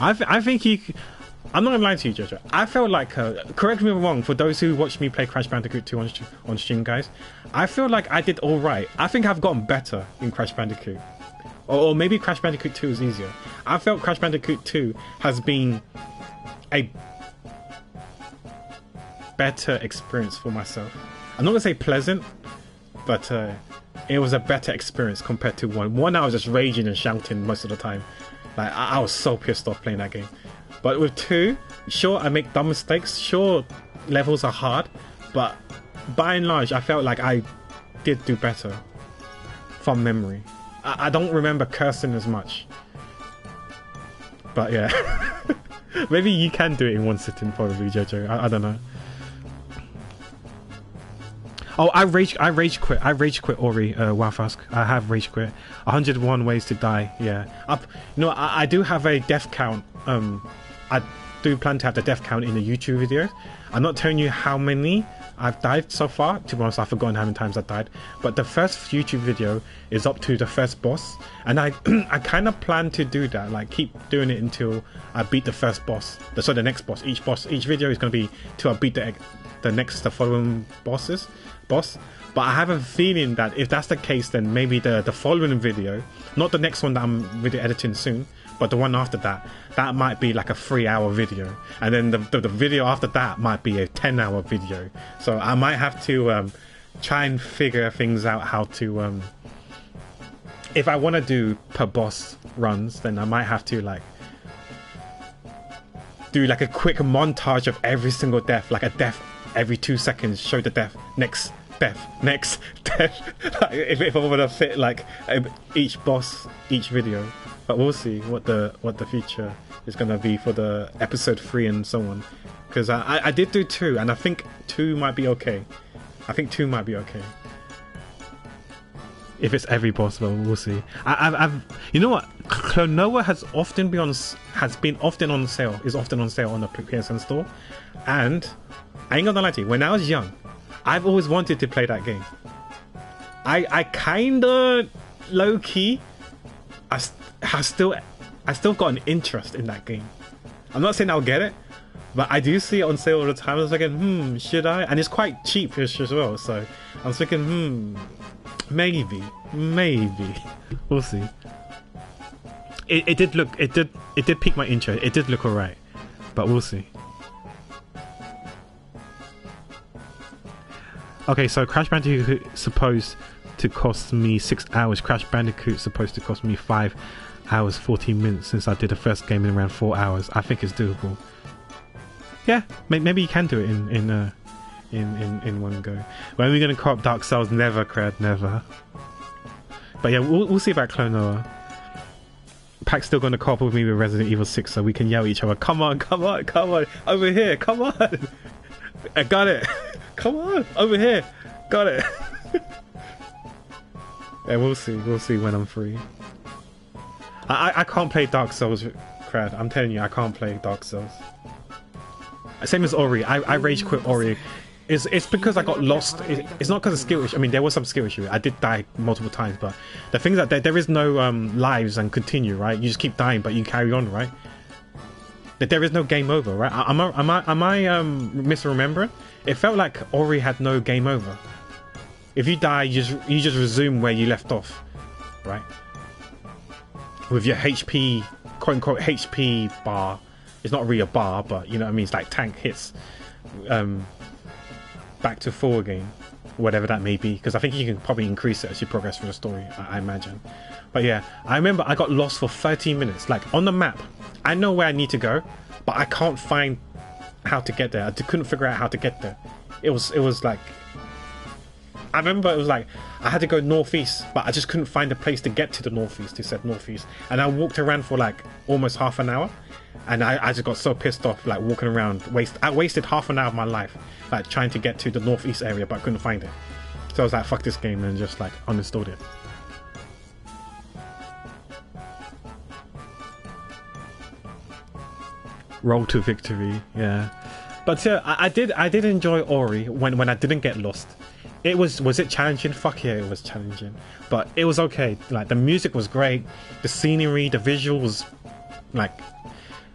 I think I'm not gonna lie to you, Jojo. I felt like, correct me if I'm wrong, for those who watched me play Crash Bandicoot 2 on stream, guys, I feel like I did alright. I think I've gotten better in Crash Bandicoot. Or maybe Crash Bandicoot 2 is easier. I felt Crash Bandicoot 2 has been a better experience for myself. I'm not gonna say pleasant, but it was a better experience compared to 1. 1, I was just raging and shouting most of the time. Like, I was so pissed off playing that game. But with 2, sure, I make dumb mistakes. Sure, levels are hard. But by and large, I felt like I did do better from memory. I don't remember cursing as much. But yeah. Maybe you can do it in 1 sitting, probably, Jojo. I don't know. Oh, I rage quit Ori Wafask. I have rage quit. 101 ways to die. Yeah. I do have a death count. I do plan to have the death count in the YouTube video. I'm not telling you how many I've died so far. To be honest, I've forgotten how many times I've died. But the first YouTube video is up to the first boss, and I kind of plan to do that. Like keep doing it until I beat the first boss. So the next boss. Each video is going to be till I beat the following boss. But I have a feeling that if that's the case, then maybe the following video, not the next one that I'm video editing soon, but the one after that might be like a 3-hour video, and then the video after that might be a 10-hour video. So I might have to try and figure things out how to if I want to do per boss runs, then I might have to like do like a quick montage of every single death, like a death every 2 seconds, show the death, next death. Like, if I want to fit like each boss, each video. But we'll see what the future is going to be for the episode 3 and so on. Because I did do 2, and I think 2 might be okay. If it's every boss, well, we'll see. You know what? Klonoa has been often on sale. Is often on sale on the PSN store, and I ain't gonna lie to you. When I was young, I've always wanted to play that game. I kinda low key. I still got an interest in that game. I'm not saying I'll get it, but I do see it on sale all the time. I was thinking, should I? And it's quite cheap-ish as well. So I was thinking, maybe. We'll see. It did pique my interest. It did look alright, but we'll see. Okay, so Crash Bandicoot supposed to cost me 6 hours. Crash Bandicoot supposed to cost me 5 hours 14 minutes since I did the first game in around 4 hours. I think it's doable. Yeah, maybe you can do it in one go. When are we gonna co-op Dark Souls? Never, Cred, never. But yeah, we'll see about Klonoa. Pack's still gonna co-op with me with Resident Evil 6, so we can yell at each other. Come on, over here, come on. I got it. Come on, over here. Got it. Yeah, we'll see. We'll see when I'm free. I can't play Dark Souls, Crad. I'm telling you, I can't play Dark Souls. Same as Ori. I rage quit Ori. It's because I got lost. It's not because of skill issue. I mean, there was some skill issue. I did die multiple times, but the thing is that there is no lives and continue, right? You just keep dying, but you carry on, right? That there is no game over, right? Am I misremembering? It felt like Ori had no game over. If you die, you just resume where you left off, right? With your HP, quote unquote HP bar. It's not really a bar, but you know what I mean. It's like tank hits. Back to full again, whatever that may be, because I think you can probably increase it as you progress through the story, I imagine. But yeah, I remember I got lost for 13 minutes, like on the map. I know where I need to go, but I can't find how to get there. I couldn't figure out how to get there. It was like, I remember it was like I had to go northeast, but I just couldn't find a place to get to the northeast. It said northeast, and I walked around for like almost half an hour. And I just got so pissed off, like walking around. I wasted half an hour of my life, like trying to get to the northeast area, but I couldn't find it. So I was like, fuck this game, and just like uninstalled it. Roll to victory, yeah. But yeah, I did enjoy Ori when I didn't get lost. It was it challenging? Fuck yeah, it was challenging. But it was okay. Like the music was great, the scenery, the visual was like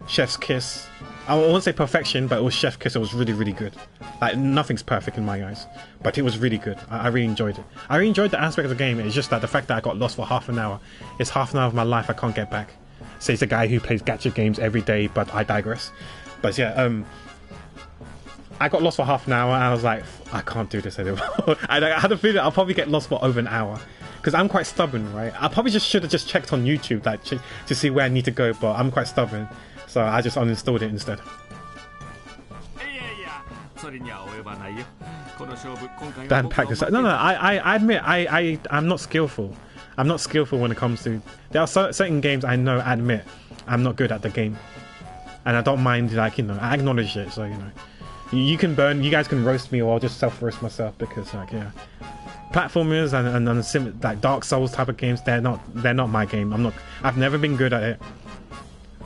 chef's kiss. I won't say perfection, but it was chef's kiss. It was really, really good. Like nothing's perfect in my eyes, but it was really good. I really enjoyed it. I really enjoyed the aspect of the game. It's just that the fact that I got lost for half an hour, it's half an hour of my life I can't get back. Says the guy who plays gacha games every day, but I digress. But yeah, I got lost for half an hour and I was like, I can't do this anymore. I had a feeling I'll probably get lost for over an hour. Because I'm quite stubborn, right? I probably should have just checked on YouTube like, to see where I need to go, but I'm quite stubborn. So I just uninstalled it instead. Dan practice. No, I admit I'm not skillful. I'm not skillful when it comes to... There are certain games I know, I admit, I'm not good at the game. And I don't mind, like, you know, I acknowledge it, so, you know. You guys can roast me or I'll just self-roast myself because, like, yeah. Platformers and like Dark Souls type of games, they're not my game. I've never been good at it.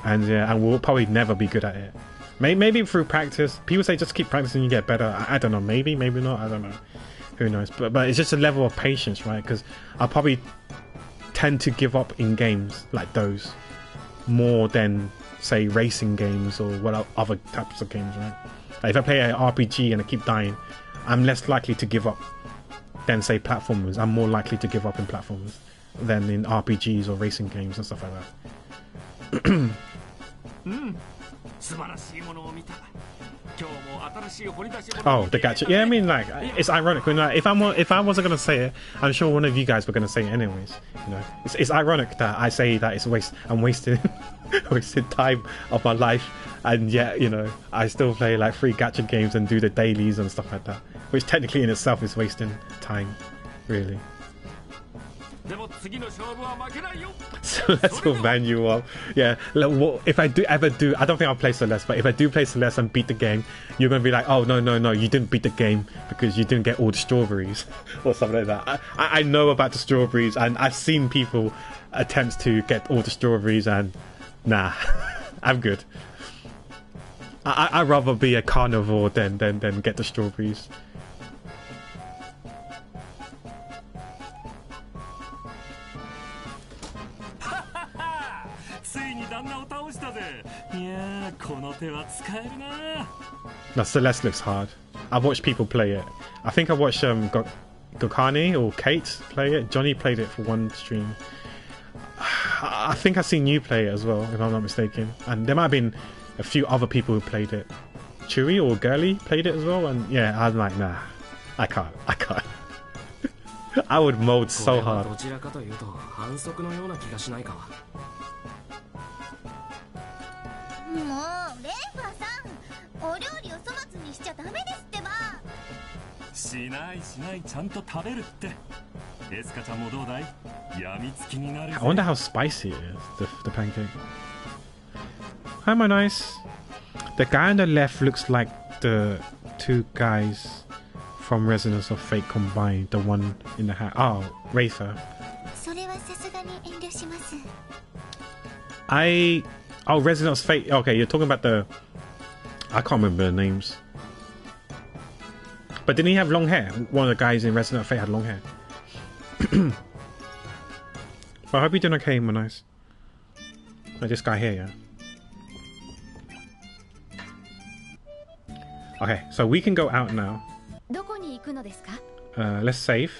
And yeah, I will probably never be good at it. Maybe through practice. People say just keep practicing, you get better. I don't know. Maybe not. I don't know. Who knows? But it's just a level of patience, right? Because I'll probably tend to give up in games like those more than say racing games or what other types of games, right? Like if I play an RPG and I keep dying, I'm less likely to give up than say platformers. I'm more likely to give up in platformers than in RPGs or racing games and stuff like that. Oh, the gacha. Yeah, I mean, like, it's ironic. When, like, if I wasn't gonna say it, I'm sure one of you guys were gonna say it anyways. You know, it's ironic that I say that I'm wasting wasted time of my life, and yet, you know, I still play like free gacha games and do the dailies and stuff like that, which technically in itself is wasting time, really. Celeste will ban you up. Yeah, if I do ever do, I don't think I'll play Celeste, but if I do play Celeste and beat the game, you're gonna be like, oh no, you didn't beat the game because you didn't get all the strawberries or something like that. I know about the strawberries and I've seen people attempts to get all the strawberries and nah, I'm good. I'd rather be a carnivore than get the strawberries. Now Celeste looks hard. I've watched people play it. I think I watched Gokani or Kate play it. Johnny played it for one stream. I think I've seen you play it as well, if I'm not mistaken. And there might have been a few other people who played it. Chewy or Girly played it as well, and yeah, I'm like, nah, I can't. I would mold so hard. I wonder how spicy it is, the pancake. Hi, my nice. The guy on the left looks like the two guys from Resonance of Fate combined, the one in the hat. Oh, Wraither. それはさすがに遠慮します。 Oh, Resonance of Fate. Okay, you're talking about the... I can't remember the names. But didn't he have long hair? One of the guys in Resonance of Fate had long hair. But I hope you're doing okay, Monise. Like this guy here, yeah? Okay, so we can go out now. どこに行くのですか? Let's save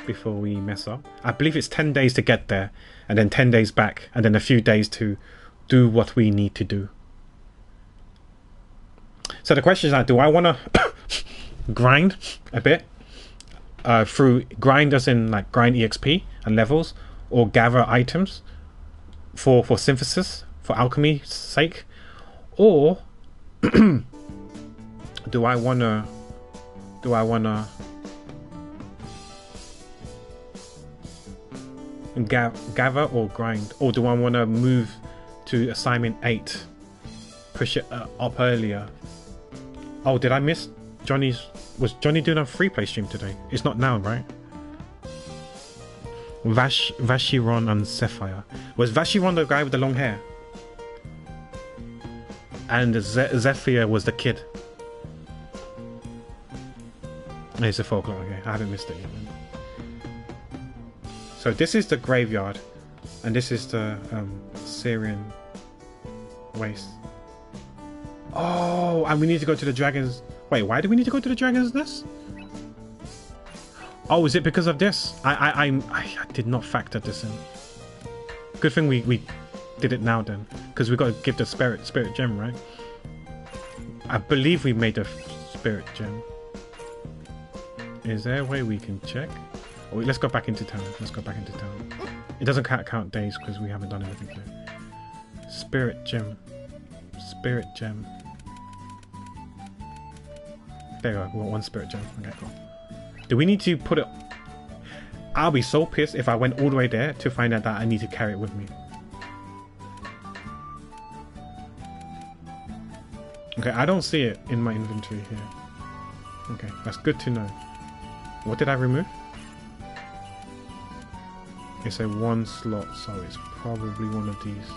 before we mess up. I believe it's 10 days to get there, and then 10 days back, and then a few days to do what we need to do. So the question is now, do I want to grind a bit? Through grind as in like grind EXP and levels, or gather items for synthesis, for alchemy's sake? Or do I wanna gather or grind, or do I wanna move to assignment 8, push it up earlier? Oh, did I miss Johnny's? Was Johnny doing a free play stream today? It's not now, right? Vashiron and Sapphire. Was Vashiron the guy with the long hair? And Zephyr was the kid. It's a 4 o'clock, okay. I haven't missed it yet. So this is the graveyard, and this is the Syrian waste. Oh, and we need to go to the dragon's... Wait, why do we need to go to the dragon's nest? Oh, is it because of this? I did not factor this in. Good thing we did it now then, because we got to give the spirit gem, right? I believe we made the spirit gem. Is there a way we can check? Oh, let's go back into town. Let's go back into town. It doesn't count days because we haven't done anything there. Spirit gem. Spirit gem. There you go. We got 1 spirit gem. Okay, cool. Do we need to put it... I'll be so pissed if I went all the way there to find out that I need to carry it with me. Okay, I don't see it in my inventory here. Okay, that's good to know. What did I remove? It's a 1 slot, so it's probably one of these.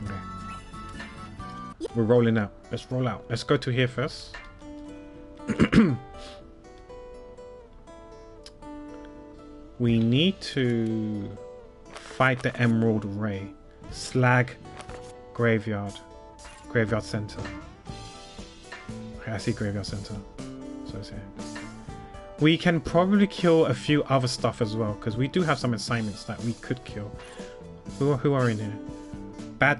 Okay. We're rolling out. Let's roll out. Let's go to here first. We need to fight the Emerald Ray. Slag Graveyard. Graveyard Center. Okay, I see Graveyard Center. So it's here. We can probably kill a few other stuff as well, because we do have some assignments that we could kill. Who are in here? Bad...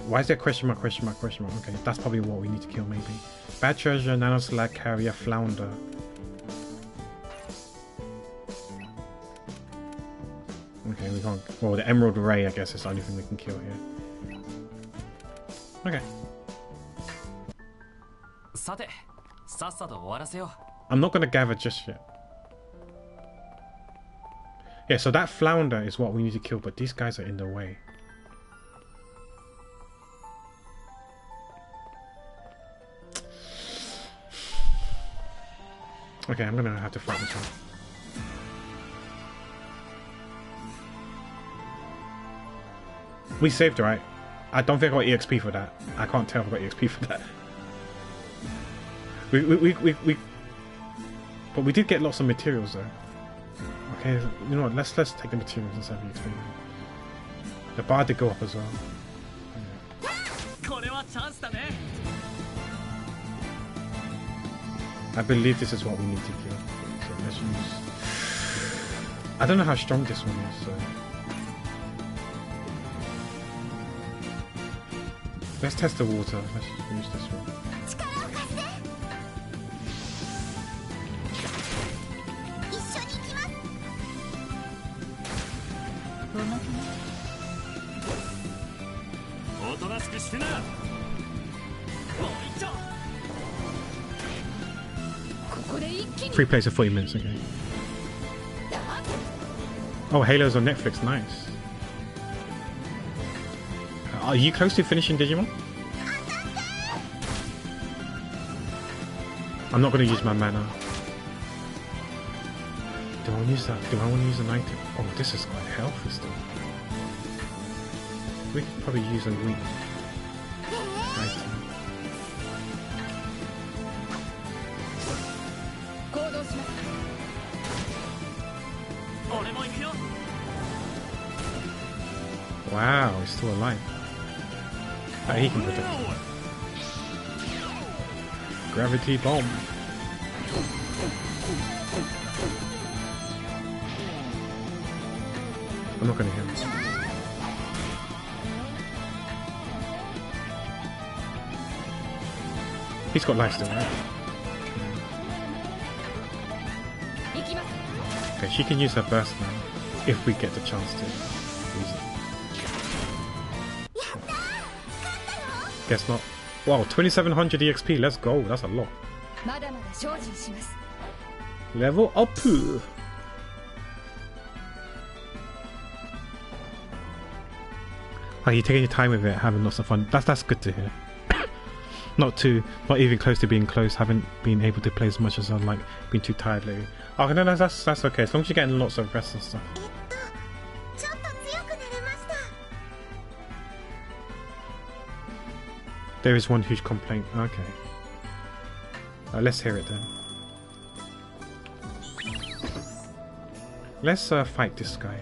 Why is there question mark, question mark, question mark? Okay, that's probably what we need to kill, maybe. Bad Treasure, Nanoslag Carrier, Flounder. Okay, we can't... Well, the Emerald Ray, I guess, is the only thing we can kill here. Okay. I'm not going to gather just yet. Yeah, so that Flounder is what we need to kill, but these guys are in the way. Okay, I'm gonna have to fight this one. We saved, right? I don't think I got EXP for that. I can't tell if I got EXP for that. But we did get lots of materials though. Okay, you know what? Let's take the materials instead of EXP. The bar did go up as well. I believe this is what we need to kill. So let's use... I don't know how strong this one is, so... Let's test the water. Let's use this one. Free plays for 40 minutes, okay. Oh, Halo's on Netflix, nice. Are you close to finishing Digimon? I'm not going to use my mana. Do I want to use that? Do I want to use an item? Oh, this is quite healthy still. We could probably use a weak item. Wow, he's still alive. But he can protect him. Gravity bomb. I'm not gonna hit him. He's got life still, right? Okay, she can use her burst now if we get the chance to use it. Guess not. Wow, 2700 EXP, let's go. That's a lot. Level up. Oh, you're taking your time with it, having lots of fun. That's good to hear. Not even close to being close. Haven't been able to play as much as I'd like. Been too tired lately. Oh no, that's okay. As long as you're getting lots of rest and stuff. There is one huge complaint. Okay. Let's hear it then. Let's fight this guy.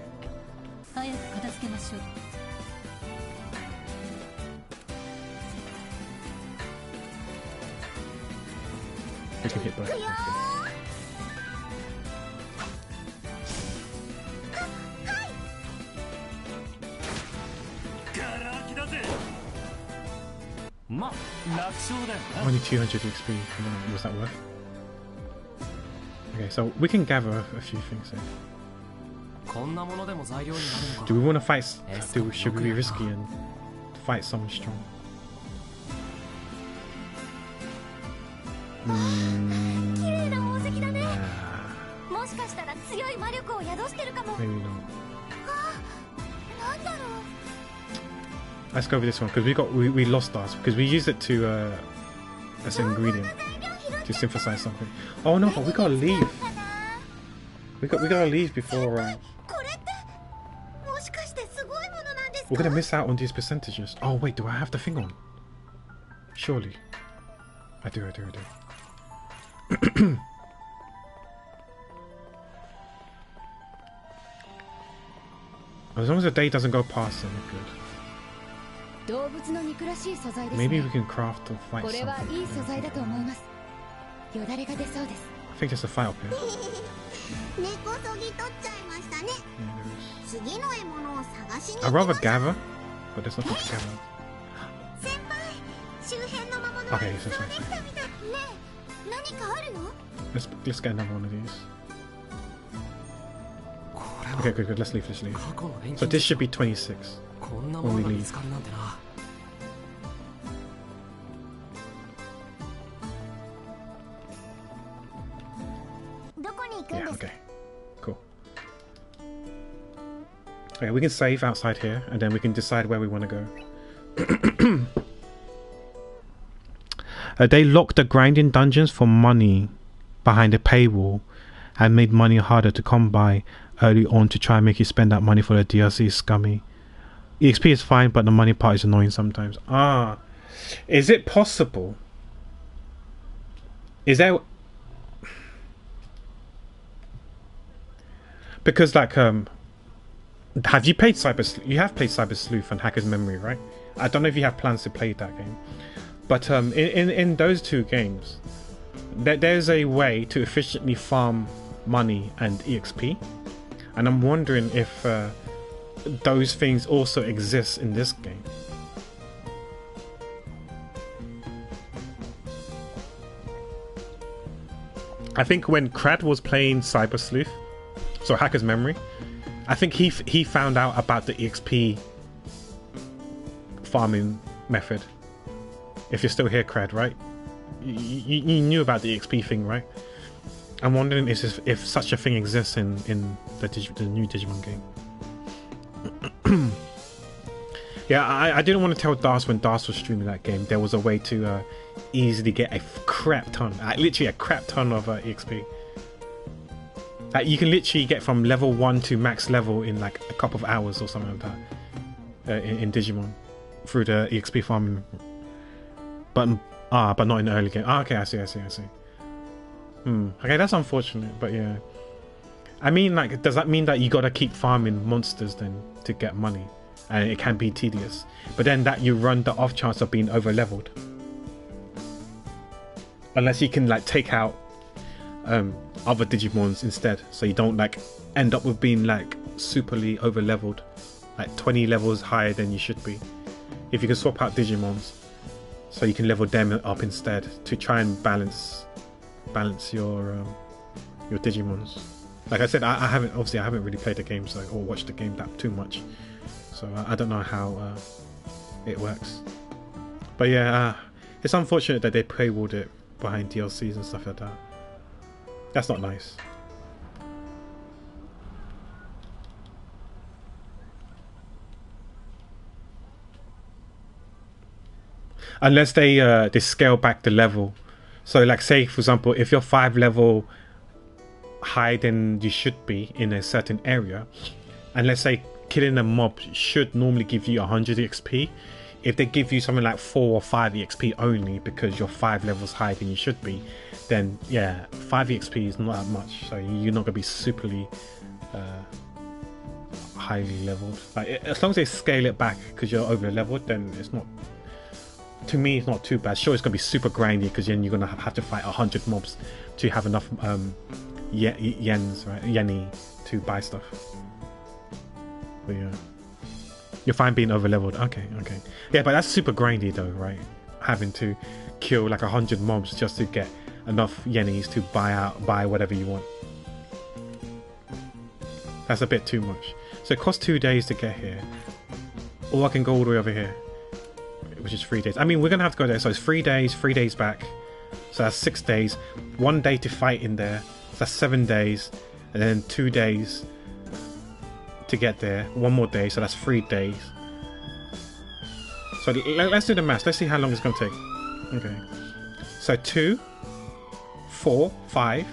I can hit both. Only 200 XP. Was that worth? Okay, so we can gather a few things here. Do we want to fight? Should we be risky and fight someone strong? Maybe not. Let's go with this one because we lost ours because we used it to as an ingredient to synthesize something. Oh no, but we gotta leave. We gotta leave before. We're gonna miss out on these percentages. Oh wait, do I have the thing on? Surely, I do. As long as the day doesn't go past, then we're good. Maybe we can craft or fight something. I think there's a fight up here. Yeah, there is. I'd rather gather, but there's nothing to gather. Okay, so let's get another one of these. Okay, good. Let's leave. So this should be 26 when we leave. Yeah, okay. Cool. Okay, we can save outside here, and then we can decide where we want to go. They locked the grinding dungeons for money behind a paywall and made money harder to come by early on to try and make you spend that money for the DLC. Scummy. EXP is fine, but the money part is annoying sometimes. Is it possible? Is there... Because like have you played you have played Cyber Sleuth and Hacker's Memory, right? I don't know if you have plans to play that game, but in those two games there's a way to efficiently farm money and EXP, and I'm wondering if those things also exist in this game. I think when Crad was playing Cyber Sleuth, so Hacker's Memory, I think he found out about the EXP farming method. If you're still here, Crad, right? You knew about the EXP thing, right? I'm wondering if such a thing exists in the new Digimon game. Yeah, I didn't want to tell Das when Das was streaming that game. There was a way to easily get a crap ton, literally a crap ton of EXP. Like you can literally get from level 1 to max level in like a couple of hours or something like that in Digimon through the EXP farming. But not in the early game. Okay, I see. Okay, that's unfortunate, but yeah. I mean, like, does that mean that you gotta keep farming monsters then to get money? And it can be tedious, but then that you run the off chance of being over leveled, unless you can like take out other Digimons instead, so you don't like end up with being like superly over leveled, like 20 levels higher than you should be. If you can swap out Digimons, so you can level them up instead to try and balance your Digimons. Like I said, I haven't really played the game or watched the game that too much. So I don't know how it works, but yeah, it's unfortunate that they paywalled it behind DLCs and stuff like that. That's not nice. Unless they scale back the level. So like say for example, if you're 5 level higher than you should be in a certain area, and let's say killing a mob should normally give you 100 XP. If they give you something like 4 or 5 EXP only because you're 5 levels higher than you should be, then yeah, 5 EXP is not that much. So you're not gonna be superly highly leveled. Like as long as they scale it back because you're over leveled, then it's not. To me, it's not too bad. Sure, it's gonna be super grindy because then you're gonna have to fight 100 mobs to have enough yens, right? Yeni to buy stuff. But yeah, you're fine being over leveled. Okay. Yeah, but that's super grindy though, right? Having to kill like 100 mobs just to get enough yenis to buy whatever you want. That's a bit too much. So it costs 2 days to get here, or I can go all the way over here, which is 3 days. I mean, we're gonna have to go there. So it's 3 days, 3 days back. So that's 6 days. 1 day to fight in there. So that's 7 days, and then 2 days to get there. 1 more day, so that's 3 days. So let's do the maths. Let's see how long it's gonna take. Okay. So 2, 4, 5.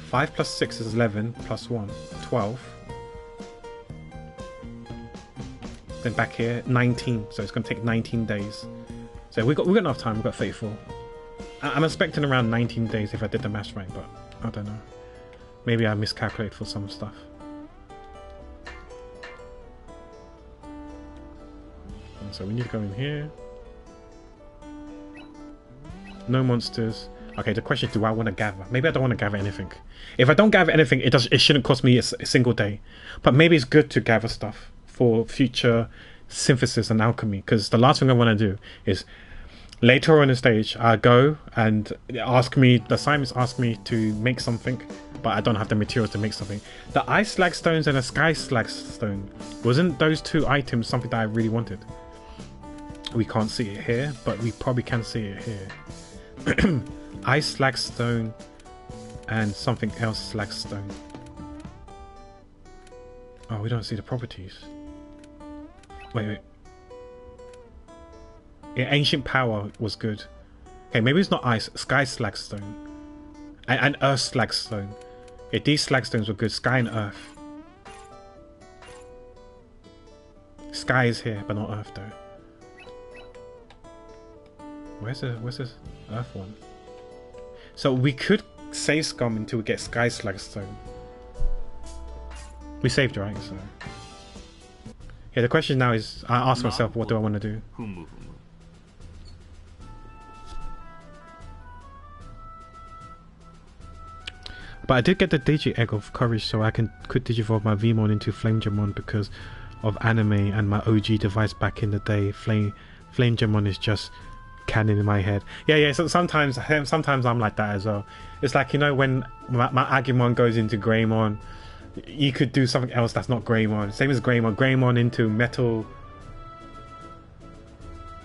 5 plus 6 is 11 plus 1, 12. Then back here, 19. So it's going to take 19 days. So we've got enough time. We've got 34. I'm expecting around 19 days if I did the maths right, but I don't know. Maybe I miscalculated for some stuff. And so we need to go in here. No monsters. Okay, the question is, do I want to gather? Maybe I don't want to gather anything. If I don't gather anything, it shouldn't cost me a single day. But maybe it's good to gather stuff for future synthesis and alchemy, because the last thing I want to do is later on in the stage I go and the assignments ask me to make something, but I don't have the materials to make something. The ice slag stones and the sky slag stone, wasn't those 2 items something that I really wanted? We can't see it here, but we probably can see it here. Ice slag stone and something else slag stone. Oh, we don't see the properties. Wait. Yeah, ancient power was good. Okay, maybe it's not ice. Sky slagstone and earth slagstone. Yeah, these slagstones were good. Sky and earth. Sky is here, but not earth though. Where's this earth one? So we could save scum until we get sky slagstone. We saved, right? So yeah, the question now is, I ask myself, what do I want to do? But I did get the Digi Egg of Courage, so I could digivolve my Vmon into Flamegemon because of anime and my OG device back in the day. Flamegemon is just canon in my head. Yeah. So sometimes I'm like that as well. It's like, you know, when my Agumon goes into Greymon, you could do something else that's not Greymon. Same as Greymon into Metal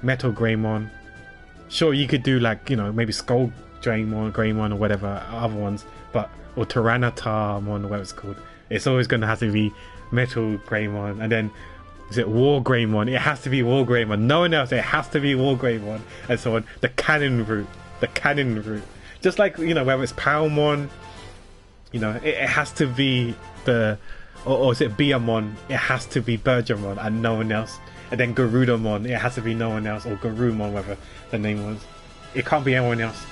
Greymon. Sure, you could do like, you know, maybe Skull Greymon or whatever other ones, but or Tyranitarmon or whatever it's called. It's always going to have to be Metal Greymon, and then is it War Greymon? It has to be War Greymon. No one else. It has to be War Greymon, and so on. The canon route. Just like, you know, whether it's Palmon, you know, it has to be the, or is it Biamon? It has to be Bergermon and no one else. And then Garudamon, it has to be no one else, or Garumon, whatever the name was. It can't be anyone else.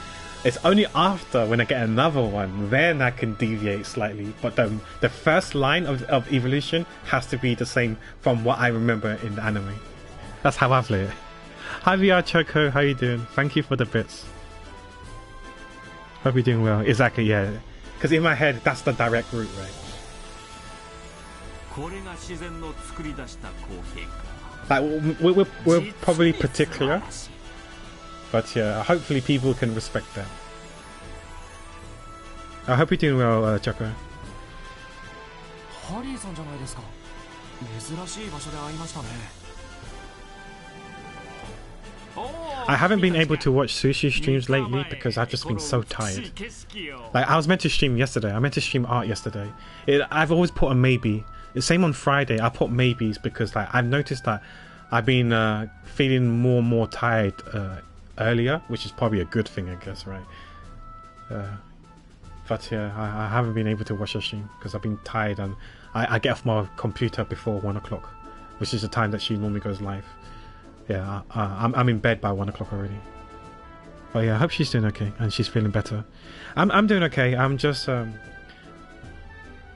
It's only after, when I get another one, then I can deviate slightly. But the first line of evolution has to be the same from what I remember in the anime. That's how I play it. Hi VR Choco, how you doing? Thank you for the bits. Hope you're doing well. Exactly, yeah. Because in my head, that's the direct route, right? Like, we're probably particular, but yeah, hopefully people can respect that. I hope you're doing well, Choco. I haven't been able to watch Sushi streams lately because I've just been so tired. Like, I was meant to stream yesterday. I meant to stream art yesterday. I've always put a maybe. The same on Friday. I put maybes because, like, I've noticed that I've been feeling more and more tired earlier, which is probably a good thing, I guess, right? But yeah, I haven't been able to watch a stream because I've been tired, and I get off my computer before 1 o'clock, which is the time that she normally goes live. Yeah, I'm in bed by 1 o'clock already. Oh yeah, I hope she's doing okay and she's feeling better. I'm doing okay. I'm just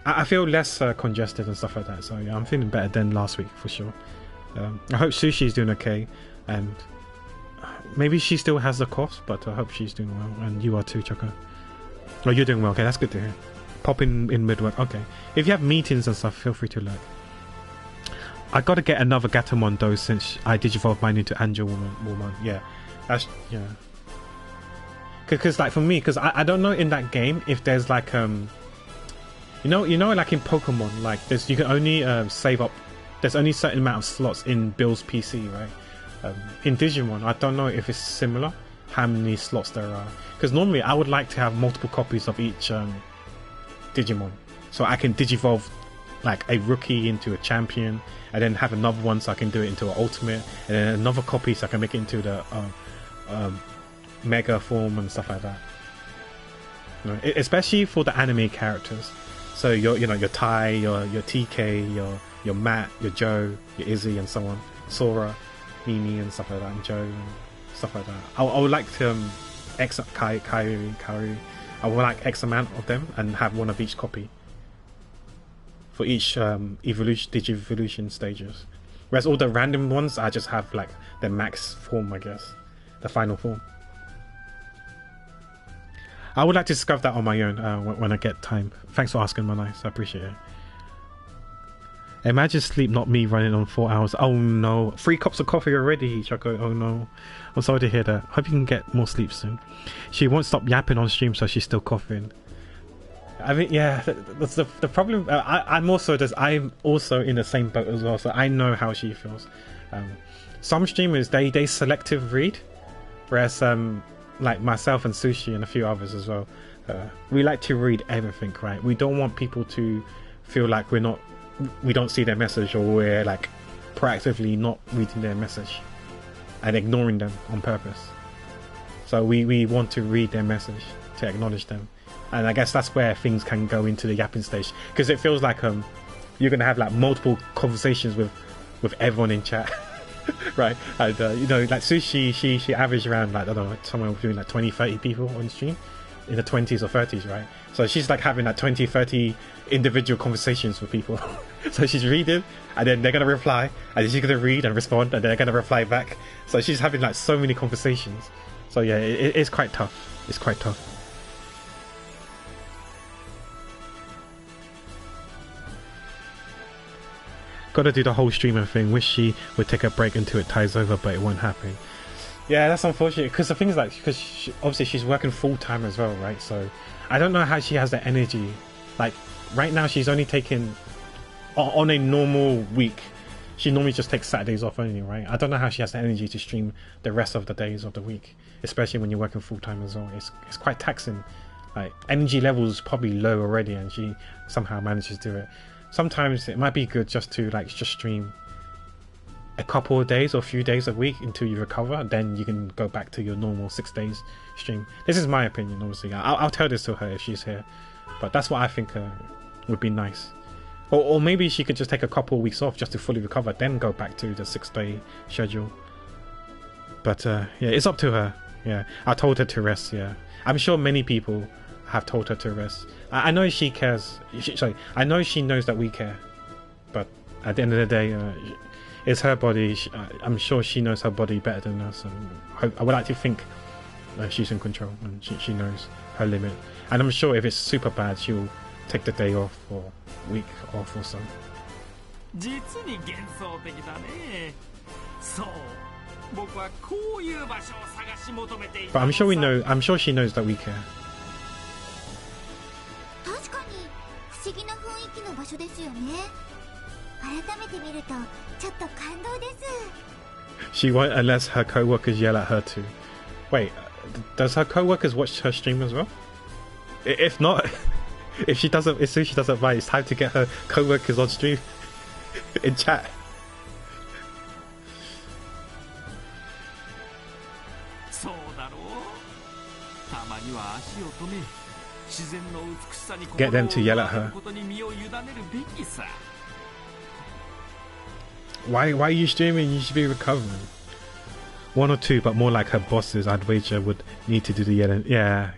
I feel less congested and stuff like that. So yeah, I'm feeling better than last week for sure. I hope Sushi's doing okay, and maybe she still has the cough, but I hope she's doing well, and you are too, Choco. Oh, you're doing well. Okay, that's good to hear. Pop in mid-work. Okay, if you have meetings and stuff, feel free to lurk. I gotta get another Gatomon though, since I digivolved mine into Angel Woman. Yeah, that's, yeah. Because like for me, because I don't know in that game if there's like you know like in Pokemon, like you can only save up. There's only a certain amount of slots in Bill's PC, right? In Digimon, I don't know if it's similar, how many slots there are. Because normally I would like to have multiple copies of each Digimon, so I can digivolve like a rookie into a champion, and then have another one so I can do it into an ultimate, and then another copy so I can make it into the mega form and stuff like that. You know, especially for the anime characters. So your Tai, your TK, your Matt, your Joe, your Izzy, and so on, Sora, Mimi, and stuff like that, and Joe, and stuff like that. I would like to Kairi. I would like X amount of them and have one of each copy for each Digivolution stages. Whereas all the random ones, I just have like the max form, I guess, the final form. I would like to discover that on my own when I get time. Thanks for asking, my nice. I appreciate it. Imagine sleep, not me running on 4 hours. Oh no, 3 cups of coffee already, Choco. Oh no, I'm sorry to hear that. Hope you can get more sleep soon. She won't stop yapping on stream, so she's still coughing. I mean, yeah, that's the problem. I'm also in the same boat as well, so I know how she feels. Some streamers they selective read, whereas like myself and Sushi and a few others as well, we like to read everything, right? We don't want people to feel like we don't see their message, or we're like proactively not reading their message and ignoring them on purpose. So we want to read their message, to acknowledge them. And I guess that's where things can go into the yapping stage, because it feels like you're gonna have like multiple conversations with everyone in chat. Right? And you know, like Sushi, she averaged around like, I don't know, somewhere between like 20-30 people on stream, in the 20s or 30s, right? So she's like having like 20-30 individual conversations with people. So she's reading, and then they're gonna reply, and then she's gonna read and respond, and they're gonna reply back. So she's having like so many conversations. So yeah, it's quite tough. It's quite tough. Gotta do the whole streamer thing. Wish she would take a break until it ties over, but it won't happen. Yeah, that's unfortunate, because the thing is, like, because obviously she's working full-time as well, right? So I don't know how she has the energy. Like, right now she's only taking, on a normal week, she normally just takes Saturdays off only, right? I don't know how she has the energy to stream the rest of the days of the week, especially when you're working full-time as well. It's quite taxing. Like, energy levels probably low already, and she somehow manages to do it. sometimes it might be good just to like just stream a couple of days or a few days a week until you recover. Then you can go back to your normal 6 days stream. This is my opinion, obviously. I'll tell this to her if she's here, but that's what I think would be nice. Or maybe she could just take a couple of weeks off just to fully recover, then go back to the 6-day schedule. But yeah, it's up to her. Yeah, I told her to rest. Yeah, I'm sure many people have told her to rest. I know she cares. Sorry, I know she knows that we care. But at the end of the day, it's her body. I'm sure she knows her body better than us. And I would like to think she's in control and she knows her limit. And I'm sure if it's super bad, she'll take the day off or week off or so. 実に幻想的だね。そう、僕はこういう場所を探し求めていた。But I'm sure she knows that we care. 確かに不思議な雰囲気の場所ですよね。改めて見るとちょっと感動です。She won't unless her co-workers yell at her too. Wait, does her co-workers watch her stream as well? If not, if she doesn't mind, it's time to get her co-workers on stream in chat. そうだろう。たまには足を止め、自然の美しさに Get them to yell at her. ことに身を委ねるべきさ。Why are you streaming? You should be recovering. 1 or 2, but more like her bosses, I'd wager, would need to do the yelling. Yeah.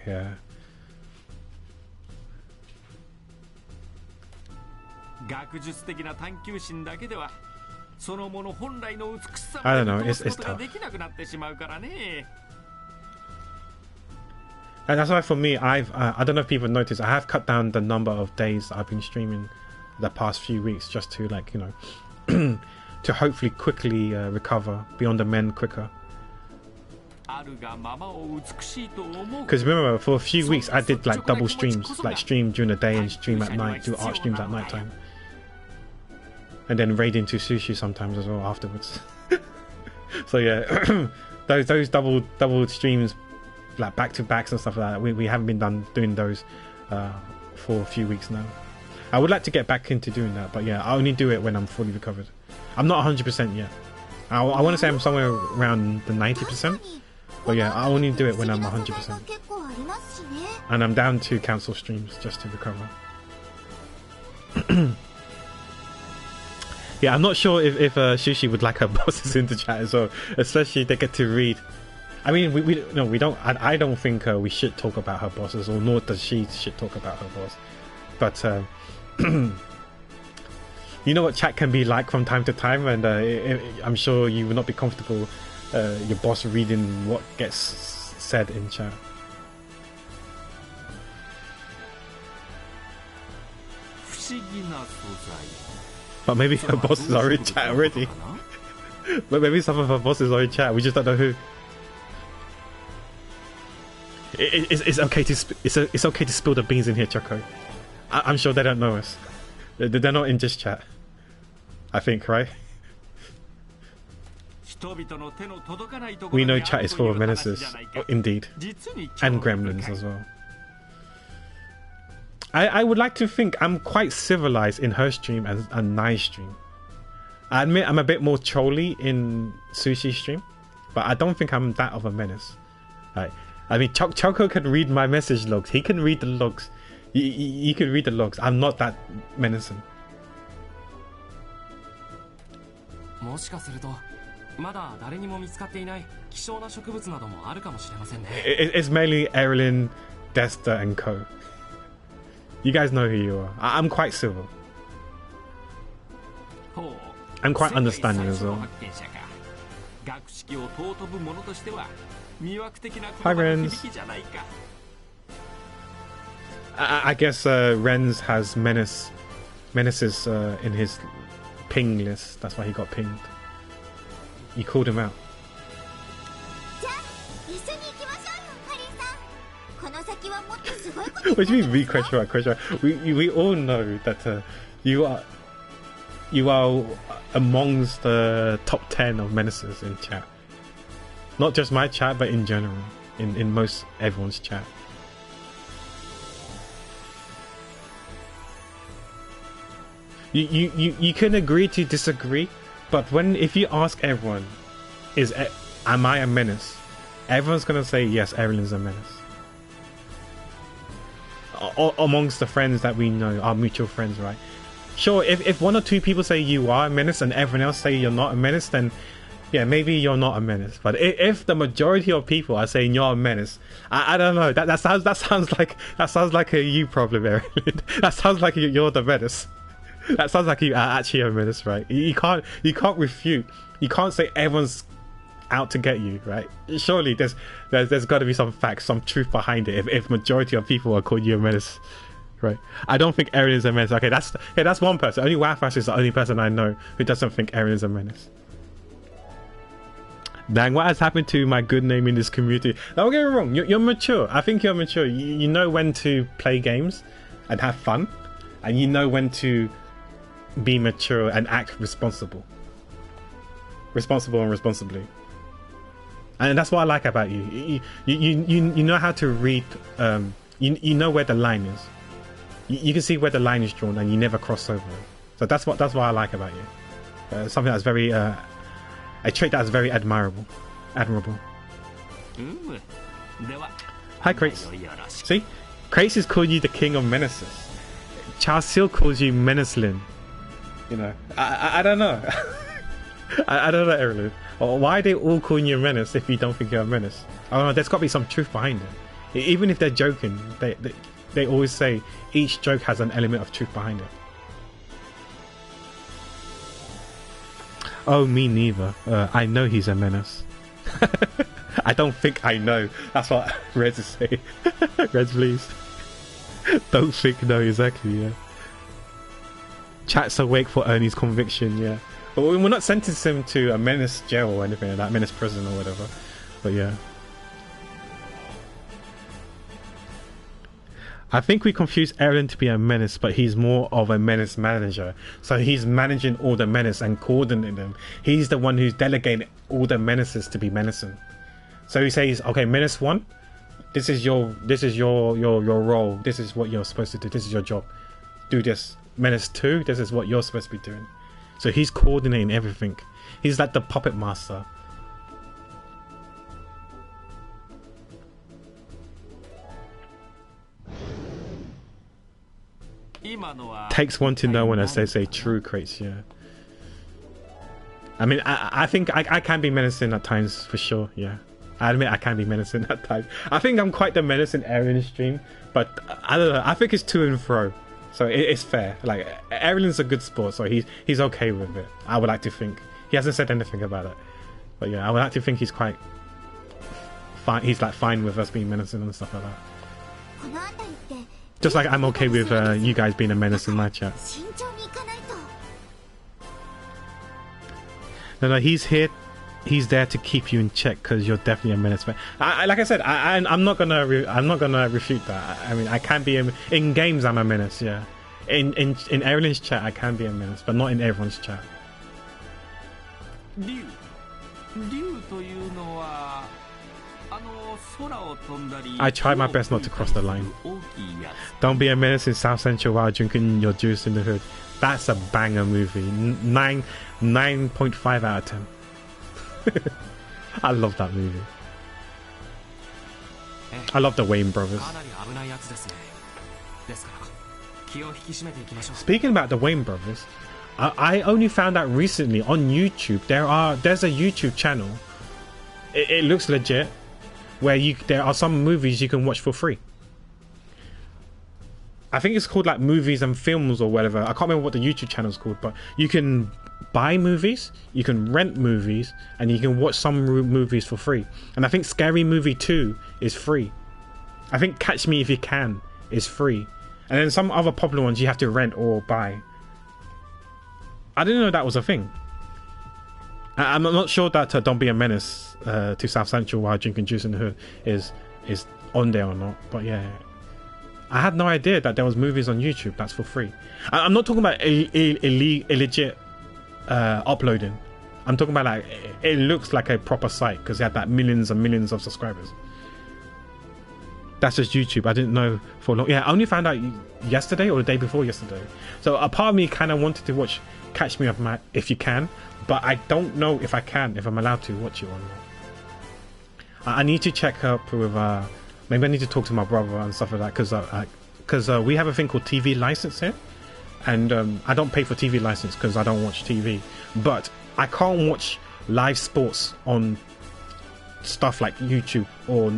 学術的な探求心だけではそのもの本来の美しさ I don't know, を it's 通すことが tough. できなくなってしまうからね。 And that's why for me, I don't know if people noticed, I have cut down the number of days I've been streaming the past few weeks just to like, you know, to hopefully quickly recover, be on the mend quicker. あるがままを美しいと思う。 Because remember, for a few weeks I did like double streams, like stream during the day and stream at night, do art streams at night time. And then raid into sushi sometimes as well afterwards. So yeah, those double streams, like back to backs and stuff like that, we haven't been doing those for a few weeks now. I would like to get back into doing that, but yeah, I only do it when I'm fully recovered. I'm not 100% yet. I want to say I'm somewhere around the 90%, but yeah, I only do it when I'm 100%. And I'm down to cancel streams just to recover. Yeah, I'm not sure if Sushi would like her bosses in the chat as well, especially they get to read. I mean, we don't. I don't think we should talk about her bosses, or nor does she should talk about her boss. But you know what chat can be like from time to time, and I'm sure you will not be comfortable your boss reading what gets said in chat. But maybe her bosses are in chat already. But maybe some of her bosses are in chat. We just don't know who. It's okay to it's okay to spill the beans in here, Choco. I'm sure they don't know us. They're not in just chat. I think, right? We know chat is full of menaces, indeed, and gremlins as well. I would like to think I'm quite civilized in her stream and Nai's stream. I admit I'm a bit more trolly in Sushi's stream, but I don't think I'm that of a menace. Like, I mean, Choco can read my message logs. He can read the logs. He can read the logs. I'm not that menacing. It's mainly Erilyn, Desta, and Co. You guys know who you are. I'm quite civil. I'm quite understanding as well. Hi, Renz. I guess Renz has menaces in his ping list. That's why he got pinged. You called him out. What do you mean question mark? We all know that you are amongst the top 10 of menaces in chat. Not just my chat, but in general, in most everyone's chat. You can agree to disagree, but if you ask everyone, am I a menace? Everyone's gonna say yes, Evelyn's a menace. Amongst the friends that we know, our mutual friends, right? Sure, if one or two people say you are a menace and everyone else say you're not a menace, then yeah, maybe you're not a menace. But if the majority of people are saying you're a menace, I don't know. That sounds like a you problem, Evelyn. That sounds like you're the menace. That sounds like you are actually a menace, right? You can't refute. You can't say everyone's out to get you, right? Surely there's got to be some facts, some truth behind it. If majority of people are calling you a menace, right? I don't think Erin is a menace. Okay, that's one person. Only Wafash is the only person I know who doesn't think Erin is a menace. Dang, what has happened to my good name in this community? Don't get me wrong, you're mature. I think you're mature. You know when to play games and have fun, and you know when to be mature and act responsible and responsibly. And that's what I like about you. You know how to read. You know where the line is. You can see where the line is drawn, and you never cross over. So that's what I like about you. Something that's very a trait that's very admirable. Hi, Crates. See, Crates is calling you the king of menaces. Charles Seal calls you Menacelin. You know, I don't know. I don't know, Erin. Why are they all calling you a menace if you don't think you're a menace? I don't know. There's got to be some truth behind it. Even if they're joking, they always say each joke has an element of truth behind it. Oh, me neither. I know he's a menace. I don't think I know. That's what Reds is saying. Reds, please. Don't think, no, exactly, yeah. Chat's awake for Ernie's conviction, yeah. But we're not sentencing him to a menace jail or anything like that, menace prison or whatever. But yeah. I think we confuse Aaron to be a menace, but he's more of a menace manager. So he's managing all the menace and coordinating them. He's the one who's delegating all the menaces to be menacing. So he says, okay, menace 1, this is your role. This is what you're supposed to do. This is your job. Do this. Menace 2, this is what you're supposed to be doing. So he's coordinating everything. He's like the puppet master. Takes one to know one, as they say. True, Crates, yeah. I mean, I think I can be menacing at times, for sure, yeah. I admit I can be menacing at times. I think I'm quite the menacing area in the stream, but I don't know. I think it's to and fro. So it's fair. Like, Aaron's a good sport, so he's okay with it. I would like to think. He hasn't said anything about it. But yeah, I would like to think he's quite fine. He's like fine with us being menacing and stuff like that. Just like I'm okay with you guys being a menace in my chat. No, he's here. He's there to keep you in check because you're definitely a menace. But like I said, I'm not gonna refute that. I mean, I can be in games. I'm a menace. Yeah, in everyone's chat, I can be a menace, but not in everyone's chat. I try my best not to cross the line. Don't be a menace in South Central while drinking your juice in the hood. That's a banger movie. 9.5 out of 10. I love that movie. I love the Wayne brothers. Speaking about the Wayne brothers, I only found out recently on YouTube there's a YouTube channel. It looks legit, where there are some movies you can watch for free. I think it's called like Movies and Films or whatever. I can't remember what the YouTube channel is called, but you can buy movies, you can rent movies, and you can watch some movies for free. And I think Scary Movie 2 is free. I think Catch Me If You Can is free. And then some other popular ones you have to rent or buy. I didn't know that was a thing. I'm not sure that Don't Be a Menace to South Central while drinking juice in the hood is on there or not. But yeah, I had no idea that there was movies on YouTube that's for free. I'm not talking about illegit uploading. I'm talking about like it looks like a proper site because they had like millions and millions of subscribers. that's just YouTube. I didn't know for long. Yeah, I only found out yesterday or the day before yesterday. So a part of me kind of wanted to watch Catch Me Up If You Can, but I don't know if I can, if I'm allowed to watch it or not. I need to check up with maybe I need to talk to my brother and stuff like that, because we have a thing called TV license here, and I don't pay for TV license because I don't watch TV, but I can't watch live sports on stuff like YouTube or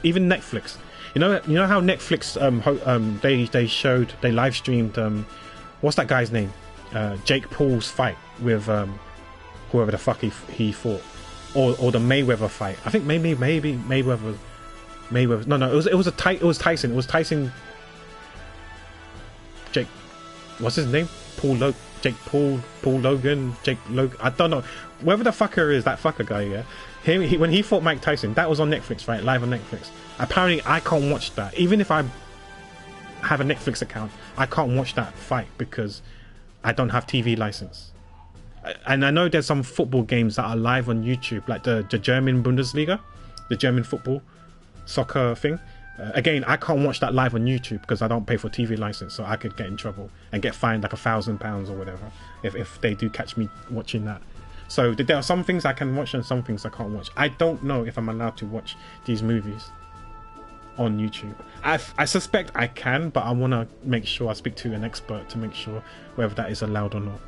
even Netflix. You know how Netflix they live streamed what's that guy's name, Jake Paul's fight with whoever the fuck he fought, or the Mayweather fight. I think maybe Mayweather. No, it was Tyson. Jake, what's his name? Paul Logan. I don't know. Whoever the fucker is, that fucker guy, yeah. When he fought Mike Tyson, that was on Netflix, right? Live on Netflix. Apparently, I can't watch that. Even if I have a Netflix account, I can't watch that fight because I don't have TV license. And I know there's some football games that are live on YouTube, like the German Bundesliga, the German football soccer thing. Again, I can't watch that live on YouTube because I don't pay for TV license, so I could get in trouble and get fined like £1,000 or whatever if they do catch me watching that. So there are some things I can watch and some things I can't watch. I don't know if I'm allowed to watch these movies on YouTube. I suspect I can, but I want to make sure I speak to an expert to make sure whether that is allowed or not.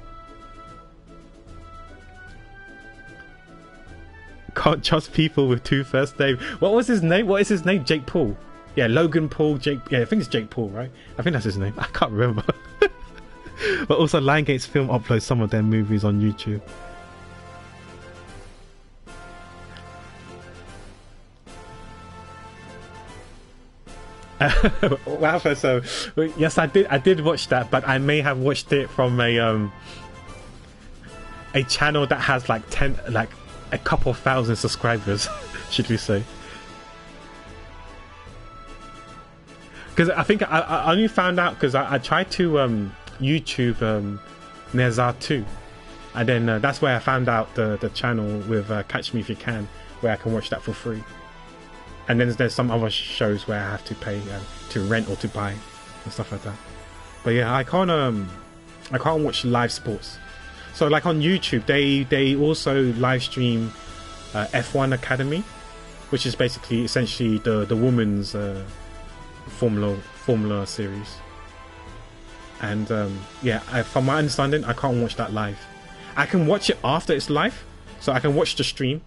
Can't trust people with two first names. What was his name? What is his name? Jake Paul. Yeah, Logan Paul, Jake. Yeah, I think it's Jake Paul, right? I think that's his name. I can't remember. But also, Lionsgate's Film uploads some of their movies on YouTube. Wow, so yes, I did watch that, but I may have watched it from a channel that has like a couple thousand subscribers, should we say? Because I think I only found out because I tried to YouTube Nezar 2, and then that's where I found out the channel with Catch Me If You Can, where I can watch that for free. And then there's some other shows where I have to pay to rent or to buy and stuff like that. But yeah, I can't watch live sports. So like on YouTube, they also live stream F1 Academy, which is basically essentially the women's Formula series. And from my understanding, I can't watch that live. I can watch it after it's live, so I can watch the stream,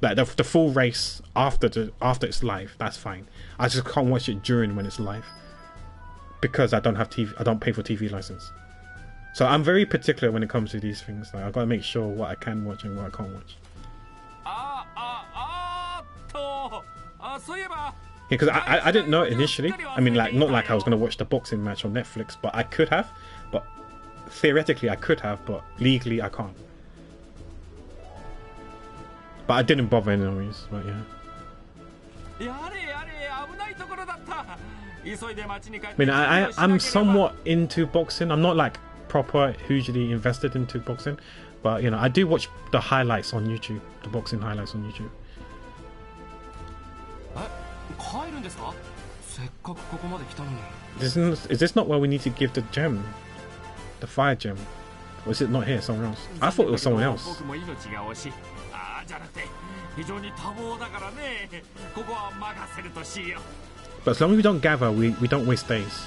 like the full race after it's live. That's fine. I just can't watch it during when it's live because I don't have TV. I don't pay for TV license. So I'm very particular when it comes to these things. Like, I've got to make sure what I can watch and what I can't watch. Yeah, because I didn't know it initially. I mean, like, not like I was going to watch the boxing match on Netflix, but I could have. But theoretically, I could have, but legally, I can't. But I didn't bother anyways. But yeah. I mean, I'm somewhat into boxing. I'm not like proper hugely invested into boxing, but you know, I do watch the highlights on YouTube, the boxing highlights on YouTube. Is this not where we need to give the gem, the fire gem, or is it not here, somewhere else? I thought it was someone else. But as long as we don't gather, we don't waste days.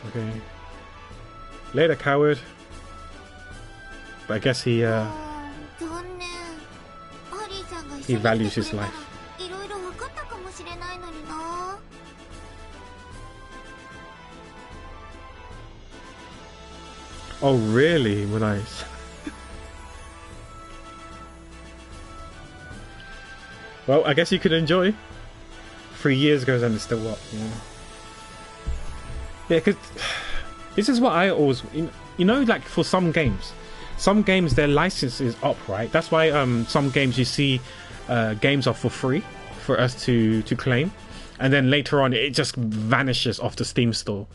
Okay. Later, coward. But I guess he values his life. Oh really? Well, nice. Well, I guess you could enjoy. 3 years goes and it's still up. Yeah, because this is what I always, you know, like for some games their license is up, right? That's why some games you see games are for free for us to claim, and then later on it just vanishes off the Steam store.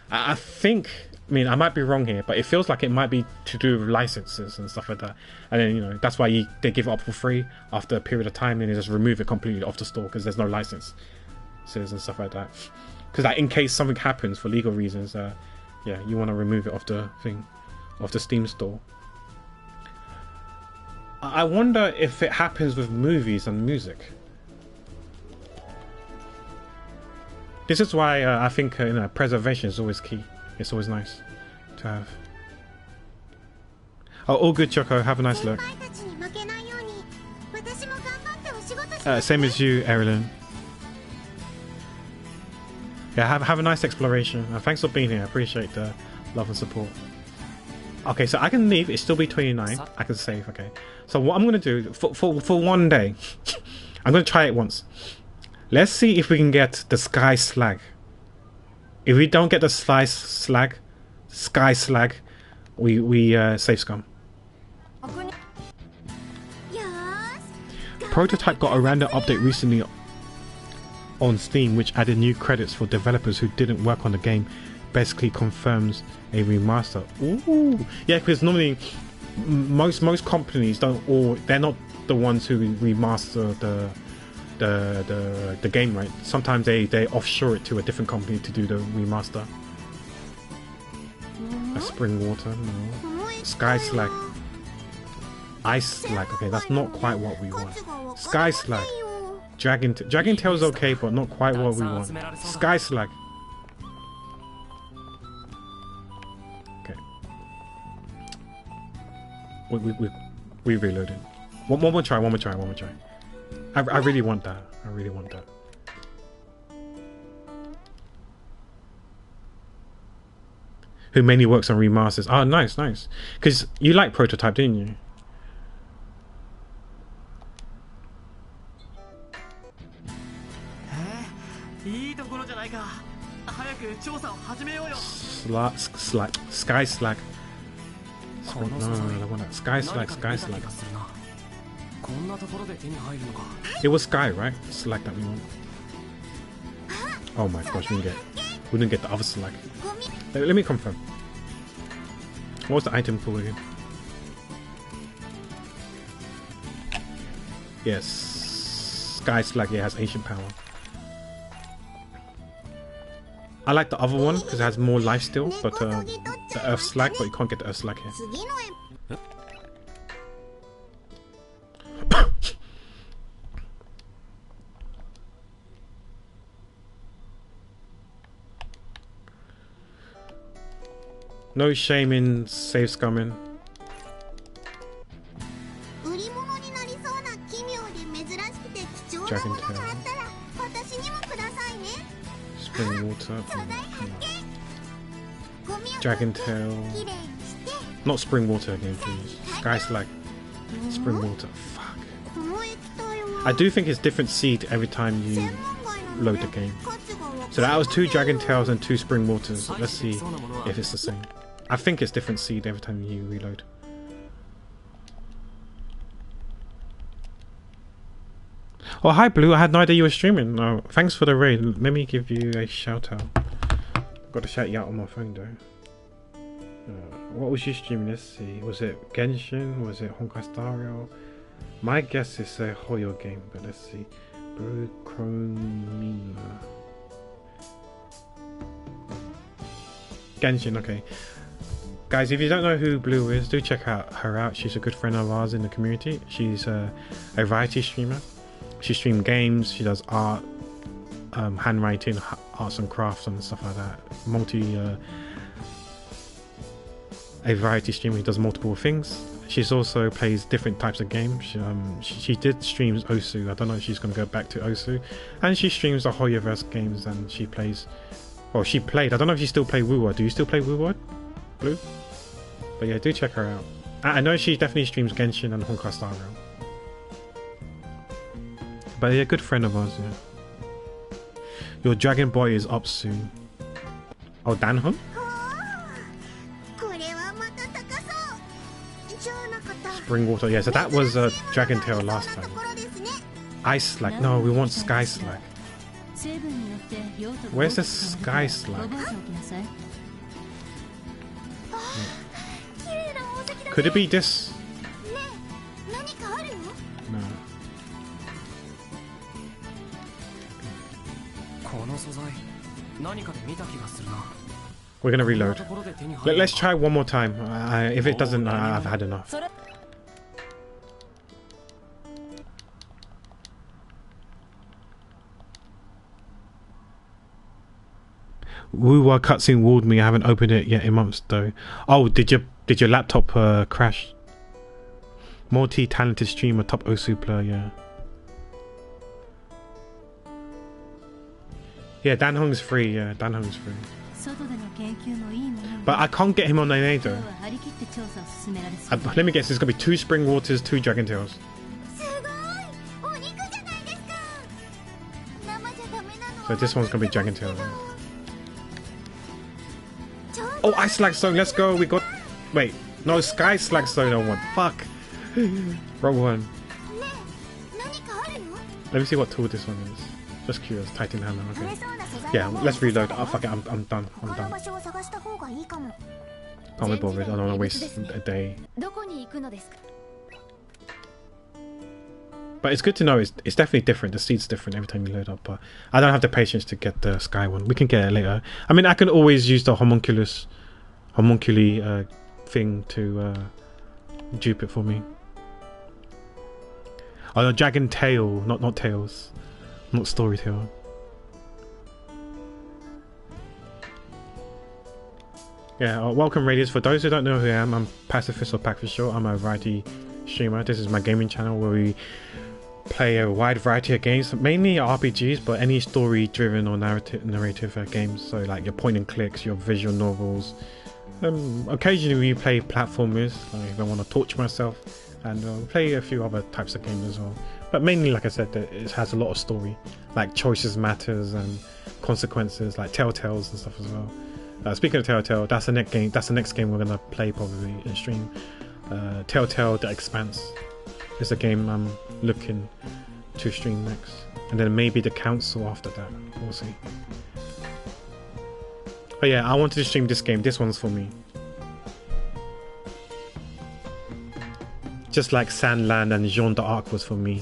I think mean, I might be wrong here, but it feels like it might be to do with licenses and stuff like that. And then, you know, that's why they give it up for free after a period of time, and they just remove it completely off the store because there's no licenses and stuff like that. Because like, in case something happens for legal reasons, yeah, you want to remove it off the thing, off the Steam store. I wonder if it happens with movies and music. This is why I think you know, preservation is always key. It's always nice to have. Oh, all good, Choco. Have a nice look. Same as you, Erilyn. Yeah, have a nice exploration. Thanks for being here. I appreciate the love and support. Okay, so I can leave. It's still be 29. I can save. Okay. So what I'm gonna do for one day, I'm gonna try it once. Let's see if we can get the Sky Slag. If we don't get the Sky Slag, we save scum. Prototype got a random update recently on Steam, which added new credits for developers who didn't work on the game. Basically confirms a remaster. Ooh, yeah, because normally most companies they're not the ones who remaster the game, right? Sometimes they offshore it to a different company to do the remaster. A spring water, no. Sky Slag. Ice Slag. Okay, that's not quite what we want. Sky Slag. Dragon Tail's okay, but not quite what we want. Sky Slag. Okay. We reloaded. One more try. I really want that. I really want that. Who mainly works on remasters. Oh, nice. Because you like Prototype, didn't you? Sky Slag. No, Sky Slag. It was Sky, right? Slag that we want. Oh my gosh, we didn't get the other Slag. Let me confirm. What was the item called again? Yes, Sky Slag. Yeah, has ancient power. I like the other one because it has more life still, but the Earth Slag, but you can't get the Earth Slag here. No shame in save scumming. Dragon Tail. Spring water. Dragon Tail. Not spring water again, please. Sky Slag. Spring water. Fuck. I do think it's different seed every time you load the game. So that was 2 Dragon Tails and 2 Spring Waters. Let's see if it's the same. I think it's different seed every time you reload. Oh, hi Blue, I had no idea you were streaming. No, thanks for the raid. Let me give you a shout out. Got to shout you out on my phone though. What was you streaming? Let's see. Was it Genshin? Was it Honkai Star Rail? My guess is a Hoyo game, but let's see. Blue Chromina. Genshin, okay. Guys, if you don't know who Blue is, do check her out. She's a good friend of ours in the community. She's a variety streamer. She streams games, she does art, handwriting, arts and crafts and stuff like that. A variety streamer who does multiple things. She's also plays different types of games. She did streams Osu. I don't know if she's going to go back to Osu. And she streams the Hoyoverse games, and she plays... Well, she played. I don't know if you still play WooWord. Do you still play WooWord, Blue? But yeah, do check her out. I know she definitely streams Genshin and Honkai Star Rail. But yeah, good friend of ours, yeah. Your Dragon Boy is up soon. Oh, Danhun? Spring Water, yeah, so that was Dragon Tail last time. Ice Slag, no, we want Sky Slag. Where's the Sky Slag? Could it be this? ねえ何かあるよ No. この素材何かで見た気がするな。 We're gonna reload. ところで手に入る Let's try one more time. If it doesn't, I've had enough. それ Woo-wah cutscene warned me. I haven't opened it yet in months though. Oh, did your laptop crash? Multi-talented streamer, top Osu player, yeah. Yeah, Dan Hong's free. Yeah, Dan Hong's free. 外での研究もいいもの But I can't get him on NA 今日 though. は張り切って調査を進められそう Let me guess. There's gonna be 2 Spring Waters, 2 Dragon Tails. すごいお肉じゃないですか生じゃダメなの So this one's gonna be Dragon Tail. ちょう Oh, Ice Slagstone. Let's go. We got. Wait, no, Sky Slagstone. I want. Fuck. Wrong one. ねえ何かあるよ Let me see what tool this one is. Just curious. Titan hammer. Okay. Yeah, let's reload. Oh fuck it. I'm done. I'm 他の done. 場所を探した方がいいかも Can't be bothered. I don't want to waste a day. どこに行くのですか But it's good to know it's definitely different. The seed's different every time you load up. But I don't have the patience to get the Sky one. We can get it later. I mean, I can always use the homunculi thing to dupe it for me. Oh, the Dragon Tail, not Tails, not Story Tail. Yeah, welcome Radius. For those who don't know who I am, I'm Pacifist or Pack for short. I'm a variety streamer. This is my gaming channel where we play a wide variety of games, mainly RPGs, but any story-driven or narrative games. So like your point and clicks, your visual novels. Occasionally we play platformers, like if I want to torture myself, and play a few other types of games as well. But mainly, like I said, it has a lot of story, like choices matters and consequences, like Telltales and stuff as well. Speaking of Telltale, that's the next game. That's the next game we're gonna play probably in stream. Telltale: The Expanse is a game I'm looking to stream next, and then maybe The Council after that. We'll see. But yeah, I wanted to stream this game. This one's for me. Just like Sandland and Jean d'Arc was for me,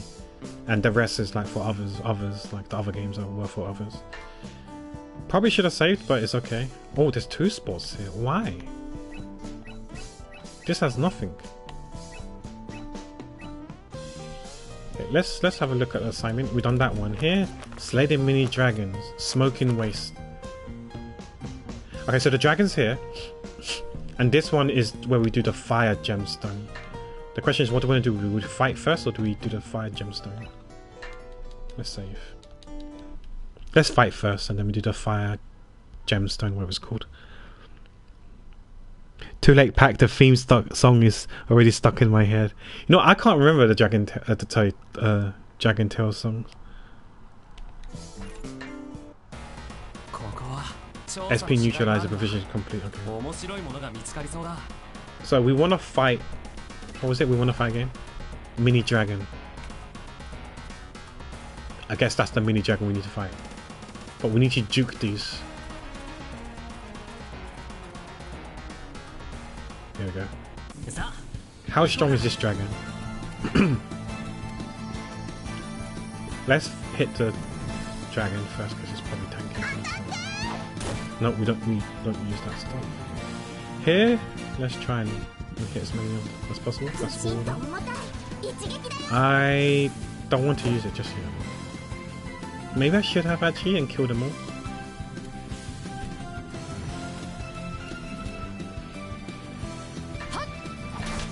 and the rest is like for others. Like the other games were for others. Probably should have saved, but it's okay. Oh, there's 2 spots here. Why? This has nothing. Okay, let's have a look at the assignment. We've done that one here. Slay the mini dragons. Smoking waste. Okay, so the dragon's here, and this one is where we do the fire gemstone. The question is, what do we want to do? Do we fight first, or do we do the fire gemstone? Let's save. Let's fight first, and then we do the fire gemstone, whatever it's called. Too late, Pack. The theme song is already stuck in my head. You know, I can't remember the Dragon Tail songs. SP neutralizer provision complete. Okay. So we want to fight. What was it? We want to fight again. Mini dragon. I guess that's the mini dragon we need to fight. But we need to juke these. There we go. How strong is this dragon? Let's hit the dragon first because it's probably tanking. No, we don't use that stuff. Here, let's try and hit as many as possible. That's all. I don't want to use it just yet. Maybe I should have actually and killed them all.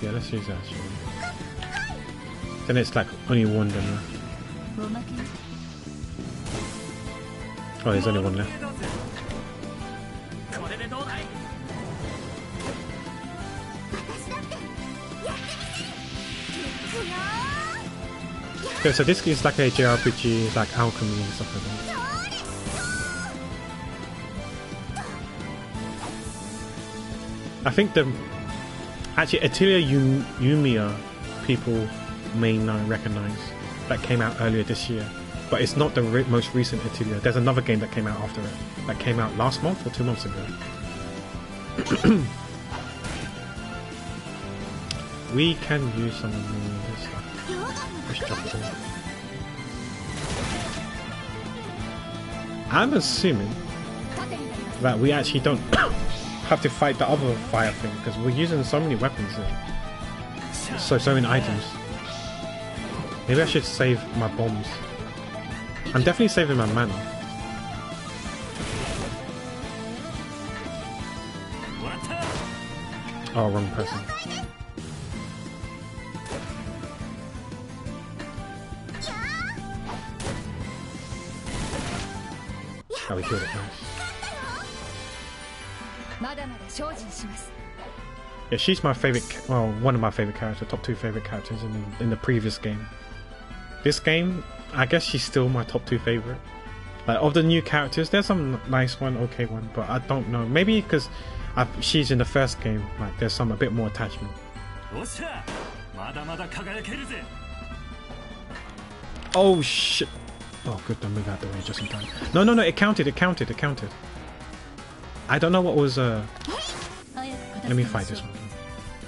Yeah, let's use that actually. Then it's like only one then left. Oh, there's only one left. Okay, so this is like a JRPG, like alchemy and stuff like that. I think actually Atelier Yumiya people may not recognize that came out earlier this year, but it's not the most recent Atelier. There's another game that came out after it, that came out last month or 2 months ago. We can use some of this stuff. Let's drop it all. I'm assuming that we actually don't have to fight the other fire thing because we're using so many weapons here. So many items. Maybe I should save my bombs. I'm definitely saving my mana. Oh, wrong person. Oh, we killed it, nice. Yeah, she's my favorite, well, one of my favorite characters, top 2 favorite characters in the previous game. This game, I guess she's still my top 2 favorite. Like, of the new characters, there's some nice one, okay one, but I don't know. Maybe because she's in the first game, like, there's some a bit more attachment. Oh, shit. Oh, good, don't move out the way just in time. No, it counted. I don't know what was, let me fight this one.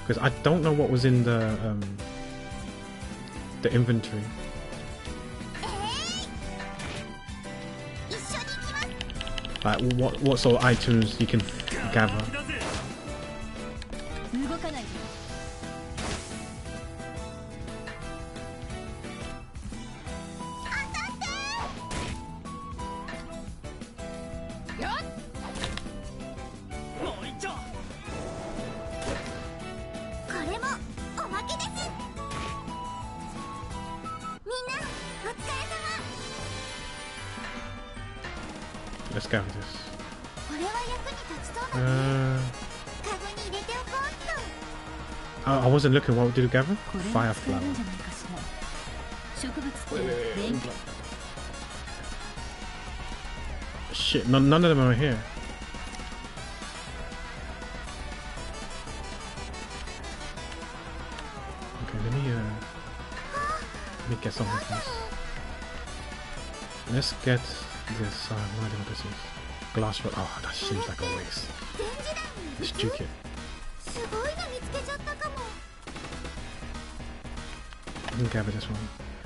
Because I don't know what was in the inventory. Like, what sort of items you can gather. Let's gather this. I wasn't looking. What did we gather? Fire flower. Shit, none of them are here. Okay, let me get something first. Let's get this. No idea what this is. Glass rod. Oh, that seems like a waste. Let's juke it. I can gather this one.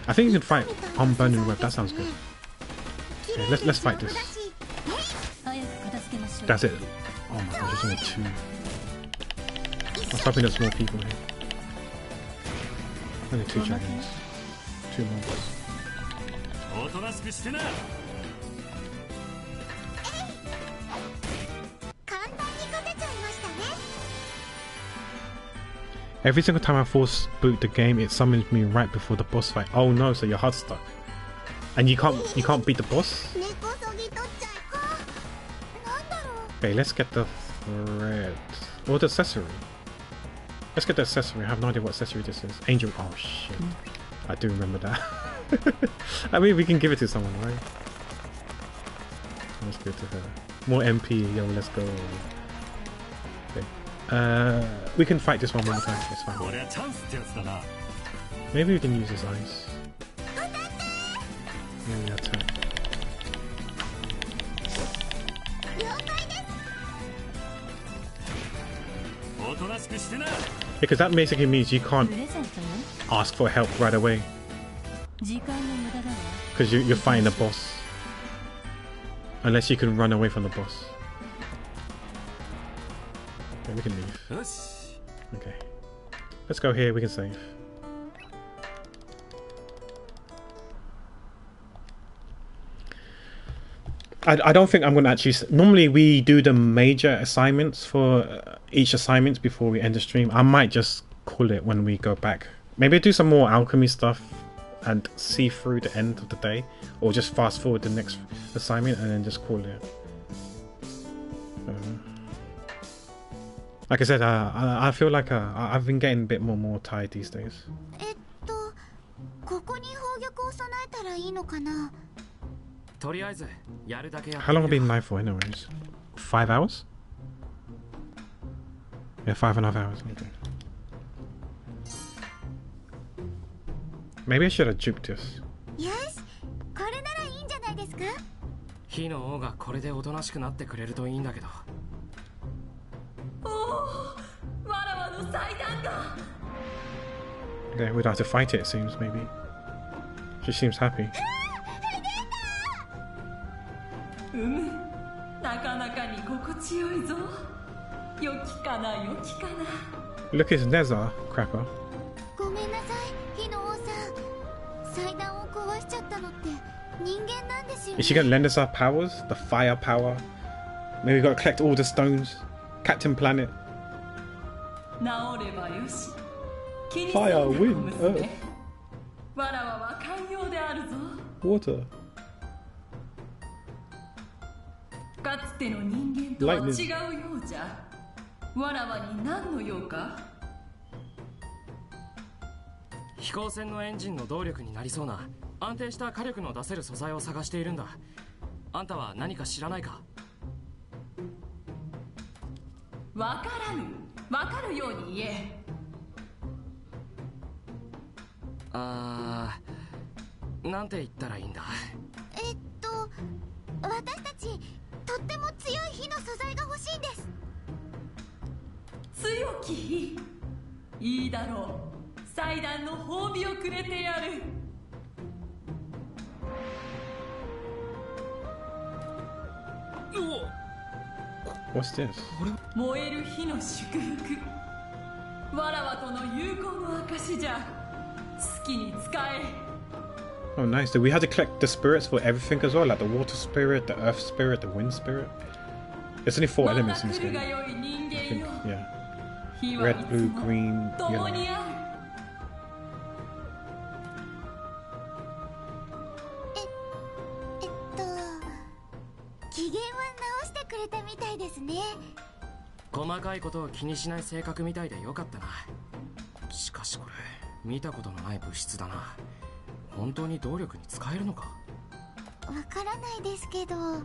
I think you can fight Unburning Web. That sounds good. Okay, let's fight this. That's it. Oh my gosh, there's only 2. I was hoping there's more people here. Only 2 dragons. 2 mobs. Every single time I force boot the game, it summons me right before the boss fight. Oh no, so you're hard stuck. And you can't beat the boss? Okay, let's get the thread. Or the accessory. Let's get the accessory. I have no idea what accessory this is. Angel. Oh shit. I do remember that. I mean, we can give it to someone, right? Let's give it to her. More MP. Yo, let's go. Okay. We can fight this one more time. It's fine. Maybe we can use his ice. Maybe attack. Because that basically means you can't ask for help right away. Because you're fighting the boss. Unless you can run away from the boss. Okay, we can leave. Okay. Let's go here, we can save. I don't think I'm going to actually... Normally we do the major assignments for each assignment before we end the stream. I might just call it when we go back. Maybe do some more alchemy stuff and see through the end of the day. Or just fast forward the next assignment and then just call it. Like I said, I feel like I've been getting a bit more tired these days. How long have I been live for anyways? 5 hours? Yeah, 5.5 hours. Okay. Maybe I should have juked this. Yes. Yeah, we'd have to fight it, it seems, maybe. She seems happy. なかなかに心地よいぞ。良きかな、良きかな。 Look, it's Nezza, Crapper. ごめんなさい、火の王さん。祭壇を壊しちゃったのって人間なんですよね。 Is she gonna lend us our powers? The fire power? Maybe we gotta collect all the stones. Captain Planet. 治ればよし。 Fire, wind, earth. わらわは寛容であるぞ。 Water. かつての人間とは違うようじゃ。わらわに何の用か。飛行船のエンジンの動力になりそうな安定した火力の出せる素材を探しているんだ。あんたは何か知らないか？わからぬ。わかるように言え。なんて言ったらいいんだ。私たちとっても強い火の素材が欲しいんです。強き火。いいだろう。祭壇の褒美をくれてやる。 What's this? 燃える火の祝福。わらわとの友好の証じゃ。好きに使え。 Oh, nice. Do we have to collect the spirits for everything as well? Like the water spirit, the earth spirit, the wind spirit? There's only 4 elements in this game. I think, yeah. Red, blue, green, yellow. 機嫌は直してくれたみたいですね。細かいことを気にしない性格みたいでよかったな。しかしこれ見たことのない物質だな。本当に動力に使えるのか？わからないですけど、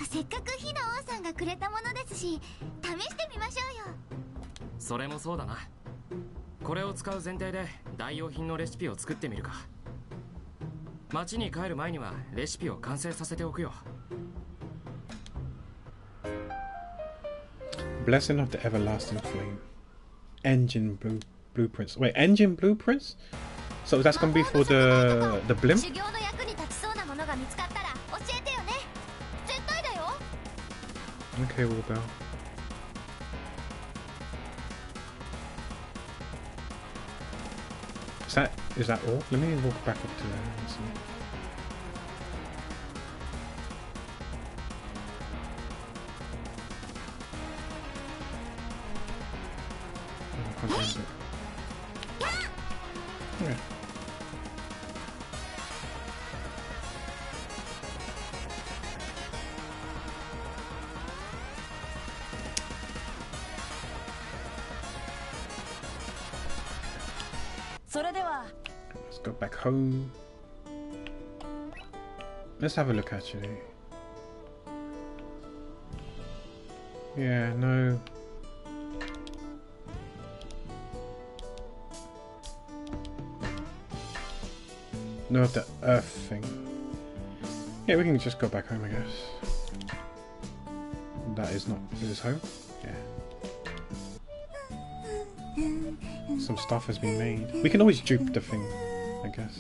せっかく火の王さんがくれたものですし、試してみましょうよ。それもそうだな。これを使う前提で代用品のレシピを作ってみるか。町に帰る前にはレシピを完成させておくよ。 Blessing of the everlasting flame. Engine blueprints. Wait, engine blueprints? So that's gonna be for the blimp? 修行の役に立ちそうなものが見つかったら教えてよね。絶対だよ。 Okay, Warbell. Is that all? Let me walk back up to there and see. Oh, I can't find it. Yeah. Let's go back home. Let's have a look actually. Yeah, no. No, of the earth thing. Yeah, we can just go back home, I guess. That is not his home. Yeah. Some stuff has been made. We can always dupe the thing, I guess.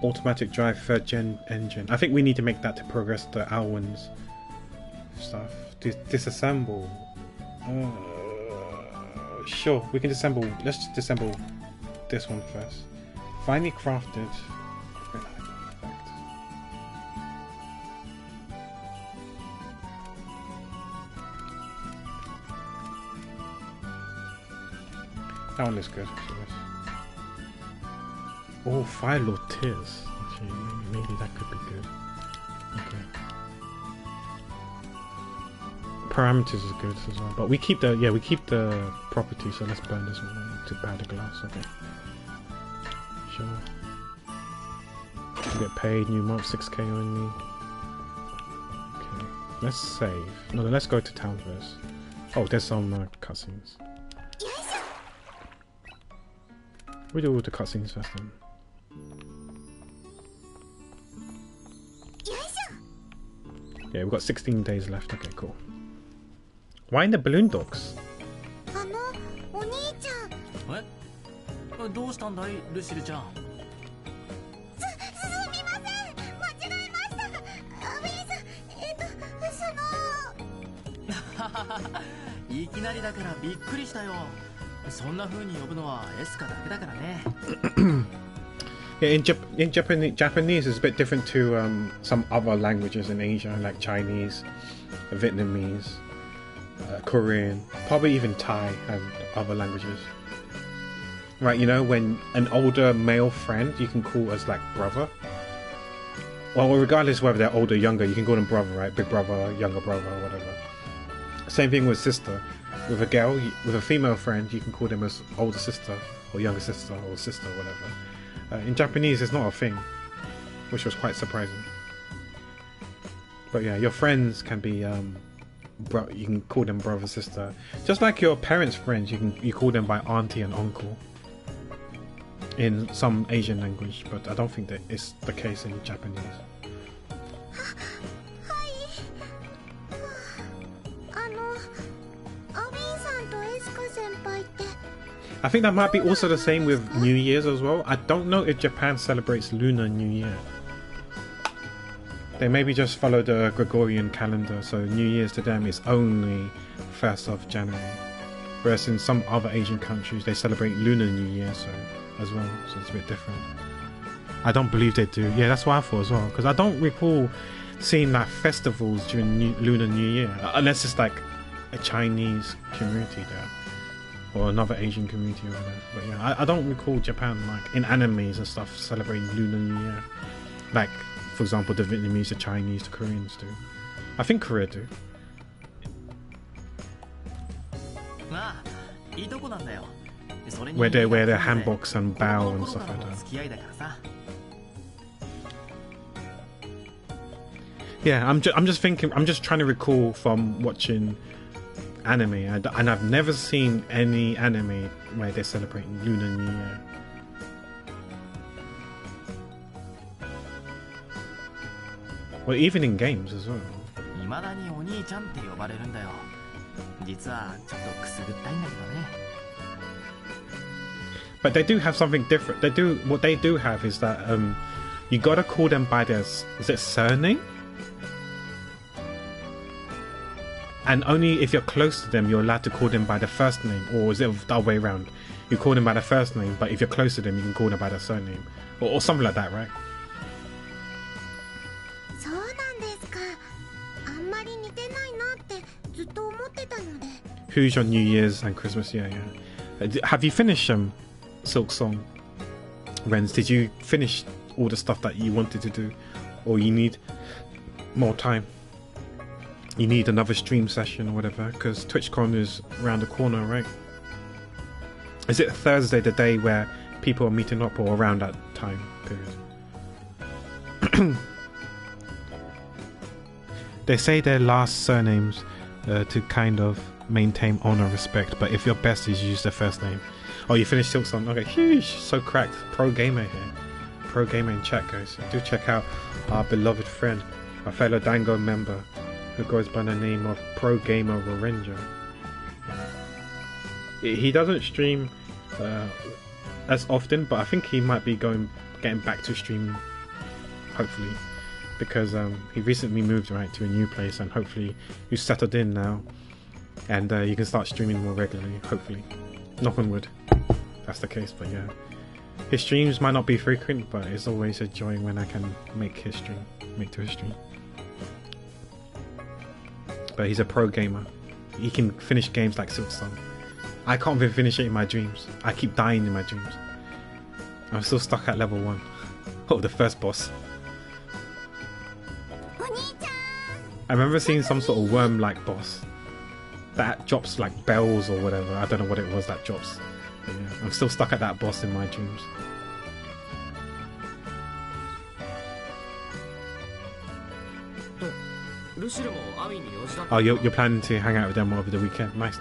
Automatic drive 3rd gen engine. I think we need to make that to progress the Alwyn's stuff. Disassemble. Sure, we can disassemble. Let's just disassemble this one first. Finally crafted. That one looks good. Oh, Fire Lord Tears. Actually, maybe that could be good. Okay. Parameters is good as well, but we keep the property. So let's burn this one to buy the glass. Okay. Sure. Get paid. New month 6k only. Okay. Let's save. No, let's go to town first. Oh, there's some cutscenes. We do all the cutscenes first then. Yeah, we've got 16 days left. Okay, cool. Why in the balloon docks? お兄どうしたんだいルシルちゃん。すみません、間違えました。アビーさん、いきなりだからびっくりしたよ。そんな風に呼ぶのはエスカだけだからね。Yeah, in Japanese is a bit different to some other languages in Asia, like Chinese, Vietnamese, Korean, probably even Thai and other languages. Right, you know, when an older male friend you can call as like brother. Well, regardless whether they're older or younger, you can call them brother, right? Big brother, younger brother, whatever. Same thing with sister. With a girl, with a female friend, you can call them as older sister or younger sister or sister or whatever. In Japanese, it's not a thing, which was quite surprising. But yeah, your friends can be, you can call them brother, sister. Just like your parents' friends, you call them by auntie and uncle. In some Asian language, but I don't think that it's the case in Japanese. I think that might be also the same with New Year's as well. I don't know if Japan celebrates Lunar New Year. They maybe just follow the Gregorian calendar, so New Year's to them is only 1st of January. Whereas in some other Asian countries, they celebrate Lunar New Year as well, so it's a bit different. I don't believe they do. Yeah, that's what I thought as well, because I don't recall seeing like festivals during Lunar New Year, unless it's like a Chinese community there. Or another Asian community over there. But yeah, I don't recall Japan, like, in animes and stuff, celebrating Lunar New Year. Like, for example, the Vietnamese, the Chinese, the Koreans do. I think Korea do. Where they wear their hanboks and bow and stuff like that. Yeah, I'm just thinking, I'm just trying to recall from watching anime, and I've never seen any anime where they celebrate Lunar New Year. Well, even in games as well. But they do have something different. What they do have is that you gotta call them by their, is it surname? And only if you're close to them, you're allowed to call them by their first name. Or is it the other way around? You call them by their first name, but if you're close to them, you can call them by their surname. Or something like that, right? Who's your New Year's and Christmas? Yeah. Have you finished Silk Song? Renz, did you finish all the stuff that you wanted to do? Or you need more time? You need another stream session or whatever, because TwitchCon is around the corner, right? Is it Thursday, the day where people are meeting up, or around that time period? They say their last surnames to kind of maintain honor, respect, but if your best is use their first name. Oh, you finished Silksong? Okay, huge, so cracked. Pro gamer here. Pro gamer in chat, guys. Do check out our beloved friend, our fellow Dango member, who goes by the name of Pro Gamer Ranger. He doesn't stream as often, but I think he might be getting back to streaming, hopefully, because he recently moved right to a new place, and hopefully he's settled in now, and you can start streaming more regularly, hopefully. Knock on wood, that's the case. But yeah, his streams might not be frequent, but it's always a joy when I can make to his stream. But he's a pro gamer. He can finish games like Silksong. I can't even finish it in my dreams. I keep dying in my dreams. I'm still stuck at level 1. Oh, the first boss. I remember seeing some sort of worm-like boss that drops like bells or whatever. I don't know what it was that drops. But yeah, I'm still stuck at that boss in my dreams. Oh, you're planning to hang out with them over the weekend? Nice.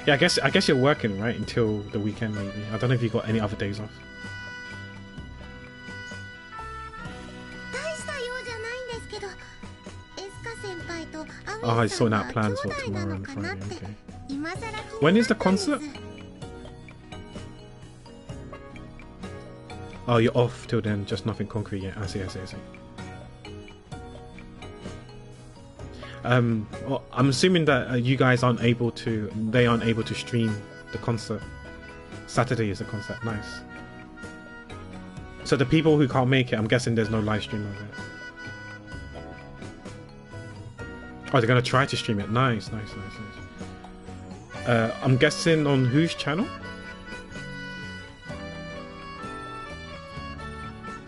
Yeah, I guess you're working, right, until the weekend maybe. I don't know if you got any other days off. Oh, I saw that plans for tomorrow and Friday. Okay. When is the concert? Oh, you're off till then, just nothing concrete yet. I see. Well, I'm assuming that you guys aren't able to. They aren't able to stream the concert. Saturday is the concert. Nice. So the people who can't make it, I'm guessing there's no live stream of it. Oh, they're gonna try to stream it. Nice. I'm guessing on whose channel?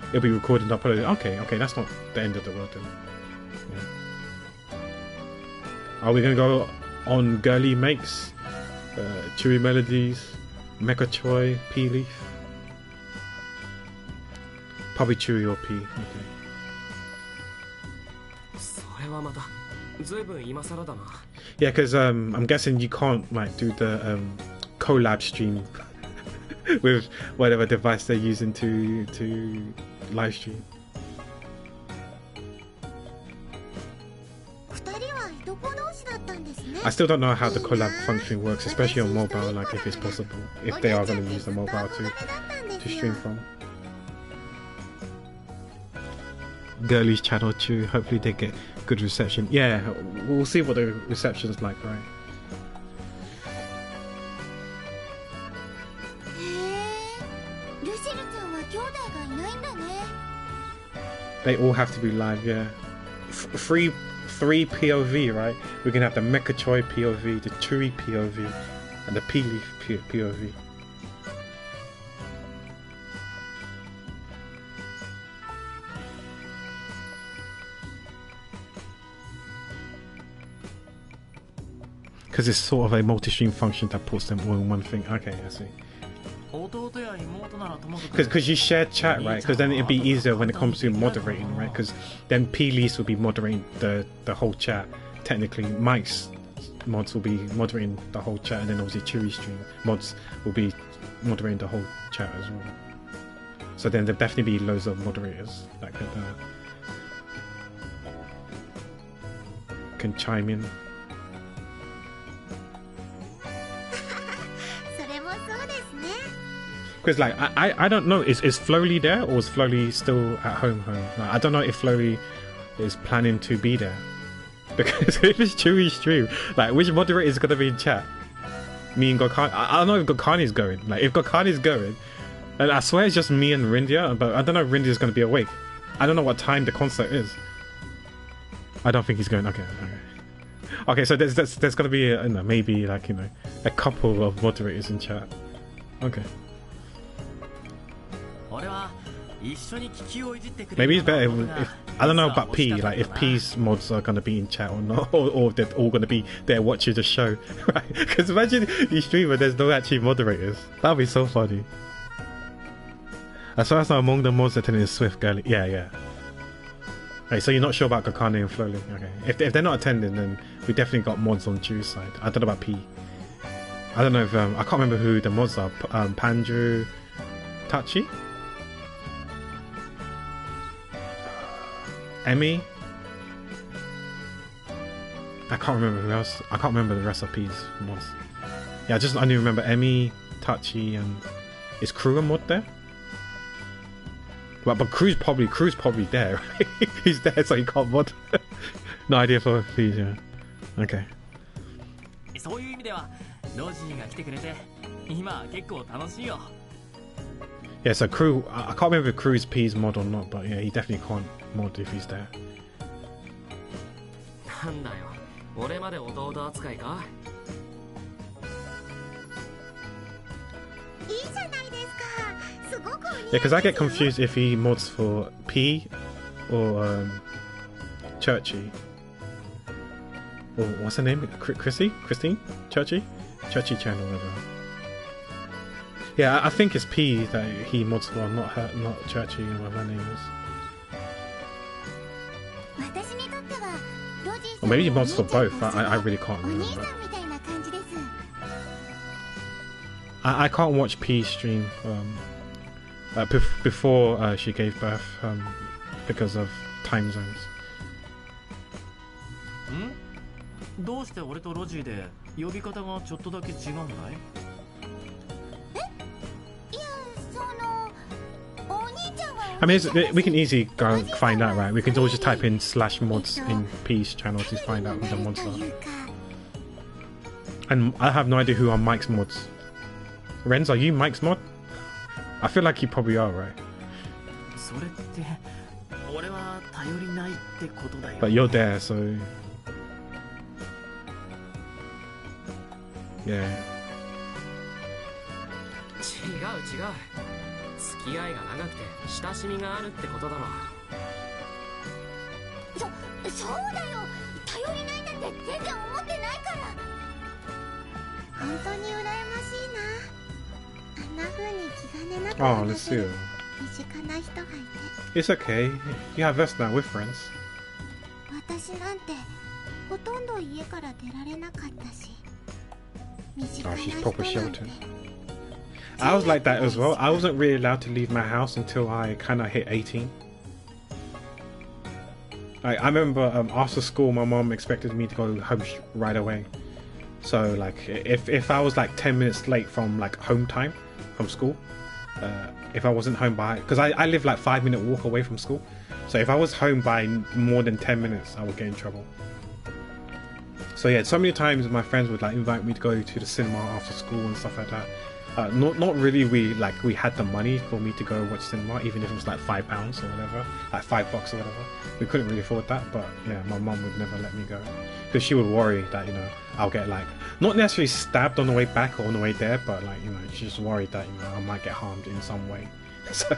It'll be recorded and uploaded. Okay, that's not the end of the world then. Yeah. Are we gonna go on Girly Makes, Chewy Melodies, Mecha Choi, P Leaf? Probably Chewy or P. Okay. それはまたずいぶん今更だな。 Yeah, because I'm guessing you can't like do the collab stream with whatever device they're using to live stream. 二人はいとこ同士だったんですね。 I still don't know how the collab function works, especially on mobile, like if it's possible, if they are going to use the mobile to stream from. Girly's channel too, hopefully they get good reception. Yeah, we'll see what the reception's like, right? へえ、ルシルちゃんは兄弟がいないんだね。 They all have to be live, yeah. Three POV, right? We can have the Mecha Choi POV, the Churi POV, and the P Leaf POV. Because it's sort of a multi-stream function that puts them all in one thing. Okay, I see. Because you share chat, right? Because then it'd be easier when it comes to moderating, right? Because then P-Lease will be moderating the whole chat. Technically, Mike's mods will be moderating the whole chat, and then obviously Chewy stream mods will be moderating the whole chat as well. So then there'll definitely be loads of moderators that can chime in. それもそうですね。 Because like I don't know, is Flowly there or is Flowly still at home? Like, I don't know if Flowly is planning to be there. Because if it's Chewy's stream, like which moderator is gonna be in chat? Me and Gokani. I don't know if Gokani's going. Like if Gokani's going, and I swear it's just me and Rindia, but I don't know if Rindia's gonna be awake. I don't know what time the concert is. I don't think he's going. Okay, so there's gonna be maybe like a couple of moderators in chat. Okay. Maybe it's better if I don't know about P, like if P's mods are gonna be in chat or not, or they're all gonna be there watching the show, right? Because imagine you stream and there's no actually moderators. That'd be so funny. As far as I'm among the mods attending is Swift Girly. Yeah. Right, so you're not sure about Gokane and Flowly. Okay. If they're not attending, then we definitely got mods on Drew's side. I don't know about P. I don't know if I can't remember who the mods are. Panju, Tachi, Emmy. I can't remember who else. I can't remember the rest of P's mods. Yeah, I only remember Emmy, Tachi, and is Crew a mod there? Well, but Crew's probably there, right? He's there, so he can't mod. No idea for P's, yeah. Okay. Yeah, so Crew, I can't remember if Crew's P's mod or not, but yeah, he definitely can't mod if he's there. なんだよ、俺まで弟扱いか。いいじゃないですか。すごくお似合い Yeah, because I get confused if he mods for P or Churchy. Or what's her name? Christine? Churchy channel, whatever. Yeah, I think it's P that he mods for, not her, not Churchy or whatever her name is. 私にとってはロジーさん Or maybe he mods for both. I really can't お兄 remember. さんみたいな感じです。 I can't watch P stream before she gave birth because of time zones. どうして俺とロジーで呼び方がちょっとだけ違うんだい？いや、そのお兄 I mean, we can easily go and find out, right? We can always just type in /mods in P's channel to find out who the mods are. And I have no idea who are Mike's mods. Renz, are you Mike's mod? I feel like you probably are, right? But you're there, so... Yeah. 付き合いが長くて親しみがあるってことだろ。そうだよ。頼りないなんて全然思ってないから。本当に羨ましいな。あんな風に気兼ねなく話せる身近な人がいて。It's okay. You have us now with friends. 私なんてほとんど家から出られなかったし。身近な人なんて。I was like that as well. I wasn't really allowed to leave my house until I kind of hit 18. I remember after school, my mom expected me to go home right away. So like, if I was like 10 minutes late from like home time from school, if I wasn't home by, because I live like 5-minute walk away from school, so if I was home by more than 10 minutes, I would get in trouble. So yeah, so many times my friends would like invite me to go to the cinema after school and stuff like that. Not really. We had the money for me to go watch cinema, even if it was like £5 or whatever, like $5 or whatever. We couldn't really afford that, but yeah, my mum would never let me go because she would worry that I'll get like not necessarily stabbed on the way back or on the way there, but like she's just worried that I might get harmed in some way. So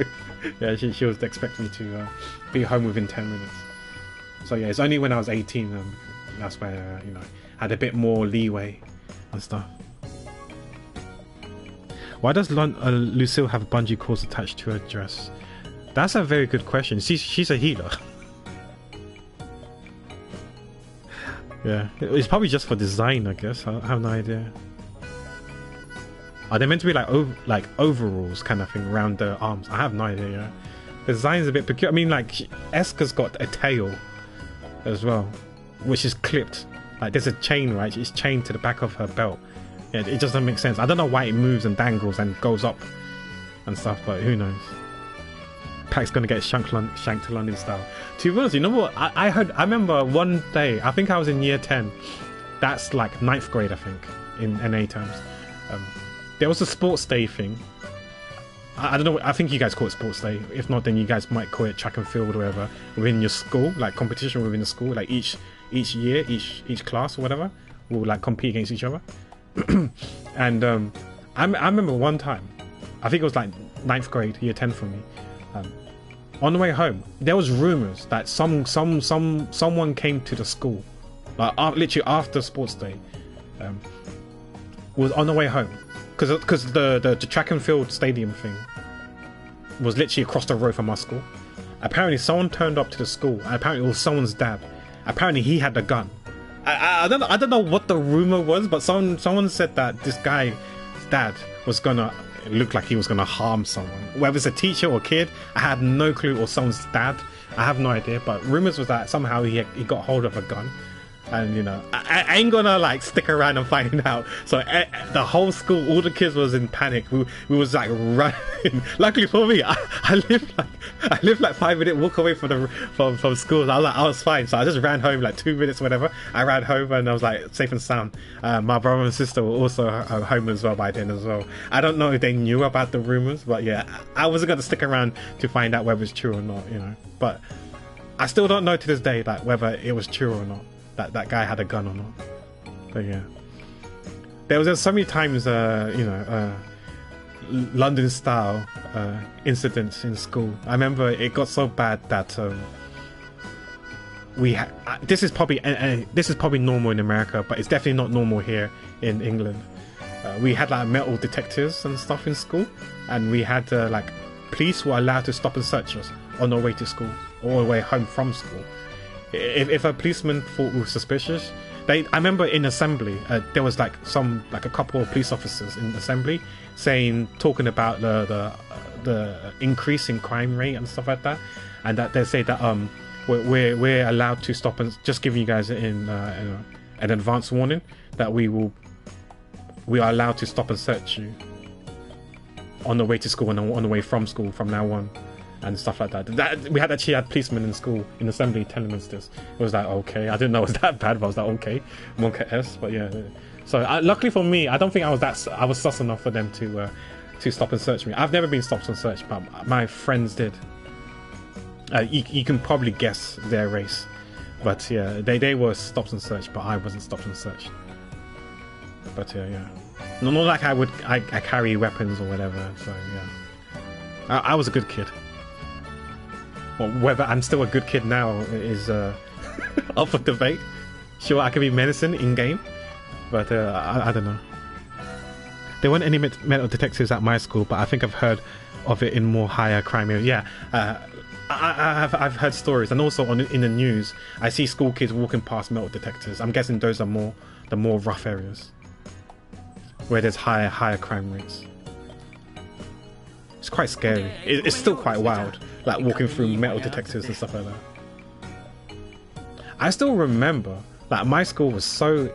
yeah, she was expecting me to be home within 10 minutes. So yeah, it's only when I was 18 that's where I had a bit more leeway and stuff. Why does Lucille have bungee cords attached to her dress? That's a very good question. She's a healer. Yeah, it's probably just for design, I guess. I have no idea. Are they meant to be like overalls kind of thing around the arms? I have no idea. Yeah. The design's a bit peculiar. I mean, like Eska's got a tail as well, which is clipped. Like there's a chain, right? It's chained to the back of her belt. Yeah, it just doesn't make sense. I don't know why it moves and dangles and goes up and stuff, but who knows? Pack's gonna get shanked to London style. To be honest, you know what? I remember one day, I think I was in year 10. That's like 9th grade, I think, in NA terms. There was a sports day thing. I don't know, I think you guys call it sports day. If not, then you guys might call it track and field or whatever. Within your school, like competition within the school, like each year, each class or whatever will like compete against each other. And I remember one time, I think it was like 9th grade, year 10 for me. On the way home, there was rumors that someone came to the school, like literally after sports day, was on the way home, because the track and field stadium thing was literally across the road from our school. Apparently, someone turned up to the school. And apparently, it was someone's dad. Apparently, he had a gun. I don't know what the rumor was, but someone said that this guy's dad was gonna look like he was gonna harm someone, whether it's a teacher or kid. I had no clue, or someone's dad. I have no idea, but rumors was that somehow he got hold of a gun. And I ain't gonna like stick around and find out. So the whole school, all the kids was in panic. We was like running. Luckily for me, I live like 5-minute walk away from school. So I was fine. So I just ran home like 2 minutes, whatever. I ran home and I was like safe and sound. My brother and sister were also home as well by then as well. I don't know if they knew about the rumors, but yeah, I wasn't gonna stick around to find out whether it's true or not. But I still don't know to this day like whether it was true or not. That guy had a gun or not. But yeah, there was just so many times London style incidents in school. I remember it got so bad that this is probably normal in America, but it's definitely not normal here in England. We had like metal detectors and stuff in school, and we had like police were allowed to stop and search us on our way to school or the way home from school. If a policeman thought we were suspicious, I remember in assembly there was like a couple of police officers in assembly talking about the increase in crime rate and stuff like that, and that they say that we're allowed to stop and just giving you guys an advance warning that we are allowed to stop and search you on the way to school and on the way from school from now on. and stuff like that. We actually had policemen in school in assembly telling us this. It was like, okay, I didn't know it was that bad, but I was like, okay, Monka S. But yeah, so luckily for me, I don't think I was sus enough for them to stop and search me. I've never been stopped and searched, but my friends did. You can probably guess their race, but yeah, they were stopped and searched, but I wasn't stopped and searched. But yeah, not like I carry weapons or whatever. So yeah, I was a good kid. Well, whether I'm still a good kid now is up for debate. Sure, I can be menacing in game, but I don't know. There weren't any metal detectors at my school, but I think I've heard of it in more higher crime areas. Yeah, I've heard stories, and also in the news, I see school kids walking past metal detectors. I'm guessing those are the more rough areas where there's higher crime rates. It's quite scary. It's still quite wild, like walking through metal detectors and stuff like that. I still remember that my school was so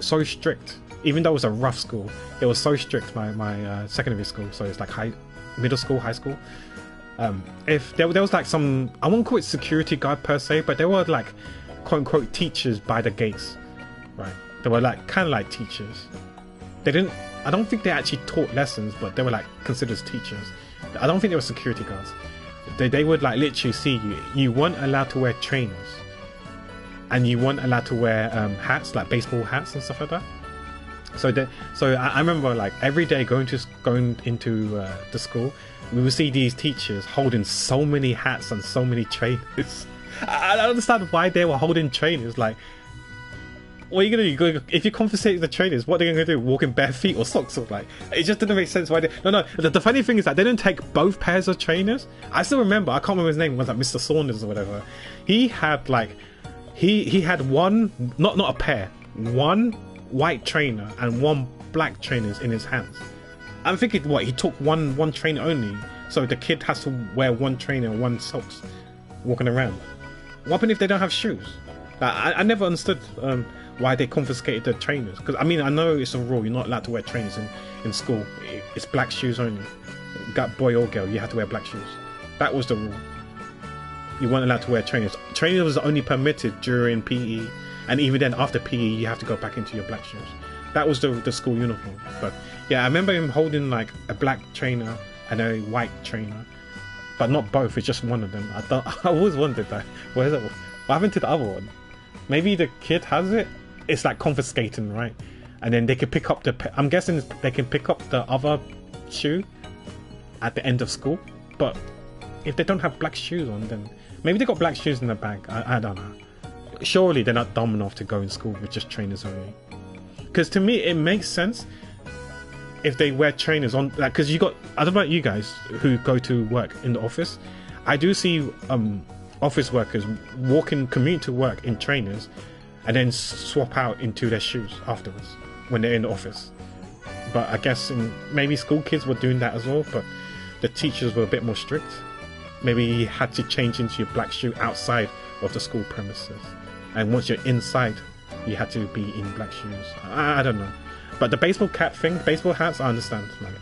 strict. Even though it was a rough school, it was so strict. My secondary school, so it's like middle school, high school. If there was like some, I won't call it security guard per se, but there were like quote unquote teachers by the gates, right? They were like kind of like teachers. I don't think they actually taught lessons, but they were like considered as teachers. I don't think they were security guards. They would like literally see you. You weren't allowed to wear trainers, and you weren't allowed to wear hats, like baseball hats and stuff like that. So I remember like every day going into the school, we would see these teachers holding so many hats and so many trainers. I don't understand why they were holding trainers. Like, what are you gonna do? If you confiscate the trainers, what are they gonna do? Walk in bare feet or socks? Or like, it just didn't make sense why they. No. The funny thing is that they didn't take both pairs of trainers. I still remember. I can't remember his name. It was like Mr. Saunders or whatever. He had like, he had one, not a pair, one white trainer and one black trainers in his hands. I'm thinking, what, he took one trainer only, so the kid has to wear one trainer and one socks walking around. What happened if they don't have shoes? Like, I never understood why they confiscated the trainers, because I mean, I know it's a rule, you're not allowed to wear trainers in school. It's black shoes only. Got boy or girl, you have to wear black shoes. That was the rule. You weren't allowed to wear trainers. Trainers was only permitted during PE, and even then after PE you have to go back into your black shoes. That was the school uniform. But yeah, I remember him holding like a black trainer and a white trainer, but not both, it's just one of them. I always wondered that. What happened to the other one? Maybe the kid has it. It's like confiscating, right? And then they can pick up I'm guessing they can pick up the other shoe at the end of school. But if they don't have black shoes on, then maybe they got black shoes in the bag. I don't know. Surely they're not dumb enough to go in school with just trainers only. Because to me, it makes sense if they wear trainers on, like, because you got, I don't know about you guys who go to work in the office. I do see office workers commute to work in trainers and then swap out into their shoes afterwards when they're in the office. But I guess maybe school kids were doing that as well, but the teachers were a bit more strict. Maybe you had to change into your black shoe outside of the school premises, and once you're inside you had to be in black shoes. I don't know. But the baseball cap thing, baseball hats, I understand. Like,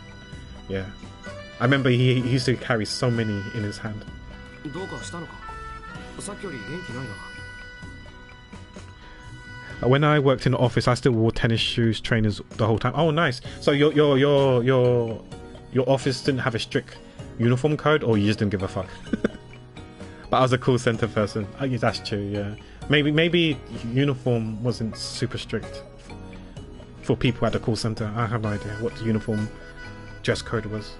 yeah. I remember he used to carry so many in his hand. When I worked in the office, I still wore tennis shoes, trainers the whole time. Oh, nice. So your office didn't have a strict uniform code, or you just didn't give a fuck? But I was a call center person. Oh, yeah, that's true. Yeah. Maybe uniform wasn't super strict for people at the call center. I have no idea what the uniform dress code was.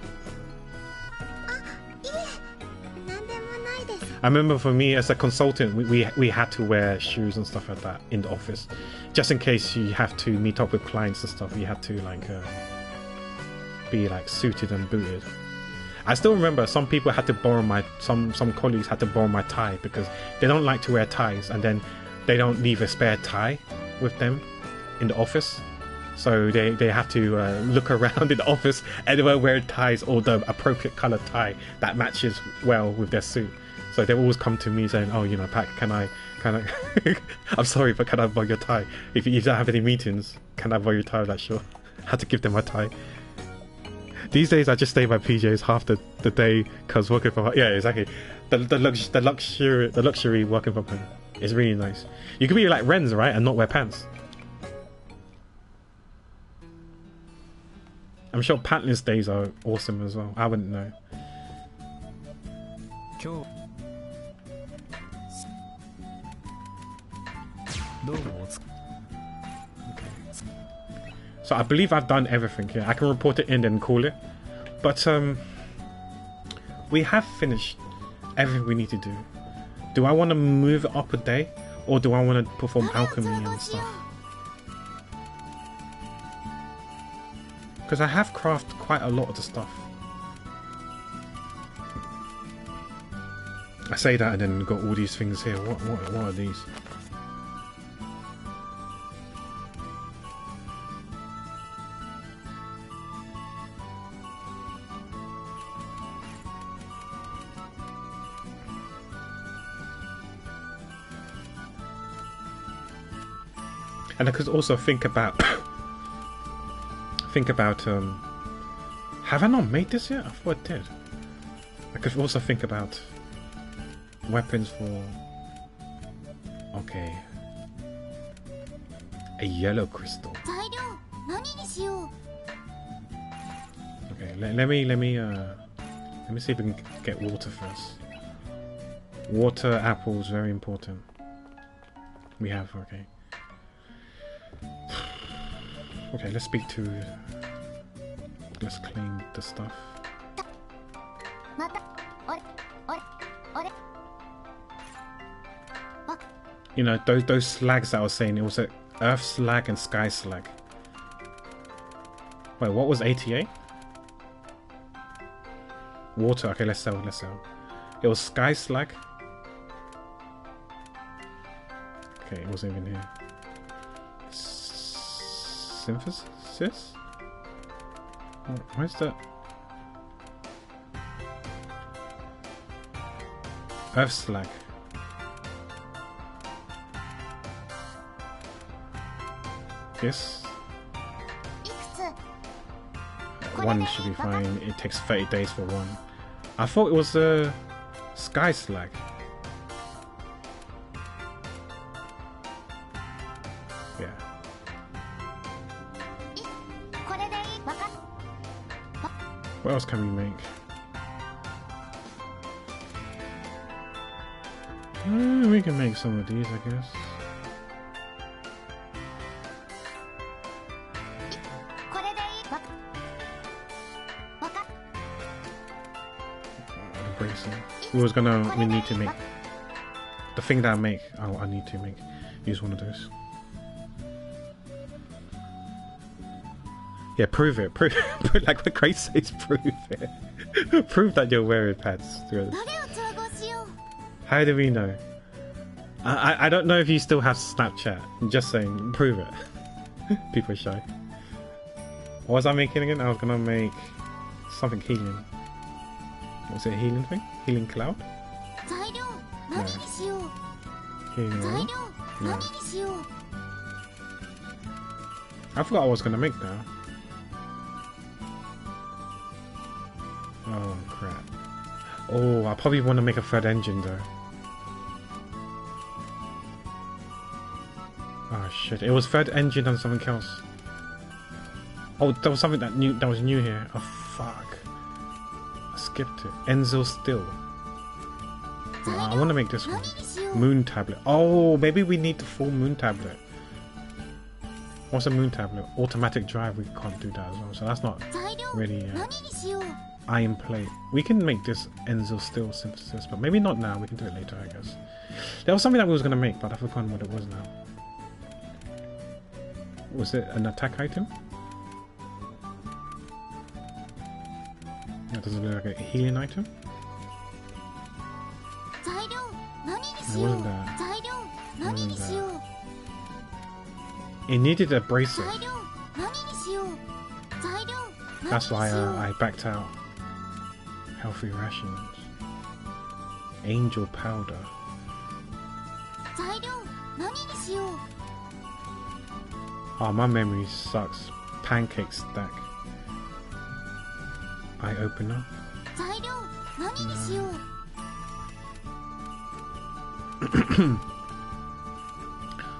I remember for me as a consultant, we had to wear shoes and stuff like that in the office, just in case you have to meet up with clients and stuff. You had to like be like suited and booted. I still remember some people had to borrow some colleagues had to borrow my tie because they don't like to wear ties, and then they don't leave a spare tie with them in the office. So they have to look around in the office and they were wearing ties or the appropriate colour tie that matches well with their suit. So they always come to me saying, "Oh, you know, Pat, can I I'm sorry, but can I borrow your tie? If you don't have any meetings, can I borrow your tie?" Like, sure. I had to give them my tie. These days I just stay by PJs half the day because working from home. Yeah, exactly. The luxury working from home is really nice. You can be like Renz, right, and not wear pants. I'm sure pantless days are awesome as well. I wouldn't know. So I believe I've done everything here. I can report it in and call it. But we have finished everything we need to do. Do I want to move it up a day? Or do I want to perform alchemy and stuff? Because I have crafted quite a lot of the stuff. I say that and then got all these things here. What are these? And I could also think about have I not made this yet? I thought I did. I could also think about weapons for a yellow crystal. Okay, let me see if we can get water first. Water, apples, very important. We have, okay. Okay, let's speak to... Let's claim the stuff. You know, those slags that I was saying, it was a earth slag and sky slag. Wait, what was ATA? Water, okay, let's sell. It was sky slag. Okay, it wasn't even here. Synthesis? Where's that? Earth slag. Yes. One should be fine. It takes 30 days for one. I thought it was a sky slag. Yeah. What else can we make? We can make some of these, I guess. We need to make the thing that I make. Oh, I need to use one of those. Yeah, prove it. Prove like what Grace says, prove it. Prove that you're wearing pads. How do we know? I don't know if you still have Snapchat. I'm just saying, prove it. People are shy. What was I making again? I was gonna make something healing. Was it a healing thing? Healing cloud? No. Healing oil? No. I forgot what I was gonna make now. Oh crap. Oh, I probably want to make a third engine though. Oh shit, it was third engine and something else. Oh, there was something that was new here. Oh fuck. Skipped it. Enzo Still. Oh, I want to make this one. Moon tablet. Oh, maybe we need the full moon tablet. What's a moon tablet? Automatic drive. We can't do that as well. So that's not really iron plate. We can make this Enzo Still synthesis, but maybe not now. We can do it later, I guess. There was something that we was going to make, but I've forgotten what it was now. Was it an attack item? That doesn't look like a healing item. It wasn't that. It needed a bracelet. That's why I backed out. Healthy rations. Angel powder. Oh, my memory sucks. Pancake stack. eye opener. 材料何にしよう。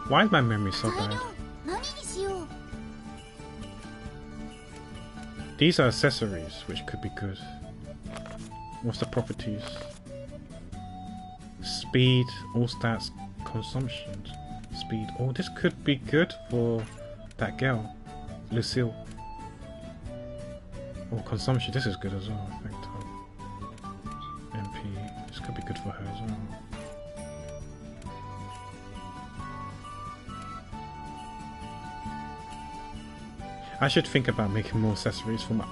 Why is my memory so 材 bad? 料何にしよう。 These are accessories, which could be good. What's the properties? Speed, all stats, consumption, speed. Oh, this could be good for that girl, Lucille. Oh, consumption. This is good as well. I think. MP. This could be good for her as well. I should think about making more accessories for my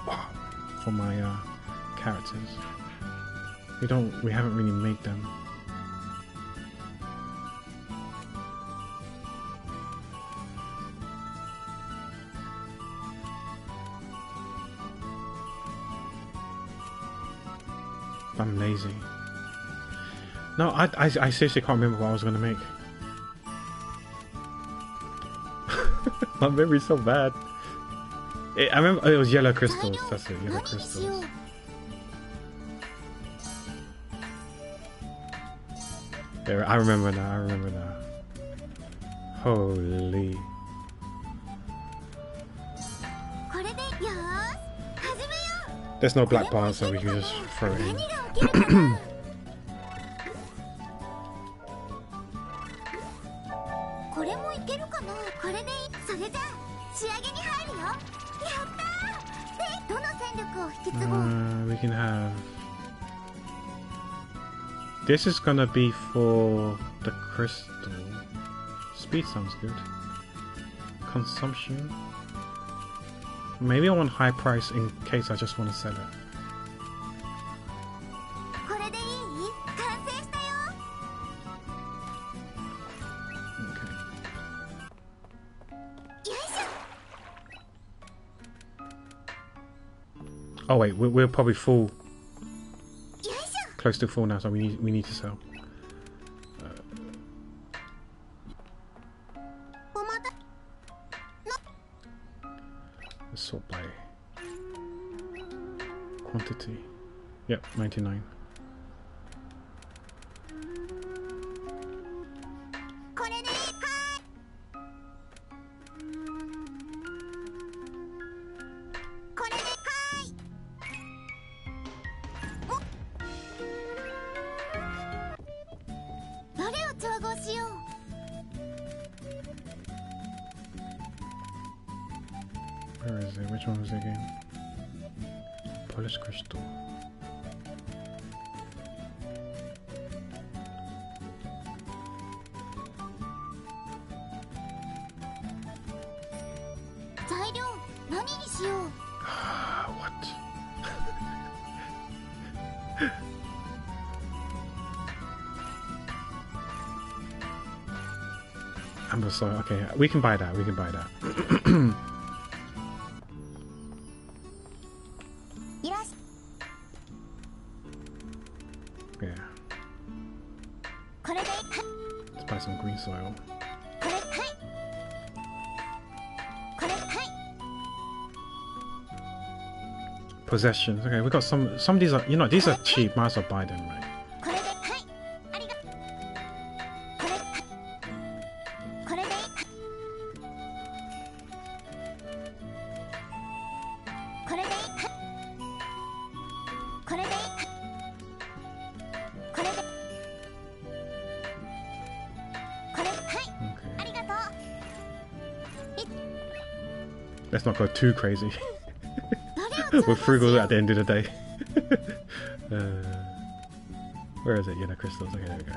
characters. We haven't really made them. I'm lazy. No, I seriously can't remember what I was gonna make. My memory's so bad. I remember it was yellow crystals. That's it, yellow crystals. Yeah, I remember now. I remember now. Holy. There's no black bars, so we can just throw it in. これもいけるかな。これでいい。それじゃあ仕上げに入るよ。やったー。で、どの戦力を引き継ごう。 We can have. This is gonna be for the crystal. Speed sounds good. Consumption. Maybe I want high price in case I just want to sell it. これでいい？完成したよ。 Okay. よいしょ。 Oh wait, we're probably full. よいしょ。 Close to full now, so we need to sell. おまた。 Let's sort by quantity. Yep, 99. これでいいかい。これでかい。お。どれを調合しよう。 Where is it? Which one was it again? Polished crystal. What? I'm sorry. Okay, we can buy that. We can buy that. Yeah. Let's buy some green soil. Possessions. Okay, we got some of these are, you know, these are cheap. Might as well buy them, right? Let's not go too crazy. We're frugal at the end of the day. Where is it? Yeah, the crystals. Okay, there we go.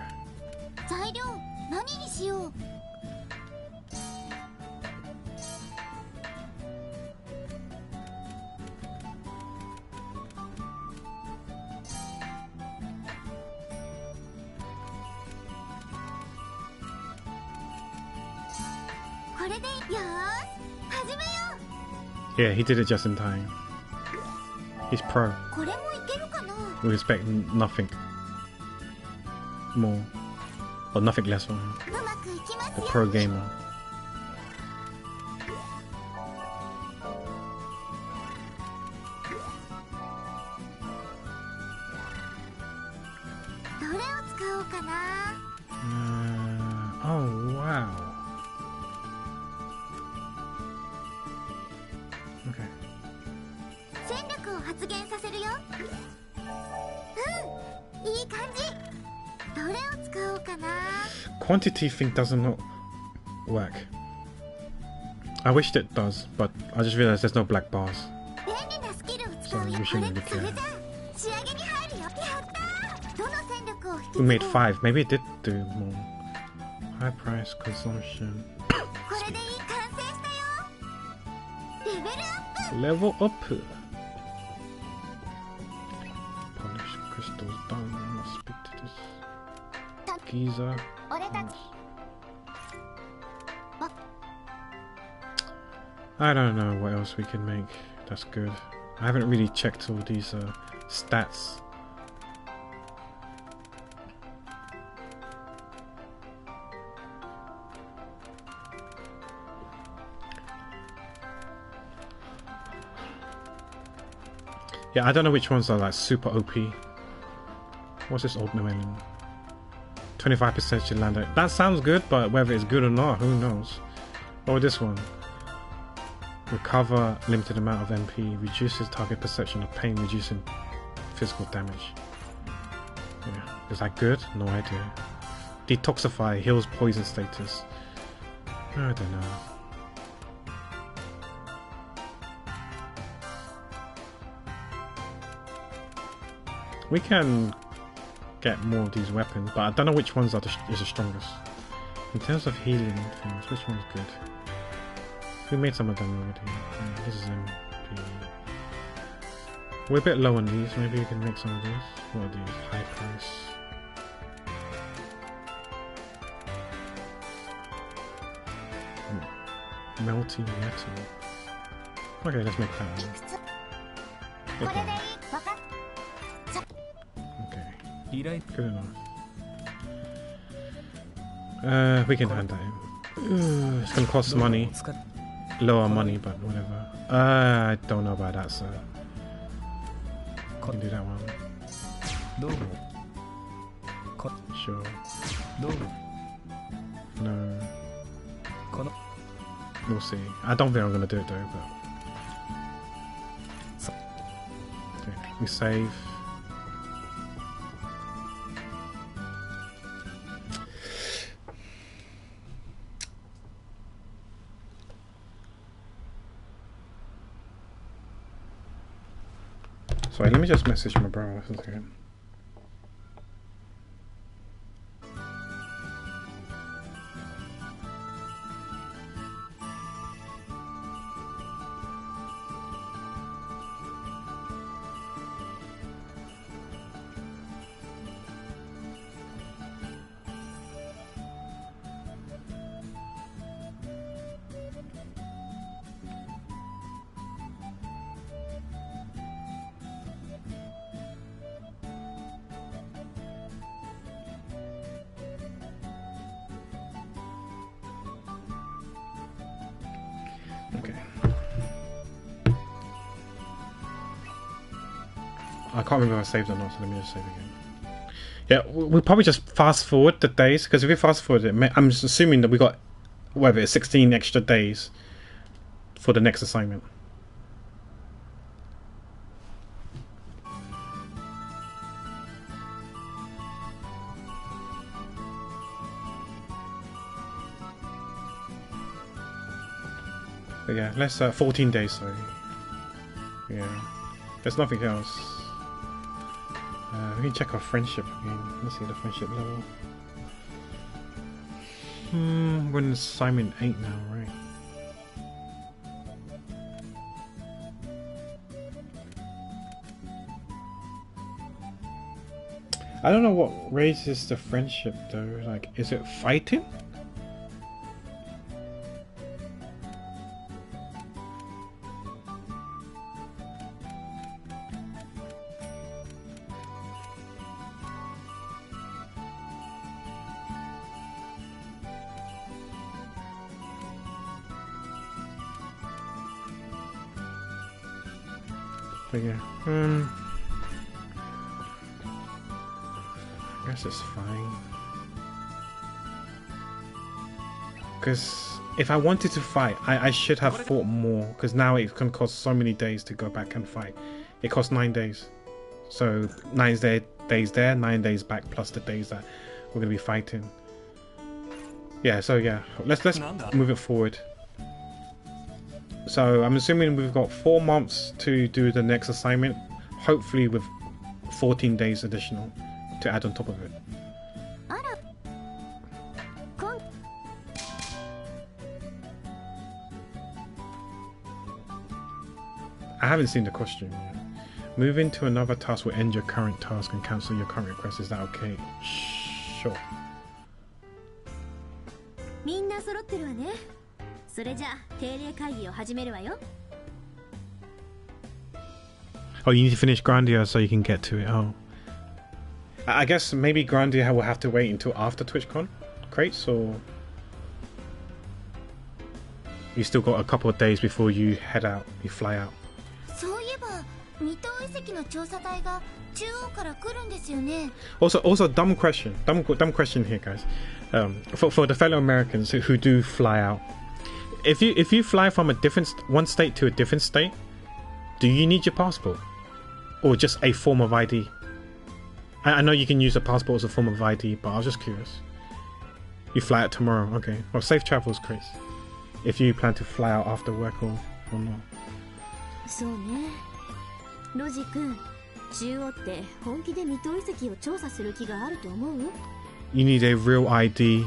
材料何にしよう。 これでよーし始めよう。 Yeah, he did it just in time. He's pro. これもいけるかな。 We expect nothing more, or nothing less from him. うまくいきます The よ。 pro gamer. Oh wow. Okay. 戦力を発現させるよ。うん、いい感じ。どれを使おうかな。 Quantity thing doesn't work. I wished it does, but I just realized there's no black bars. 便利なスキルを使 So うよ。 we これ shouldn't really それ care. じゃあ仕上げに入るよ。やったー。どの戦力を引き継 We ごう。 made 5. Maybe it did do more. High price consumption. これでいい、完成したよ。レベルアップ。 Level up. Polish crystals done. Let's speak to this. Giza. 俺たち I don't know what else we can make. That's good. I haven't really checked all these stats. Yeah, I don't know which ones are like super OP. What's this old melon? 25% should land it. That sounds good, but whether it's good or not, who knows? Oh, this one. Recover limited amount of MP. Reduces target perception of pain, reducing physical damage. Yeah. Is that good? No idea. Detoxify heals poison status. I don't know. We can get more of these weapons, but I don't know which ones are is the strongest. In terms of healing things, which one's good? We made some of them already. This is MP. We're a bit low on these. Maybe we can make some of these. What are these? High price. Melting metal. Okay, let's make that one. これでいい。 Okay. わかっ Okay. 依頼 Good enough. We can hand that in. It's gonna cost money. 使っ Lower money, but whatever. I don't know about that, sir. Can do that one. どうもこ Sure. どうも No. この We'll see. I don't think I'm gonna do it though, but. Okay, we save. Sorry, let me just message my brother. Okay. Okay. I can't remember if I saved or not, so let me just save again. Yeah, we'll probably just fast forward the days, because if we fast forward it, I'm just assuming that we got, whatever, it's 16 extra days for the next assignment. But yeah, let's 14 days, sorry. Yeah, there's nothing else. We can check our friendship again. Let's see the friendship level. We're in assignment 8 now, right? I don't know what raises the friendship though. Like, is it fighting? But yeah, I guess it's fine. Because if I wanted to fight, I should have fought more. Because now it can cost so many days to go back and fight. It costs 9 days. So 9 days there, 9 days back, plus the days that we're going to be fighting. Yeah, so yeah. Let's move it forward. So I'm assuming we've got 4 months to do the next assignment. Hopefully with 14 days additional to add on top of it. I haven't seen the costume yet. Move into another task will end your current task and cancel your current request. Is that okay? Sure. みんな揃ってるわね。それじゃあ定例会議を始めるわよ。 Oh, you need to finish Grandia so you can get to it. Oh. I guess maybe Grandia will have to wait until after TwitchCon crates, or you still got a couple of days before you head out, you fly out. そういえば未踏遺跡の調査隊が中央から来るんですよね。 Also, dumb question here, guys. For the fellow Americans who do fly out, if you fly from one state to a different state, do you need your passport, or just a form of ID? I know you can use a passport as a form of ID, but I was just curious. You fly out tomorrow, okay? Well, safe travels, Chris. If you plan to fly out after work or not. そうね。ロジ君、中央って本気で未踏遺跡を調査する気があると思う？ You need a real ID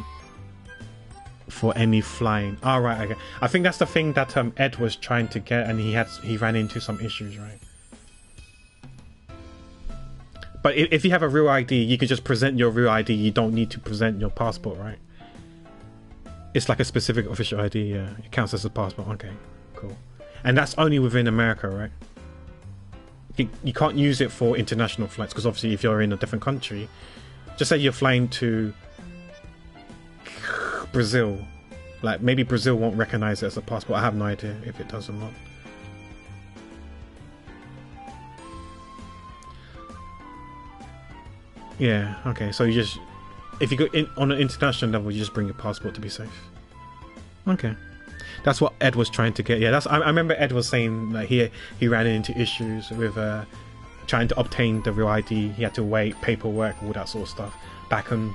for any flying. Oh, right, okay. I think that's the thing that Ed was trying to get, and he ran into some issues, right? But if you have a real ID, you can just present your real ID. You don't need to present your passport, right? It's like a specific official ID, yeah. It counts as a passport. Okay, cool. And that's only within America, right? You can't use it for international flights, because obviously if you're in a different country, just say you're flying to Brazil, like maybe Brazil won't recognize it as a passport. I have no idea if it does or not. Yeah, okay, so you just, if you go in on an international level, you just bring your passport to be safe. Okay, that's what Ed was trying to get. Yeah, that's I remember Ed was saying that he ran into issues with trying to obtain the real ID. He had to wait, paperwork, all that sort of stuff, back and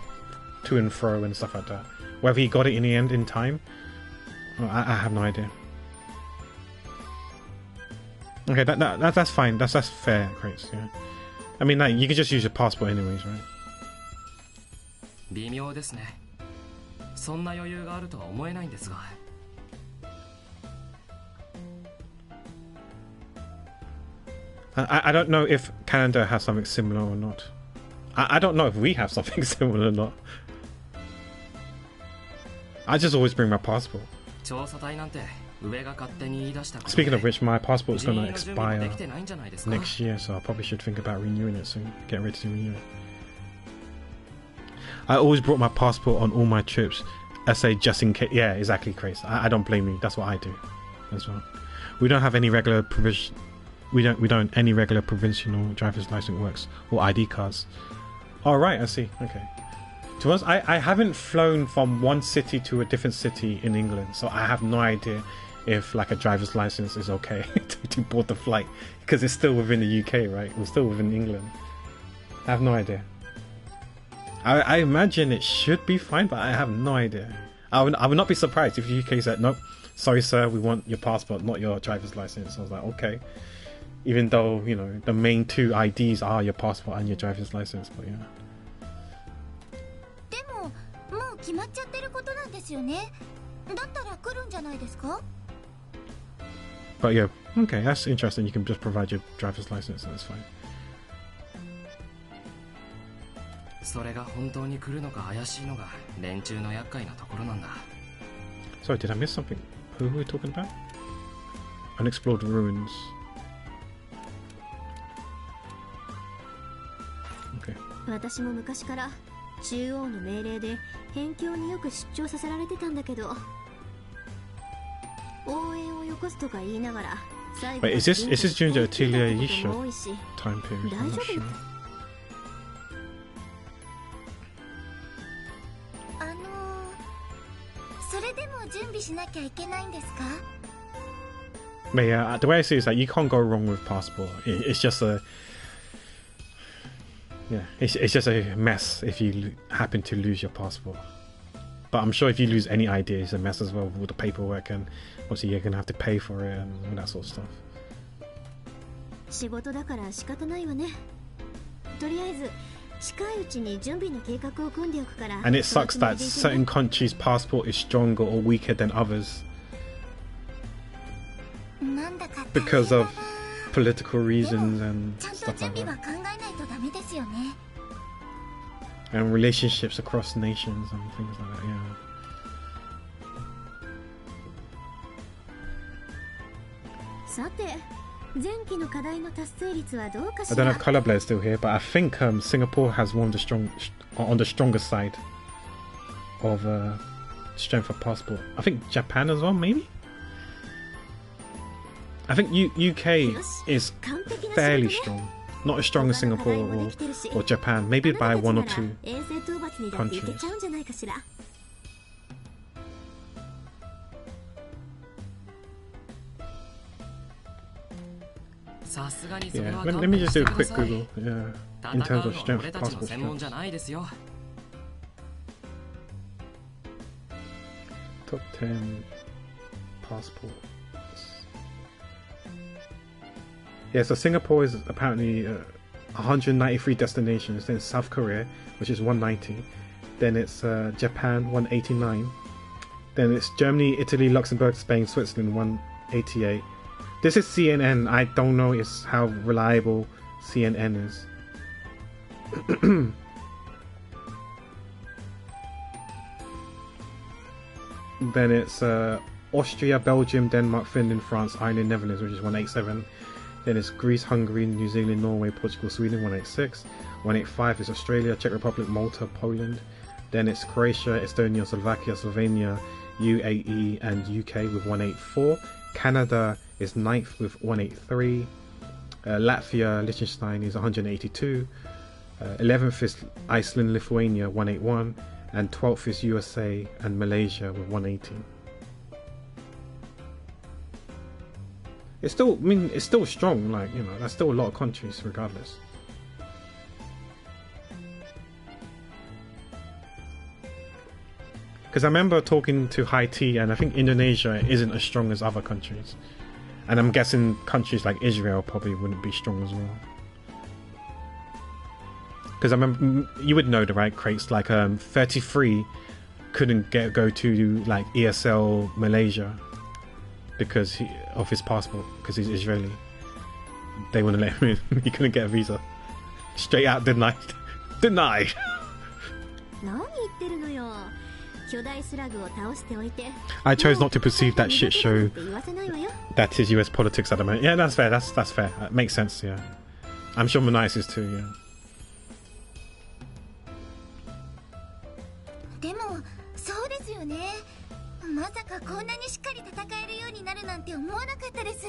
to and fro and stuff like that. Whether he got it in the end in time, well, I have no idea. Okay, that's fine. That's fair, Chris. Yeah. I mean, like, you can just use your passport anyways, right? 微妙ですね。そんな余裕があるとは思えないんですが。I don't know if Canada has something similar or not. I don't know if we have something similar or not. I just always bring my passport. 調査隊なんて上が勝手に言い出したことで。 Speaking of which, my passport is going to expire できてないんじゃないですか。 next year, so I probably should think about renewing it soon. Get ready to renew it. I always brought my passport on all my trips. I say just in case. Yeah, exactly, Chris. I don't blame you. That's what I do as well. We don't have any regular provision. We don't any regular provincial driver's license works or ID cards. All right, I see. Okay. To us, I haven't flown from one city to a different city in England, so I have no idea if like a driver's license is okay to board the flight, because it's still within the UK, right? We're still within England. I have no idea. I imagine it should be fine, but I have no idea. I would not be surprised if the UK said, nope, sorry sir, we want your passport, not your driver's license. I was like, okay. Even though, you know, the main two IDs are your passport and your driver's license, but yeah. でももう決まっちゃってることなんですよね。だったら来るんじゃないですか？ But yeah, okay, that's interesting. You can just provide your driver's license and it's fine. それが本当に来るのか怪しいのが連中の厄介なところなんだ。 Sorry, did I miss something? Who are we talking about? Unexplored ruins. Okay. 私も昔から中央の命令で辺境によく出張させられてたんだけど、応援をよこすとか言いながら最後 Wait, is this during the Atelier Escha time period? 大 I'm 丈 not 夫 sure. それでも準備しなきゃいけないんですか？ But yeah, the way I see it is like you can't go wrong with passport. It's just a it's just a mess if you happen to lose your passport. But I'm sure if you lose any ID, it's a mess as well with all the paperwork, and obviously you're gonna have to pay for it and all that sort of stuff. 仕事だから仕方ないわね。とりあえず近いうちに準備の計画を組んでおくから。And it sucks that certain countries' passport is stronger or weaker than others because of political reasons and stuff like that. And relationships across nations and things like that, yeah. I don't have Color Blade still here, but I think Singapore has one of the on the stronger side of strength of passport. I think Japan as well, maybe? I think UK is fairly strong. Not as strong as Singapore or Japan, maybe by 1 or 2 countries. Yeah, let me just do a quick Google. Yeah, in terms of strength, passport strength. Top 10 passports. Yeah, so Singapore is apparently 193 destinations. Then South Korea, which is 190. Then it's Japan, 189. Then it's Germany, Italy, Luxembourg, Spain, Switzerland, 188. This is CNN. I don't know how reliable CNN is. Then it's Austria, Belgium, Denmark, Finland, France, Ireland, Netherlands, which is 187. Then it's Greece, Hungary, New Zealand, Norway, Portugal, Sweden, 186. 185 is Australia, Czech Republic, Malta, Poland. Then it's Croatia, Estonia, Slovakia, Slovenia, UAE, and UK with 184. Canada is 9th with 183. Latvia, Liechtenstein is 182. 11th is Iceland, Lithuania, 181. And 12th is USA and Malaysia with 118. It's still, I mean, it's still strong, like, you know, that's still a lot of countries regardless. Because I remember talking to Haiti, and I think Indonesia isn't as strong as other countries. And I'm guessing countries like Israel probably wouldn't be strong as well. Because I remember, you would know the right crates, like 33 couldn't go to like ESL Malaysia because of his passport, because he's Israeli. They wouldn't let him in. He couldn't get a visa. Straight out denied. Denied. I chose not to perceive that shit show that is US politics at the moment. Yeah, that's fair. That's fair. That makes sense. Yeah, I'm sure Manias is too. Yeah. でもそうですよね。まさかこんなにしっかり戦えるようになるなんて思わなかったです。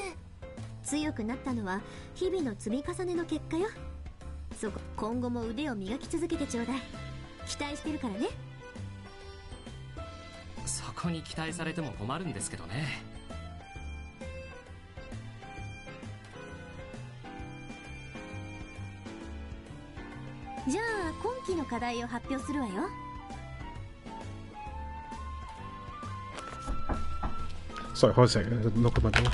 強くなったのは日々の積み重ねの結果よ。今後も腕を磨き続けてちょうだい。期待してるからね。そこに期待されても困るんですけどね。じゃあ今期の課題を発表するわよ。Sorry, hold a second. Knock on my door.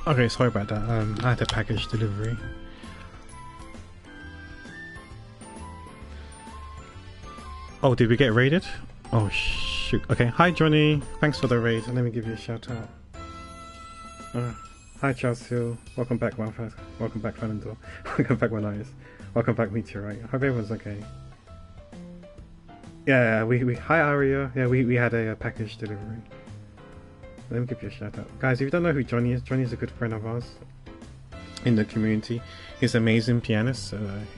Okay, sorry about that. I had a package delivery. Oh, did we get raided? Oh shoot. Okay, hi Johnny. Thanks for the raid. Let me give you a shout out. Hi Charles Hill. Welcome back, Malphite. Welcome back, Fanandor. Welcome back, Manias. Welcome back, Meteorite. Hope everyone's okay. Yeah, we hi Aria. Yeah, we had a package delivery. Let me give you a shout out. Guys, if you don't know who Johnny is a good friend of ours in the community. He's an amazing pianist.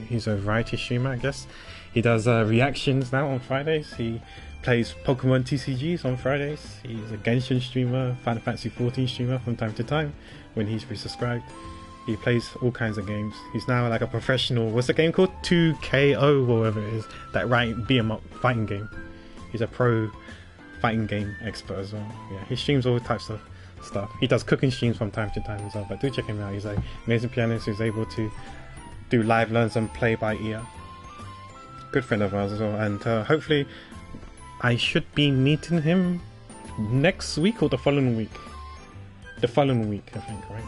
He's a variety streamer, I guess. He does reactions now on Fridays. He plays Pokemon TCGs on Fridays. He's a Genshin streamer, Final Fantasy 14 streamer from time to time when he's resubscribed. He plays all kinds of games. He's now like a professional. What's the game called? 2KO or whatever it is. That beat 'em up fighting game. He's a pro fighting game expert as well. Yeah, he streams all types of stuff. He does cooking streams from time to time as well. But do check him out. He's an amazing pianist who's able to do live learns and play by ear. Good friend of ours as well. And hopefully, I should be meeting him next week or the following week. The following week, I think, right?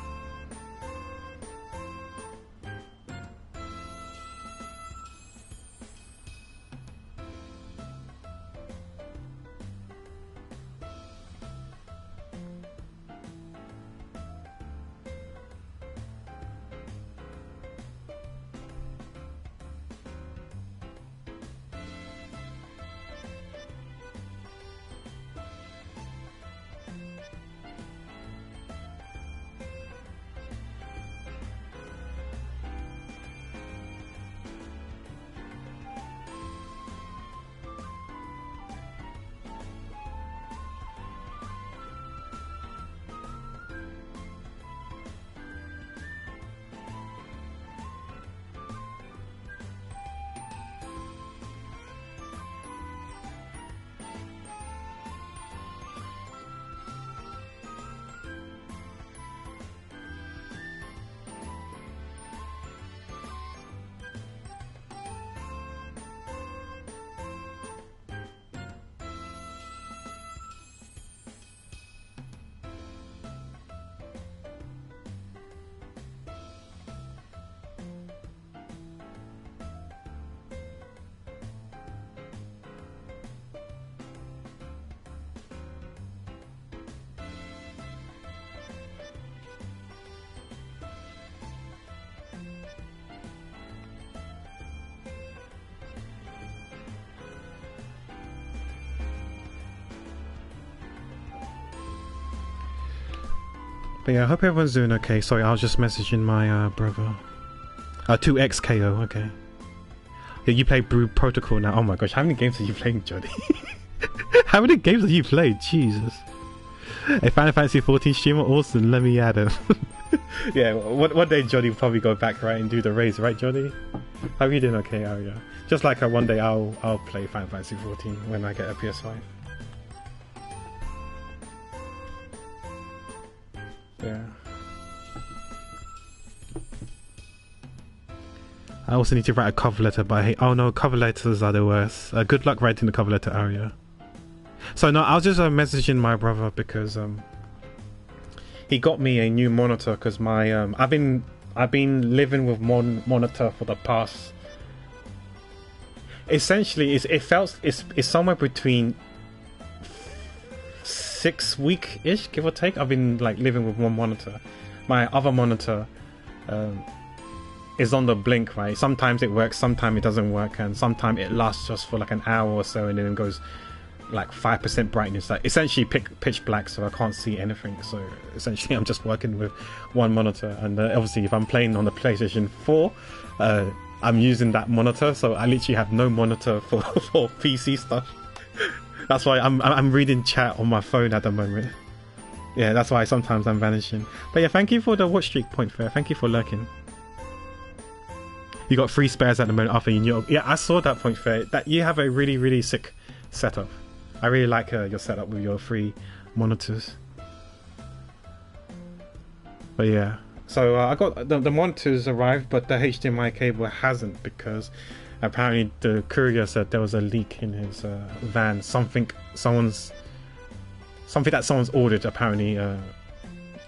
But yeah, I hope everyone's doing okay. Sorry, I was just messaging my brother. 2XKO, okay. Yeah, you play Brew Protocol now. Oh my gosh, how many games are you playing, Johnny? How many games have you played? Jesus. A Final Fantasy 14 streamer? Awesome, let me add him. Yeah, one day Johnny will probably go back, right, and do the raise, right, Johnny? How are you doing okay, Aria? Just like one day I'll play Final Fantasy 14 when I get a PS5. Yeah. I also need to write a cover letter, but I hate. Oh no, cover letters are the worst. Good luck writing the cover letter, Aria. So no, I was just messaging my brother because he got me a new monitor because my I've been living with monitor for the past. Essentially, it's somewhere between 6 week-ish, give or take. I've been like living with one monitor. My other monitor is on the blink, right? Sometimes it works, sometimes it doesn't work, and sometimes it lasts just for like an hour or so, and then it goes like 5% brightness, like essentially pitch black, so I can't see anything. So essentially, I'm just working with one monitor, and obviously, if I'm playing on the PlayStation 4, I'm using that monitor, so I literally have no monitor for PC stuff. That's why I'm reading chat on my phone at the moment. Yeah, that's why sometimes I'm vanishing. But yeah, thank you for the watch streak, Point Fair. Thank you for lurking. You got 3 spares at the moment after you knew. Yeah, I saw that, Point Fair. That you have a really, really sick setup. I really like your setup with your 3 monitors. But yeah, so I got the monitors arrived, but the HDMI cable hasn't, because apparently the courier said there was a leak in his van. Something that someone's ordered apparently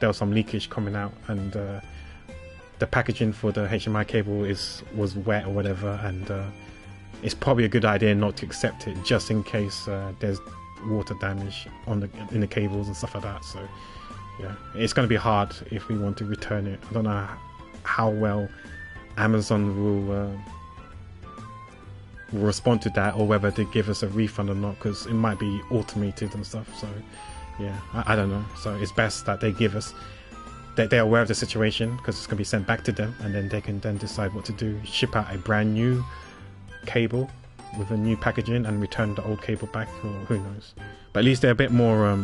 there was some leakage coming out, and the packaging for the HDMI cable was wet or whatever, and it's probably a good idea not to accept it just in case there's water damage in the cables and stuff like that. So yeah, it's going to be hard if we want to return it. I don't know how well Amazon will respond to that, or whether they give us a refund or not, because it might be automated and stuff. So yeah, I don't know. So it's best that they give us, that they're aware of the situation, because it's going to be sent back to them, and then they can then decide what to do, ship out a brand new cable with a new packaging and return the old cable back, or who knows. But at least they're a bit more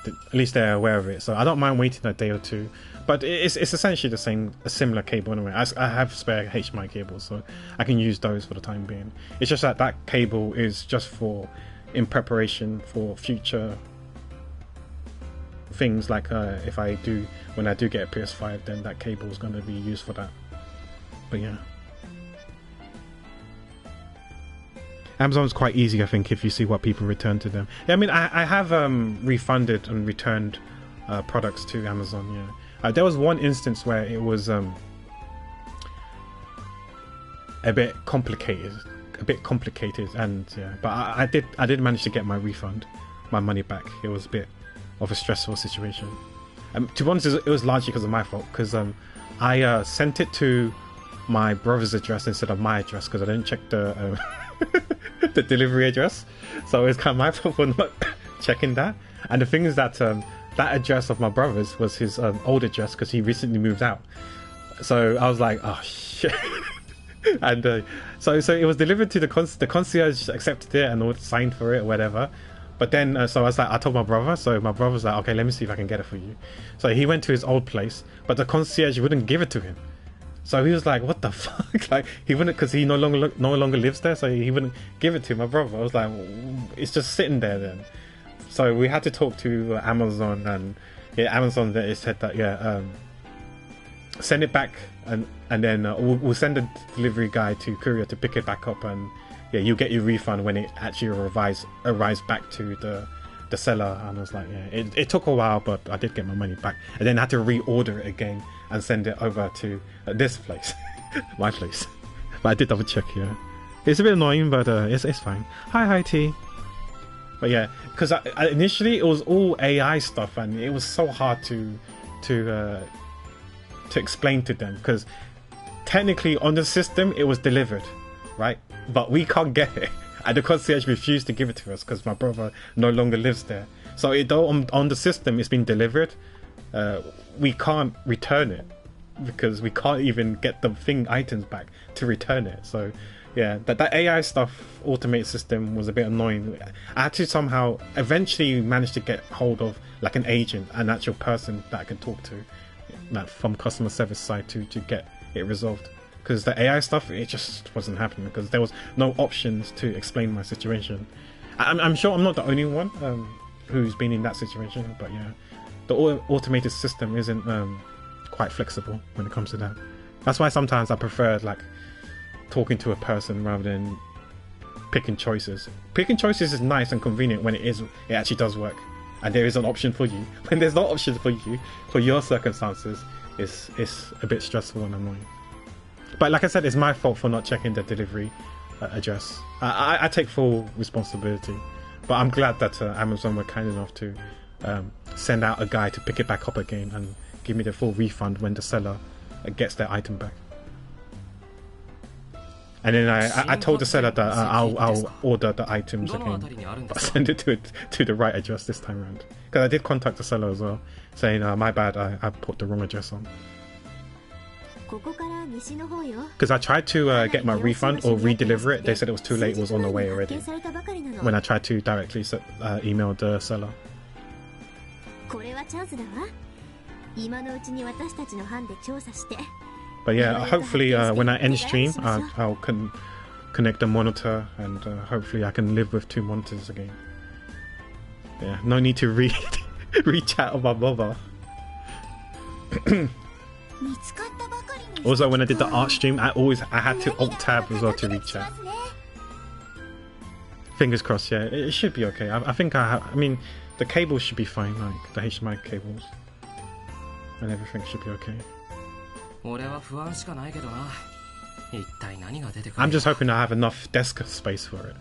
at least they're aware of it, so I don't mind waiting a day or two. But it's essentially the same, a similar cable anyway. I have spare HDMI cables, so I can use those for the time being. It's just that cable is just for in preparation for future things, like when I do get a PS5, then that cable is going to be used for that. But yeah, Amazon's quite easy, I think, if you see what people return to them. Yeah, I mean, I have refunded and returned products to Amazon. Yeah, there was one instance where it was a bit complicated, and yeah, but I did manage to get my refund, my money back. It was a bit of a stressful situation. To be honest, it was largely because of my fault, because I sent it to my brother's address instead of my address, because I didn't check the the delivery address. So it's kind of my fault for not checking that. And the thing is that that address of my brother's was his old address, because he recently moved out. So I was like, oh shit. And so it was delivered to the concierge, accepted it and all, signed for it or whatever. But then so I told my brother, so my brother was like, okay, let me see if I can get it for you. So he went to his old place, but the concierge wouldn't give it to him. So he was like, what the fuck? Like, he wouldn't, because he no longer lives there, so he wouldn't give it to my brother. I was like, it's just sitting there then. So we had to talk to Amazon, and yeah, Amazon they said that send it back, and then we'll send a delivery guy to courier to pick it back up, and yeah, you get your refund when it actually arrives back to the seller. And I was like, yeah, it took a while, but I did get my money back, and then I had to reorder it again and send it over to this place, my place. But I did double check. Yeah, it's a bit annoying, but it's fine. Hi T. But yeah, because initially it was all AI stuff, and it was so hard to explain to them, because technically on the system it was delivered, right? But we can't get it, and the concierge refused to give it to us because my brother no longer lives there. So though on the system it's been delivered, we can't return it, because we can't even get the items back to return it. So yeah, that AI stuff, automated system, was a bit annoying. I had to somehow eventually manage to get hold of like an agent, an actual person that I can talk to, like from customer service side, to get it resolved. Because the AI stuff, it just wasn't happening, because there was no options to explain my situation. I'm sure I'm not the only one who's been in that situation, but yeah, the automated system isn't quite flexible when it comes to that. That's why sometimes I prefer like talking to a person rather than picking choices. Picking choices is nice and convenient when it actually does work, and there is an option for you. When there's no option for you, for your circumstances, it's a bit stressful and annoying. But like I said, it's my fault for not checking the delivery address. I take full responsibility, but I'm glad that Amazon were kind enough to send out a guy to pick it back up again and give me the full refund when the seller gets their item back. And then I told the seller that I'll order the items again, but send it to the right address this time around. Because I did contact the seller as well, saying my bad, I put the wrong address on. Because I tried to get my refund or re-deliver it, they said it was too late, it was on the way already, when I tried to directly email the seller. But yeah, hopefully when I end stream, I'll connect the monitor, and hopefully I can live with 2 monitors again. Yeah, no need to reach out on my mobile. Also, when I did the art stream, I had to alt tab as well to reach out. Fingers crossed, yeah, it should be okay. I think I mean, the cables should be fine, like the HDMI cables. and everything should be okay. 俺は不安しかないけどな。一体何が出てくる。 I'm just hoping I have enough desk space for it.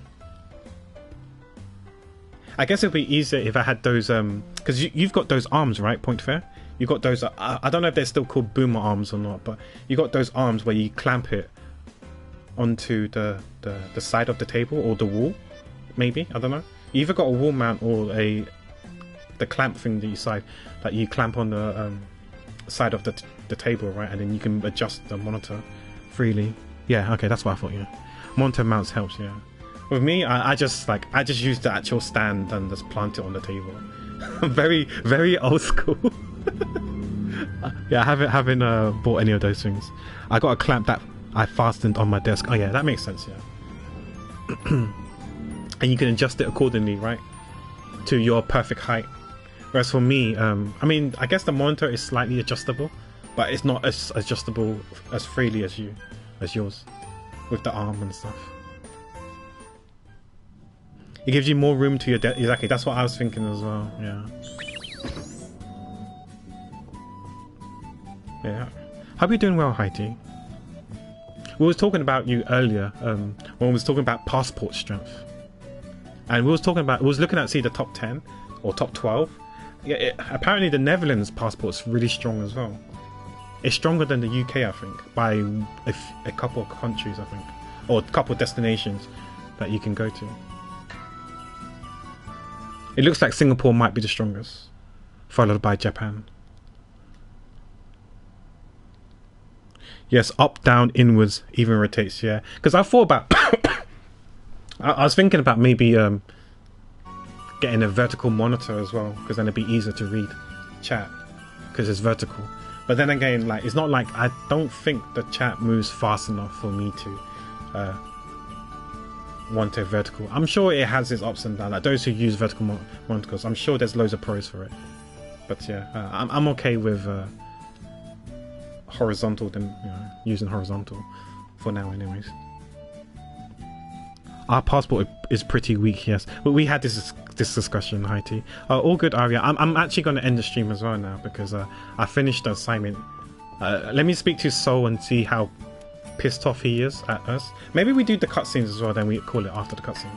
I guess it'd be easier if I had those because you've got those arms, right, Point Fair? You got those. I don't know if they're still called boomer arms or not, but you got those arms where you clamp it onto the side of the table or the wall. Maybe, I don't know. You either got a wall mount or the clamp thing that you clamp on the side of the table, right? And then you can adjust the monitor freely. Yeah, okay, that's what I thought. Yeah, monitor mounts helps. Yeah, with me, I just use the actual stand and just plant it on the table. Very, very old school. Yeah, I haven't bought any of those things. I got a clamp that I fastened on my desk. Oh yeah, that makes sense. Yeah. And you can adjust it accordingly, right, to your perfect height. Whereas for me, I mean, I guess the monitor is slightly adjustable, but it's not as adjustable as freely as yours, with the arm and stuff. It gives you more room to your desk. Exactly, that's what I was thinking as well. Yeah. Yeah. Hope you're doing well, Heidi. We was talking about you earlier when we was talking about passport strength. And we was looking at, see, the top 10 or top 12. Yeah, apparently the Netherlands passport's really strong as well. It's stronger than the UK, I think, by a couple of countries, I think, or a couple of destinations that you can go to. It looks like Singapore might be the strongest, followed by Japan. Yes, up, down, inwards, even rotates. Yeah, because I thought about. I was thinking about maybe getting a vertical monitor as well, because then it'd be easier to read chat because it's vertical. But then again, like, it's not like, I don't think the chat moves fast enough for me to want a vertical. I'm sure it has its ups and downs. Like those who use vertical monitors, I'm sure there's loads of pros for it. But yeah, I'm okay with horizontal than using horizontal for now, anyways. Our passport is pretty weak, yes. But we had this discussion, Haiti. All good, Aria. I'm actually going to end the stream as well now because I finished the assignment. Let me speak to Soul and see how pissed off he is at us. Maybe we do the cutscenes as well, then we call it after the cutscene.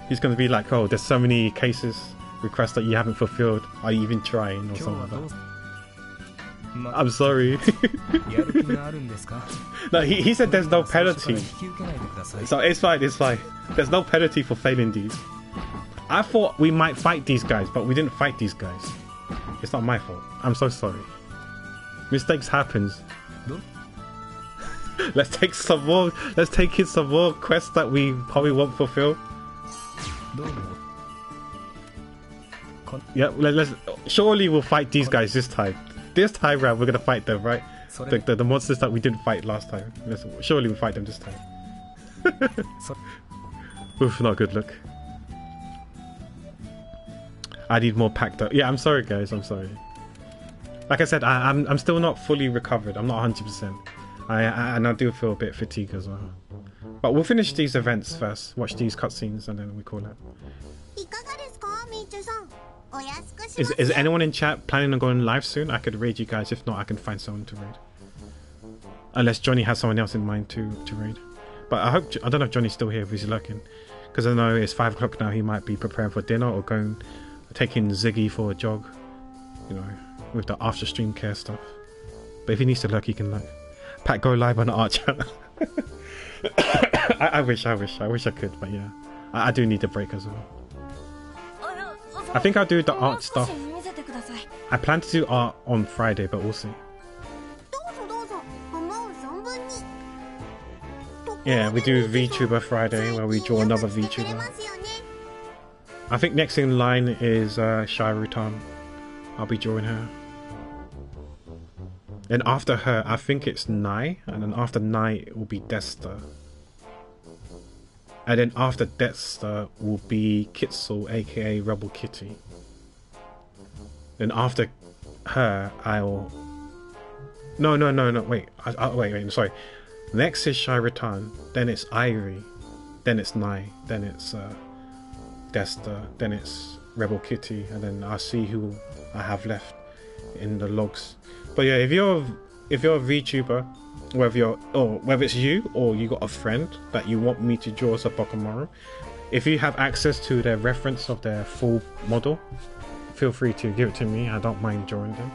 He's going to be like, oh, there's so many cases, requests that you haven't fulfilled. Are you even trying or something like that? I'm sorry. No, he said there's no penalty. So it's fine, it's fine. There's no penalty for failing these. I thought we might fight these guys, but we didn't fight these guys. It's not my fault. I'm so sorry. Mistakes happens. Let's take some more. Let's take in some more quests that we probably won't fulfill. Yeah, let's. Surely we'll fight these guys this time. This time round, we're gonna fight them, right? The monsters that we didn't fight last time. Surely we'll fight them this time. Oof, not a good look. I need more packed up. Yeah, I'm sorry, guys. I'm sorry. Like I said, I'm still not fully recovered. I'm not 100%. And I do feel a bit fatigued as well. But we'll finish these events first. Watch these cutscenes, and then we call it. Is anyone in chat planning on going live soon? I could raid you guys. If not, I can find someone to raid. Unless Johnny has someone else in mind to raid. But I don't know if Johnny's still here, if he's lurking. Because I know it's 5 o'clock now. He might be preparing for dinner or taking Ziggy for a jog. You know, with the after stream care stuff. But if he needs to lurk, he can lurk. Pat, go live on the art channel. I wish I could, but yeah. I do need a break as well. I think I'll do the art stuff. I plan to do art on Friday, but we'll see. Yeah, we do VTuber Friday where we draw another VTuber. I think next in line is Shairutan. I'll be drawing her. And after her, I think it's Nai, and then after Nai it will be Desta. And then after Desta will be Kitsu, aka Rebel Kitty. Then after her, I'll... No, wait. Wait, sorry. Next is Shairutan, then it's Irie, then it's Nai, then it's Desta, then it's Rebel Kitty, and then I'll see who I have left. in the logs. But yeah, if you're a VTuber, whether it's you or you got a friend that you want me to draw as a Pokemon, if you have access to their reference of their full model, feel free to give it to me. I don't mind drawing them,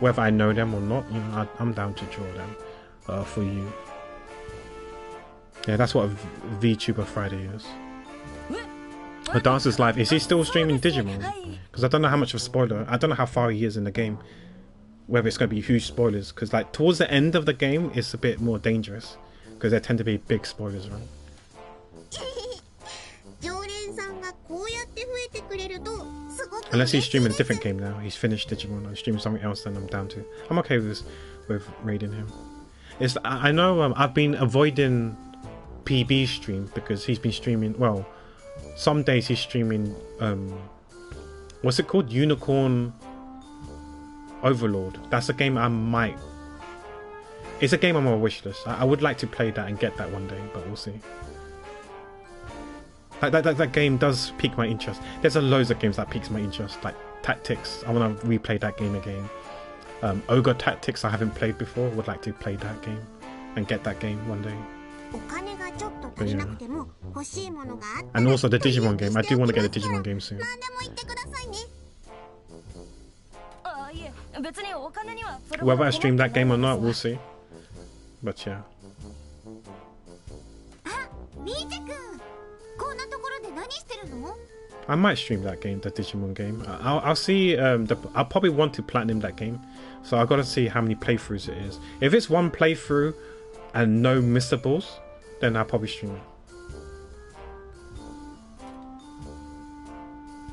whether I know them or not. You know, I'm down to draw them for you. Yeah, that's what a VTuber Friday is. The Dancer's live. Is he still streaming Digimon? Because I don't know how much of a spoiler. I don't know how far he is in the game. Whether it's going to be huge spoilers. Because like towards the end of the game, it's a bit more dangerous. Because there tend to be big spoilers, right? Unless he's streaming a different game now. He's finished Digimon and streaming something else, then I'm down to. I'm okay with this, with raiding him. I know I've been avoiding PB stream because he's been streaming. Well, some days he's streaming. What's it called? Unicorn Overlord. That's a game I might. It's a game on my wish list. I would like to play that and get that one day, but we'll see. That game does pique my interest. There's loads of games that piques my interest, like Tactics. I want to replay that game again. Ogre Tactics I haven't played before. Would like to play that game and get that game one day. But yeah. And also the Digimon game. I do want to get a Digimon game soon. Whether I stream that game or not, we'll see. But yeah. I might stream that game, the Digimon game. I'll see. I'll probably want to platinum that game, so I've got to see how many playthroughs it is. If it's one playthrough and no missables, then I'll probably stream it.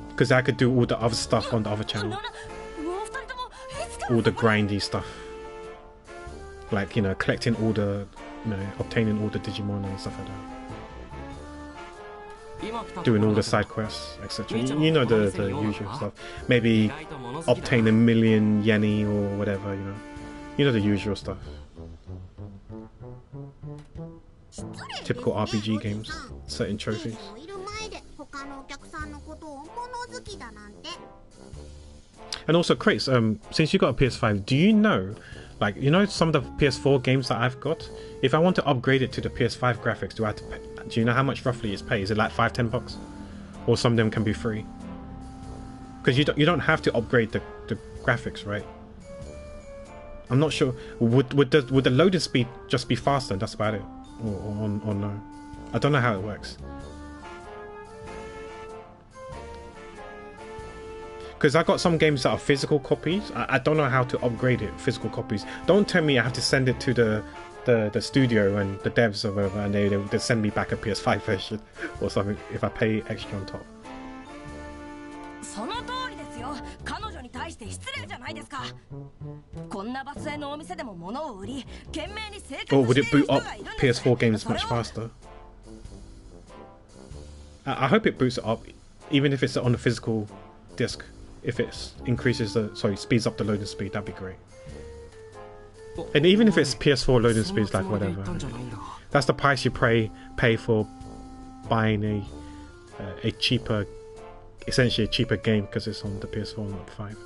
Because I could do all the other stuff on the other channel, all the grindy stuff, like collecting all the, obtaining all the Digimon and stuff like that. Doing all the side quests, etc. You know the usual stuff. Maybe obtain 1 million yeni or whatever, You know the usual stuff. Typical RPG games, certain trophies. And also, Crates, since you got a PS5, do you know, some of the PS4 games that I've got? If I want to upgrade it to the PS5 graphics, do I have to pay? Do you know how much roughly it's paid? Is it like $5-10? Or some of them can be free? Because you don't have to upgrade the graphics, right? I'm not sure. Would the loading speed just be faster? That's about it, or no? I don't know how it works. Because I got some games that are physical copies. I don't know how to upgrade it. Physical copies. Don't tell me I have to send it to the studio and the devs or whatever, and they send me back a PS5 version or something if I pay extra on top. Or would it boot up PS4 games much faster? I hope it boots it up, even if it's on the physical disc. If it increases speeds up the loading speed, that'd be great. And even if it's PS4 loading speeds, like whatever, that's the price you pay for buying a cheaper, essentially a cheaper game, because it's on the PS4, not 5.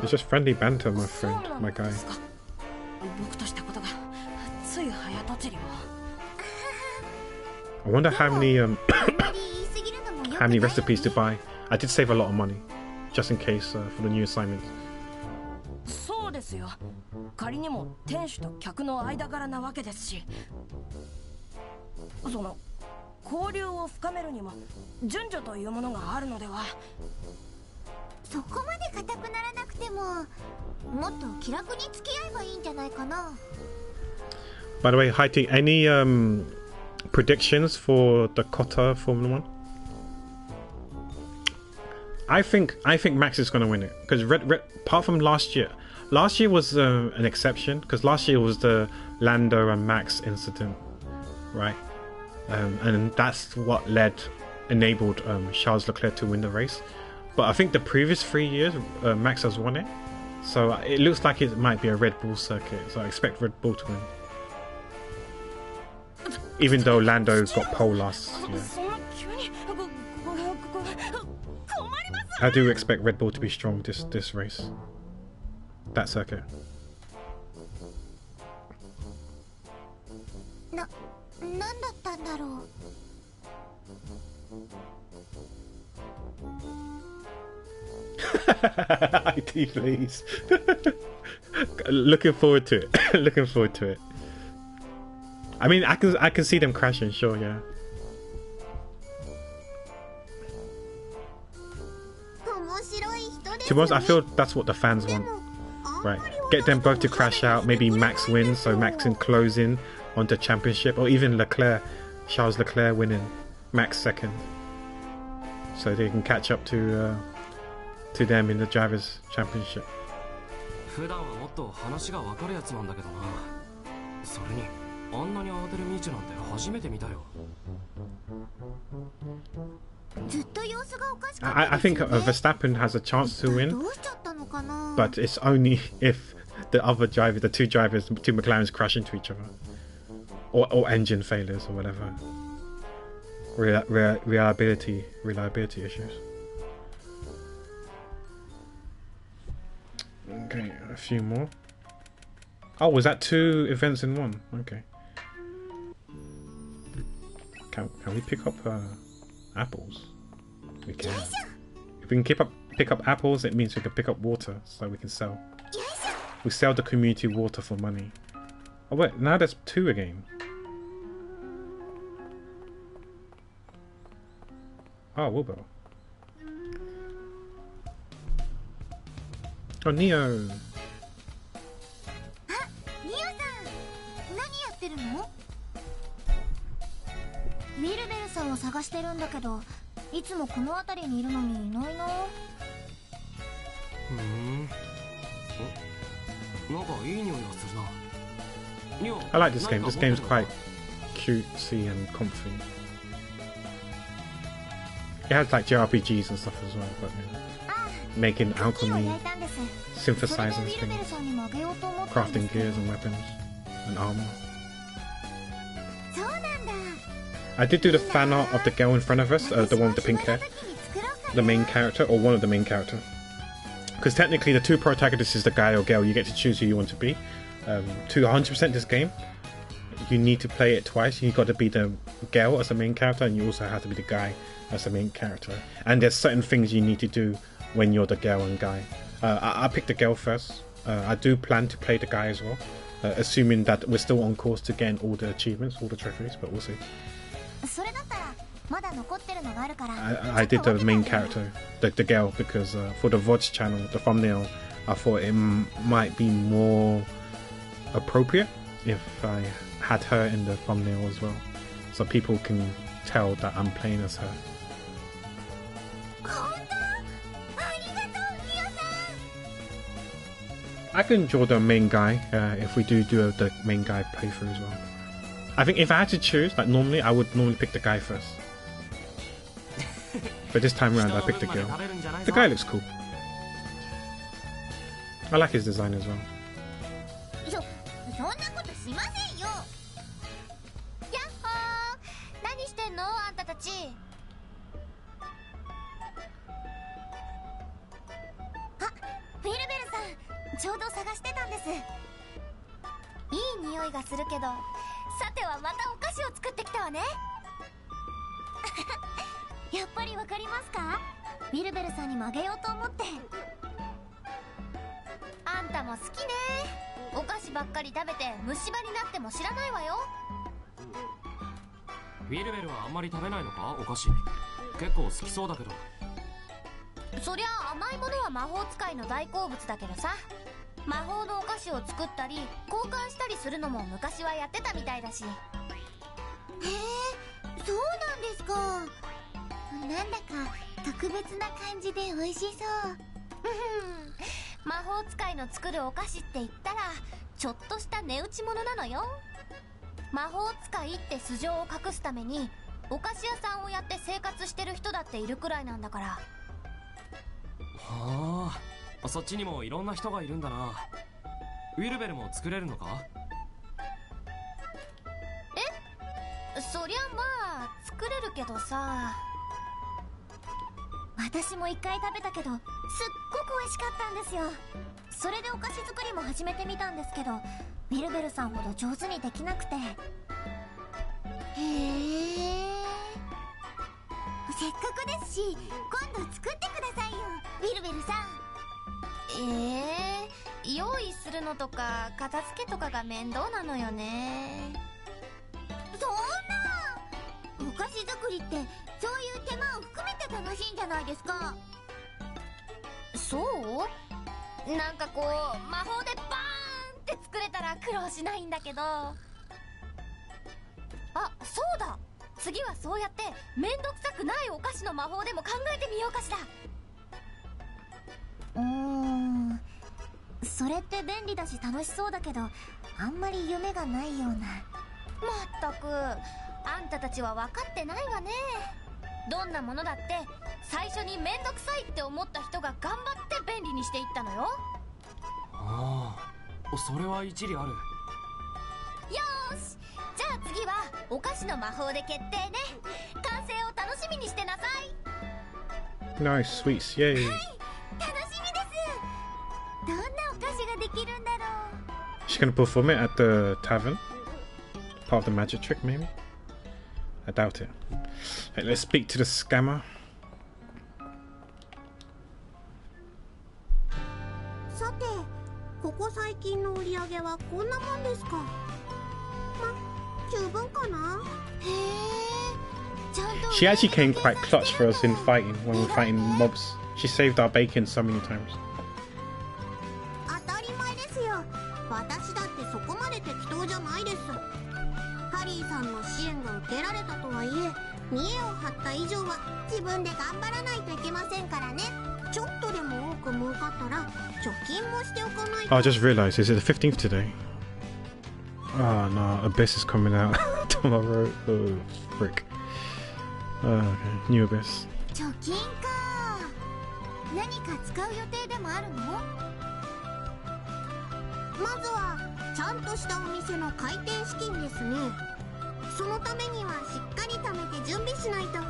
It's just friendly banter, my friend, my guy. I wonder how many how many recipes to buy. I did save a lot of money, just in case for the new assignment. By the way, Haiti, any predictions for the Kota Formula 1? I think Max is going to win it, because apart from last year was an exception, because last year was the Lando and Max incident, right? And that's what enabled Charles Leclerc to win the race. But I think the previous 3 years Max has won it, so it looks like it might be a Red Bull circuit, so I expect Red Bull to win. Even though Lando got pole last year. I do expect Red Bull to be strong this race. That circuit. なんだったんだろう。IT, please. Looking forward to it. Looking forward to it. I mean, I can see them crashing, sure, yeah. To be honest, I feel that's what the fans want, right? Get them both to crash out. Maybe Max wins, so Max can close in onto championship, or even Leclerc, Charles Leclerc winning, Max second, so they can catch up to them in the drivers' championship. 普段はもっと話が分かるやつなんだけどな。それにあんなに慌てるミーチなんて初めて見たよ。ずっと様子がおかしかった I think Verstappen has a chance to win, but it's only if the other driver, the two McLarens crash into each other, or engine failures or whatever. Reliability issues. Okay, a few more. Oh, was that 2 events in one? Okay. Can we pick up apples? We can. If we can pick up apples, it means we can pick up water, so we can sell. We sell the community water for money. Oh wait, now there's 2 again. Oh, Wilbur. Oh, Neo. あ、ニオさん、何やってるの？ウィルベルさんを探してるんだけど、いつもこの辺りにいるのにいないな。なんかいい匂いがするな。 I like this game. This game's quite cutesy and comfy. It has like JRPGs and stuff as well, but making alchemy, synthesizing things, crafting gears and weapons and armor. I did do the fan art of the girl in front of us, the one with the pink hair, the main character, or one of the main characters. Because technically the 2 protagonists is the guy or girl, you get to choose who you want to be. To 100% this game, you need to play it twice. You got to be the girl as the main character, and you also have to be the guy as the main character. And there's certain things you need to do when you're the girl and guy. I picked the girl first. I do plan to play the guy as well, assuming that we're still on course to gain all the achievements, all the trophies, but we'll see. I did the main character, the girl, because for the VOD's channel, the thumbnail, I thought it might be more appropriate if I had her in the thumbnail as well, so people can tell that I'm playing as her. I can draw the main guy if we do the main guy playthrough as well. I think if I had to choose, like normally, I would normally pick the guy first. But this time around, I picked the girl. The guy looks cool. I like his design as well. そりゃまあ作れるけどさ。私も一回食べたけどすっごく美味しかったんですよ。それでお菓子作りも始めてみたんですけど、ビルベルさんほど上手にできなくて。へえ。せっかくですし今度作ってくださいよ、ビルベルさん。用意するのとか片付けとかが面倒なのよね。そんな、お菓子作りってそういう手間を含めて楽しいんじゃないですか。そう？なんかこう魔法でバーンって作れたら苦労しないんだけど。あ、そうだ、次はそうやってめんどくさくないお菓子の魔法でも考えてみようかしら。それって便利だし楽しそうだけど、あんまり夢がないような。まったく、あんたたちは分かってないわね。どんなものだって最初にめんどくさいって思った人が頑張って便利にしていったのよ。ああ、それは一理ある。よーし、じゃあ次はお菓子の魔法で決定ね。完成を楽しみにしてなさい。Nice sweets, yay. はい、楽しみです。どんなお菓子ができるんだろう。 She's gonna perform it at the tavern. Part of the magic trick, maybe? I doubt it. Hey, let's speak to the scammer. さて、ここ最近の売り上げはこんなもんですか。十分かな。へえ、ちゃんと She actually came quite clutch for us in fighting when we were fighting mobs. She saved our bacon so many times. 当たり前ですよ。私だってそこまで適当じゃないです。ハリーさんの支援が受けられたとはいえ、見栄を張った以上は自分で頑張らないといけませんからね。ちょっとでも多く儲かったら貯金もしておかないと。 Oh, I just realised, is it the 15th today? Oh no, Abyss is coming out tomorrow. Oh, frick. Okay, new Abyss. 貯金か。何か使う予定でもあるの？まずはちゃんとしたお店の開店資金ですね。そのためにはしっかり貯めて準備しないと。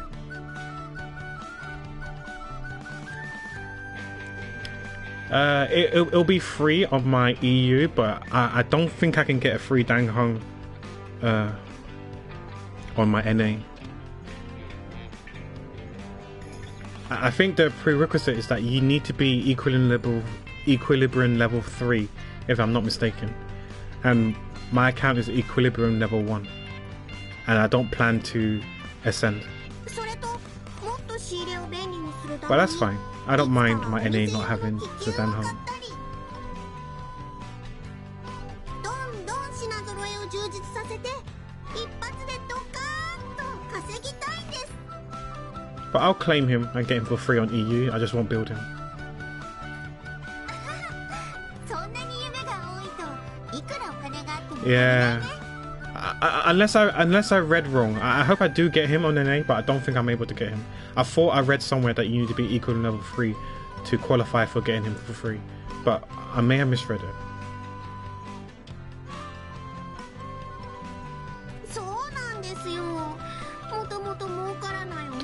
It'll be free on my EU, but I don't think I can get a free Dang Hong on my NA. I think the prerequisite is that you need to be equilibrium level 3, if I'm not mistaken. And my account is equilibrium level 1. And I don't plan to ascend. But that's fine. I don't mind my NA not having the Dan Hong. どんどん品揃えを充実させて一発でドカーンと稼ぎたいんです。 But I'll claim him and get him for free on EU. I just won't build him. そんなに夢が多いといくらお金があっても Yeah. Unless I read wrong. I hope I do get him on NA, but I don't think I'm able to get him. I thought I read somewhere that you need to be equal to level 3 to qualify for getting him for free, but I may have misread it.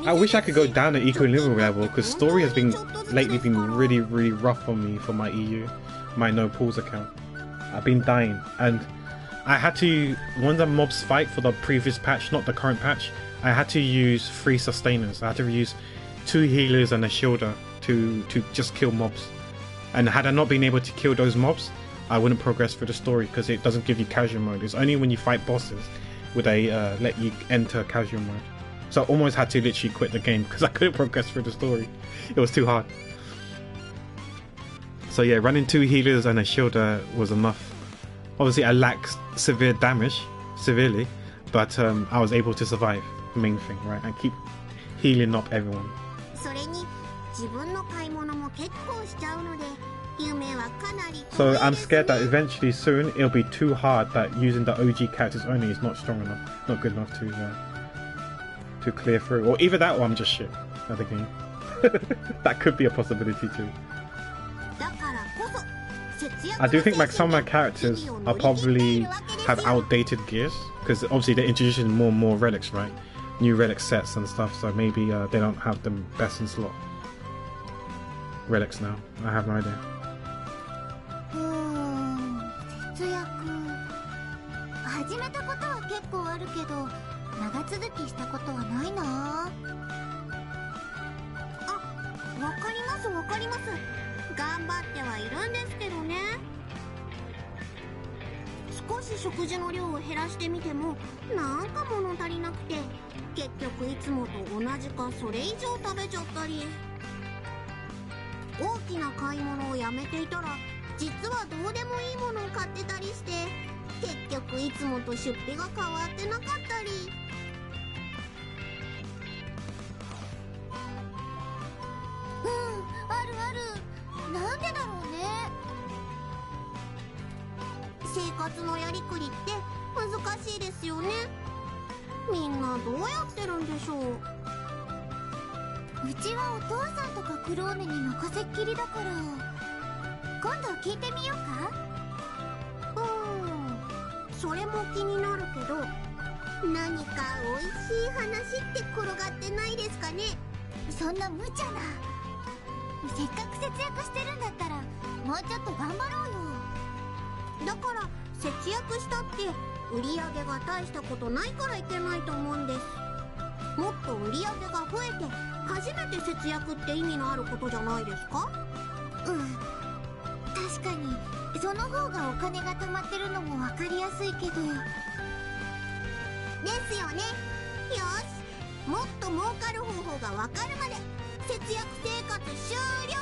I wish I could go down to equilibrium level, because story has been lately really rough on me for my EU, my no pools account. I've been dying, and I had to, when the mobs fight for the previous patch, not the current patch, I had to use 3 sustainers. I had to use 2 healers and a shielder to just kill mobs. And had I not been able to kill those mobs, I wouldn't progress through the story, because it doesn't give you casual mode. It's only when you fight bosses would they let you enter casual mode. So I almost had to literally quit the game because I couldn't progress through the story. It was too hard. So yeah, running 2 healers and a shielder was enough. Obviously I lacked severe damage, severely, but I was able to survive, main thing, right? And keep healing up everyone. So I'm scared that eventually soon it'll be too hard that using the OG characters only is not strong enough, not good enough to clear through. Or either that or I'm just shit at the game. That could be a possibility too. I do think like some of my characters are probably have outdated gears because obviously they're introducing more and more relics, right? New relic sets and stuff. So maybe they don't have the best in slot relics now. I have no idea. 節約始めたことは結構あるけど長続きしたことはないな。あ、わかりますわかります。頑張ってはいるんですけどね。少し食事の量を減らしてみてもなんか物足りなくて結局いつもと同じかそれ以上食べちゃったり、大きな買い物をやめていたら実はどうでもいいものを買ってたりして結局いつもと出費が変わってなかったり。あるある。なんでだろうね。生活のやりくりって難しいですよね。みんなどうやってるんでしょう。うちはお父さんとかクローネに任せっきりだから今度聞いてみようか。それも気になるけど何かおいしい話って転がってないですかね。そんな無茶な。せっかく節約してるんだったらもうちょっと頑張ろうよ。だから節約したって売り上げが大したことないからいけないと思うんです。もっと売り上げが増えて初めて節約って意味のあることじゃないですか。確かにその方がお金が貯まってるのも分かりやすいけど。ですよね。よし、もっと儲かる方法が分かるまで節約生活終了。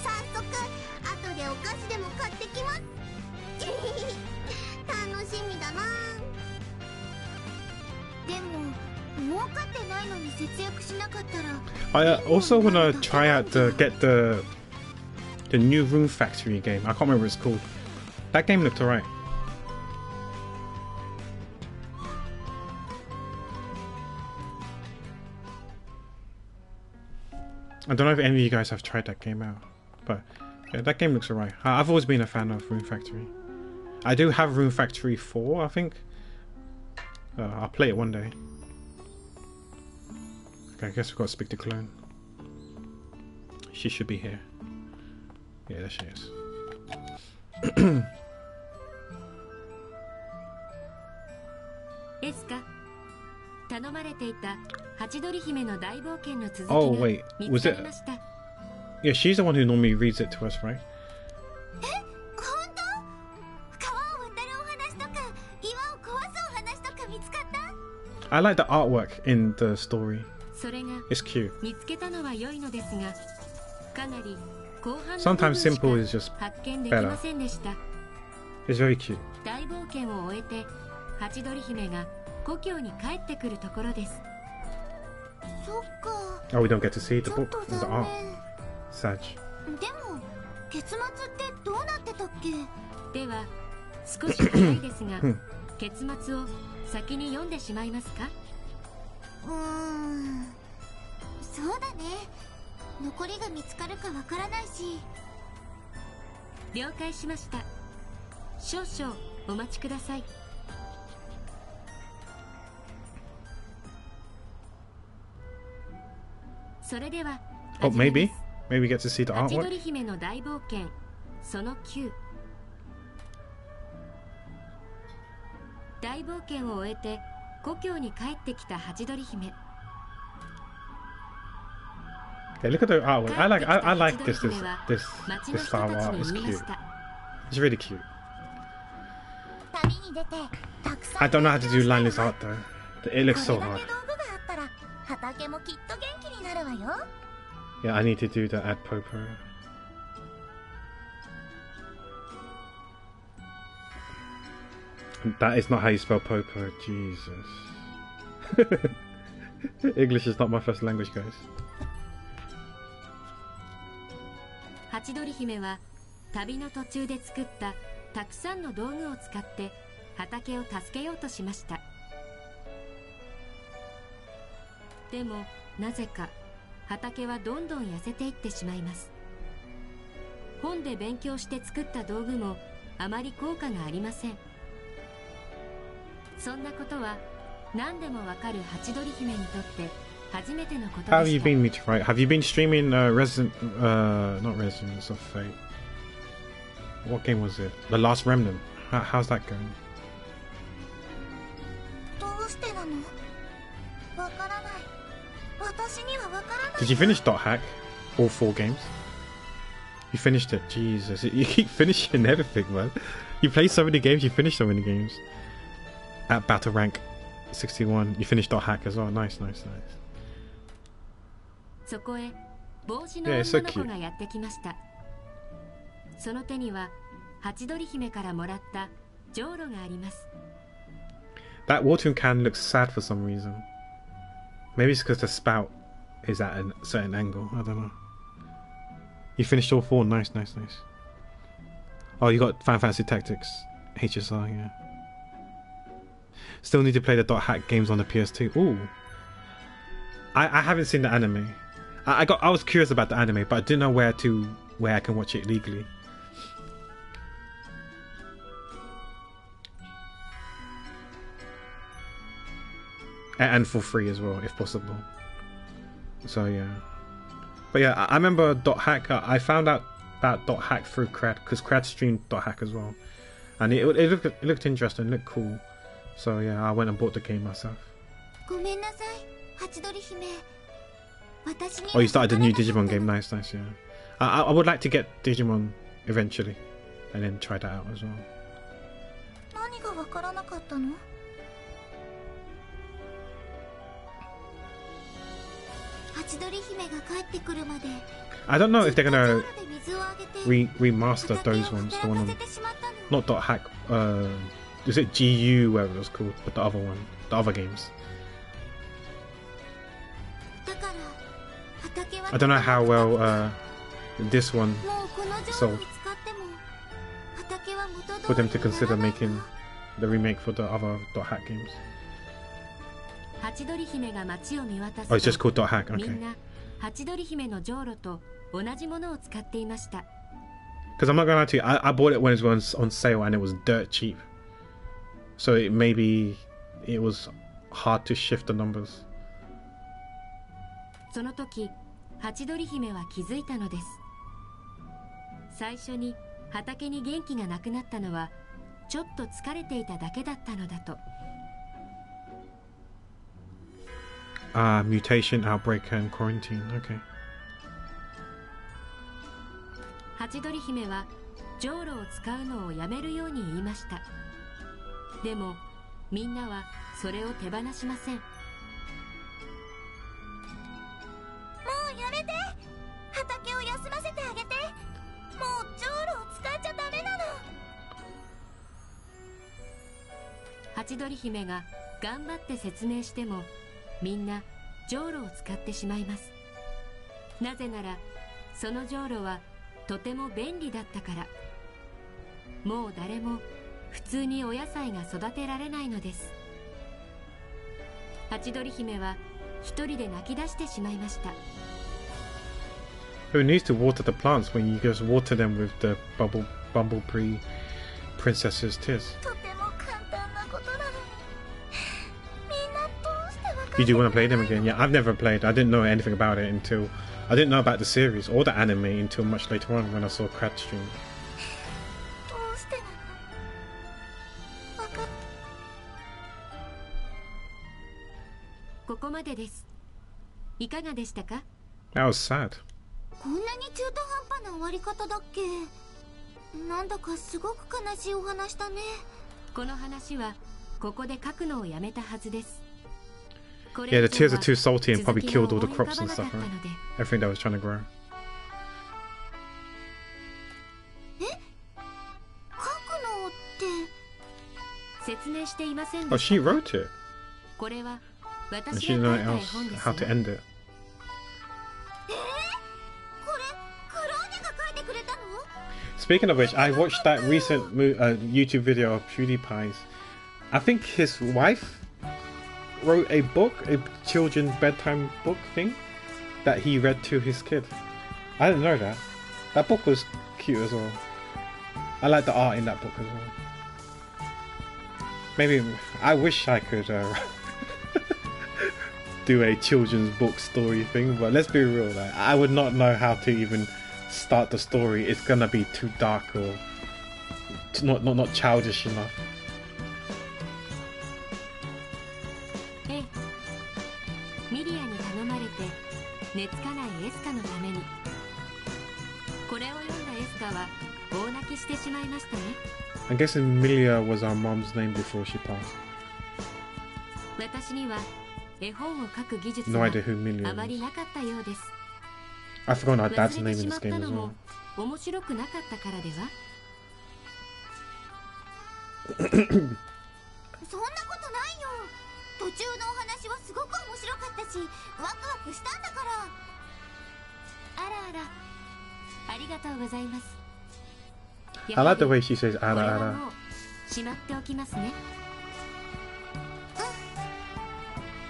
早速後でお菓子でも買ってきます。楽しみだな。でも儲かってないのに節約しなかったら。I also want to try out to get the new Room Factory game. I can't remember what it's called. That game looked alright. I don't know if any of you guys have tried that game out, but yeah, that game looks alright. I've always been a fan of Room Factory. I do have Room Factory 4, I think. I'll play it one day. Okay, I guess we've got to speak to Clone. She should be here. Yeah, there she is. エスカ、頼まれていたハチドリ姫の大冒険の続き Oh が wait, 見 was つか it? りました。Yeah, she's the one who normally reads it to us, right? 本当？川を渡るお話とか岩を壊すお話とか見つかった？ I like the artwork in the story. それが It's cute. 見つけたのは良いのですが、かなり後半の部 Sometimes 分しか simple is just 発見できませんでした。 It's very cute. 大冒険を終えてハチドリ姫が故郷に帰ってくるところです。そっか。 Oh, we don't get to see the ちょっ book と or the 残 art. 念。 Sad. でも結末ってどうなってたっけ？では少し早いですがうん結末を先に読んでしまいますか？そうだね。残りが見つかるかわからないし。了解しました。少々お待ちください。それでは Oh, 始めます。 maybe we get to see the ハチド artwork. リ姫の大冒険その9。大冒険を終えて故郷に帰ってきたハチドリ姫。 Yeah, look at the artwork. I like 帰 I ってき like た this ハチドリ this 姫は this 町の style 人 art. たち It's に言いま cute. した。 It's really cute. 旅に出てたくさん I don't know how to do lineless art though. It looks so これ hard. だけ道具があったら畑もきっと元気になるわよ。 Yeah, I need to do the ad popo. That is not how you spell popo. Jesus. English is not my first language, guys. ハチドリ姫は旅の途中で作ったたくさんの道具を使って畑を助けようとしました。でもなぜか畑はどんどん痩せていってしまいます。本で勉強して作った道具もあまり効果がありません。そんなことは何でもわかるハチドリ姫にとって初めてのこと How で have you した。 been, Meteorite? Have you been streaming not Residence of Fate. What game was it? The Last Remnant. How's that going? どうしてなの？わからない。私にはわからない。 Did you finish Dot Hack? All 4 games? You finished it. Jesus. You keep finishing everything, man. You play so many games, you finish so many games. At Battle Rank 61, you finished Dot Hack as well. Nice, nice, nice. そこへ帽子の女の子がやってきました。その手にはハチドリ姫からもらったじょうろがあります。 That watering can looks sad for some reason. Maybe it's because the spout is at a certain angle. I don't know. You finished all 4. Nice, nice, nice. Oh, you got Final Fantasy Tactics HSR, yeah. Still need to play the Dot Hack games on the PS2. Ooh. I haven't seen the anime. I was curious about the anime, but I didn't know where I can watch it legally. And for free as well, if possible. So yeah. But yeah, I remember Dot Hack. I found out about Dot Hack through Crad, because Crad streamed Dot Hack as well, and it looked interesting, looked cool. So yeah, I went and bought the game myself. ごめんなさい、ハチドリ姫。私に Oh, you started the new Digimon game. Nice, nice, yeah. I would like to get Digimon eventually, and then try that out as well. 何がわからなかったの？ハチドリ姫が帰ってくるまで。 I don't know if they're gonna remaster those ones. The one on not Dot Hack. Is it GU? Whatever it was called, but the other one, the other games. I don't know how well this one sold for them to consider making the remake for the other Dot Hack games. Oh, it's just called Dot Hack. Okay. ハチドリ姫のじょうろと同じものを使っていました。 Because I'm not gonna lie to you, I bought it when it was on sale and it was dirt cheap. So maybe it was hard to shift the numbers. その時、ハチドリ姫は気づいたのです。最初に畑に元気がなくなったのは、ちょっと疲れていただけだったのだと。Mutation, outbreak, and quarantine. Okay. ハチドリ姫はじょうろを使うのをやめるように言いました。でもみんなはそれを手放しません。もうやめて、畑を休ませてあげて。もうじょうろを使っちゃダメなの。ハチドリ姫が頑張って説明してもみんなじょうろを使ってしまいます。なぜならそのじょうろはとても便利だったから。もう誰も普通にお野菜が育てられないのです。ハチドリ姫は一人で泣き出してしまいました。 Who needs to water the plants when you just water them with the Bumblebee Princess's tears? You do want to play them again? Yeah, I've never played. I didn't know anything about it until I didn't know about the series or the anime until much later on when I saw Crad stream. ここまでです。いかがでしたか？ That was sad. こんなに中途半端な終わり方だっけ？なんだかすごく悲しいお話だね。この話はここで書くのをやめたはずです。 Yeah, the tears are too salty and probably killed all the crops and stuff, right? Everything that was trying to grow. Oh, she wrote it. And she didn't know else how to end it. Speaking of which, I watched that recent YouTube video of PewDiePie's. I think his wife wrote a book, a children's bedtime book thing that he read to his kid. I didn't know that. That book was cute as well. I like the art in that book as well. Maybe I wish I could do a children's book story thing, but let's be real, like, I would not know how to even start the story. It's gonna be too dark or not childish enough. ええ、ミリアに頼まれて寝つかないエスカのために。これを読んだエスカは大泣きしてしまいましたね。I'm guessing Milia was our mom's name before she passed. 私には絵本を書く技術 No が idea who Milia あまり was. なかったようです。 I forgot our 忘 dad's れ name て in しま this った game の as も well. 面白くなかったからでは。そんなことないよ。途中のお話はすごく面白かったし、ワクワクしたんだから。あらあら、ありがとうございます。 I like the way she says あらあこれはら。もうしまっておきますね。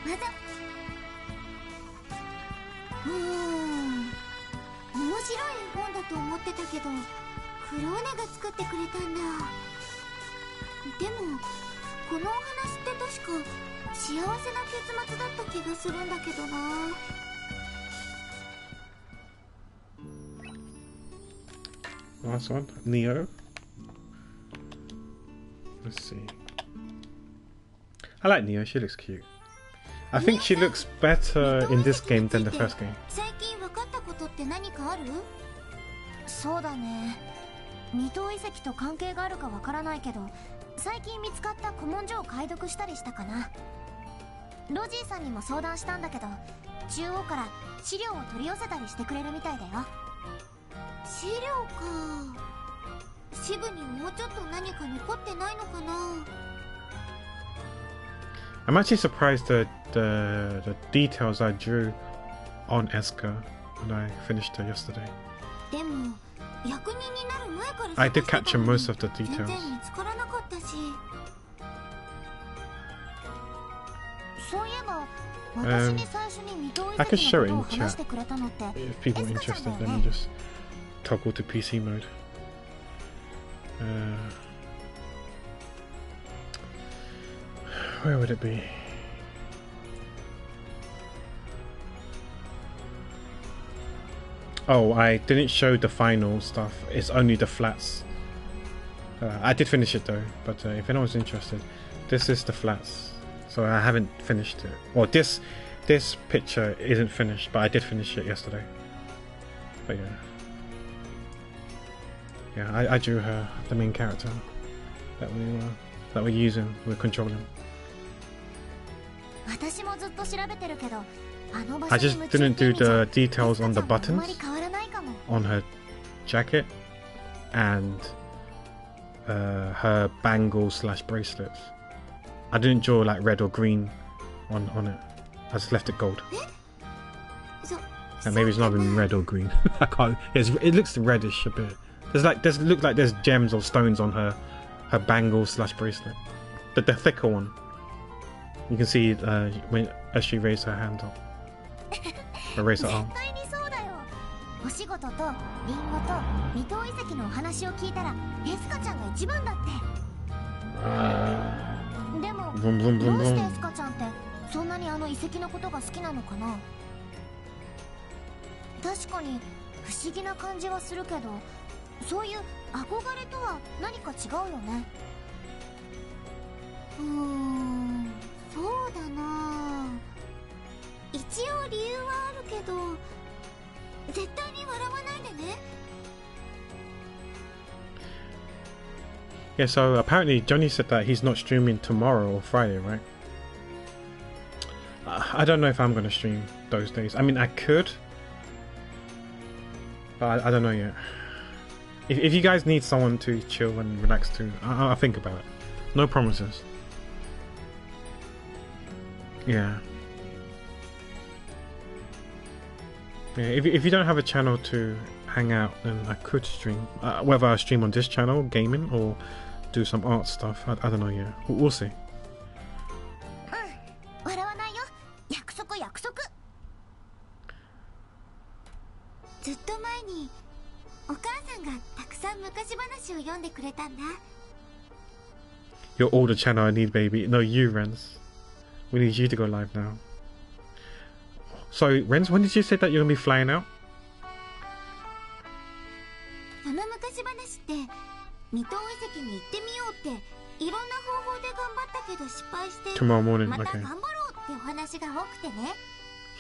まだ面白い絵本だと思ってたけど、クローネが作ってくれたんだ。でもこのお話って確か幸せな結末だった気がするんだけどな。Last one, Neo. Let's see. I like Neo. She looks cute. I think she looks better in this game than the first game. 最近分かったことって何かある？そうだね。未踏遺跡と関係があるかわからないけど、最近見つかった古文書を解読したりしたかな。ロジーさんにも相談したんだけど、中央から資料を取り寄せたりしてくれるみたいだよ。資料か。支部にもうちょっと何か残ってないのかな。 I'm actually surprised that the details I drew on Escha when I finished her yesterday. でも役人になる前から I did 探してた capture のに most of the 全 details. 然見つからなかったし。そういえば、私に最初に未踏遺 I can show 跡 it の in ことを話して chat くれたのって if people are エスカちゃん interested. だ Let よ me ね。 just toggle to PC mode. Where would it be? Oh, I didn't show the final stuff. It's only the flats. I did finish it though, but if anyone's interested, this is the flats. So I haven't finished it. Well, this picture isn't finished, but I did finish it yesterday. But yeah, I drew her, the main character that we're using, we're controlling. 私もずっと調べてるけど、あの場 I 所に just 夢中っ didn't て意 do 味じゃ the details on the エスカちゃん buttons もあんまり変わらないかも。 on her jacket and her bangles slash bracelets. I didn't draw like red or green on it. I just left it gold. And maybe it's not even red or green. I can't. It looks reddish a bit. Look like there's gems or stones on her bangle slash bracelet. But the thicker one. You can see as she raised her hand up. Or raised her arm. 絶対にそうだよ。お仕事とリンゴと未踏遺跡のお話を聞いたらエスカちゃんが一番だって。でも、 Vroom, vroom, ど vroom, うしてエ vroom. スカちゃんってそんなにあの遺跡のことが好きなのかな。確かに不思議な感じはするけど、そういう憧れとは何か違うよね。そうだな。一応理由はあるけど、絶対に笑わないでね。 Yeah, so apparently Johnny said that he's not streaming tomorrow or Friday, right? I don't know if I'm going to stream those days. I mean, I could. But I don't know yet. If you guys need someone to chill and relax to, I'll think about it. No promises. Yeah. Yeah, if you don't have a channel to hang out, then I could stream. Whether I stream on this channel, gaming, or do some art stuff, I don't know yet. We'll see. 笑わないよ。約束約束。ずっと前にお母さんがたくさん昔話を読んでくれたんだ。You're all the channel I need, baby. No, you, Renz. We need you to go live now. So, Renz, when did you say that you're gonna be flying out? その昔話って未踏遺跡に行ってみようっていろんな方法で頑張ったけど失敗して Tomorrow morning, また okay. 頑張ろうってお話が多くてね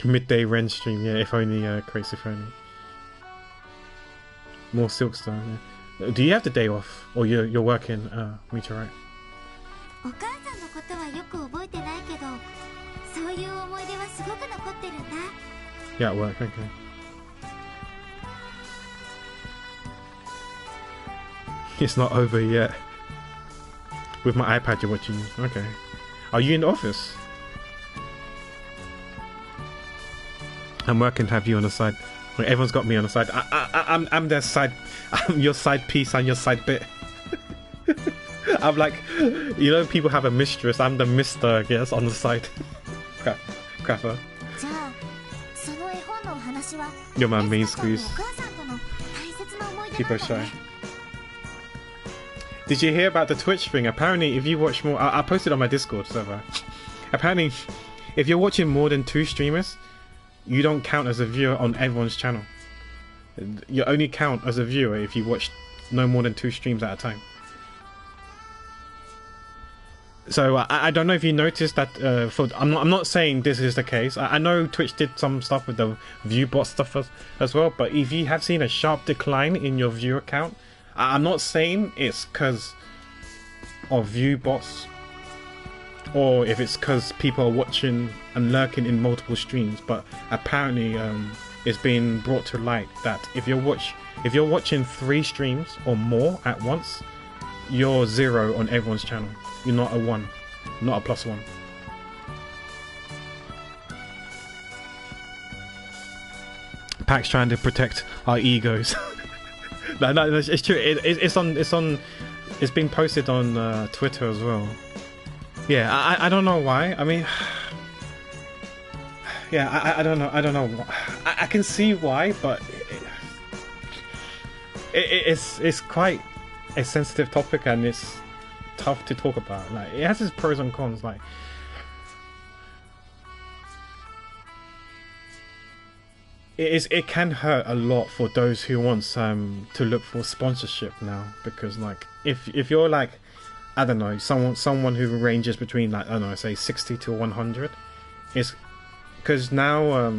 Midday Ren stream, yeah, if only, Crazy, if only. More Silkstone, yeah. Do you have the day off? Or you're working, Meteorite? お母さんのことはよく覚えてないけどそういう思い出はすごく残ってるんだ Yeah, at work, okay. It's not over yet. With my iPad you're watching, okay. Are you in the office? I'm working to have you on the side. Well, everyone's got me on the side. I'm their side. I'm your side piece and your side bit. I'm like, you know, people have a mistress. I'm the mister, I guess, on the side. Crapper. じゃあその絵本のお話は You're my main squeeze. お母さんとの大切な思い出 Keep なん us だ shy. ね Did you hear about the Twitch thing? Apparently, if you watch more, I posted on my Discord server. Apparently, if you're watching more than 2 streamers, you don't count as a viewer on everyone's channel. You only count as a viewer if you watch no more than 2 streams at a time. So I don't know if you noticed that. I'm not saying this is the case. I know Twitch did some stuff with the view bot stuff as well. But if you have seen a sharp decline in your viewer count, I'm not saying it's because of view bots, or if it's because people are watching and lurking in multiple streams. But apparently, it's been brought to light that if you're watching 3 streams or more at once, you're 0 on everyone's channel. You're not a 1, not a +1. Pack's trying to protect our egos. No, it's true. It's been posted on Twitter as well. Yeah, I don't know why. I mean, yeah, I don't know. I can see why, but it's quite a sensitive topic and it's tough to talk about. Like, it has its pros and cons. Like, it can hurt a lot for those who want to look for sponsorship now, because like if you're like, I don't know, someone who ranges between, like, I don't know, say 60 to 100, is because now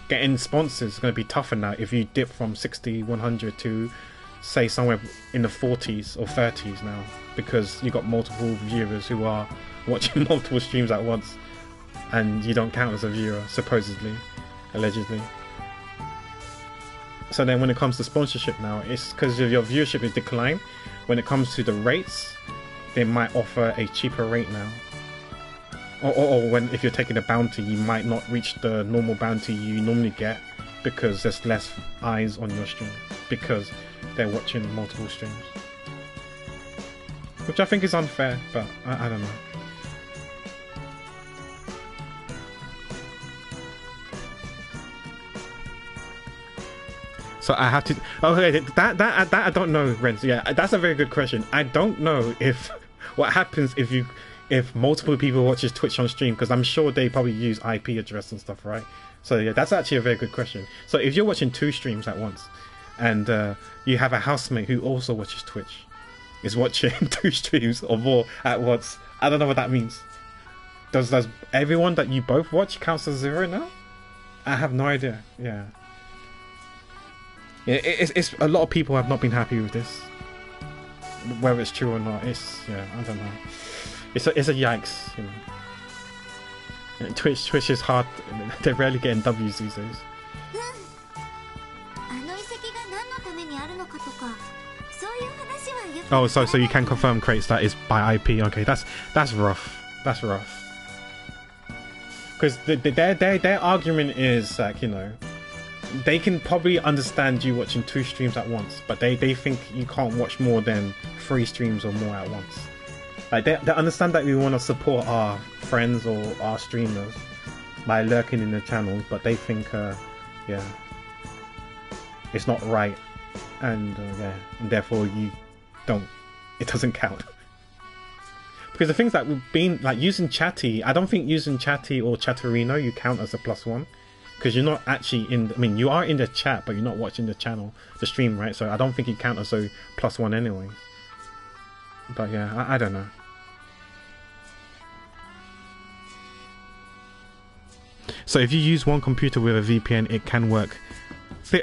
getting sponsors is going to be tougher now if you dip from 60 100 to say somewhere in the 40s or 30s now, because you got multiple viewers who are watching multiple streams at once and you don't count as a viewer, supposedly, allegedly. So then when it comes to sponsorship now, it's because your viewership is declined. When it comes to the rates, they might offer a cheaper rate now. Or when, if you're taking a bounty, you might not reach the normal bounty you normally get because there's less eyes on your stream because they're watching multiple streams. Which I think is unfair, but I don't know. So I have to. Okay, that I don't know, Renz. Yeah, that's a very good question. I don't know if what happens if multiple people watches Twitch on stream, because I'm sure they probably use IP address and stuff, right? So yeah, that's actually a very good question. So if you're watching 2 streams at once, and you have a housemate who also watches Twitch, is watching 2 streams or more at once, I don't know what that means. Does everyone that you both watch counts as 0 now? I have no idea. Yeah. It's a lot of people have not been happy with this, whether it's true or not. Yeah, I don't know. It's a yikes, you know. And Twitch is hard. They're rarely getting W's these days. Oh, so you can confirm, crates, that is by IP. Okay, that's rough. That's rough. Because their argument is like, you know, they can probably understand you watching 2 streams at once, but they think you can't watch more than 3 streams or more at once. Like, they understand that we want to support our friends or our streamers by lurking in the channels, but they think, yeah, it's not right, and yeah, and therefore it doesn't count. Because the things that we've been like using Chatty, I don't think using Chatty or Chatterino you count as a +1, because you're not actually in. I mean, you are in the chat, but you're not watching the channel, the stream, right? So I don't think you count as a +1 anyway. But yeah, I don't know. So if you use one computer with a VPN, it can work.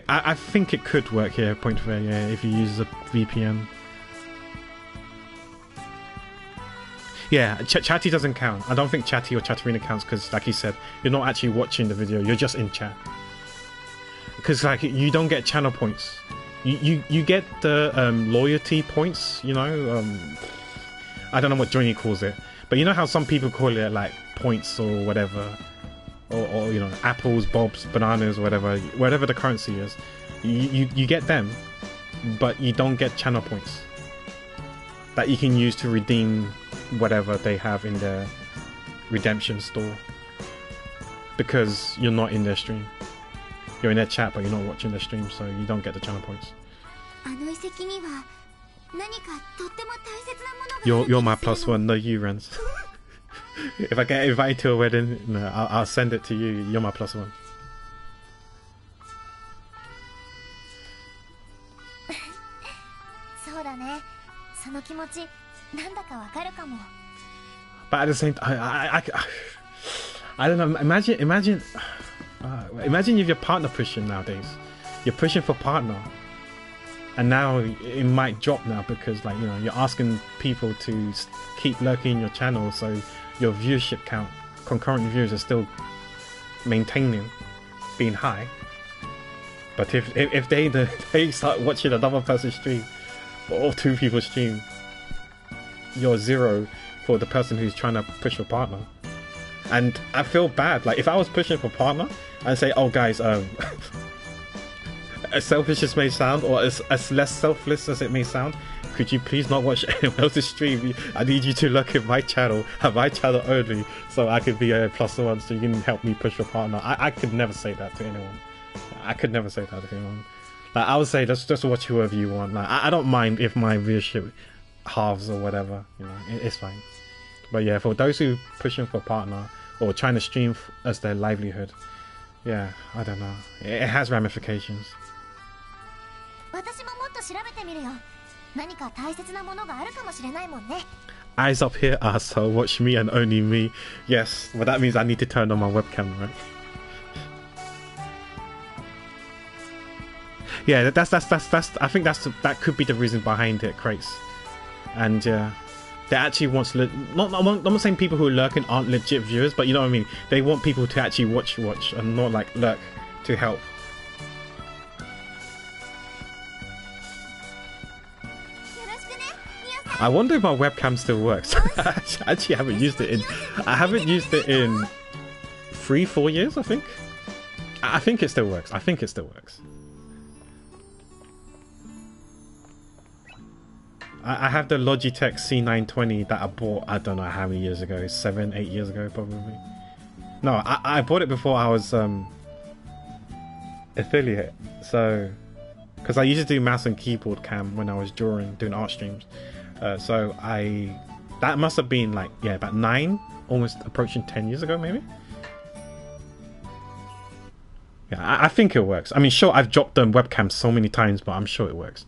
I think it could work here, Point Fair, yeah, if you use a VPN. Yeah, Chatty doesn't count. I don't think Chatty or Chatterina counts because, like you said, you're not actually watching the video, you're just in chat. Because, like, you don't get channel points. You get the loyalty points, you know? I don't know what Johnny calls it. But you know how some people call it, like, points or whatever? Or you know, apples, bobs, bananas, whatever the currency is. You get them, but you don't get channel points that you can use to redeem whatever they have in their redemption store, because you're not in their stream. You're in their chat, but you're not watching their stream, so you don't get the channel points. You're my +1, no you, Rens. If I get invited to a wedding, no, I'll send it to you. You're my +1. But at the same time, I don't know. Imagine if you're partner pushing nowadays. You're pushing for partner, and now it might drop now because, like, you know, you're asking people to keep lurking in your channel, so your viewership count, concurrent viewers, are still maintaining, being high. But if they start watching another person's stream, or two people's stream, you're 0 for the person who's trying to push for partner. And I feel bad. Like, if I was pushing for partner and say, oh guys, as selfish as it may sound, or as less selfless as it may sound, could you please not watch anyone else's stream? I need you to look at my channel, have my channel only, so I could be a +1, so you can help me push for partner. I could never say that to anyone. I could never say that to anyone. Like, I would say just watch whoever you want. Like, I don't mind if my viewership halves or whatever, you know, it's fine. But yeah, for those who pushing for partner or trying to stream as their livelihood, yeah, I don't know. It has ramifications. Eyes up here, asshole. Watch me and only me. Yes, well, that means I need to turn on my webcam, right? Yeah, that's. I think that could be the reason behind it, Crates. And they actually want I'm not saying people who are lurking aren't legit viewers, but you know what I mean. They want people to actually watch, and not like lurk to help. I wonder if my webcam still works. I actually haven't used it in. I haven't used it in 3-4 years. I think. I think it still works. I think it still works. I have the Logitech C920 that I bought, I don't know how many years ago, 7-8 years ago probably. No, I bought it before I was affiliate, so because I used to do mouse and keyboard cam when I was doing art streams, so that must have been like, yeah, about 9, almost approaching 10 years ago maybe. Yeah, I think it works. I mean, sure, I've dropped the webcam so many times, but I'm sure it works.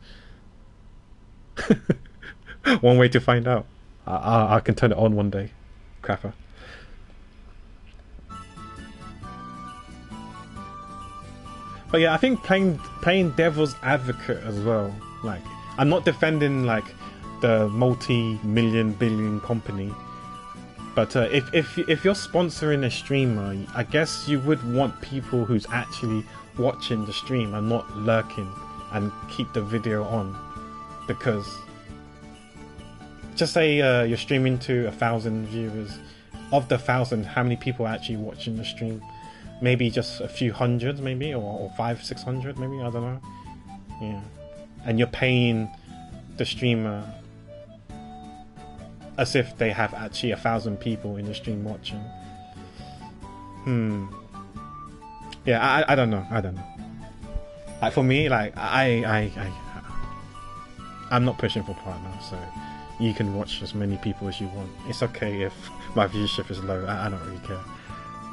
One way to find out. I can turn it on one day. Crapper. But yeah, I think playing devil's advocate as well. Like, I'm not defending like the multi-million billion company, but if you're sponsoring a streamer, I guess you would want people who's actually watching the stream and not lurking, and keep the video on. Because just say you're streaming to 1,000 viewers. Of the 1,000, how many people are actually watching the stream? Maybe just a few hundreds, maybe, or 500-600, maybe, I don't know. Yeah, and you're paying the streamer as if they have actually 1,000 people in the stream watching. Yeah, I don't know. Like, for me, like I'm not pushing for partner, so you can watch as many people as you want. It's okay if my viewership is low. I don't really care.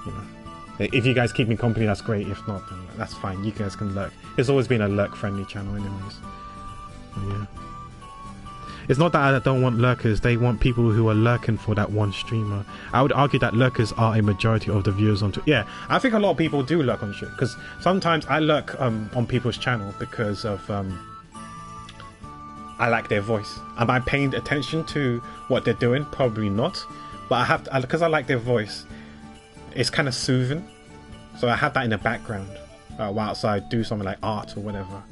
You know, if you guys keep me company, that's great. If not, then that's fine. You guys can lurk. It's always been a lurk-friendly channel, anyways. But yeah. It's not that I don't want lurkers, they want people who are lurking for that one streamer. I would argue that lurkers are a majority of the viewers on Twitch. Yeah, I think a lot of people do lurk on shit, because sometimes I lurk on people's channel because of I like their voice. Am I paying attention to what they're doing? Probably not. But I have to, because I like their voice, it's kind of soothing. So I have that in the background whilst I do something like art or whatever.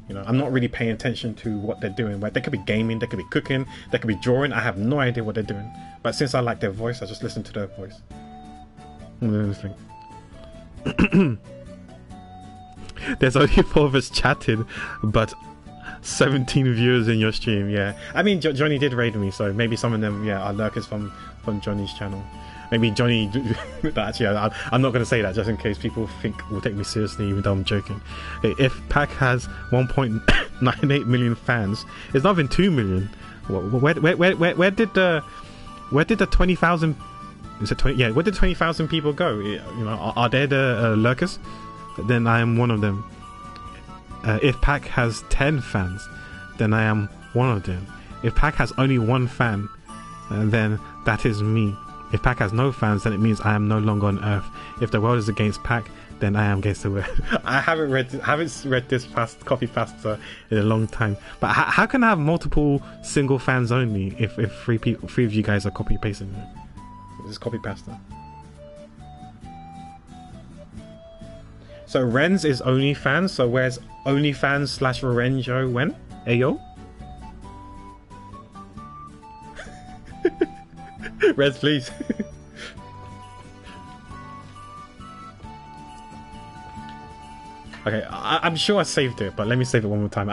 You know, I'm not really paying attention to what they're doing. But they could be gaming, they could be cooking, they could be drawing. I have no idea what they're doing. But since I like their voice, I just listen to their voice. There's only 4 of us chatting, but 17 viewers in your stream. Yeah, I mean Johnny did raid me, so maybe some of them, yeah, are lurkers from Johnny's channel. Maybe Johnny. Actually, I'm not going to say that just in case people think will take me seriously, even though I'm joking. Okay, if Pac has 1.98 million fans, it's not even 2 million. Where did the 20,000? Is it 20? Yeah, where did 20,000 people go? You know, are they the lurkers? Then I am one of them. If Pac has 10 fans, then I am one of them. If Pac has only 1 fan, then that is me. If Pac has no fans, then it means I am no longer on Earth. If the world is against Pac, then I am against the world. I haven't read this copy pasta in a long time. But how can I have multiple single fans only if three of you guys are copy pasting it? This is copy pasta. So Renz is OnlyFans. So where's OnlyFans / Renjo when? Ayo? Rez, please. Okay, I'm sure I saved it, but let me save it one more time.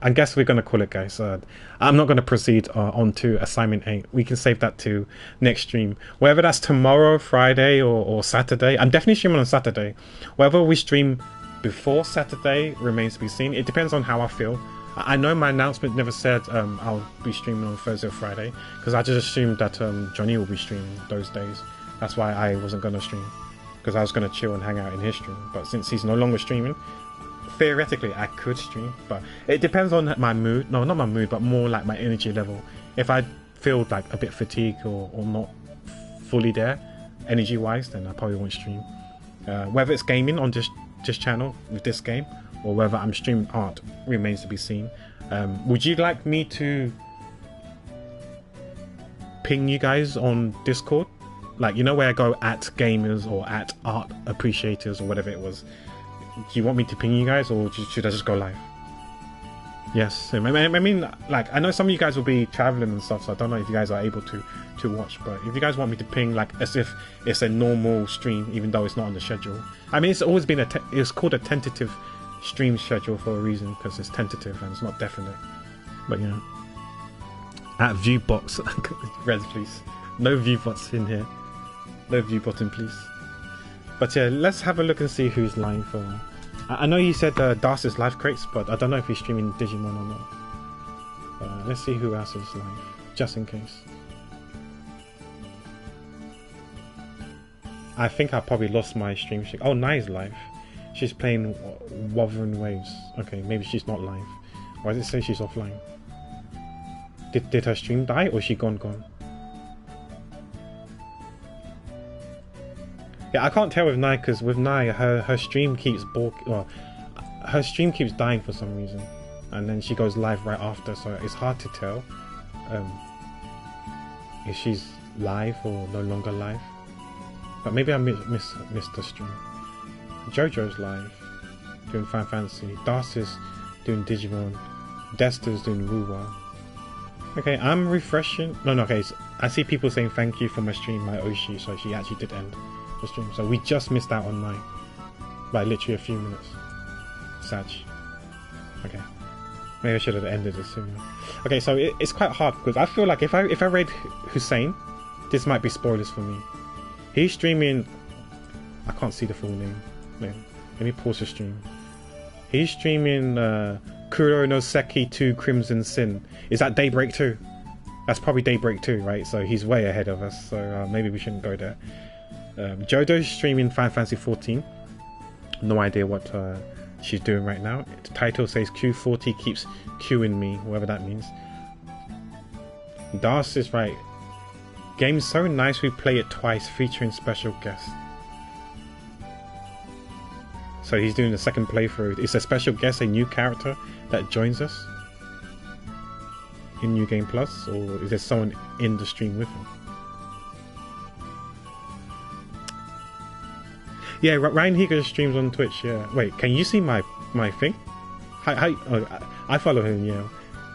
I guess we're gonna call it, guys. I'm not gonna proceed on to assignment 8. We can save that to next stream, whether that's tomorrow, Friday, or Saturday. I'm definitely streaming on Saturday. Whether we stream before Saturday remains to be seen. It depends on how I feel. I know my announcement never said I'll be streaming on Thursday or Friday, because I just assumed that Johnny will be streaming those days. That's why I wasn't going to stream, because I was going to chill and hang out in his stream. But since he's no longer streaming, theoretically I could stream, but it depends on my mood. No, not my mood, but more like my energy level. If I feel like a bit fatigued or not fully there energy wise, then I probably won't stream. Whether it's gaming on this channel with this game, or whether I'm streaming art remains to be seen. Would you like me to ping you guys on Discord? Like, you know where I go at gamers or at art appreciators or whatever it was. Do you want me to ping you guys, or should I just go live? Yes. I mean, like, I know some of you guys will be traveling and stuff, so I don't know if you guys are able to watch, but if you guys want me to ping, like, as if it's a normal stream, even though it's not on the schedule. I mean, it's always been it's called a tentative stream schedule for a reason, because it's tentative and it's not definite. But you know, at viewbox, Rez, please, no viewbots in here, no view button, please. But yeah, let's have a look and see who's live. I know you said Darcy's live crates, but I don't know if he's streaming Digimon or not. Let's see who else is live, just in case. I think I probably lost my stream. Oh, Nai's live. She's playing Wuthering Waves. Okay, maybe she's not live. Why does it say she's offline? Did her stream die, or is she gone? Yeah, I can't tell with Nai, because with Nai, her stream keeps her stream keeps dying for some reason, and then she goes live right after, so it's hard to tell if she's live or no longer live. But maybe I missed the stream. Jojo's live, doing Final Fantasy. Darcy's doing Digimon. Desta's doing Wuwa. Okay, I'm refreshing. No, okay. So I see people saying thank you for my stream, my Oshi. So she actually did end the stream. So we just missed out on mine by literally a few minutes. Sag. Okay. Maybe I should have ended it sooner. Okay, so it's quite hard, because I feel like if I read Hussein, this might be spoilers for me. He's streaming. I can't see the full name. Let me pause the stream. He's streaming Kuro no Seki 2 Crimson Sin. Is that Daybreak 2? That's probably Daybreak 2, right? So he's way ahead of us. So maybe we shouldn't go there. Jojo's streaming Final Fantasy 14. No idea what she's doing right now. The title says Q40 keeps queuing me, whatever that means. Das is right. Game's so nice we play it twice, featuring special guests. So he's doing the second playthrough. Is a special guest a new character that joins us in New Game Plus, or is there someone in the stream with him? Yeah, Ryan Higa streams on Twitch. Yeah. Wait, can you see my thing? Hi. Oh, I follow him. Yeah.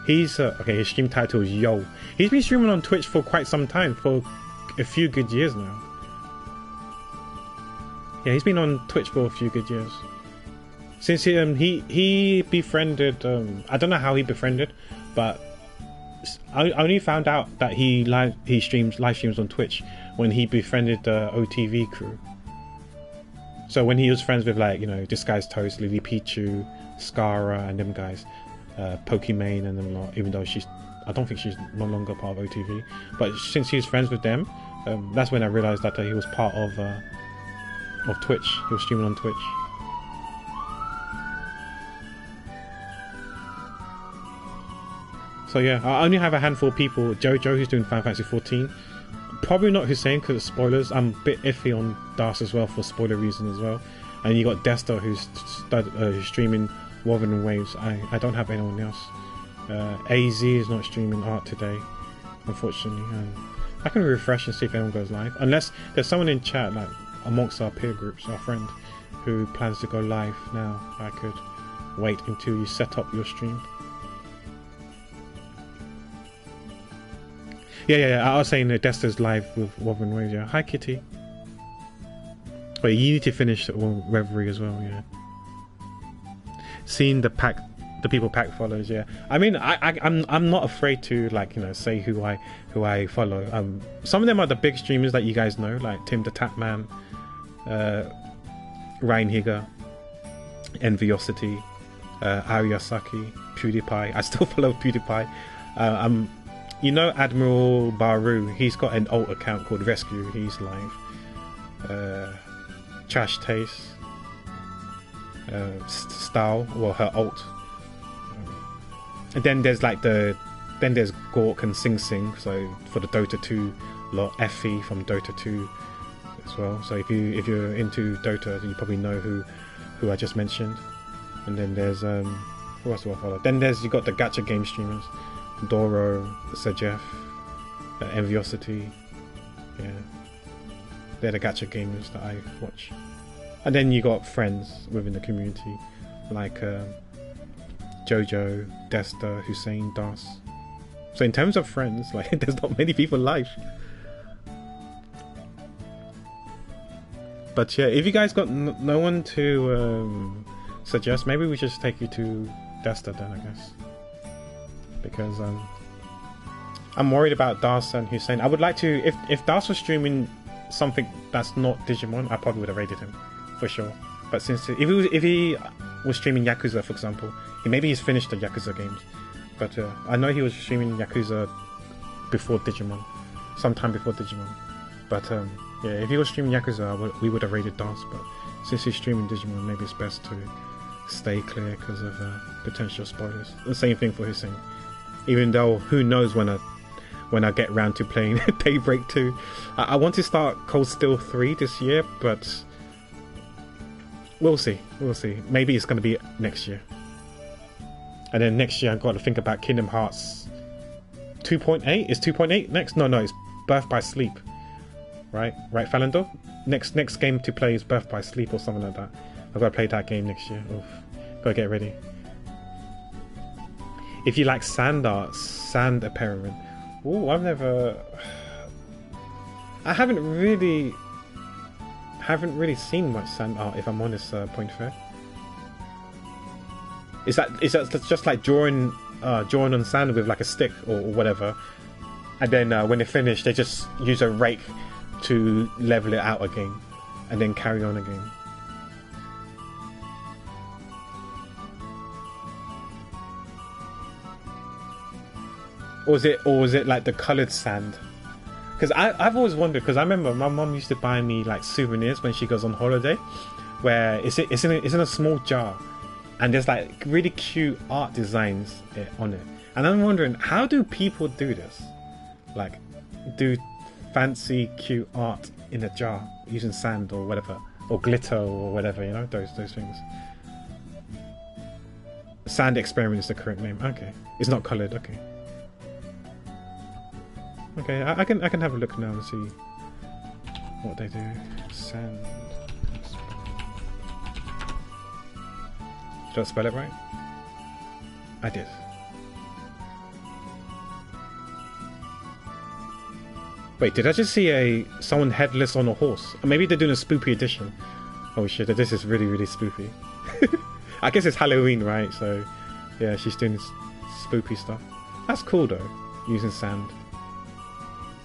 He's okay. His stream title is Yo. He's been streaming on Twitch for quite some time, for a few good years now. Yeah, he's been on Twitch for a few good years. Since he befriended, I don't know how he befriended, but I only found out that he live streams on Twitch when he befriended the OTV crew. So when he was friends with, like, you know, Disguised Toast, Lily Pichu, Skara, and them guys, Pokimane and them lot, even though I don't think she's no longer part of OTV. But since he was friends with them, that's when I realized that he was part of Twitch. He was streaming on Twitch. So yeah, I only have a handful of people. Jojo, who's doing Final Fantasy 14. Probably not Hussein because of spoilers. I'm a bit iffy on Das as well for spoiler reasons as well. And you got Desta who's streaming Woven Waves. I don't have anyone else. AZ is not streaming art today, unfortunately. I can refresh and see if anyone goes live. Unless there's someone in chat, like amongst our peer groups, our friend, who plans to go live now. I could wait until you set up your stream. Yeah. I was saying that Desta's live with Woven Waves. Yeah. Hi, Kitty. Wait, you need to finish Reverie as well. Yeah. Seeing the people pack follows. Yeah. I mean, I'm not afraid to, like, you know, say who I follow. Some of them are the big streamers that you guys know, like Tim the Tapman, Ryan Higa, Enviosity, Ariasaki, PewDiePie. I still follow PewDiePie. You know Admiral Baru, he's got an alt account called Rescue, he's live. Trash Taste, Style, well, her alt. And then there's like there's Gork and Sing Sing, so for the Dota 2 lot, Effie from Dota 2 as well. So if you're into Dota, you probably know who I just mentioned. And then there's who else do I follow? Then you got the gacha game streamers. Doro, Sajef, Enviosity, yeah, they're the gacha gamers that I watch. And then you got friends within the community, like Jojo, Desta, Hussein, Das. So in terms of friends, like, there's not many people live. But yeah, if you guys got no one to suggest, maybe we just take you to Desta then, I guess. Because I'm worried about Das and Hussein. I would like to, if Das was streaming something that's not Digimon, I probably would have rated him for sure. But since if he was streaming Yakuza, for example, maybe he's finished the Yakuza games. But I know he was streaming Yakuza before Digimon, sometime before Digimon. But yeah, if he was streaming Yakuza, we would have rated Das. But since he's streaming Digimon, maybe it's best to stay clear because of potential spoilers. The same thing for Hussein. Even though, who knows when I get round to playing Daybreak 2. I want to start Cold Steel 3 this year, but we'll see. Maybe it's going to be next year. And then next year I've got to think about Kingdom Hearts 2.8. Is 2.8 next? No, it's Birth by Sleep. Right, Falando? Next game to play is Birth by Sleep or something like that. I've got to play that game next year. Oof. Got to get ready. If you like sand art, sand apparent. Oh, I haven't really seen much sand art, if I'm honest, Point Fair. Is that just like drawing on sand with like a stick or whatever, and then when they finish, they just use a rake to level it out again, and then carry on again. or was it like the coloured sand? Because I've always wondered, because I remember my mum used to buy me like souvenirs when she goes on holiday, where it's in a small jar, and there's like really cute art designs on it. And I'm wondering, how do people do this? Like, do fancy cute art in a jar using sand or whatever, or glitter or whatever, you know, those things. Sand experiment is the correct name. Okay, it's not coloured. Okay. Okay, I can have a look now and see what they do. Sand. Did I spell it right? I did. Wait, did I just see someone headless on a horse? Or maybe they're doing a spoopy edition. Oh shit, this is really, really spoopy. I guess it's Halloween, right? So, yeah, she's doing this spoopy stuff. That's cool though, using sand.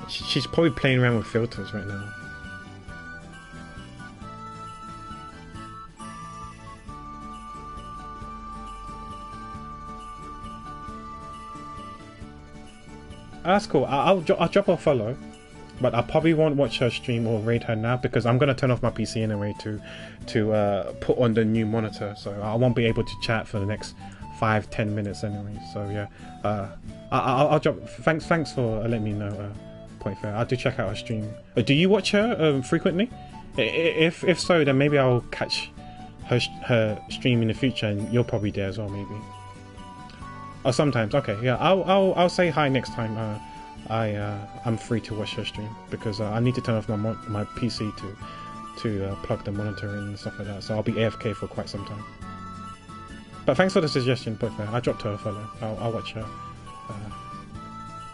She's probably playing around with filters right now. That's cool. I'll drop her a follow, but I probably won't watch her stream or raid her now because I'm gonna turn off my PC anyway to put on the new monitor, so I won't be able to chat for the next 5-10 minutes anyway. So yeah, I'll drop. Thanks for letting me know. Point fair. I do check out her stream. Do you watch her frequently? If so, then maybe I'll catch her stream in the future, and you're probably there as well, maybe. Or sometimes. Okay, yeah. I'll say hi next time. I'm free to watch her stream because I need to turn off my PC to plug the monitor in and stuff like that. So I'll be AFK for quite some time. But thanks for the suggestion, point fair. I dropped her a follow. I'll watch her.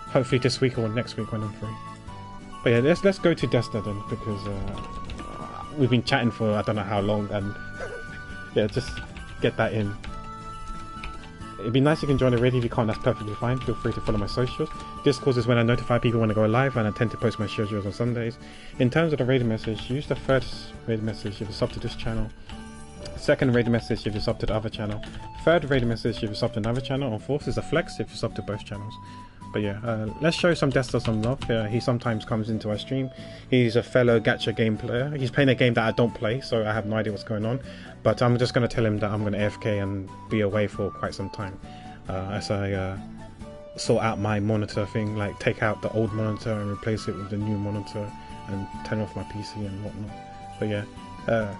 Hopefully this week or next week when I'm free. But yeah, let's go to Desta then, because we've been chatting for I don't know how long, and yeah, just get that in. It'd be nice if you can join the raid. If you can't, that's perfectly fine. Feel free to follow my socials. Discord is when I notify people when I go live, and I tend to post my schedules on Sundays. In terms of the raid message, use the first raid message if you're sub to this channel. Second raid message if you're sub to the other channel. Third raid message if you're sub to another channel. And fourth is a flex if you're sub to both channels. But yeah, let's show some Desta some love. He sometimes comes into our stream. He's a fellow gacha game player. He's playing a game that I don't play, so I have no idea what's going on. But I'm just going to tell him that I'm going to AFK and be away for quite some time. As I sort out my monitor thing, like take out the old monitor and replace it with the new monitor and turn off my PC and whatnot. But yeah,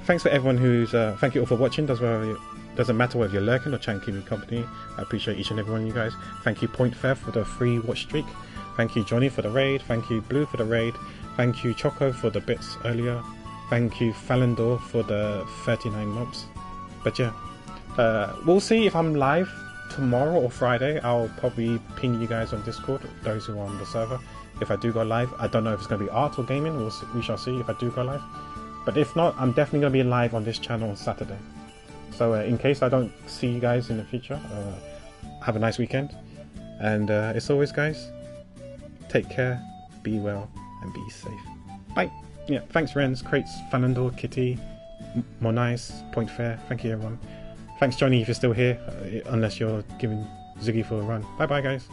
thanks for everyone who's... thank you all for watching. Doesn't matter whether you're lurking or trying to keep me company. I appreciate each and every one of you guys. Thank you Point Fair for the free watch streak. Thank you Johnny for the raid. Thank you Blue for the raid. Thank you Choco for the bits earlier. Thank you Falandor for the 39 months. But yeah, we'll see if I'm live tomorrow or Friday. I'll probably ping you guys on Discord, those who are on the server. If I do go live, I don't know if it's going to be art or gaming. We shall see if I do go live. But if not, I'm definitely going to be live on this channel on Saturday. So in case I don't see you guys in the future, have a nice weekend. And as always, guys, take care, be well, and be safe. Bye. Yeah, thanks Renz, Crates, Fanandor, Kitty, Monice, Point Fair. Thank you everyone. Thanks Johnny if you're still here, unless you're giving Ziggy for a run. Bye bye guys.